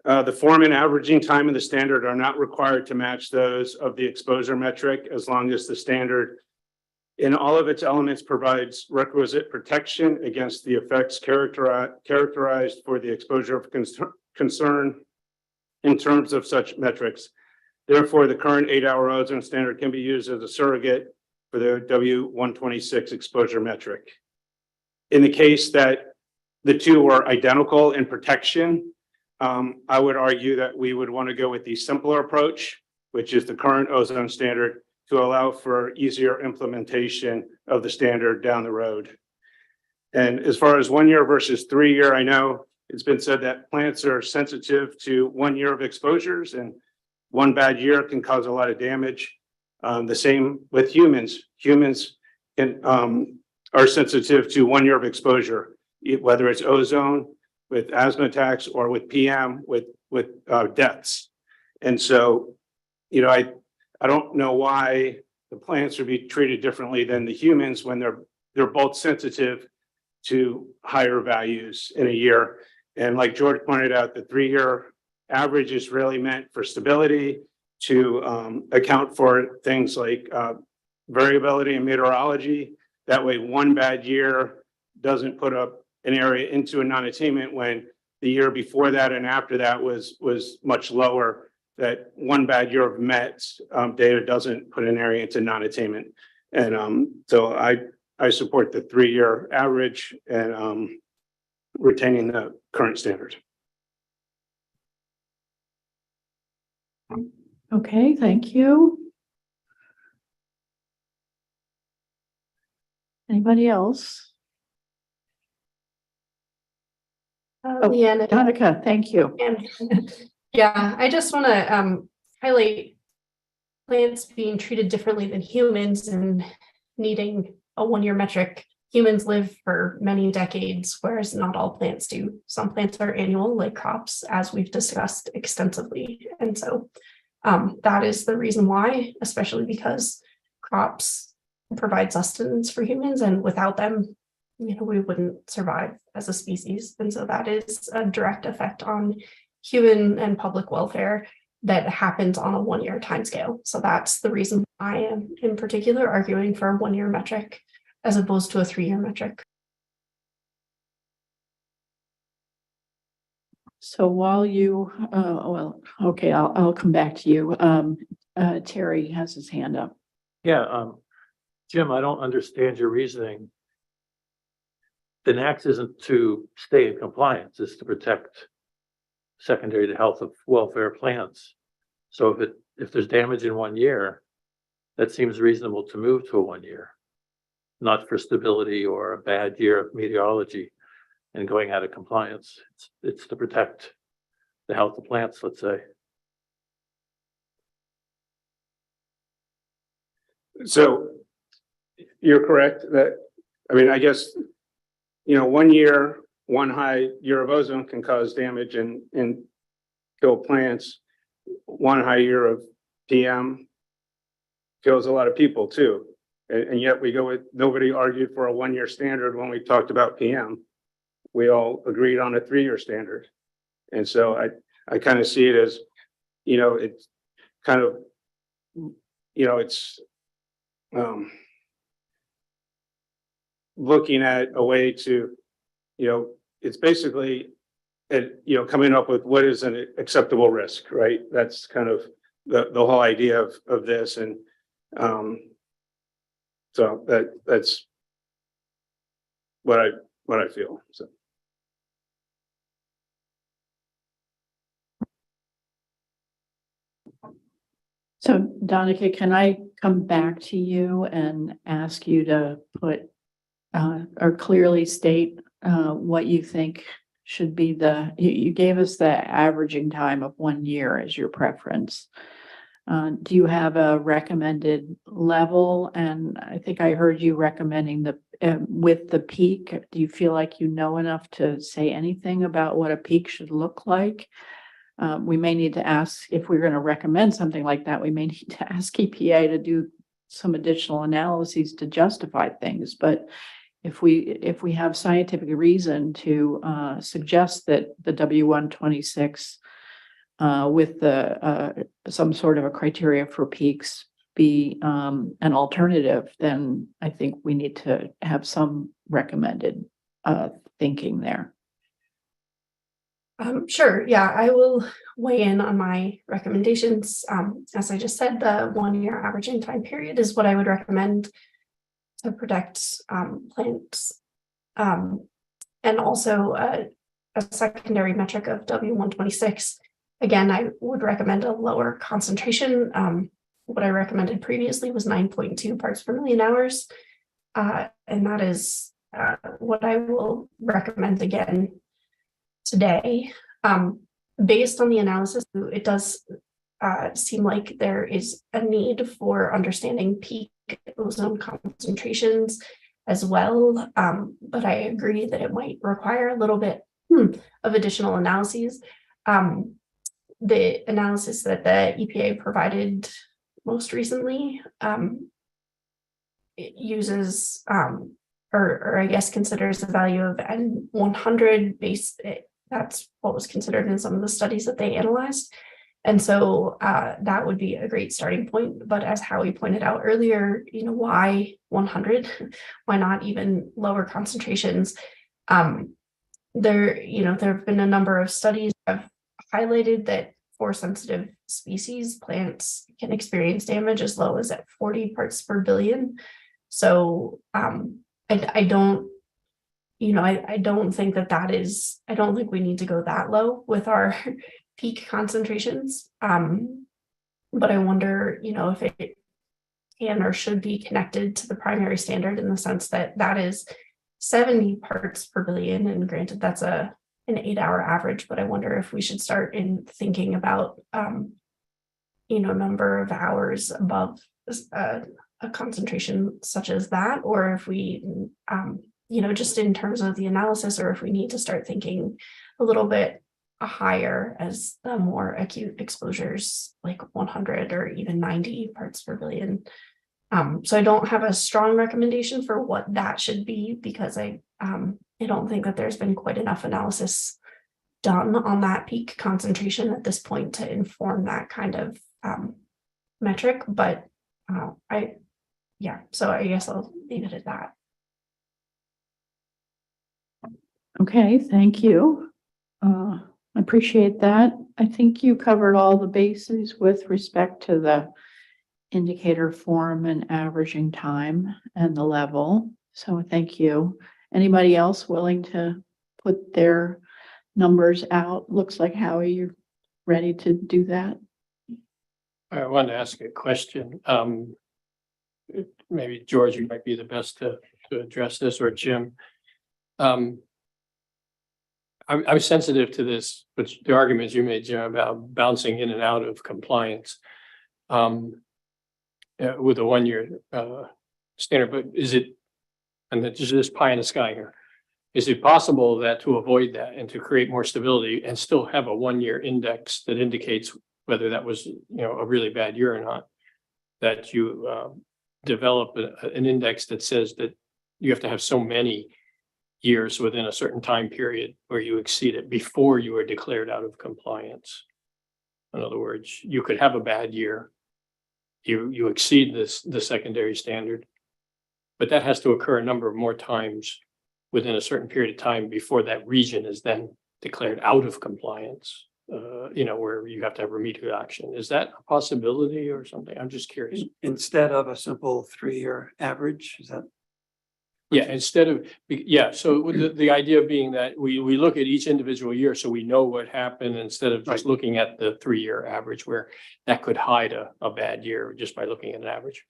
The form and averaging time of the standard are not required to match those of the exposure metric as long as the standard in all of its elements provides requisite protection against the effects characterized for the exposure of concern in terms of such metrics. Therefore, the current 8-hour ozone standard can be used as a surrogate for the W126 exposure metric. In the case that the two are identical in protection, I would argue that we would want to go with the simpler approach, which is the current ozone standard, to allow for easier implementation of the standard down the road. And as far as 1 year versus 3 year, I know it's been said that plants are sensitive to 1 year of exposures, and one bad year can cause a lot of damage. The same with humans. Humans are sensitive to 1 year of exposure, whether it's ozone, asthma attacks or with PM with deaths. And so, I don't know why the plants would be treated differently than the humans when they're both sensitive to higher values in a year. And like George pointed out, the 3-year average is really meant for stability to account for things like variability in meteorology. That way, one bad year doesn't put up an area into a non-attainment when the year before that and after that was much lower. That one bad year of METS data doesn't put an area into non-attainment. And so I support the 3-year average and retaining the current standard. Okay, thank you. Anybody else? Leanne. Donica, thank you. Yeah, I just want to highlight plants being treated differently than humans and needing a 1-year metric. Humans live for many decades, whereas not all plants do. Some plants are annual, like crops, as we've discussed extensively. And so that is the reason why, especially because crops provide sustenance for humans, and without them, we wouldn't survive as a species. And so that is a direct effect on human and public welfare that happens on a 1-year timescale. So that's the reason I am in particular arguing for a 1-year metric as opposed to a 3-year metric. So while you, okay, I'll come back to you. Terry has his hand up. Yeah, Jim, I don't understand your reasoning. The NACS isn't to stay in compliance, it's to protect secondary to health of welfare plants. So if there's damage in 1 year, that seems reasonable to move to a 1 year, not for stability or a bad year of meteorology and going out of compliance. It's to protect the health of plants, let's say. So you're correct that, I guess, 1 year, one high year of ozone can cause damage and kill plants. One high year of PM kills a lot of people too. And yet we go with, nobody argued for a 1-year standard when we talked about PM. We all agreed on a 3-year standard. And so I kind of see it as, it's kind of, it's looking at a way to, it's basically, coming up with what is an acceptable risk, right? That's kind of the whole idea of this. And so that's what I feel. So Donica, can I come back to you and ask you to put or clearly state what you think should be you gave us the averaging time of 1 year as your preference. Do you have a recommended level? And I think I heard you recommending with the peak. Do you feel like you know enough to say anything about what a peak should look like? We may need to ask, if we're going to recommend something like that, we may need to ask EPA to do some additional analyses to justify things. But if we have scientific reason to suggest that the W126 with some sort of a criteria for peaks be an alternative, then I think we need to have some recommended thinking there. Sure. Yeah, I will weigh in on my recommendations. As I just said, the 1-year averaging time period is what I would recommend to protect plants. And also a secondary metric of W126. Again, I would recommend a lower concentration. What I recommended previously was 9.2 parts per million hours. And that is what I will recommend again today. Based on the analysis, it does seem like there is a need for understanding peak ozone concentrations as well. But I agree that it might require a little bit of additional analyses. The analysis that the EPA provided most recently it uses or I guess considers the value of N100 base. That's what was considered in some of the studies that they analyzed. And so that would be a great starting point. But as Howie pointed out earlier, why 100? Why not even lower concentrations? There have been a number of studies that have highlighted that for sensitive species, plants can experience damage as low as at 40 parts per billion. So I don't think that is, I don't think we need to go that low with our peak concentrations. But I wonder, if it can or should be connected to the primary standard in the sense that that is 70 parts per billion. And granted, that's an 8-hour average, but I wonder if we should start in thinking about, number of hours above a concentration such as that, or if we, just in terms of the analysis, or if we need to start thinking a little bit higher as the more acute exposures like 100 or even 90 parts per billion. So I don't have a strong recommendation for what that should be, because I don't think that there's been quite enough analysis done on that peak concentration at this point to inform that kind of metric. But so I guess I'll leave it at that. Okay, thank you. I appreciate that. I think you covered all the bases with respect to the indicator form and averaging time and the level. So thank you. Anybody else willing to put their numbers out? Looks like Howie, you're ready to do that. I want to ask a question. Maybe George, you might be the best to address this, or Jim. I'm sensitive to this, but the arguments you made, Jim, about bouncing in and out of compliance with a 1-year standard. But is it, and it's just pie in the sky here, is it possible that to avoid that and to create more stability and still have a 1-year index that indicates whether that was a really bad year or not, that you develop an index that says that you have to have so many years within a certain time period where you exceed it before you are declared out of compliance? In other words, you could have a bad year, you exceed the secondary standard, but that has to occur a number of more times within a certain period of time before that region is then declared out of compliance, where you have to have remedial action. Is that a possibility or something? I'm just curious. Instead of a simple 3-year average, is that? Yeah, instead of, so the idea being that we look at each individual year so we know what happened, instead of just looking at the 3-year average, where that could hide a bad year just by looking at an average.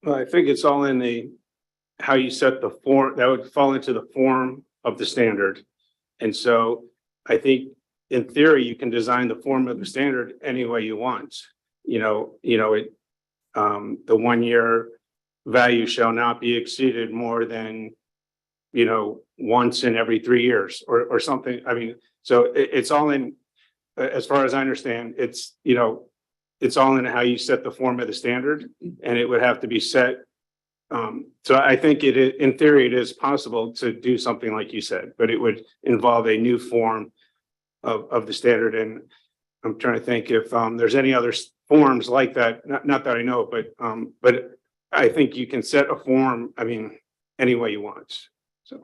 Well, I think it's all in how you set the form. That would fall into the form of the standard. And so I think in theory, you can design the form of the standard any way you want. The 1-year value shall not be exceeded more than, once in every 3 years or something. I mean, so it's all in, as far as I understand, it's all in how you set the form of the standard, and it would have to be set. So I think in theory, it is possible to do something like you said, but it would involve a new form of the standard. And I'm trying to think if there's any other forms like that. Not that I know, but I think you can set a form, any way you want. So.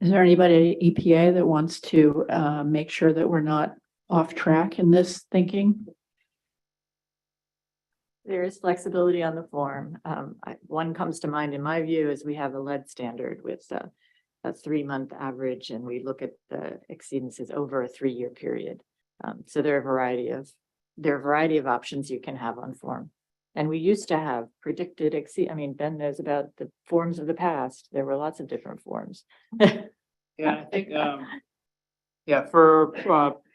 Is there anybody at EPA that wants to make sure that we're not off track in this thinking? There is flexibility on the form. One comes to mind in my view is we have a lead standard with a 3-month average, and we look at the exceedances over a 3-year period. So there are a variety of options you can have on form. And we used to have predicted Ben knows about the forms of the past. There were lots of different forms. Yeah, I think, for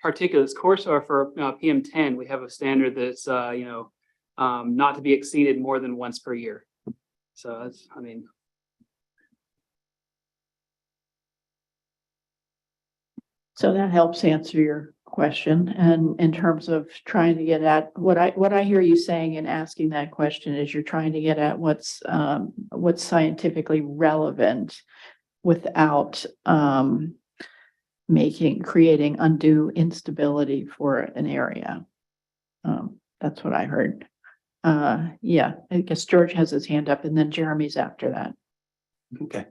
particulates course, or for PM10, we have a standard that's, not to be exceeded more than once per year. So that's, I mean, So that helps answer your question. And in terms of trying to get at what I hear you saying in asking that question is you're trying to get at what's scientifically relevant without creating undue instability for an area. That's what I heard. Yeah, I guess George has his hand up and then Jeremy's after that. Okay.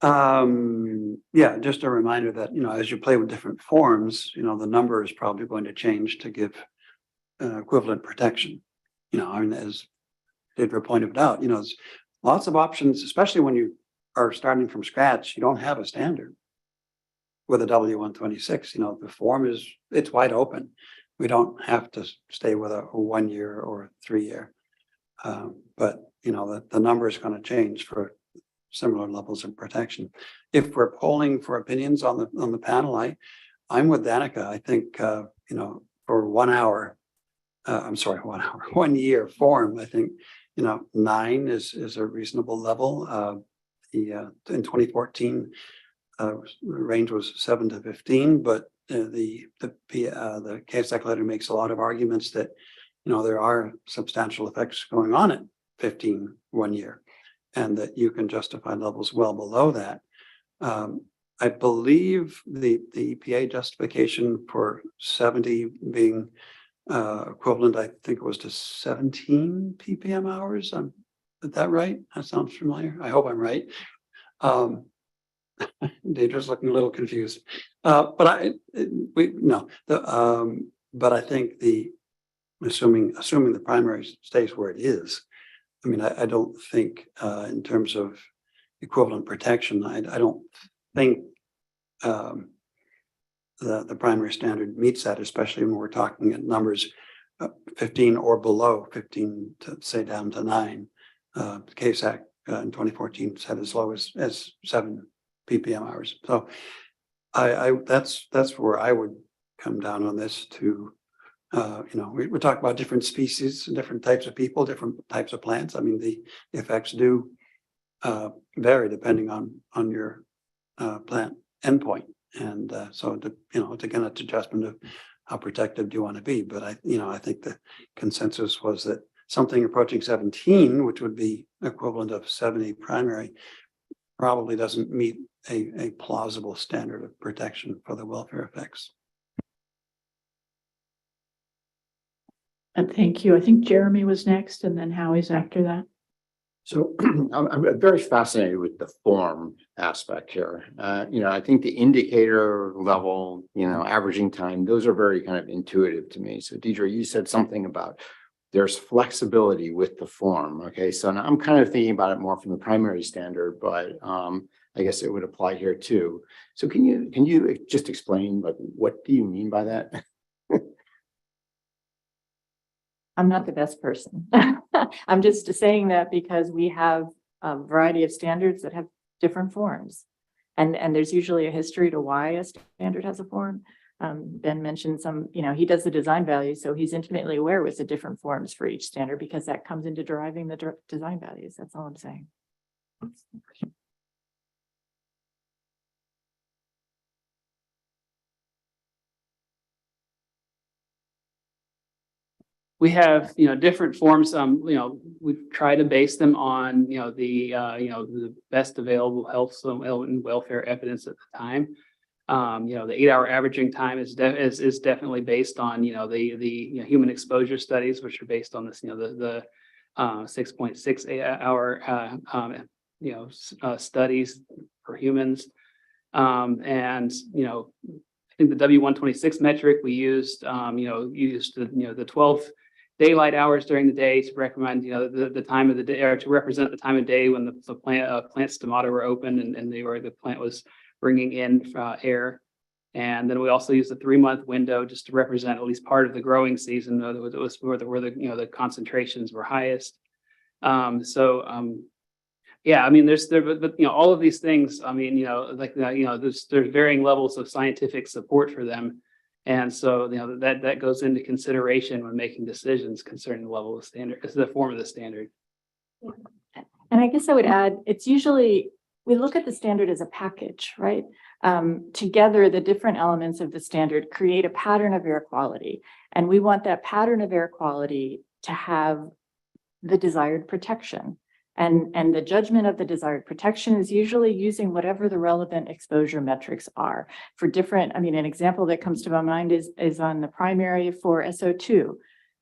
Yeah, just a reminder that, as you play with different forms, the number is probably going to change to give equivalent protection. I mean, as Deidre pointed out, there's lots of options, especially when you are starting from scratch. You don't have a standard with a W126. The form it's wide open. We don't have to stay with a 1 year or a 3 year. But the number is going to change for similar levels of protection. If we're polling for opinions on the panel, I'm with Danica. I think for 1 hour, 1 year form, I think 9 is a reasonable level. In 2014, the range was 7 to 15, but the KSAC letter makes a lot of arguments that there are substantial effects going on at 15 1 year, and that you can justify levels well below that. I believe the EPA justification for 70 being equivalent, I think it was to 17 ppm hours. Is that right? That sounds familiar. I hope I'm right. Deidre's looking a little confused. But I think assuming the primary stays where it is, I mean, I don't think in terms of equivalent protection, I don't think the primary standard meets that, especially when we're talking at numbers 15 or below, 15 to say down to 9. KSAC in 2014 said as low as 7 ppm hours. So that's where I would come down on this to, we're talking about different species, different types of people, different types of plants. I mean, the effects do vary depending on your plant endpoint. And so, it's again, it's adjustment of how protective do you want to be. But I think the consensus was that something approaching 17, which would be equivalent of 70 primary, probably doesn't meet a plausible standard of protection for the welfare effects. And thank you. I think Jeremy was next and then Howie's after that. So I'm very fascinated with the form aspect here. I think the indicator level, averaging time, those are very kind of intuitive to me. So Deidre, you said something about there's flexibility with the form. Okay, so now I'm kind of thinking about it more from the primary standard, but I guess it would apply here too. So can you just explain, like, what do you mean by that? I'm not the best person. I'm just saying that because we have a variety of standards that have different forms. And there's usually a history to why a standard has a form. Ben mentioned he does the design values, so he's intimately aware with the different forms for each standard because that comes into deriving the design values. That's all I'm saying. we have, different forms. We try to base them on, the best available health and welfare evidence at the time. The 8-hour averaging time is definitely based on, the human exposure studies, which are based on this, the 6.6 hour, studies for humans. And, I think the W126 metric we used, the 12 daylight hours during the day to recommend, the time of the day, or to represent the time of day when the plant stomata were open and the plant was bringing in air. And then we also used a 3-month window just to represent at least part of the growing season. It was where the concentrations were highest. Yeah, I mean, but all of these things, I mean, there's varying levels of scientific support for them. And so, that goes into consideration when making decisions concerning the level of standard, the form of the standard. And I guess I would add, it's usually, we look at the standard as a package, right? Together, the different elements of the standard create a pattern of air quality. And we want that pattern of air quality to have the desired protection. And the judgment of the desired protection is usually using whatever the relevant exposure metrics are for different. I mean, an example that comes to my mind is on the primary for SO2.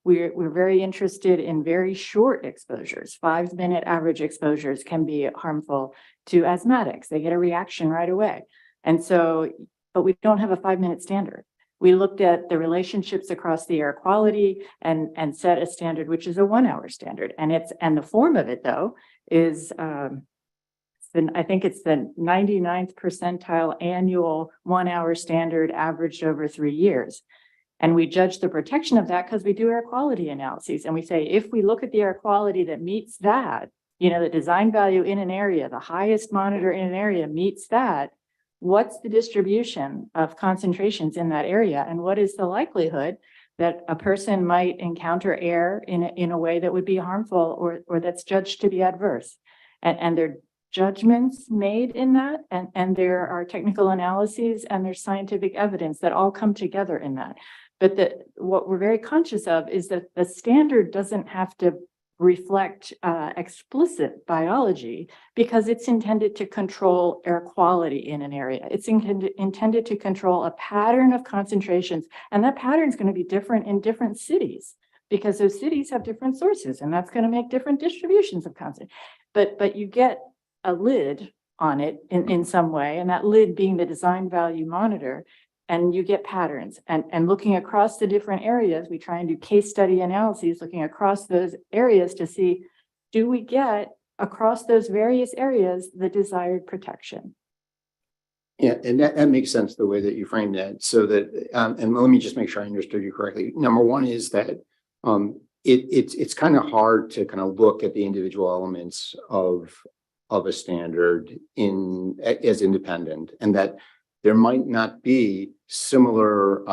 We're very interested in very short exposures. 5-minute average exposures can be harmful to asthmatics. They get a reaction right away. And so, but we don't have a 5-minute standard. We looked at the relationships across the air quality and set a standard, which is a 1-hour standard. And the form of it, though, is I think it's the 99th percentile annual 1-hour standard averaged over 3 years. And we judge the protection of that because we do air quality analyses. And we say, if we look at the air quality that meets that, the design value in an area, the highest monitor in an area meets that, what's the distribution of concentrations in that area? And what is the likelihood that a person might encounter air in a way that would be harmful or that's judged to be adverse? And there are judgments made in that, and there are technical analyses and there's scientific evidence that all come together in that. But what we're very conscious of is that the standard doesn't have to reflect explicit biology because it's intended to control air quality in an area. It's intended to control a pattern of concentrations, and that pattern is going to be different in different cities because those cities have different sources, and that's going to make different distributions of concentration. But you get a lid on it in some way, and that lid being the design value monitor, and you get patterns. And looking across the different areas, we try and do case study analyses, looking across those areas to see, do we get across those various areas the desired protection? Yeah, and that makes sense the way that you framed that. So that, and let me just make sure I understood you correctly. Number one is that it's kind of hard to kind of look at the individual elements of a standard as independent, and that there might not be similar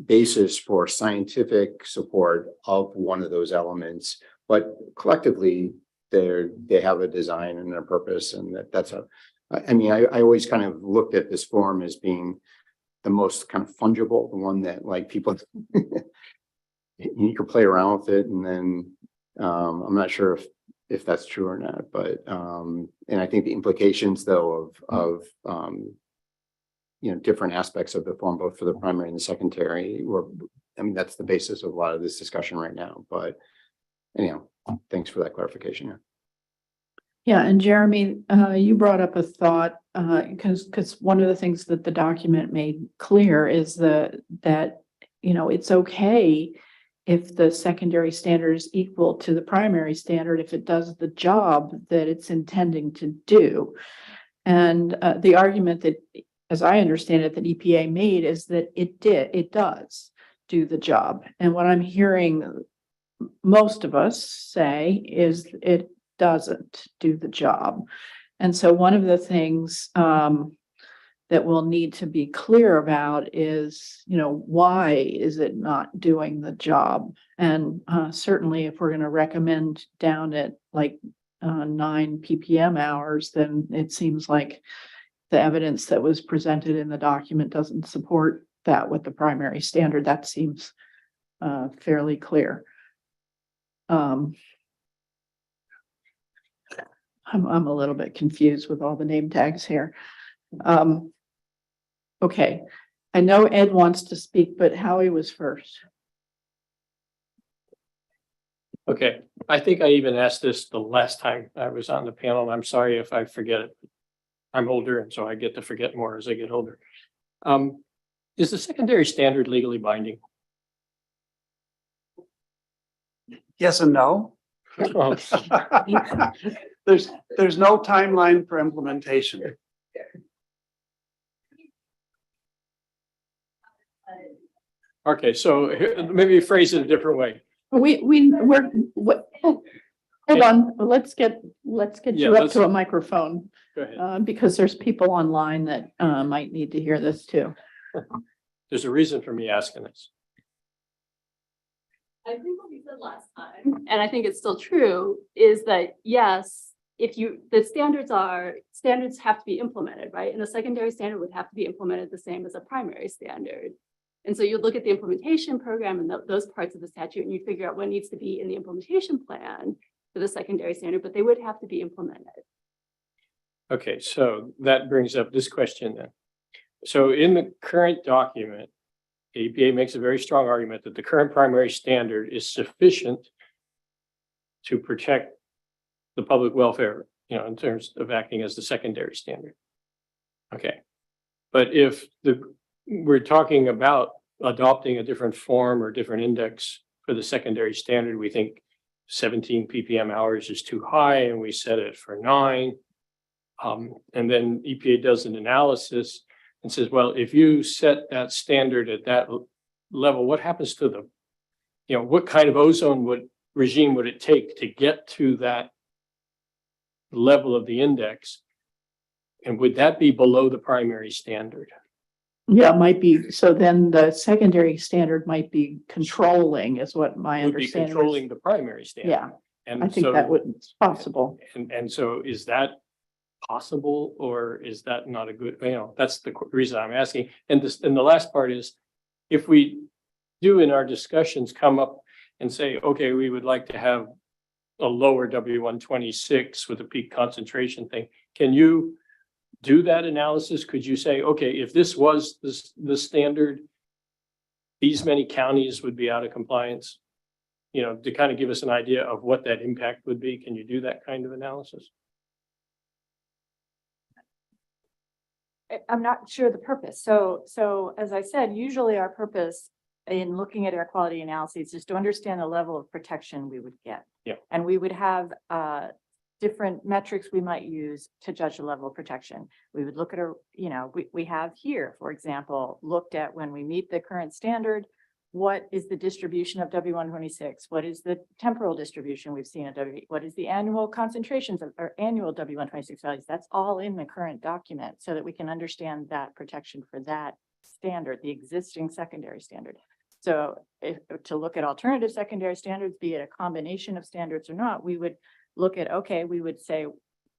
basis for scientific support of one of those elements, but collectively they have a design and a purpose, and I always kind of looked at this form as being the most kind of fungible, the one that like people you could play around with it, and then I'm not sure if that's true or not, but and I think the implications though of different aspects of the form, both for the primary and the secondary, that's the basis of a lot of this discussion right now. But anyhow, thanks for that clarification. Yeah, and Jeremy, you brought up a thought because one of the things that the document made clear is that it's okay if the secondary standard is equal to the primary standard if it does the job that it's intending to do. And the argument that, as I understand it, that EPA made is that it does do the job. And what I'm hearing most of us say is it doesn't do the job. And so one of the things that we'll need to be clear about is, why is it not doing the job? And certainly if we're going to recommend down at like 9 ppm hours, then it seems like the evidence that was presented in the document doesn't support that with the primary standard. That seems fairly clear. I'm a little bit confused with all the name tags here. Okay, I know Ed wants to speak, but Howie was first. Okay, I think I even asked this the last time I was on the panel. I'm sorry if I forget it. I'm older, and so I get to forget more as I get older. Is the secondary standard legally binding? Yes and no. Oh. There's no timeline for implementation. Okay, so maybe phrase it a different way. Hold on, let's get you up to a microphone. Go ahead. Because there's people online that might need to hear this too. There's a reason for me asking this. I think what we said last time, and I think it's still true, is that yes, the standards have to be implemented, right? And a secondary standard would have to be implemented the same as a primary standard. And so you look at the implementation program and those parts of the statute and you figure out what needs to be in the implementation plan for the secondary standard, but they would have to be implemented. Okay, so that brings up this question then. So in the current document, the EPA makes a very strong argument that the current primary standard is sufficient to protect the public welfare, in terms of acting as the secondary standard. Okay, but if we're talking about adopting a different form or different index for the secondary standard, we think 17 ppm hours is too high and we set it for 9. And then EPA does an analysis and says, well, if you set that standard at that level, what happens to what kind of ozone regime would it take to get to that level of the index? And would that be below the primary standard? Yeah, it might be. So then the secondary standard might be controlling is what my Would be understanding is. controlling the primary standard. Yeah, And I think that it's possible. And so is that possible, or is that not a good, that's the reason I'm asking. And the last part is, if we do in our discussions come up and say, okay, we would like to have a lower W126 with a peak concentration thing, can you do that analysis? Could you say, okay, if this was the standard, these many counties would be out of compliance, to kind of give us an idea of what that impact would be? Can you do that kind of analysis? I'm not sure the purpose. So as I said, usually our purpose in looking at air quality analyses is to understand the level of protection we would get. Yeah. And we would have different metrics we might use to judge the level of protection. We would look at we have here, for example, looked at when we meet the current standard, what is the distribution of W126? What is the temporal distribution we've seen at what is the annual concentrations or annual W126 values? That's all in the current document so that we can understand that protection for that standard, the existing secondary standard. So to look at alternative secondary standards, be it a combination of standards or not, we would look at, we would say,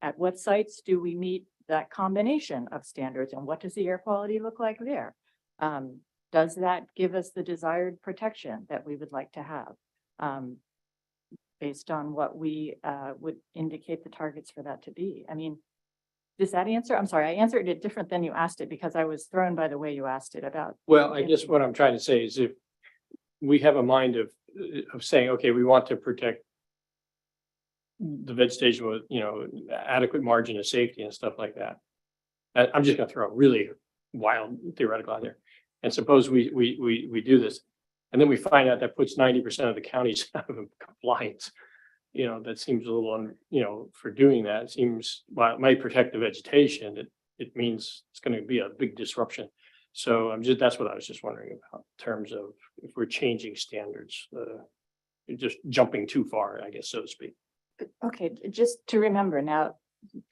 at what sites do we meet that combination of standards and what does the air quality look like there? Does that give us the desired protection that we would like to have based on what we would indicate the targets for that to be? I mean, does that answer? I'm sorry, I answered it different than you asked it because I was thrown by the way you asked it about. Well, I guess what I'm trying to say is if we have a mind of saying, okay, we want to protect the vegetation with, adequate margin of safety and stuff like that. I'm just going to throw a really wild theoretical out there. And suppose we do this, and then we find out that puts 90% of the counties out of compliance. That seems a little, for doing that, it seems, while it might protect the vegetation, it means it's going to be a big disruption. So that's what I was just wondering about in terms of if we're changing standards, just jumping too far, I guess, so to speak. Okay, just to remember now,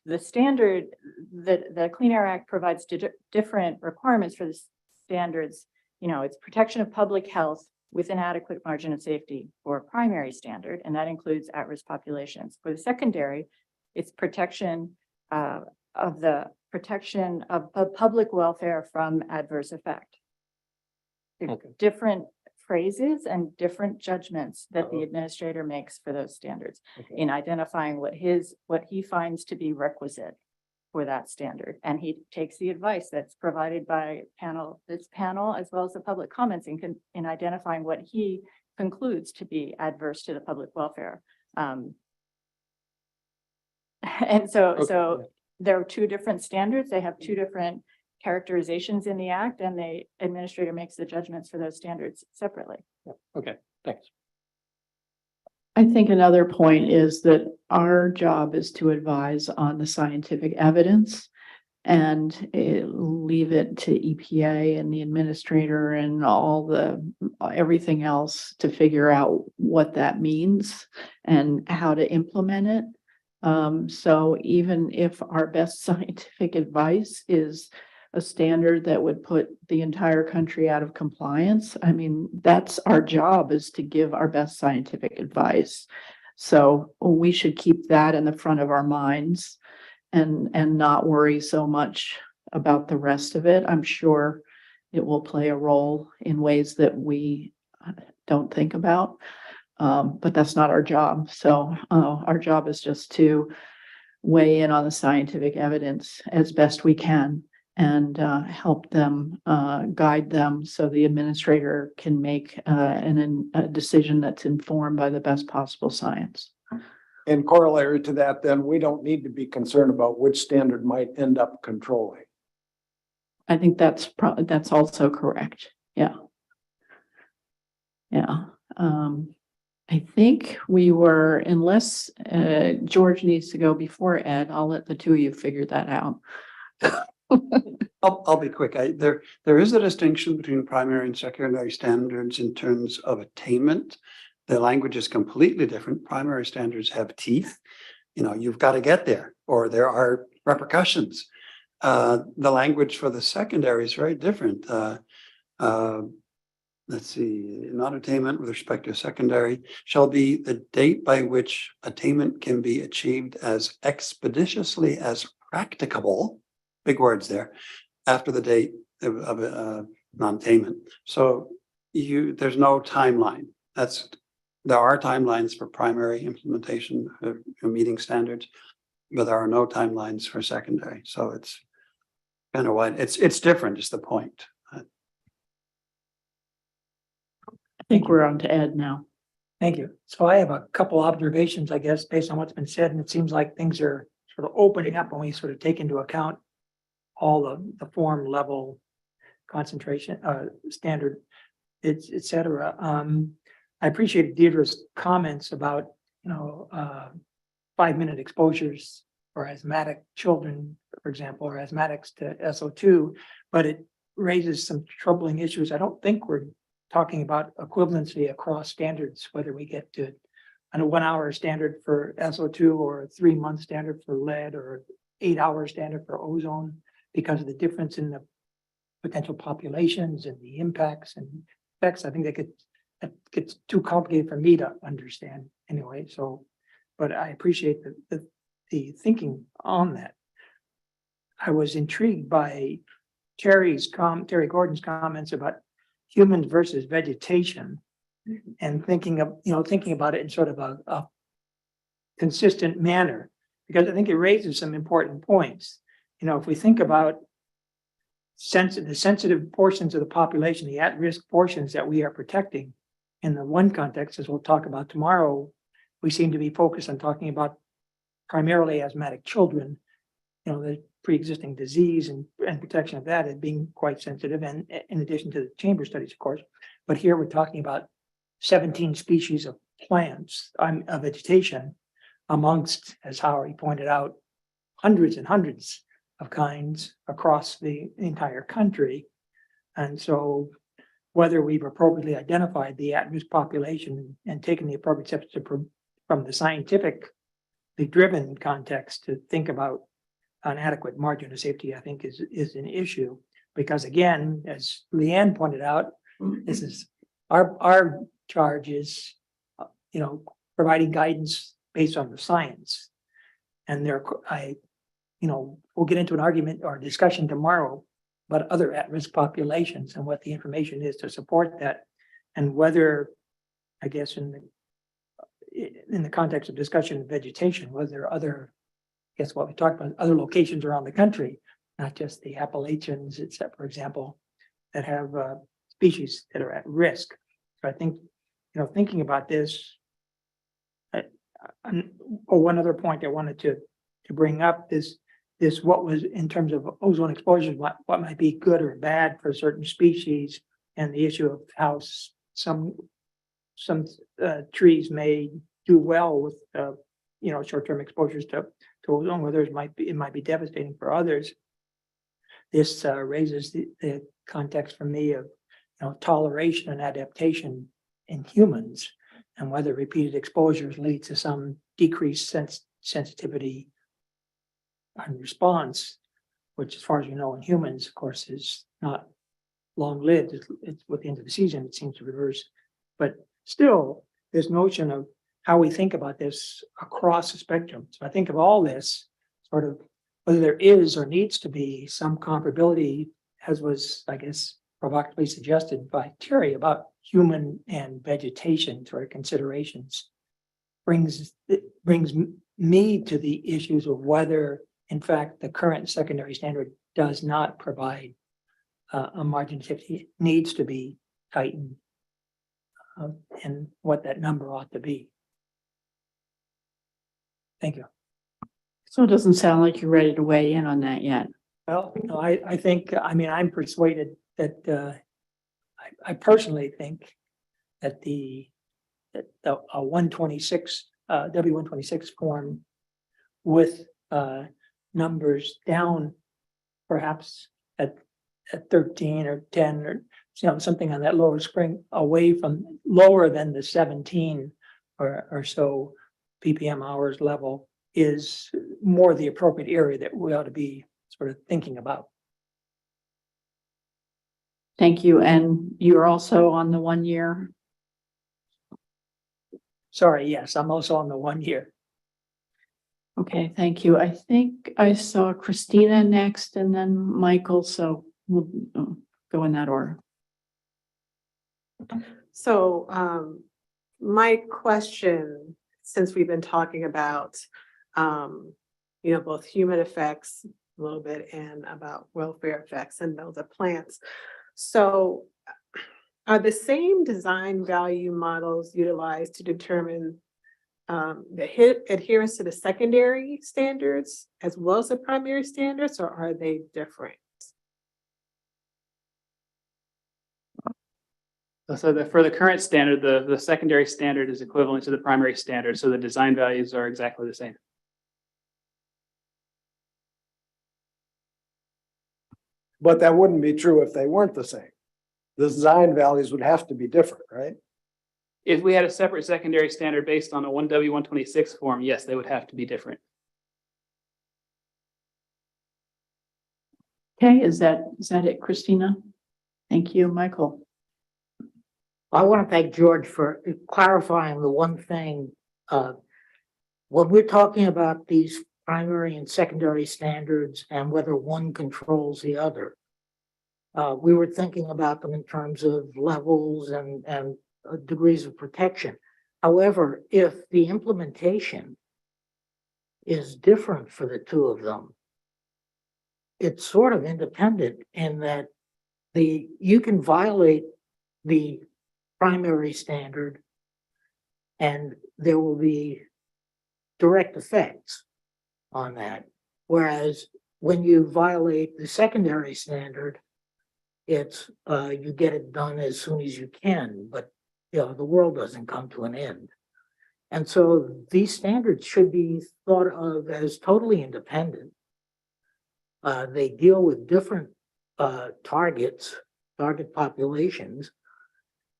the standard that the Clean Air Act provides different requirements for the standards. It's protection of public health with an adequate margin of safety for a primary standard, and that includes at-risk populations. For the secondary, it's protection of public welfare from adverse effect. Okay. Different phrases and different judgments that the administrator makes for those standards in identifying what he finds to be requisite for that standard. And he takes the advice that's provided by this panel, as well as the public comments in identifying what he concludes to be adverse to the public welfare. And so there are two different standards. They have two different characterizations in the act, and the administrator makes the judgments for those standards separately. Okay, thanks. I think another point is that our job is to advise on the scientific evidence and leave it to EPA and the administrator and everything else to figure out what that means and how to implement it. So even if our best scientific advice is a standard that would put the entire country out of compliance. I mean, that's our job, is to give our best scientific advice. So we should keep that in the front of our minds and not worry so much about the rest of it. I'm sure it will play a role in ways that we don't think about. But that's not our job. So our job is just to weigh in on the scientific evidence as best we can and help them, guide them so the administrator can make a decision that's informed by the best possible science. And corollary to that, then we don't need to be concerned about which standard might end up controlling. I think that's also correct. Yeah. Yeah. I think we were, unless George needs to go before Ed, I'll let the two of you figure that out. I'll be quick. There is a distinction between primary and secondary standards in terms of attainment. The language is completely different. Primary standards have teeth. You know, you've got to get there or there are repercussions. The language for the secondary is very different. Let's see, non-attainment with respect to secondary shall be the date by which attainment can be achieved as expeditiously as practicable, big words there, after the date of non-attainment. So there's no timeline. There are timelines for primary implementation of meeting standards, but there are no timelines for secondary. So it's kind of wide. It's different is the point. I think we're on to Ed now. Thank you. So I have a couple observations, I guess, based on what's been said, and it seems like things are sort of opening up when we sort of take into account all of the form, level, concentration, standard, et cetera. I appreciate Deirdre's comments about, 5-minute exposures for asthmatic children, for example, or asthmatics to SO2, but it raises some troubling issues. I don't think we're talking about equivalency across standards, whether we get to a 1-hour standard for SO2 or a 3-month standard for lead or 8-hour standard for ozone, because of the difference in the potential populations and the impacts and effects. I think that gets too complicated for me to understand anyway. So, but I appreciate the thinking on that. I was intrigued by Terry Gordon's comments about humans versus vegetation, and thinking about it in sort of a consistent manner, because I think it raises some important points. If we think about the sensitive portions of the population, the at-risk portions that we are protecting, in the one context, as we'll talk about tomorrow, we seem to be focused on talking about primarily asthmatic children, the pre-existing disease and protection of that as being quite sensitive, and in addition to the chamber studies, of course. But here we're talking about 17 species of plants, of vegetation, amongst, as Howard pointed out, hundreds and hundreds of kinds across the entire country. And so whether we've appropriately identified the at-risk population and taken the appropriate steps from the scientifically driven context to think about an adequate margin of safety, I think is an issue, because again, as Leanne pointed out, this is our charge is, providing guidance based on the science. And we'll get into an argument or discussion tomorrow about other at-risk populations and what the information is to support that, and whether, I guess, in the context of discussion of vegetation, whether there are other, guess what we talked about, other locations around the country, not just the Appalachians, except for example, that have species that are at risk. So I think, thinking about this, one other point I wanted to bring up is what was in terms of ozone exposures, what might be good or bad for certain species, and the issue of how some trees may do well with short-term exposures to ozone, whether it might be devastating for others. This raises the context for me of toleration and adaptation in humans, and whether repeated exposures lead to some decreased sensitivity and response which as far as we know in humans, of course, is not long-lived. It's with the end of the season, it seems to reverse. But still, this notion of how we think about this across the spectrum. So I think of all this sort of whether there is or needs to be some comparability, as was, I guess, provocatively suggested by Terry about human and vegetation sort of considerations, brings me to the issues of whether, in fact, the current secondary standard does not provide a margin of safety, needs to be tightened, and what that number ought to be. Thank you. So it doesn't sound like you're ready to weigh in on that yet. Well, no, I think, I mean, I'm persuaded that, I personally think that the 126, W126 form with, numbers down perhaps at 13 or 10 or, something on that lower spring away from lower than the 17 or so ppm hours level is more the appropriate area that we ought to be sort of thinking about. Thank you. And you're also on the 1 year? Sorry, yes, I'm also on the 1 year. Okay, thank you. I think I saw Christina next and then Michael, so we'll go in that order. So my question, since we've been talking about, both human effects a little bit and about welfare effects and those of plants. So are the same design value models utilized to determine the adherence to the secondary standards as well as the primary standards, or are they different? So for the current standard, the secondary standard is equivalent to the primary standard. So the design values are exactly the same. But that wouldn't be true if they weren't the same. The design values would have to be different, right? If we had a separate secondary standard based on a 1W126 form, yes, they would have to be different. Okay, is that it, Christina? Thank you, Michael. I want to thank George for clarifying the one thing. When we're talking about these primary and secondary standards and whether one controls the other, we were thinking about them in terms of levels and degrees of protection. However, if the implementation is different for the two of them, it's sort of independent in that you can violate the primary standard and there will be direct effects on that. Whereas when you violate the secondary standard, it's you get it done as soon as you can, but the world doesn't come to an end. And so these standards should be thought of as totally independent. They deal with different target populations,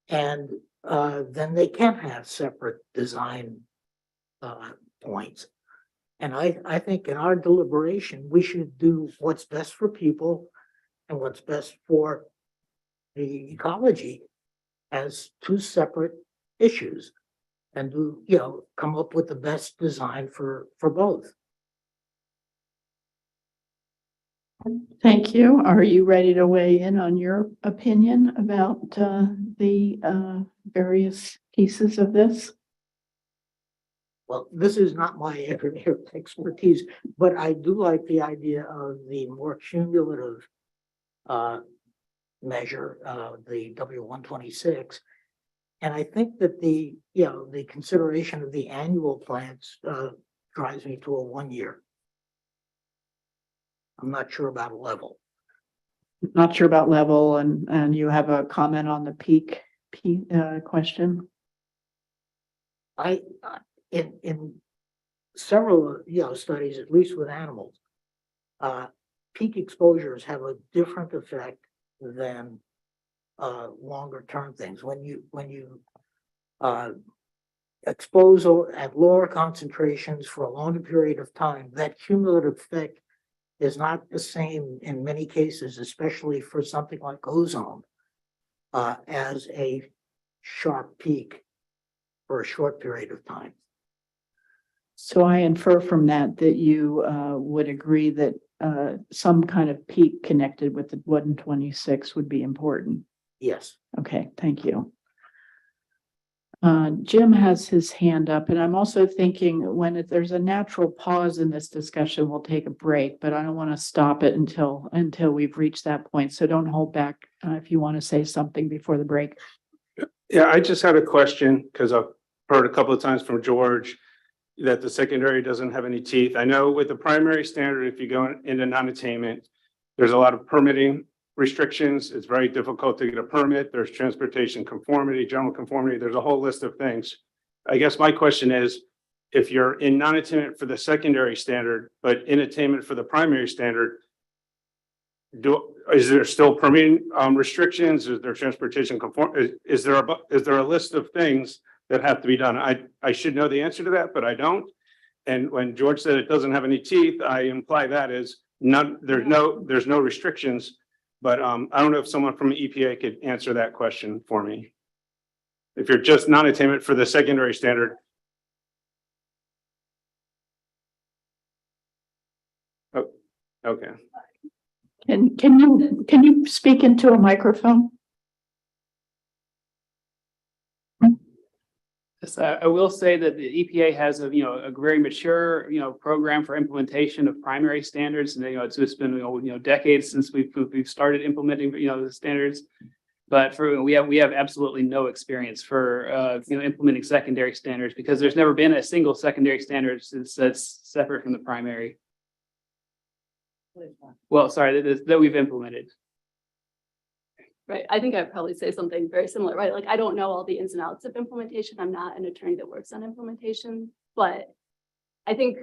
and then they can have separate design points. And I think in our deliberation, we should do what's best for people and what's best for the ecology as two separate issues, and come up with the best design for both. Thank you. Are you ready to weigh in on your opinion about the various pieces of this? Well, this is not my area of expertise, but I do like the idea of the more cumulative measure, the W126. And I think that the consideration of the annual plants drives me to a 1 year. I'm not sure about a level. Not sure about level, and you have a comment on the peak question? In several studies, at least with animals, peak exposures have a different effect than longer term things. When you expose at lower concentrations for a longer period of time, that cumulative effect is not the same in many cases, especially for something like ozone, as a sharp peak for a short period of time. So I infer from that that you would agree that some kind of peak connected with the 126 would be important. Yes. Okay, thank you. Jim has his hand up, and I'm also thinking there's a natural pause in this discussion, we'll take a break, but I don't want to stop it until we've reached that point. So don't hold back if you want to say something before the break. Yeah, I just had a question because I've heard a couple of times from George that the secondary doesn't have any teeth. I know with the primary standard, if you go into non-attainment, there's a lot of permitting restrictions. It's very difficult to get a permit. There's transportation conformity, general conformity. There's a whole list of things. I guess my question is, if you're in non-attainment for the secondary standard, but in attainment for the primary standard, is there still permitting restrictions? Is there transportation conform? Is there a list of things that have to be done? I should know the answer to that, but I don't. And when George said it doesn't have any teeth, I imply that is none. There's no restrictions. But I don't know if someone from the EPA could answer that question for me. If you're just non-attainment for the secondary standard. Oh, okay. Can you speak into a microphone? Yes, I will say that the EPA has a very mature program for implementation of primary standards, and it's been decades since we've started implementing the standards. But we have absolutely no experience for implementing secondary standards because there's never been a single secondary standard that's separate from the primary. Well, sorry, that we've implemented. Right. I think I'd probably say something very similar, right? Like, I don't know all the ins and outs of implementation. I'm not an attorney that works on implementation, but I think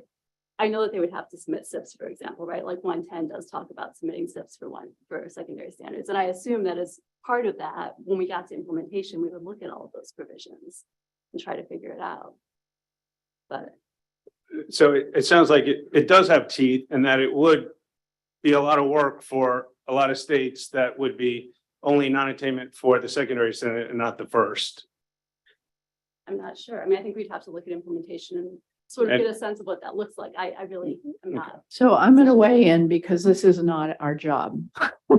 I know that they would have to submit SIPs, for example, right? Like 110 does talk about submitting SIPs for secondary standards. And I assume that as part of that, when we got to implementation, we would look at all of those provisions and try to figure it out. But so it sounds like it does have teeth, and that it would be a lot of work for a lot of states that would be only non-attainment for the secondary standard and not the first. I'm not sure. I mean, I think we'd have to look at implementation and sort of get a sense of what that looks like. I really am not. So I'm going to weigh in because this is not our job.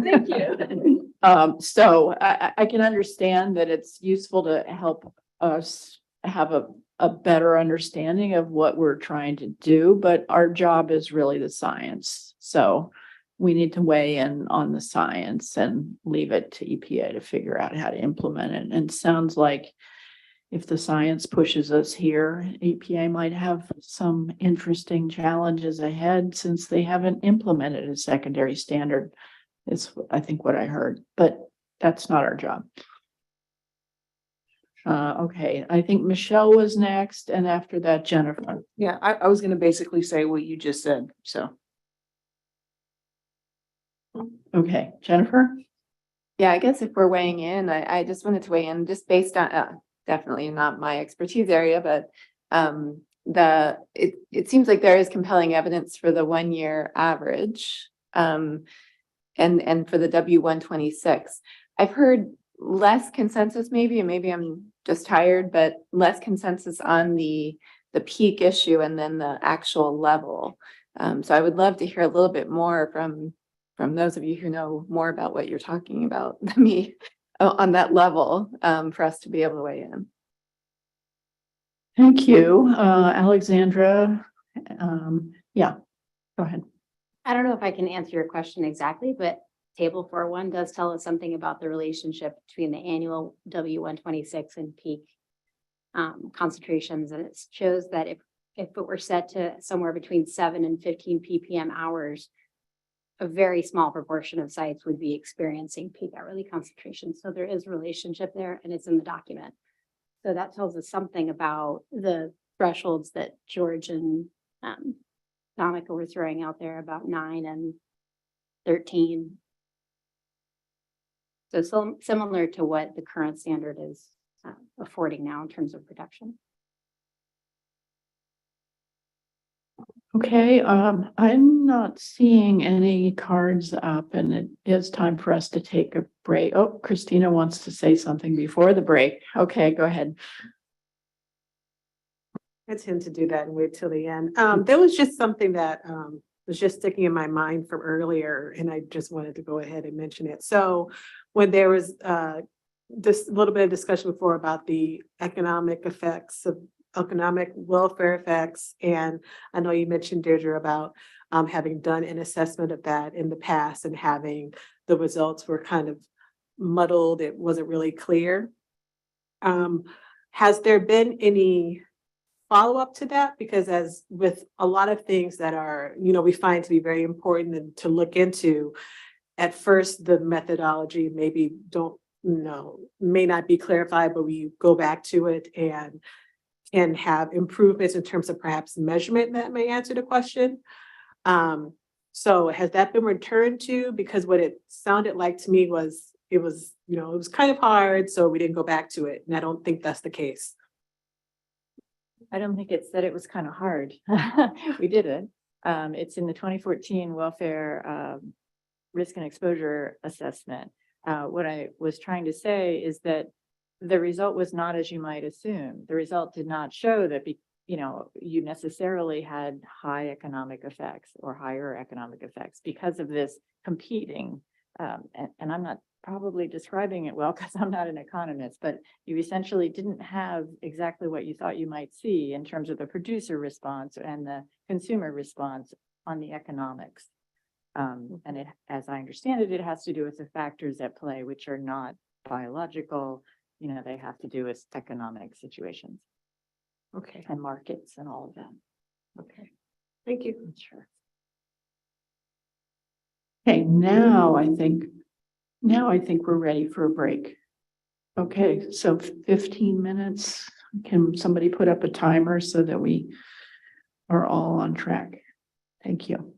Thank you. So I can understand that it's useful to help us have a better understanding of what we're trying to do, but our job is really the science. So we need to weigh in on the science and leave it to EPA to figure out how to implement it. And it sounds like if the science pushes us here, EPA might have some interesting challenges ahead since they haven't implemented a secondary standard, is I think what I heard, but that's not our job. Okay, I think Michelle was next, and after that, Jennifer. Yeah, I was gonna basically say what you just said, so. Okay, Jennifer? Yeah, I guess if we're weighing in, I just wanted to weigh in just based on, definitely not my expertise area, but it seems like there is compelling evidence for the 1 year average and for the W126. I've heard less consensus maybe, and maybe I'm just tired, but less consensus on the peak issue and then the actual level. So I would love to hear a little bit more from those of you who know more about what you're talking about than me on that level for us to be able to weigh in. Thank you, Alexandra. Yeah, go ahead. I don't know if I can answer your question exactly, but Table 4.1 does tell us something about the relationship between the annual W126 and peak concentrations. And it shows that if it were set to somewhere between 7 and 15 ppm hours, a very small proportion of sites would be experiencing peak hourly concentrations. So there is a relationship there, and it's in the document. So that tells us something about the thresholds that George and Donica were throwing out there about 9 and 13. So similar to what the current standard is affording now in terms of production. Okay, I'm not seeing any cards up and it is time for us to take a break. Oh, Christina wants to say something before the break. Okay, go ahead. I tend to do that and wait till the end. There was just something that was just sticking in my mind from earlier, and I just wanted to go ahead and mention it. So when there was this little bit of discussion before about the economic effects of economic welfare effects, and I know you mentioned, Deirdre, about having done an assessment of that in the past and having the results were kind of muddled. It wasn't really clear. Has there been any follow up to that? Because as with a lot of things that are, we find to be very important and to look into, at first the methodology maybe may not be clarified, but we go back to it and can have improvements in terms of perhaps measurement that may answer the question. So has that been returned to? Because what it sounded like to me was it was kind of hard, so we didn't go back to it. And I don't think that's the case. I don't think it said it was kind of hard. We did it. It's in the 2014 welfare risk and exposure assessment. What I was trying to say is that the result was not as you might assume. The result did not show that you necessarily had high economic effects or higher economic effects because of this competing. And I'm not probably describing it well because I'm not an economist, but you essentially didn't have exactly what you thought you might see in terms of the producer response and the consumer response on the economics. And it, as I understand it, it has to do with the factors at play, which are not biological. They have to do with economic situations. Okay. And markets and all of that. Okay. Thank you. Sure. Okay, now I think we're ready for a break. Okay, so 15 minutes. Can somebody put up a timer so that we are all on track? Thank you.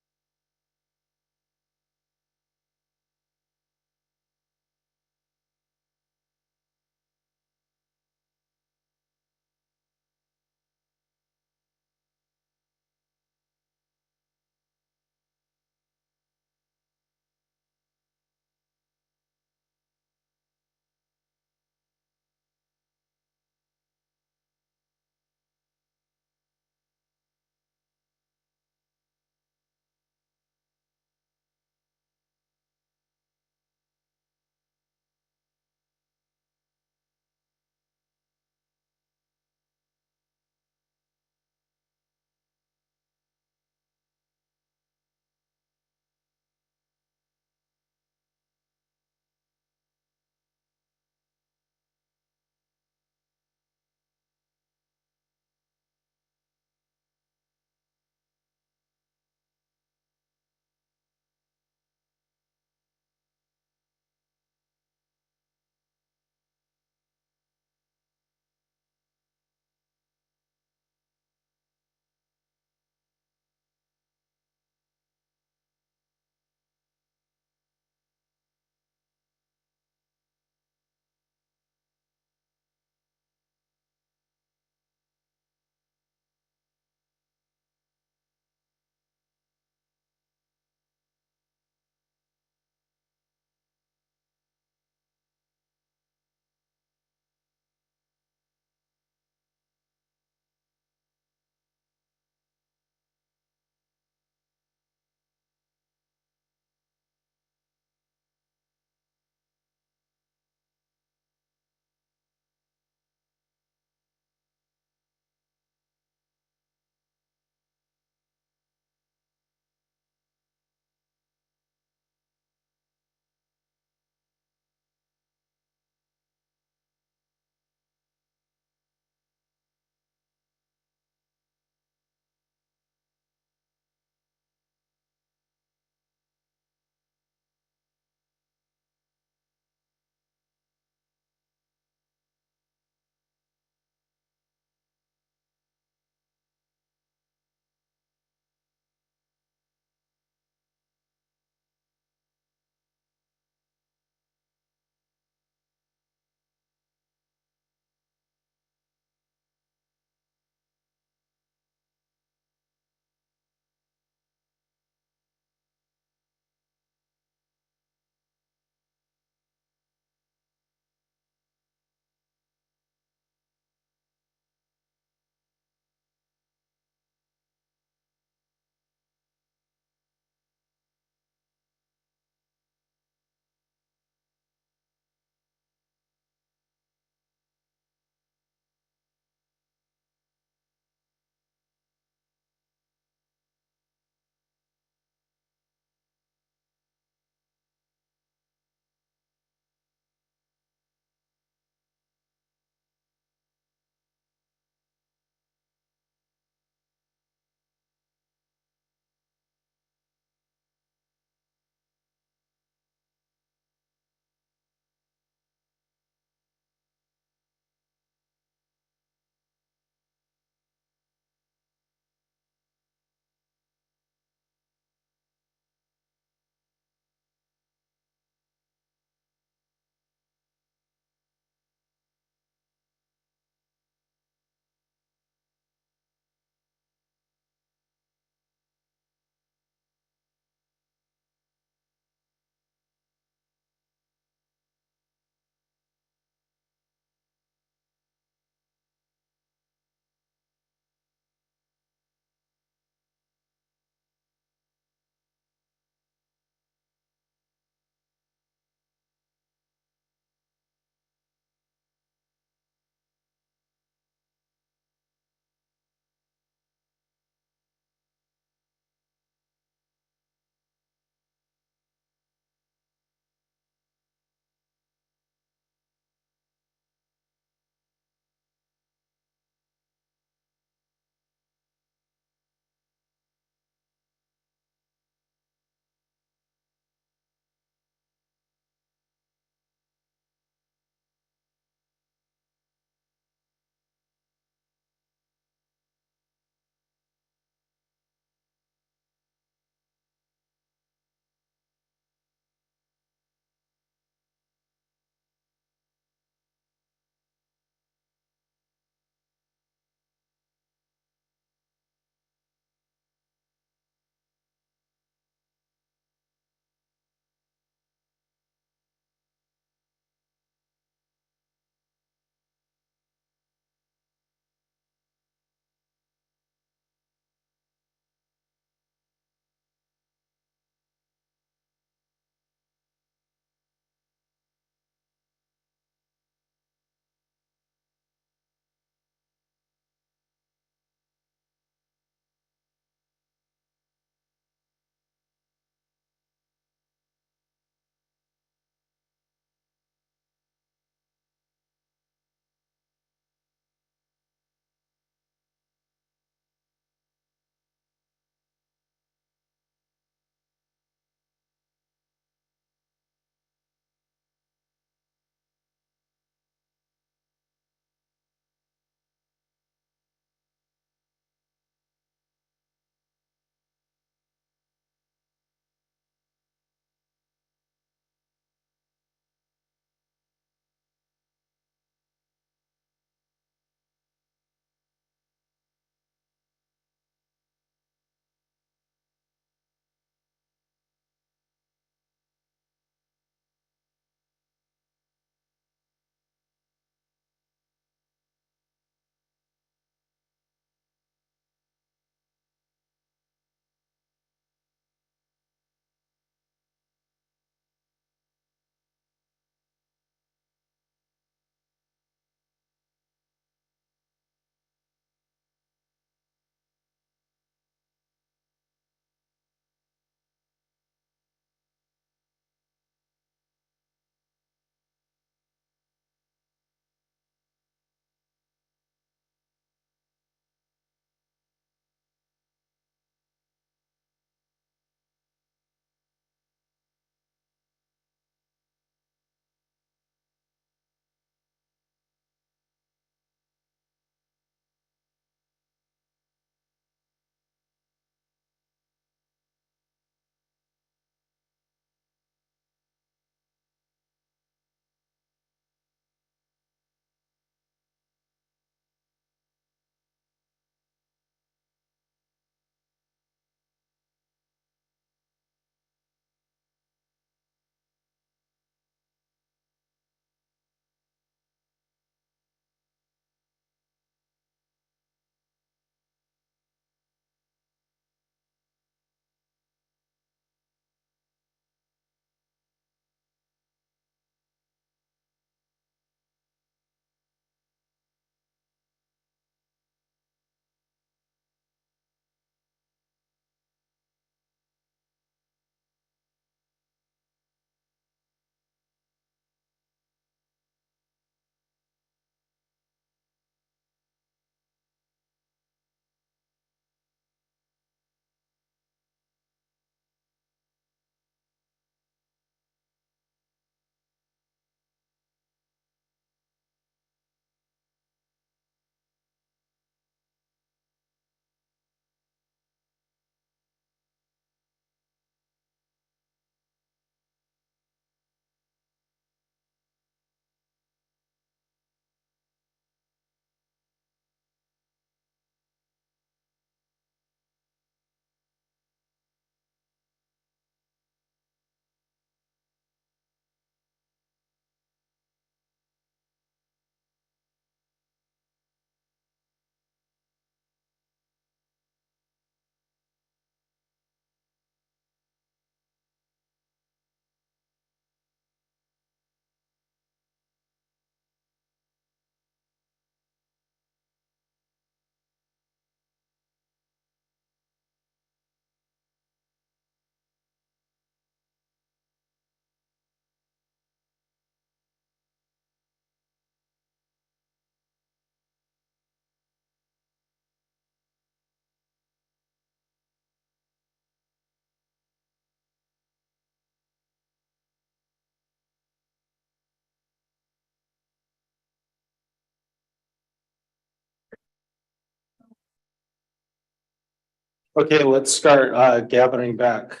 Okay, let's start gathering back.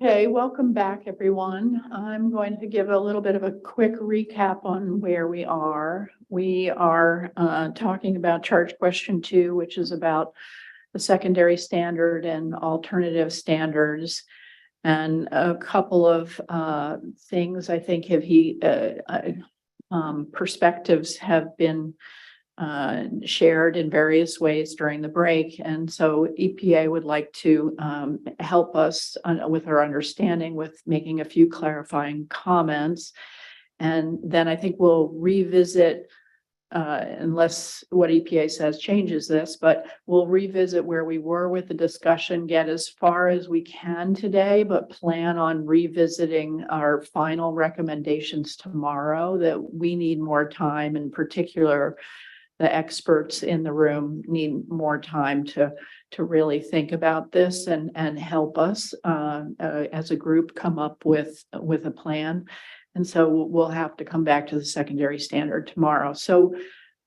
Okay, welcome back, everyone. I'm going to give a little bit of a quick recap on where we are. We are talking about charge question 2, which is about the secondary standard and alternative standards. And a couple of things I think perspectives have been shared in various ways during the break. And so EPA would like to help us with our understanding with making a few clarifying comments. And then I think we'll revisit, unless what EPA says changes this, but we'll revisit where we were with the discussion, get as far as we can today, but plan on revisiting our final recommendations tomorrow. That we need more time, in particular, the experts in the room need more time to really think about this and help us as a group come up with a plan. And so we'll have to come back to the secondary standard tomorrow. So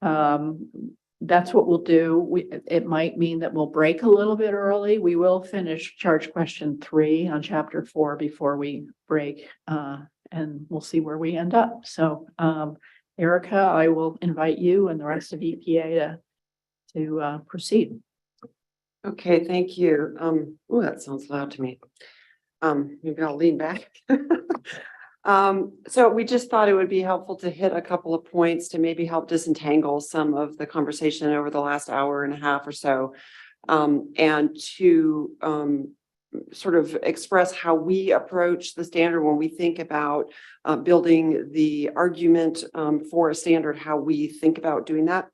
that's what we'll do. It might mean that we'll break a little bit early. We will finish charge question 3 on chapter 4 before we break, and we'll see where we end up. So Erica, I will invite you and the rest of EPA to proceed. Okay, thank you. Oh, that sounds loud to me. Maybe I'll lean back. So we just thought it would be helpful to hit a couple of points to maybe help disentangle some of the conversation over the last hour and a half or so, and to sort of express how we approach the standard when we think about building the argument for a standard, how we think about doing that.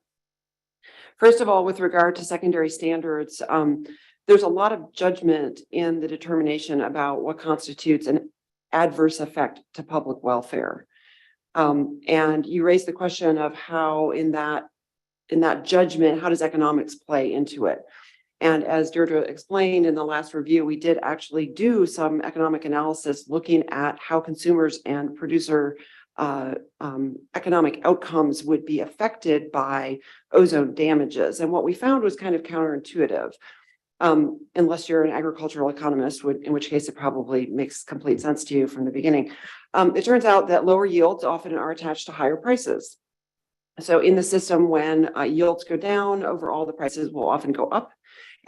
First of all, with regard to secondary standards, there's a lot of judgment in the determination about what constitutes an adverse effect to public welfare. And you raised the question of how in that judgment, how does economics play into it? And as Deirdre explained in the last review, we did actually do some economic analysis looking at how consumers and producer economic outcomes would be affected by ozone damages. And what we found was kind of counterintuitive, unless you're an agricultural economist, in which case it probably makes complete sense to you from the beginning. It turns out that lower yields often are attached to higher prices. So in the system, when yields go down, overall the prices will often go up.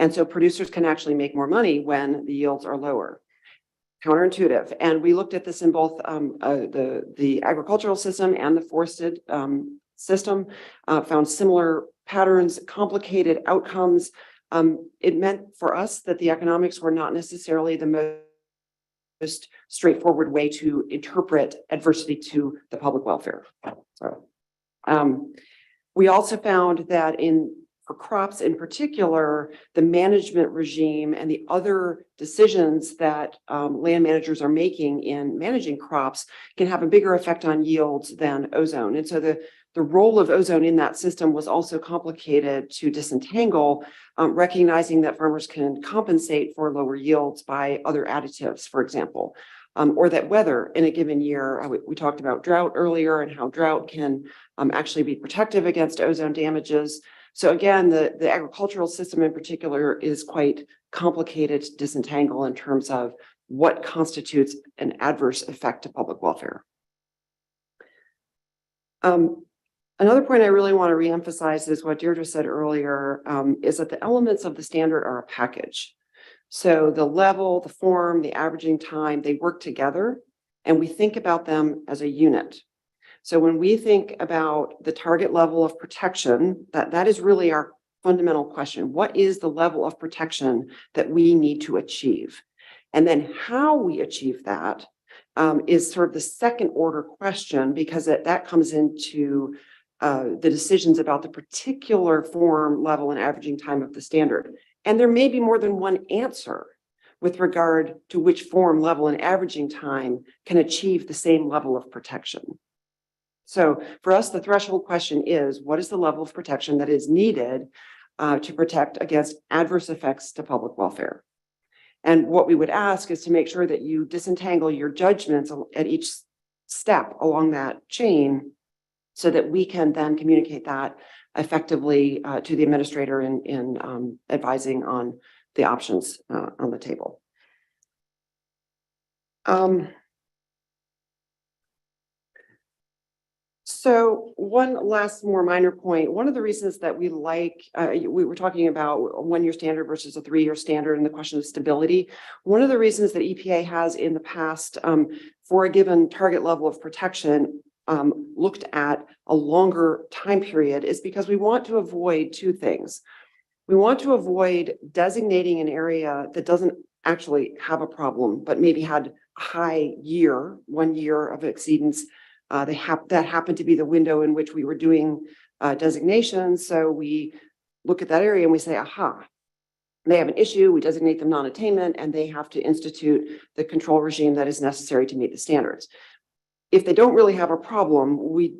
And so producers can actually make more money when the yields are lower. Counterintuitive. And we looked at this in both the agricultural system and the forested system, found similar patterns, complicated outcomes. It meant for us that the economics were not necessarily the most straightforward way to interpret adversity to the public welfare. So we also found that for crops in particular, the management regime and the other decisions that land managers are making in managing crops can have a bigger effect on yields than ozone. And so the role of ozone in that system was also complicated to disentangle, recognizing that farmers can compensate for lower yields by other additives, for example, or that weather in a given year, we talked about drought earlier and how drought can actually be protective against ozone damages. So again, the agricultural system in particular is quite complicated to disentangle in terms of what constitutes an adverse effect to public welfare. Another point I really want to reemphasize is what Deirdre said earlier, is that the elements of the standard are a package. So the level, the form, the averaging time, they work together, and we think about them as a unit. So when we think about the target level of protection, that is really our fundamental question. What is the level of protection that we need to achieve? And then how we achieve that is sort of the second order question, because that comes into the decisions about the particular form, level, and averaging time of the standard. And there may be more than one answer with regard to which form, level, and averaging time can achieve the same level of protection. So for us, the threshold question is, what is the level of protection that is needed to protect against adverse effects to public welfare? And what we would ask is to make sure that you disentangle your judgments at each step along that chain so that we can then communicate that effectively to the administrator in advising on the options on the table. So one last more minor point. One of the reasons that we like, we were talking about a 1-year standard versus a 3-year standard and the question of stability. One of the reasons that EPA has in the past for a given target level of protection looked at a longer time period is because we want to avoid two things. We want to avoid designating an area that doesn't actually have a problem, but maybe had a high year, 1 year of exceedance. That happened to be the window in which we were doing designations. So we look at that area and we say, aha, they have an issue, we designate them non-attainment, and they have to institute the control regime that is necessary to meet the standards. If they don't really have a problem, we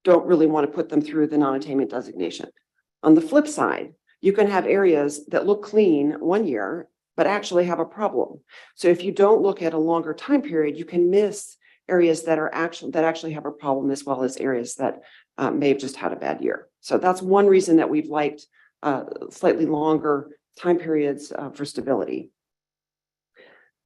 don't really want to put them through the non-attainment designation. On the flip side, you can have areas that look clean 1 year, but actually have a problem. So if you don't look at a longer time period, you can miss areas that actually have a problem, as well as areas that may have just had a bad year. So that's one reason that we've liked slightly longer time periods for stability.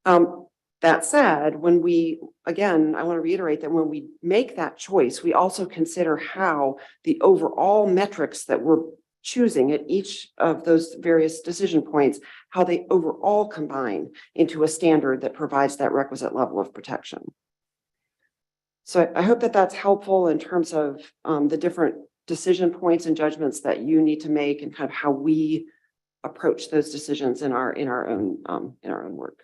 That said, when we, again, I want to reiterate that when we make that choice, we also consider how the overall metrics that we're choosing at each of those various decision points, how they overall combine into a standard that provides that requisite level of protection. So I hope that that's helpful in terms of the different decision points and judgments that you need to make and kind of how we approach those decisions in our own work.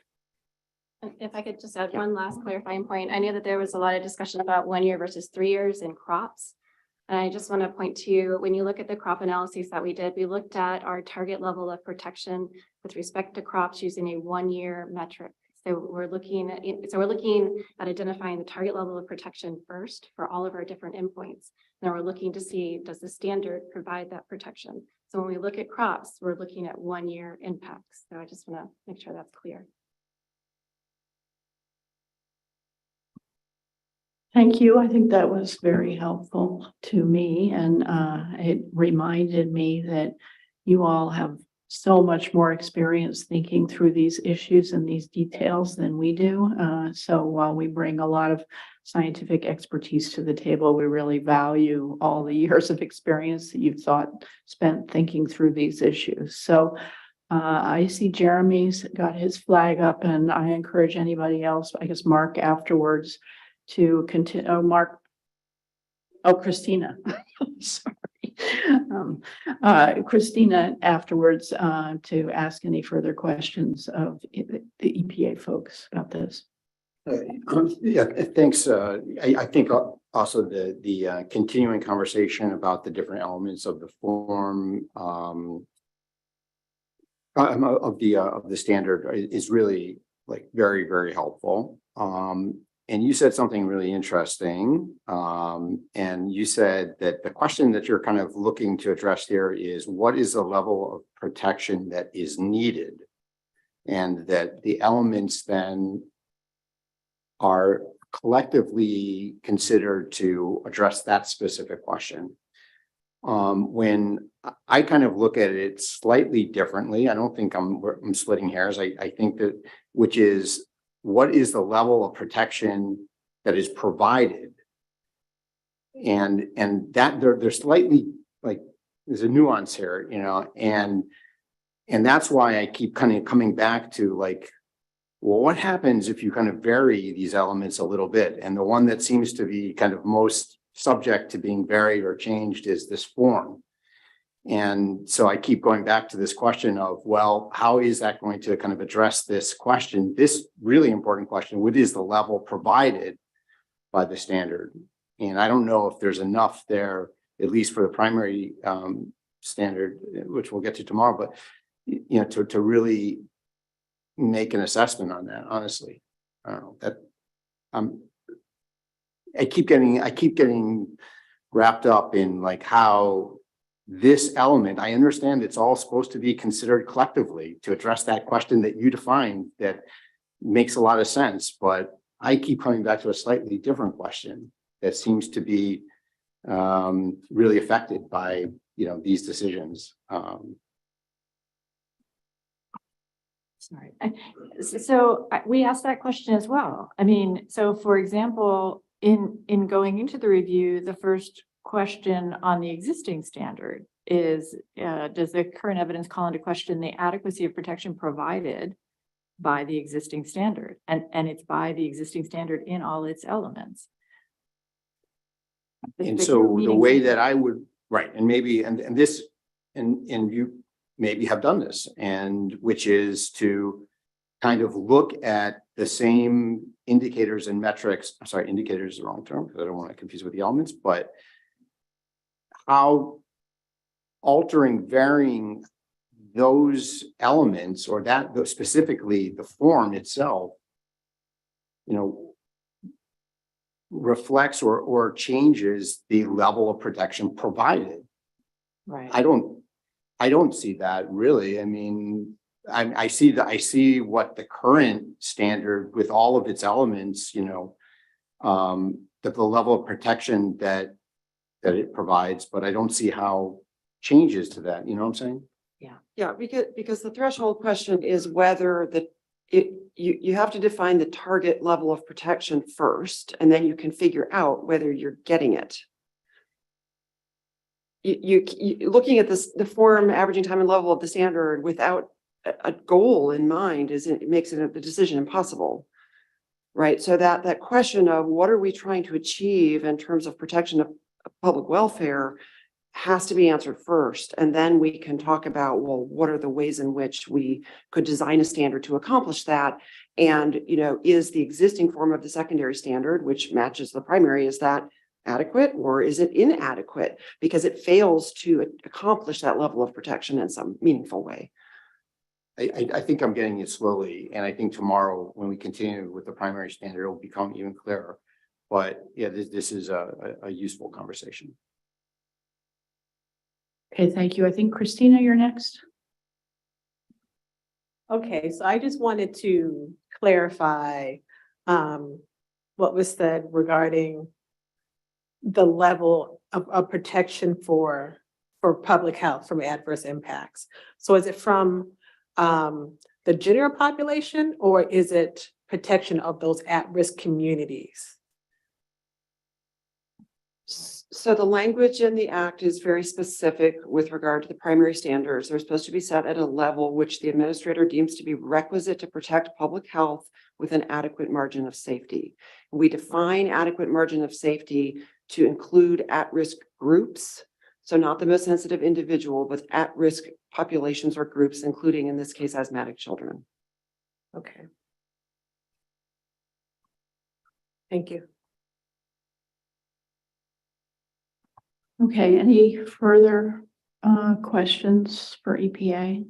If I could just add one last clarifying point. I know that there was a lot of discussion about 1 year versus 3 years in crops. And I just want to point to, when you look at the crop analyses that we did, we looked at our target level of protection with respect to crops using a 1-year metric. So we're looking at identifying the target level of protection first for all of our different endpoints. Then we're looking to see, does the standard provide that protection? So when we look at crops, we're looking at 1-year impacts. So I just want to make sure that's clear. Thank you. I think that was very helpful to me, and it reminded me that you all have so much more experience thinking through these issues and these details than we do. So while we bring a lot of scientific expertise to the table, we really value all the years of experience that you've spent thinking through these issues. So I see Jeremy's got his flag up, and I encourage anybody else, I guess Mark afterwards, to continue. Christina. Sorry. Christina afterwards to ask any further questions of the EPA folks about this. Yeah, thanks. I think also the continuing conversation about the different elements of the form of the standard is really like very, very helpful. And you said something really interesting. And you said that the question that you're kind of looking to address here is, what is the level of protection that is needed? And that the elements then are collectively considered to address that specific question. When I kind of look at it slightly differently, I don't think I'm splitting hairs. I think that, which is, what is the level of protection that is provided? And that there's slightly, like, there's a nuance here, you know, and that's why I keep kind of coming back to, like, well, what happens if you kind of vary these elements a little bit? And the one that seems to be kind of most subject to being varied or changed is this form. And so I keep going back to this question of, well, how is that going to kind of address this question, this really important question? What is the level provided by the standard? And I don't know if there's enough there, at least for the primary standard, which we'll get to tomorrow, but, you know, to really make an assessment on that, honestly. I don't know that I keep getting wrapped up in like how this element, I understand it's all supposed to be considered collectively to address that question that you defined that makes a lot of sense, but I keep coming back to a slightly different question that seems to be really affected by, these decisions. Sorry. So we asked that question as well. I mean, so for example, in going into the review, the first question on the existing standard is, does the current evidence call into question the adequacy of protection provided by the existing standard? And it's by the existing standard in all its elements. And so the way that I would, right, and maybe, and this, and you maybe have done this, and which is to kind of look at the same indicators and metrics. I'm sorry, indicators is the wrong term because I don't want to confuse with the elements, but how varying those elements or that specifically the form itself, reflects or changes the level of protection provided. Right. I don't see that really. I mean, I see what the current standard with all of its elements, that the level of protection that it provides, but I don't see how changes to that. You know what I'm saying? Yeah, because the threshold question is whether you have to define the target level of protection first, and then you can figure out whether you're getting it. You looking at the form averaging time and level of the standard without a goal in mind it makes the decision impossible, right? So that question of what are we trying to achieve in terms of protection of public welfare has to be answered first, and then we can talk about, well, what are the ways in which we could design a standard to accomplish that? And is the existing form of the secondary standard, which matches the primary, is that adequate or is it inadequate because it fails to accomplish that level of protection in some meaningful way? I think I'm getting it slowly, and I think tomorrow when we continue with the primary standard, it will become even clearer. But yeah, this is a useful conversation. Okay, thank you. I think Christina, you're next. Okay, so I just wanted to clarify what was said regarding the level of protection for public health from adverse impacts. So is it from the general population, or is it protection of those at-risk communities? So the language in the act is very specific with regard to the primary standards. They're supposed to be set at a level which the administrator deems to be requisite to protect public health with an adequate margin of safety. We define adequate margin of safety to include at-risk groups. So not the most sensitive individual, but at-risk populations or groups, including in this case, asthmatic children. Okay. Thank you. Okay, any further questions for EPA?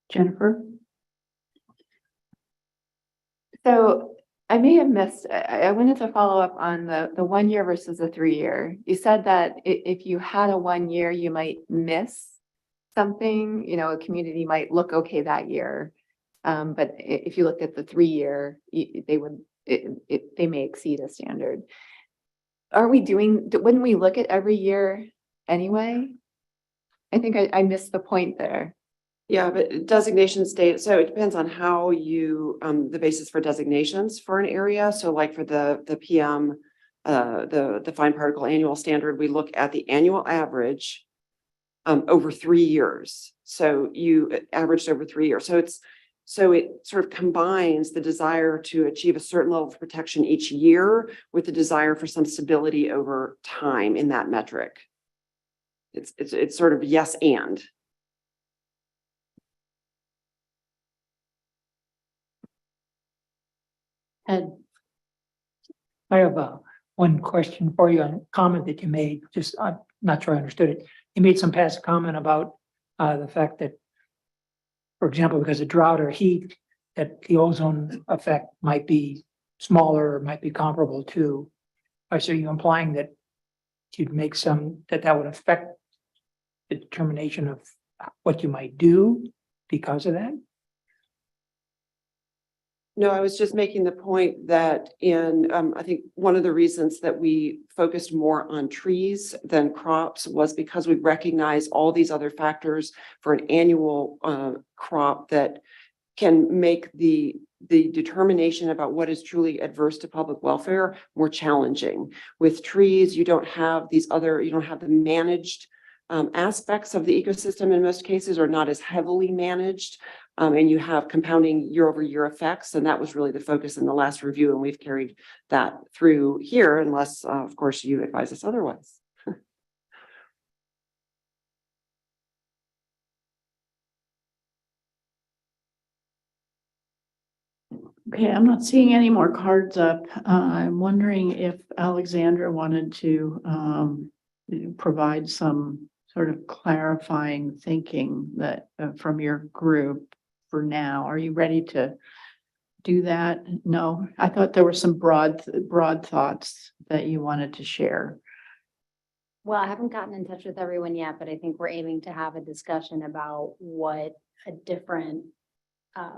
Jennifer? So I may have missed, I wanted to follow up on the 1 year versus the 3 year. You said that if you had a 1 year, you might miss something, a community might look okay that year. But if you looked at the 3 year, they may exceed a standard. Wouldn't we look at every year anyway? I think I missed the point there. Yeah, but designation state, so it depends on how you, the basis for designations for an area. So like for the PM, the fine particle annual standard, we look at the annual average over 3 years. So you averaged over 3 years. So it sort of combines the desire to achieve a certain level of protection each year with the desire for some stability over time in that metric. It's sort of yes and. Ed. I have one question for you on a comment that you made. Just, I'm not sure I understood it. You made some past comment about the fact that, for example, because of drought or heat, that the ozone effect might be smaller, might be comparable to. So you're implying that you'd make that would affect the determination of what you might do because of that? No, I was just making the point that I think one of the reasons that we focused more on trees than crops was because we recognize all these other factors for an annual crop that can make the determination about what is truly adverse to public welfare more challenging. With trees, you don't have the managed aspects of the ecosystem in most cases, or not as heavily managed. And you have compounding year-over-year effects. And that was really the focus in the last review. And we've carried that through here, unless, of course, you advise us otherwise. Okay, I'm not seeing any more cards up. I'm wondering if Alexandra wanted to provide some sort of clarifying thinking that from your group for now. Are you ready to do that? No, I thought there were some broad thoughts that you wanted to share. Well, I haven't gotten in touch with everyone yet, but I think we're aiming to have a discussion about what a different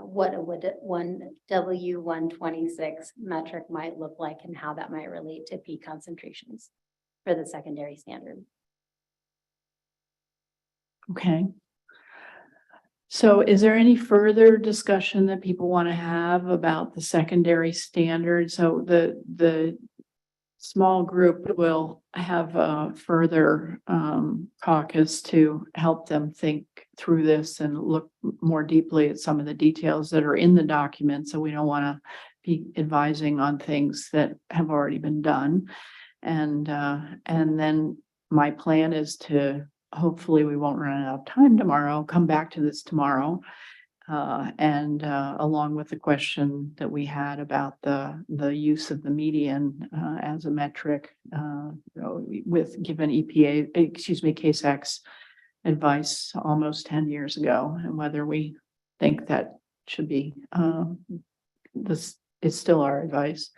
what would one W126 metric might look like and how that might relate to peak concentrations for the secondary standard. Okay. So is there any further discussion that people want to have about the secondary standard? So the small group will have a further caucus to help them think through this and look more deeply at some of the details that are in the document. So we don't want to be advising on things that have already been done. And then my plan is to, hopefully we won't run out of time tomorrow, come back to this tomorrow. Along with the question that we had about the use of the median as a metric with given CASAC's advice almost 10 years ago, and whether we think that should be this is still our advice.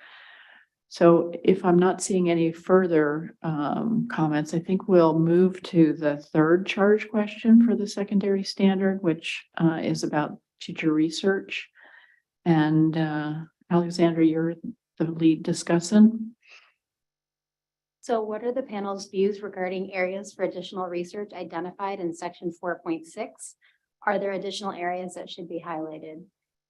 So if I'm not seeing any further comments, I think we'll move to the third charge question for the secondary standard, which is about teacher research. And Alexandra, you're the lead discussant. So what are the panel's views regarding areas for additional research identified in section 4.6? Are there additional areas that should be highlighted?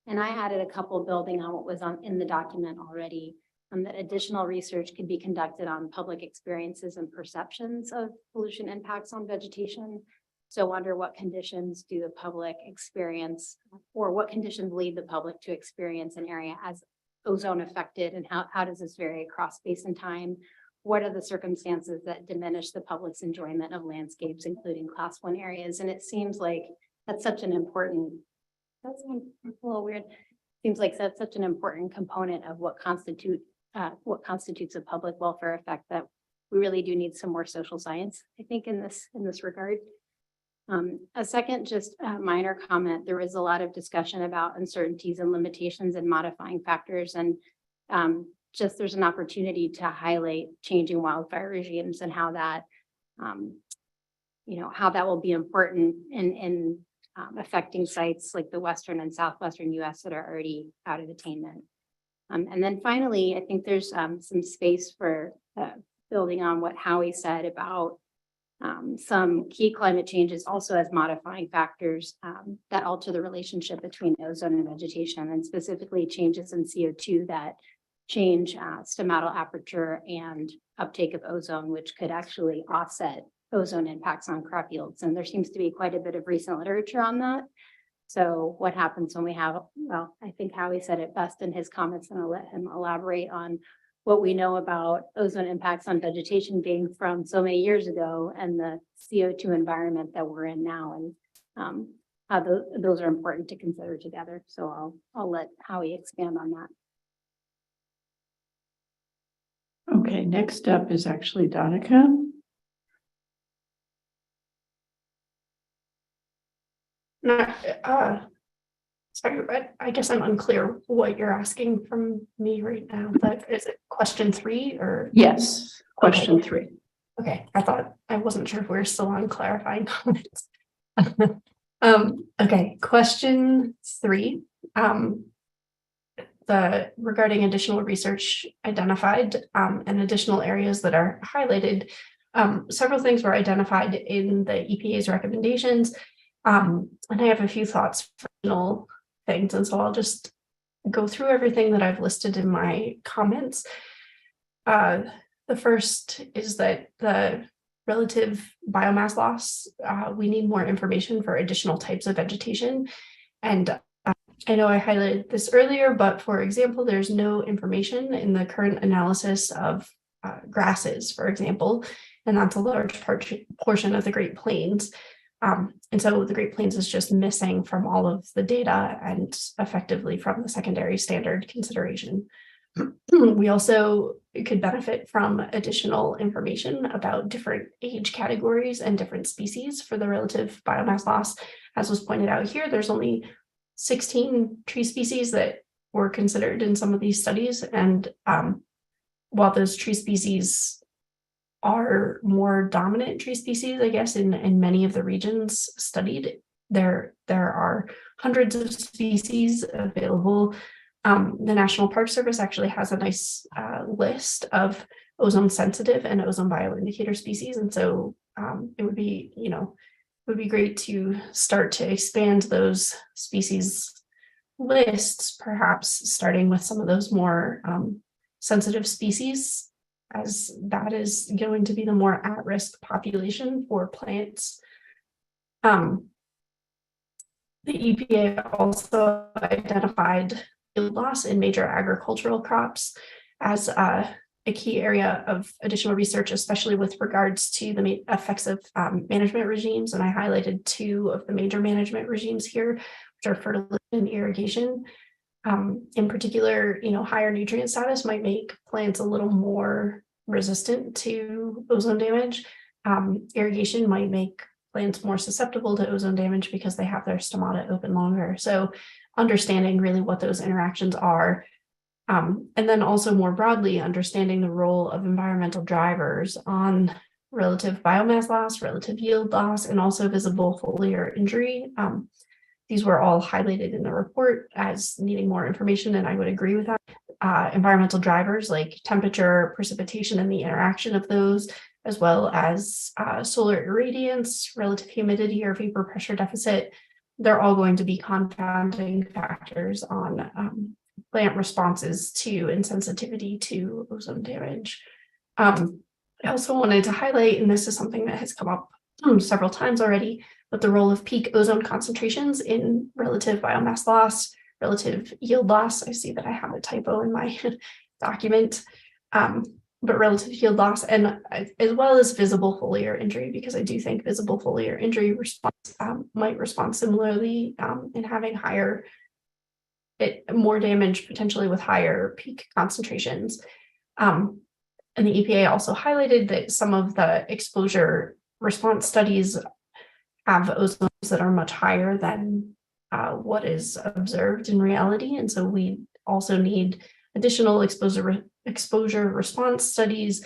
And I added a couple building on what was in the document already. That additional research could be conducted on public experiences and perceptions of pollution impacts on vegetation. So under what conditions do the public experience, or what conditions lead the public to experience an area as ozone affected, and how does this vary across space and time? What are the circumstances that diminish the public's enjoyment of landscapes, including class 1 areas? And it seems like that's such an important, that's a little weird. Seems like that's such an important component of what constitutes a public welfare effect, that we really do need some more social science, I think, in this regard. A second, just a minor comment. There was a lot of discussion about uncertainties and limitations and modifying factors, and just there's an opportunity to highlight changing wildfire regimes and how that, how that will be important in affecting sites like the Western and Southwestern US that are already out of attainment. And then finally, I think there's some space for building on what Howie said about some key climate changes also as modifying factors that alter the relationship between ozone and vegetation, and specifically changes in CO2 that change stomatal aperture and uptake of ozone, which could actually offset ozone impacts on crop yields. And there seems to be quite a bit of recent literature on that. So what happens when we have, well, I think Howie said it best in his comments, and I'll let him elaborate on what we know about ozone impacts on vegetation being from so many years ago, and the CO2 environment that we're in now, and how those are important to consider together. So I'll let Howie expand on that. Okay, next up is actually Donica. Sorry, but I guess I'm unclear what you're asking from me right now, but is it question 3 or? Yes, question 3. Okay, I wasn't sure if we were still on clarifying comments. Okay, question 3. Regarding additional research identified and additional areas that are highlighted. Several things were identified in the EPA's recommendations. And I have a few thoughts for additional things, and so I'll just go through everything that I've listed in my comments. The first is that the relative biomass loss, we need more information for additional types of vegetation. And I know I highlighted this earlier, but for example, there's no information in the current analysis of grasses, for example, and that's a large portion of the Great Plains. And so the Great Plains is just missing from all of the data and effectively from the secondary standard consideration. We also could benefit from additional information about different age categories and different species for the relative biomass loss. As was pointed out here, there's only 16 tree species that were considered in some of these studies. And while those tree species are more dominant tree species, I guess, in many of the regions studied, there are hundreds of species available. The National Park Service actually has a nice list of ozone sensitive and ozone bioindicator species. And so it would be, it would be great to start to expand those species lists, perhaps starting with some of those more sensitive species, as that is going to be the more at-risk population for plants. The EPA also identified yield loss in major agricultural crops as a key area of additional research, especially with regards to the effects of management regimes. And I highlighted 2 of the major management regimes here, which are fertilization and irrigation. In particular, higher nutrient status might make plants a little more resistant to ozone damage. Irrigation might make plants more susceptible to ozone damage because they have their stomata open longer. So understanding really what those interactions are. And then also more broadly, understanding the role of environmental drivers on relative biomass loss, relative yield loss, and also visible foliar injury. These were all highlighted in the report as needing more information, and I would agree with that. Environmental drivers like temperature, precipitation, and the interaction of those, as well as solar irradiance, relative humidity, or vapor pressure deficit, they're all going to be confounding factors on plant responses to and sensitivity to ozone damage. I also wanted to highlight, and this is something that has come up several times already, but the role of peak ozone concentrations in relative biomass loss, relative yield loss. I see that I have a typo in my document, but relative yield loss, and as well as visible foliar injury, because I do think visible foliar injury response might respond similarly in having more damage potentially with higher peak concentrations. And the EPA also highlighted that some of the exposure response studies have ozones that are much higher than what is observed in reality. And so we also need additional exposure response studies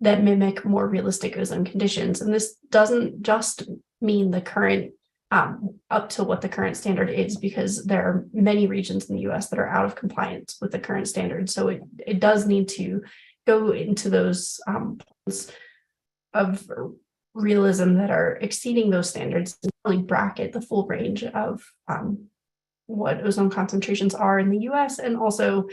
that mimic more realistic ozone conditions. And this doesn't just mean the current up to what the current standard is, because there are many regions in the US that are out of compliance with the current standard. So it does need to go into those points of realism that are exceeding those standards and really bracket the full range of what ozone concentrations are in the US and also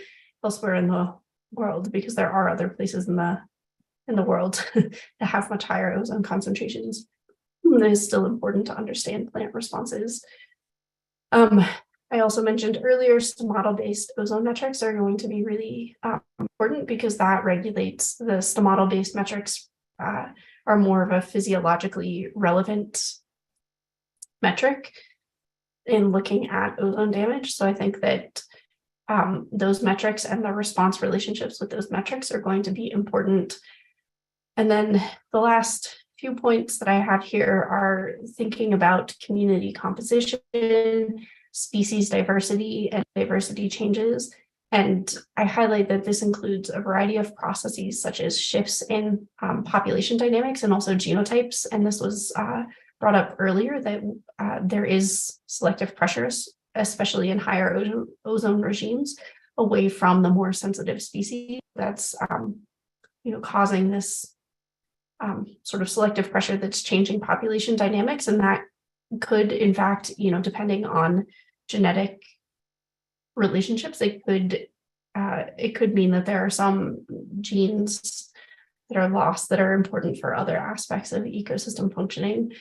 elsewhere in the world, because there are other places in the world that have much higher ozone concentrations. And it is still important to understand plant responses. I also mentioned earlier, stomatal-based ozone metrics are going to be really important, because that regulates the stomatal-based metrics are more of a physiologically relevant metric in looking at ozone damage. So I think that those metrics and the response relationships with those metrics are going to be important. And then the last few points that I have here are thinking about community composition. species diversity and diversity changes. And I highlight that this includes a variety of processes such as shifts in population dynamics and also genotypes. And this was brought up earlier that there is selective pressures, especially in higher ozone regimes, away from the more sensitive species. That's causing this sort of selective pressure that's changing population dynamics, and that could, in fact, depending on genetic relationships, it could mean that there are some genes that are lost that are important for other aspects of ecosystem functioning.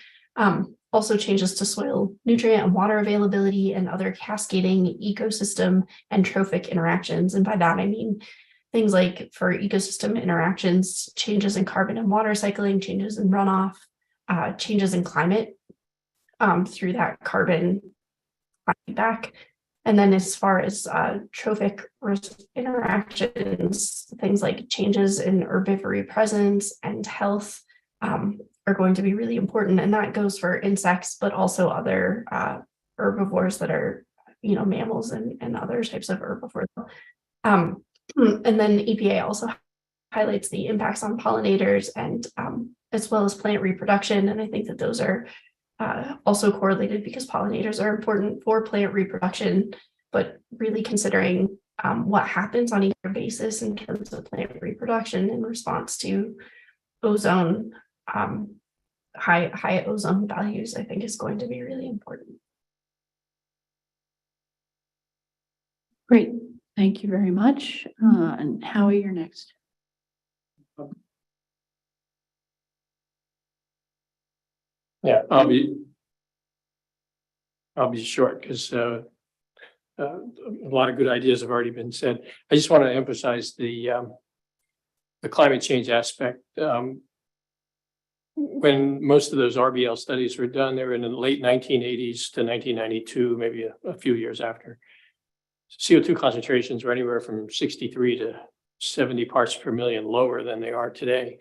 Also changes to soil nutrient and water availability and other cascading ecosystem and trophic interactions. And by that, I mean things like for ecosystem interactions, changes in carbon and water cycling, changes in runoff, changes in climate through that carbon feedback. And then as far as trophic interactions, things like changes in herbivory presence and health are going to be really important. And that goes for insects, but also other herbivores that are, mammals and other types of herbivores. And then EPA also highlights the impacts on pollinators and as well as plant reproduction. And I think that those are also correlated because pollinators are important for plant reproduction, but really considering what happens on a year basis in terms of plant reproduction in response to ozone, high ozone values, I think is going to be really important. Great, thank you very much. And Howie, you're next. Yeah, I'll be short because a lot of good ideas have already been said. I just want to emphasize the climate change aspect. When most of those RBL studies were done, they were in the late 1980s to 1992, maybe a few years after. CO2 concentrations were anywhere from 63 to 70 parts per million lower than they are today.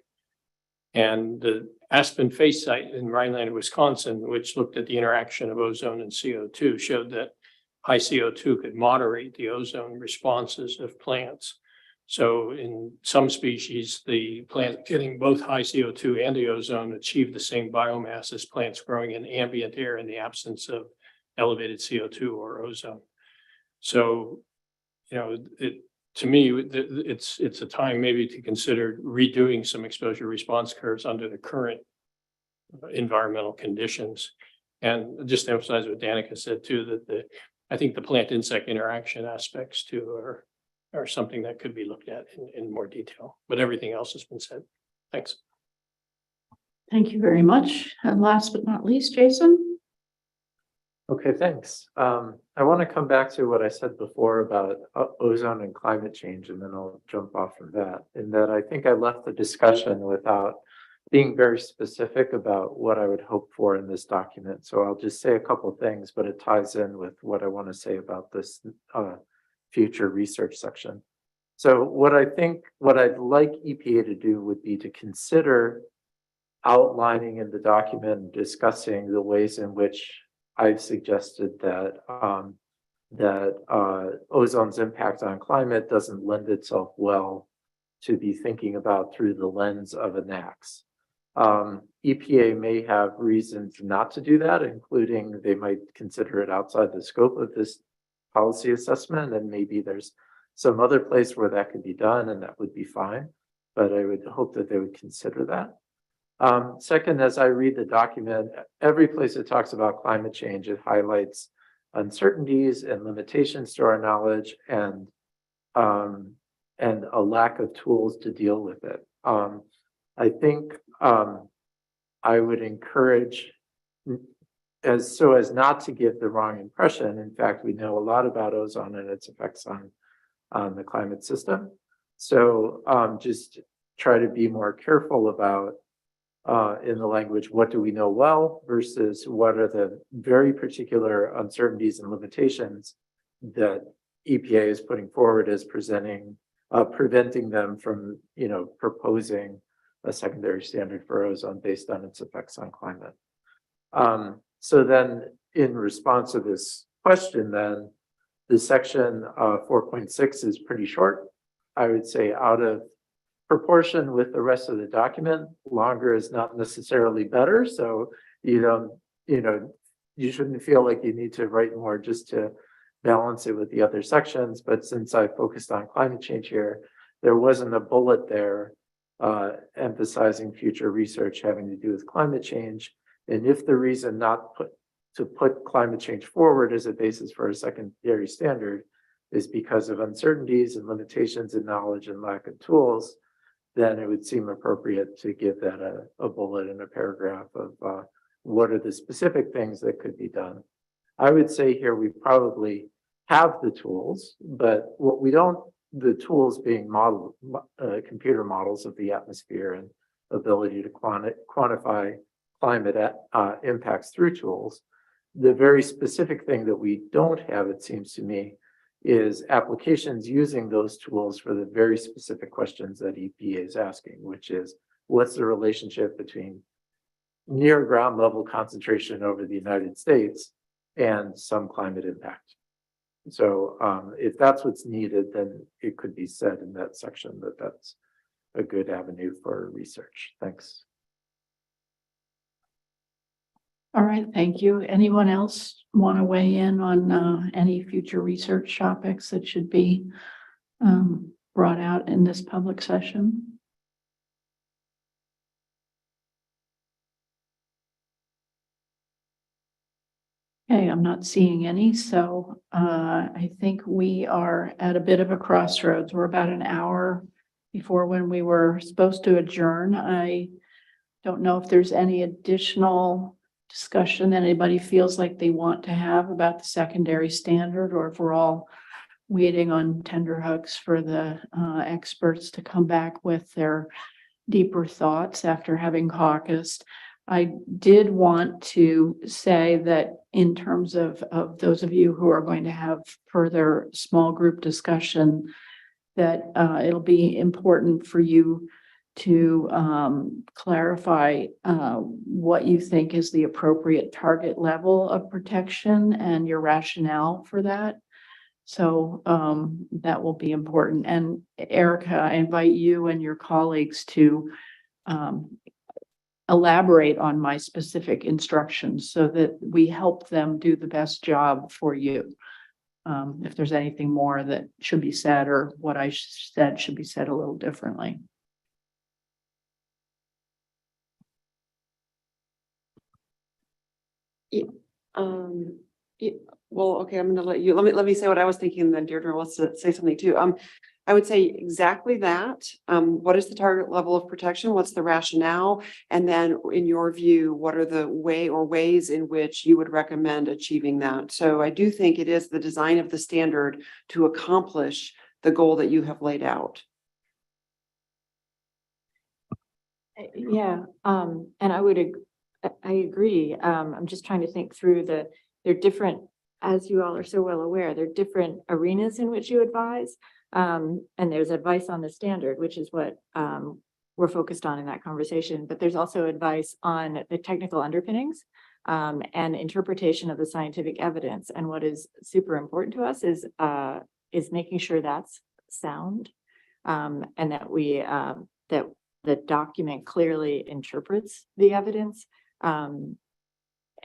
And the Aspen Face site in Rhineland, Wisconsin, which looked at the interaction of ozone and CO2, showed that high CO2 could moderate the ozone responses of plants. So in some species, the plant getting both high CO2 and the ozone achieved the same biomass as plants growing in ambient air in the absence of elevated CO2 or ozone. So, to me, it's a time maybe to consider redoing some exposure response curves under the current environmental conditions. And just to emphasize what Danica said too, that I think the plant insect interaction aspects too are something that could be looked at in more detail, but everything else has been said. Thanks. Thank you very much. And last but not least, Jason. Okay, thanks. I want to come back to what I said before about ozone and climate change, and then I'll jump off from that. In that I think I left the discussion without being very specific about what I would hope for in this document. So I'll just say a couple of things, but it ties in with what I want to say about this future research section. So what I'd like EPA to do would be to consider outlining in the document and discussing the ways in which I've suggested that ozone's impact on climate doesn't lend itself well to be thinking about through the lens of an axe. EPA may have reasons not to do that, including they might consider it outside the scope of this policy assessment, and maybe there's some other place where that could be done, and that would be fine. But I would hope that they would consider that. Second, as I read the document, every place it talks about climate change, it highlights uncertainties and limitations to our knowledge and a lack of tools to deal with it. I think I would encourage as not to give the wrong impression. In fact, we know a lot about ozone and its effects on the climate system. So just try to be more careful about in the language, what do we know well versus what are the very particular uncertainties and limitations that EPA is putting forward as preventing them from, proposing a secondary standard for ozone based on its effects on climate. So then in response to this question, then the section 4.6 is pretty short. I would say out of proportion with the rest of the document, longer is not necessarily better. So you don't, you shouldn't feel like you need to write more just to balance it with the other sections. But since I focused on climate change here, there wasn't a bullet there emphasizing future research having to do with climate change. And if the reason not to put climate change forward as a basis for a secondary standard is because of uncertainties and limitations in knowledge and lack of tools, then it would seem appropriate to give that a bullet in a paragraph of what are the specific things that could be done. I would say here we probably have the tools, but what we don't, the tools being model, computer models of the atmosphere and ability to quantify climate impacts through tools. The very specific thing that we don't have, it seems to me, is applications using those tools for the very specific questions that EPA is asking, which is what's the relationship between near ground level concentration over the United States and some climate impact. So if that's what's needed, then it could be said in that section that that's a good avenue for research. Thanks. All right, thank you. Anyone else want to weigh in on any future research topics that should be brought out in this public session? Okay, I'm not seeing any, so I think we are at a bit of a crossroads. We're about an hour before when we were supposed to adjourn. I don't know if there's any additional discussion that anybody feels like they want to have about the secondary standard, or if we're all waiting on tenterhooks for the experts to come back with their deeper thoughts after having caucused. I did want to say that in terms of those of you who are going to have further small group discussion, that it'll be important for you to clarify what you think is the appropriate target level of protection and your rationale for that. So that will be important. And Erica, I invite you and your colleagues to elaborate on my specific instructions so that we help them do the best job for you. If there's anything more that should be said, or what I said should be said a little differently. Well, okay, I'm gonna let me say what I was thinking, and then Deirdre wants to say something too. I would say exactly that. What is the target level of protection? What's the rationale? And then in your view, what are the ways in which you would recommend achieving that? So I do think it is the design of the standard to accomplish the goal that you have laid out. Yeah, and I agree. I'm just trying to think through they're different, as you all are so well aware, they're different arenas in which you advise. And there's advice on the standard, which is what we're focused on in that conversation. But there's also advice on the technical underpinnings and interpretation of the scientific evidence. And what is super important to us is making sure that's sound and that that the document clearly interprets the evidence.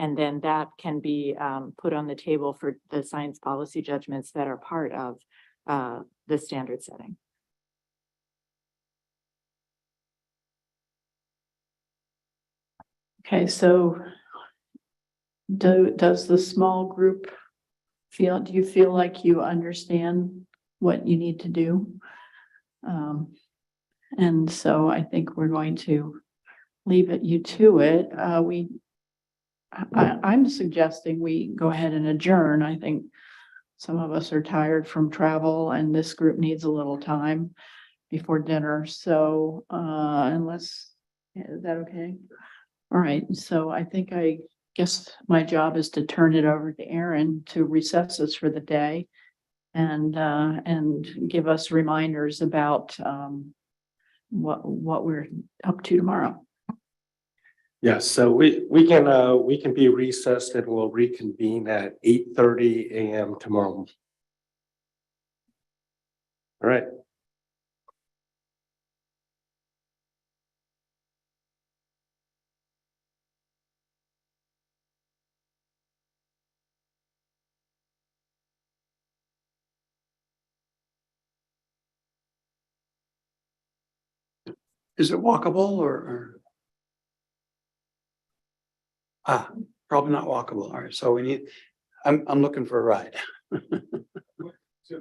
And then that can be put on the table for the science policy judgments that are part of the standard setting. Okay, so does the small group do you feel like you understand what you need to do? And so I think we're going to leave you to it. I'm suggesting we go ahead and adjourn. I think some of us are tired from travel and this group needs a little time before dinner. So is that okay? All right. So I guess my job is to turn it over to Aaron to recess us for the day and give us reminders about what we're up to tomorrow. Yes, so we can be recessed and we'll reconvene at 8:30 a.m. tomorrow. All right. Is it walkable or? Probably not walkable. All right, so we need, I'm looking for a ride. So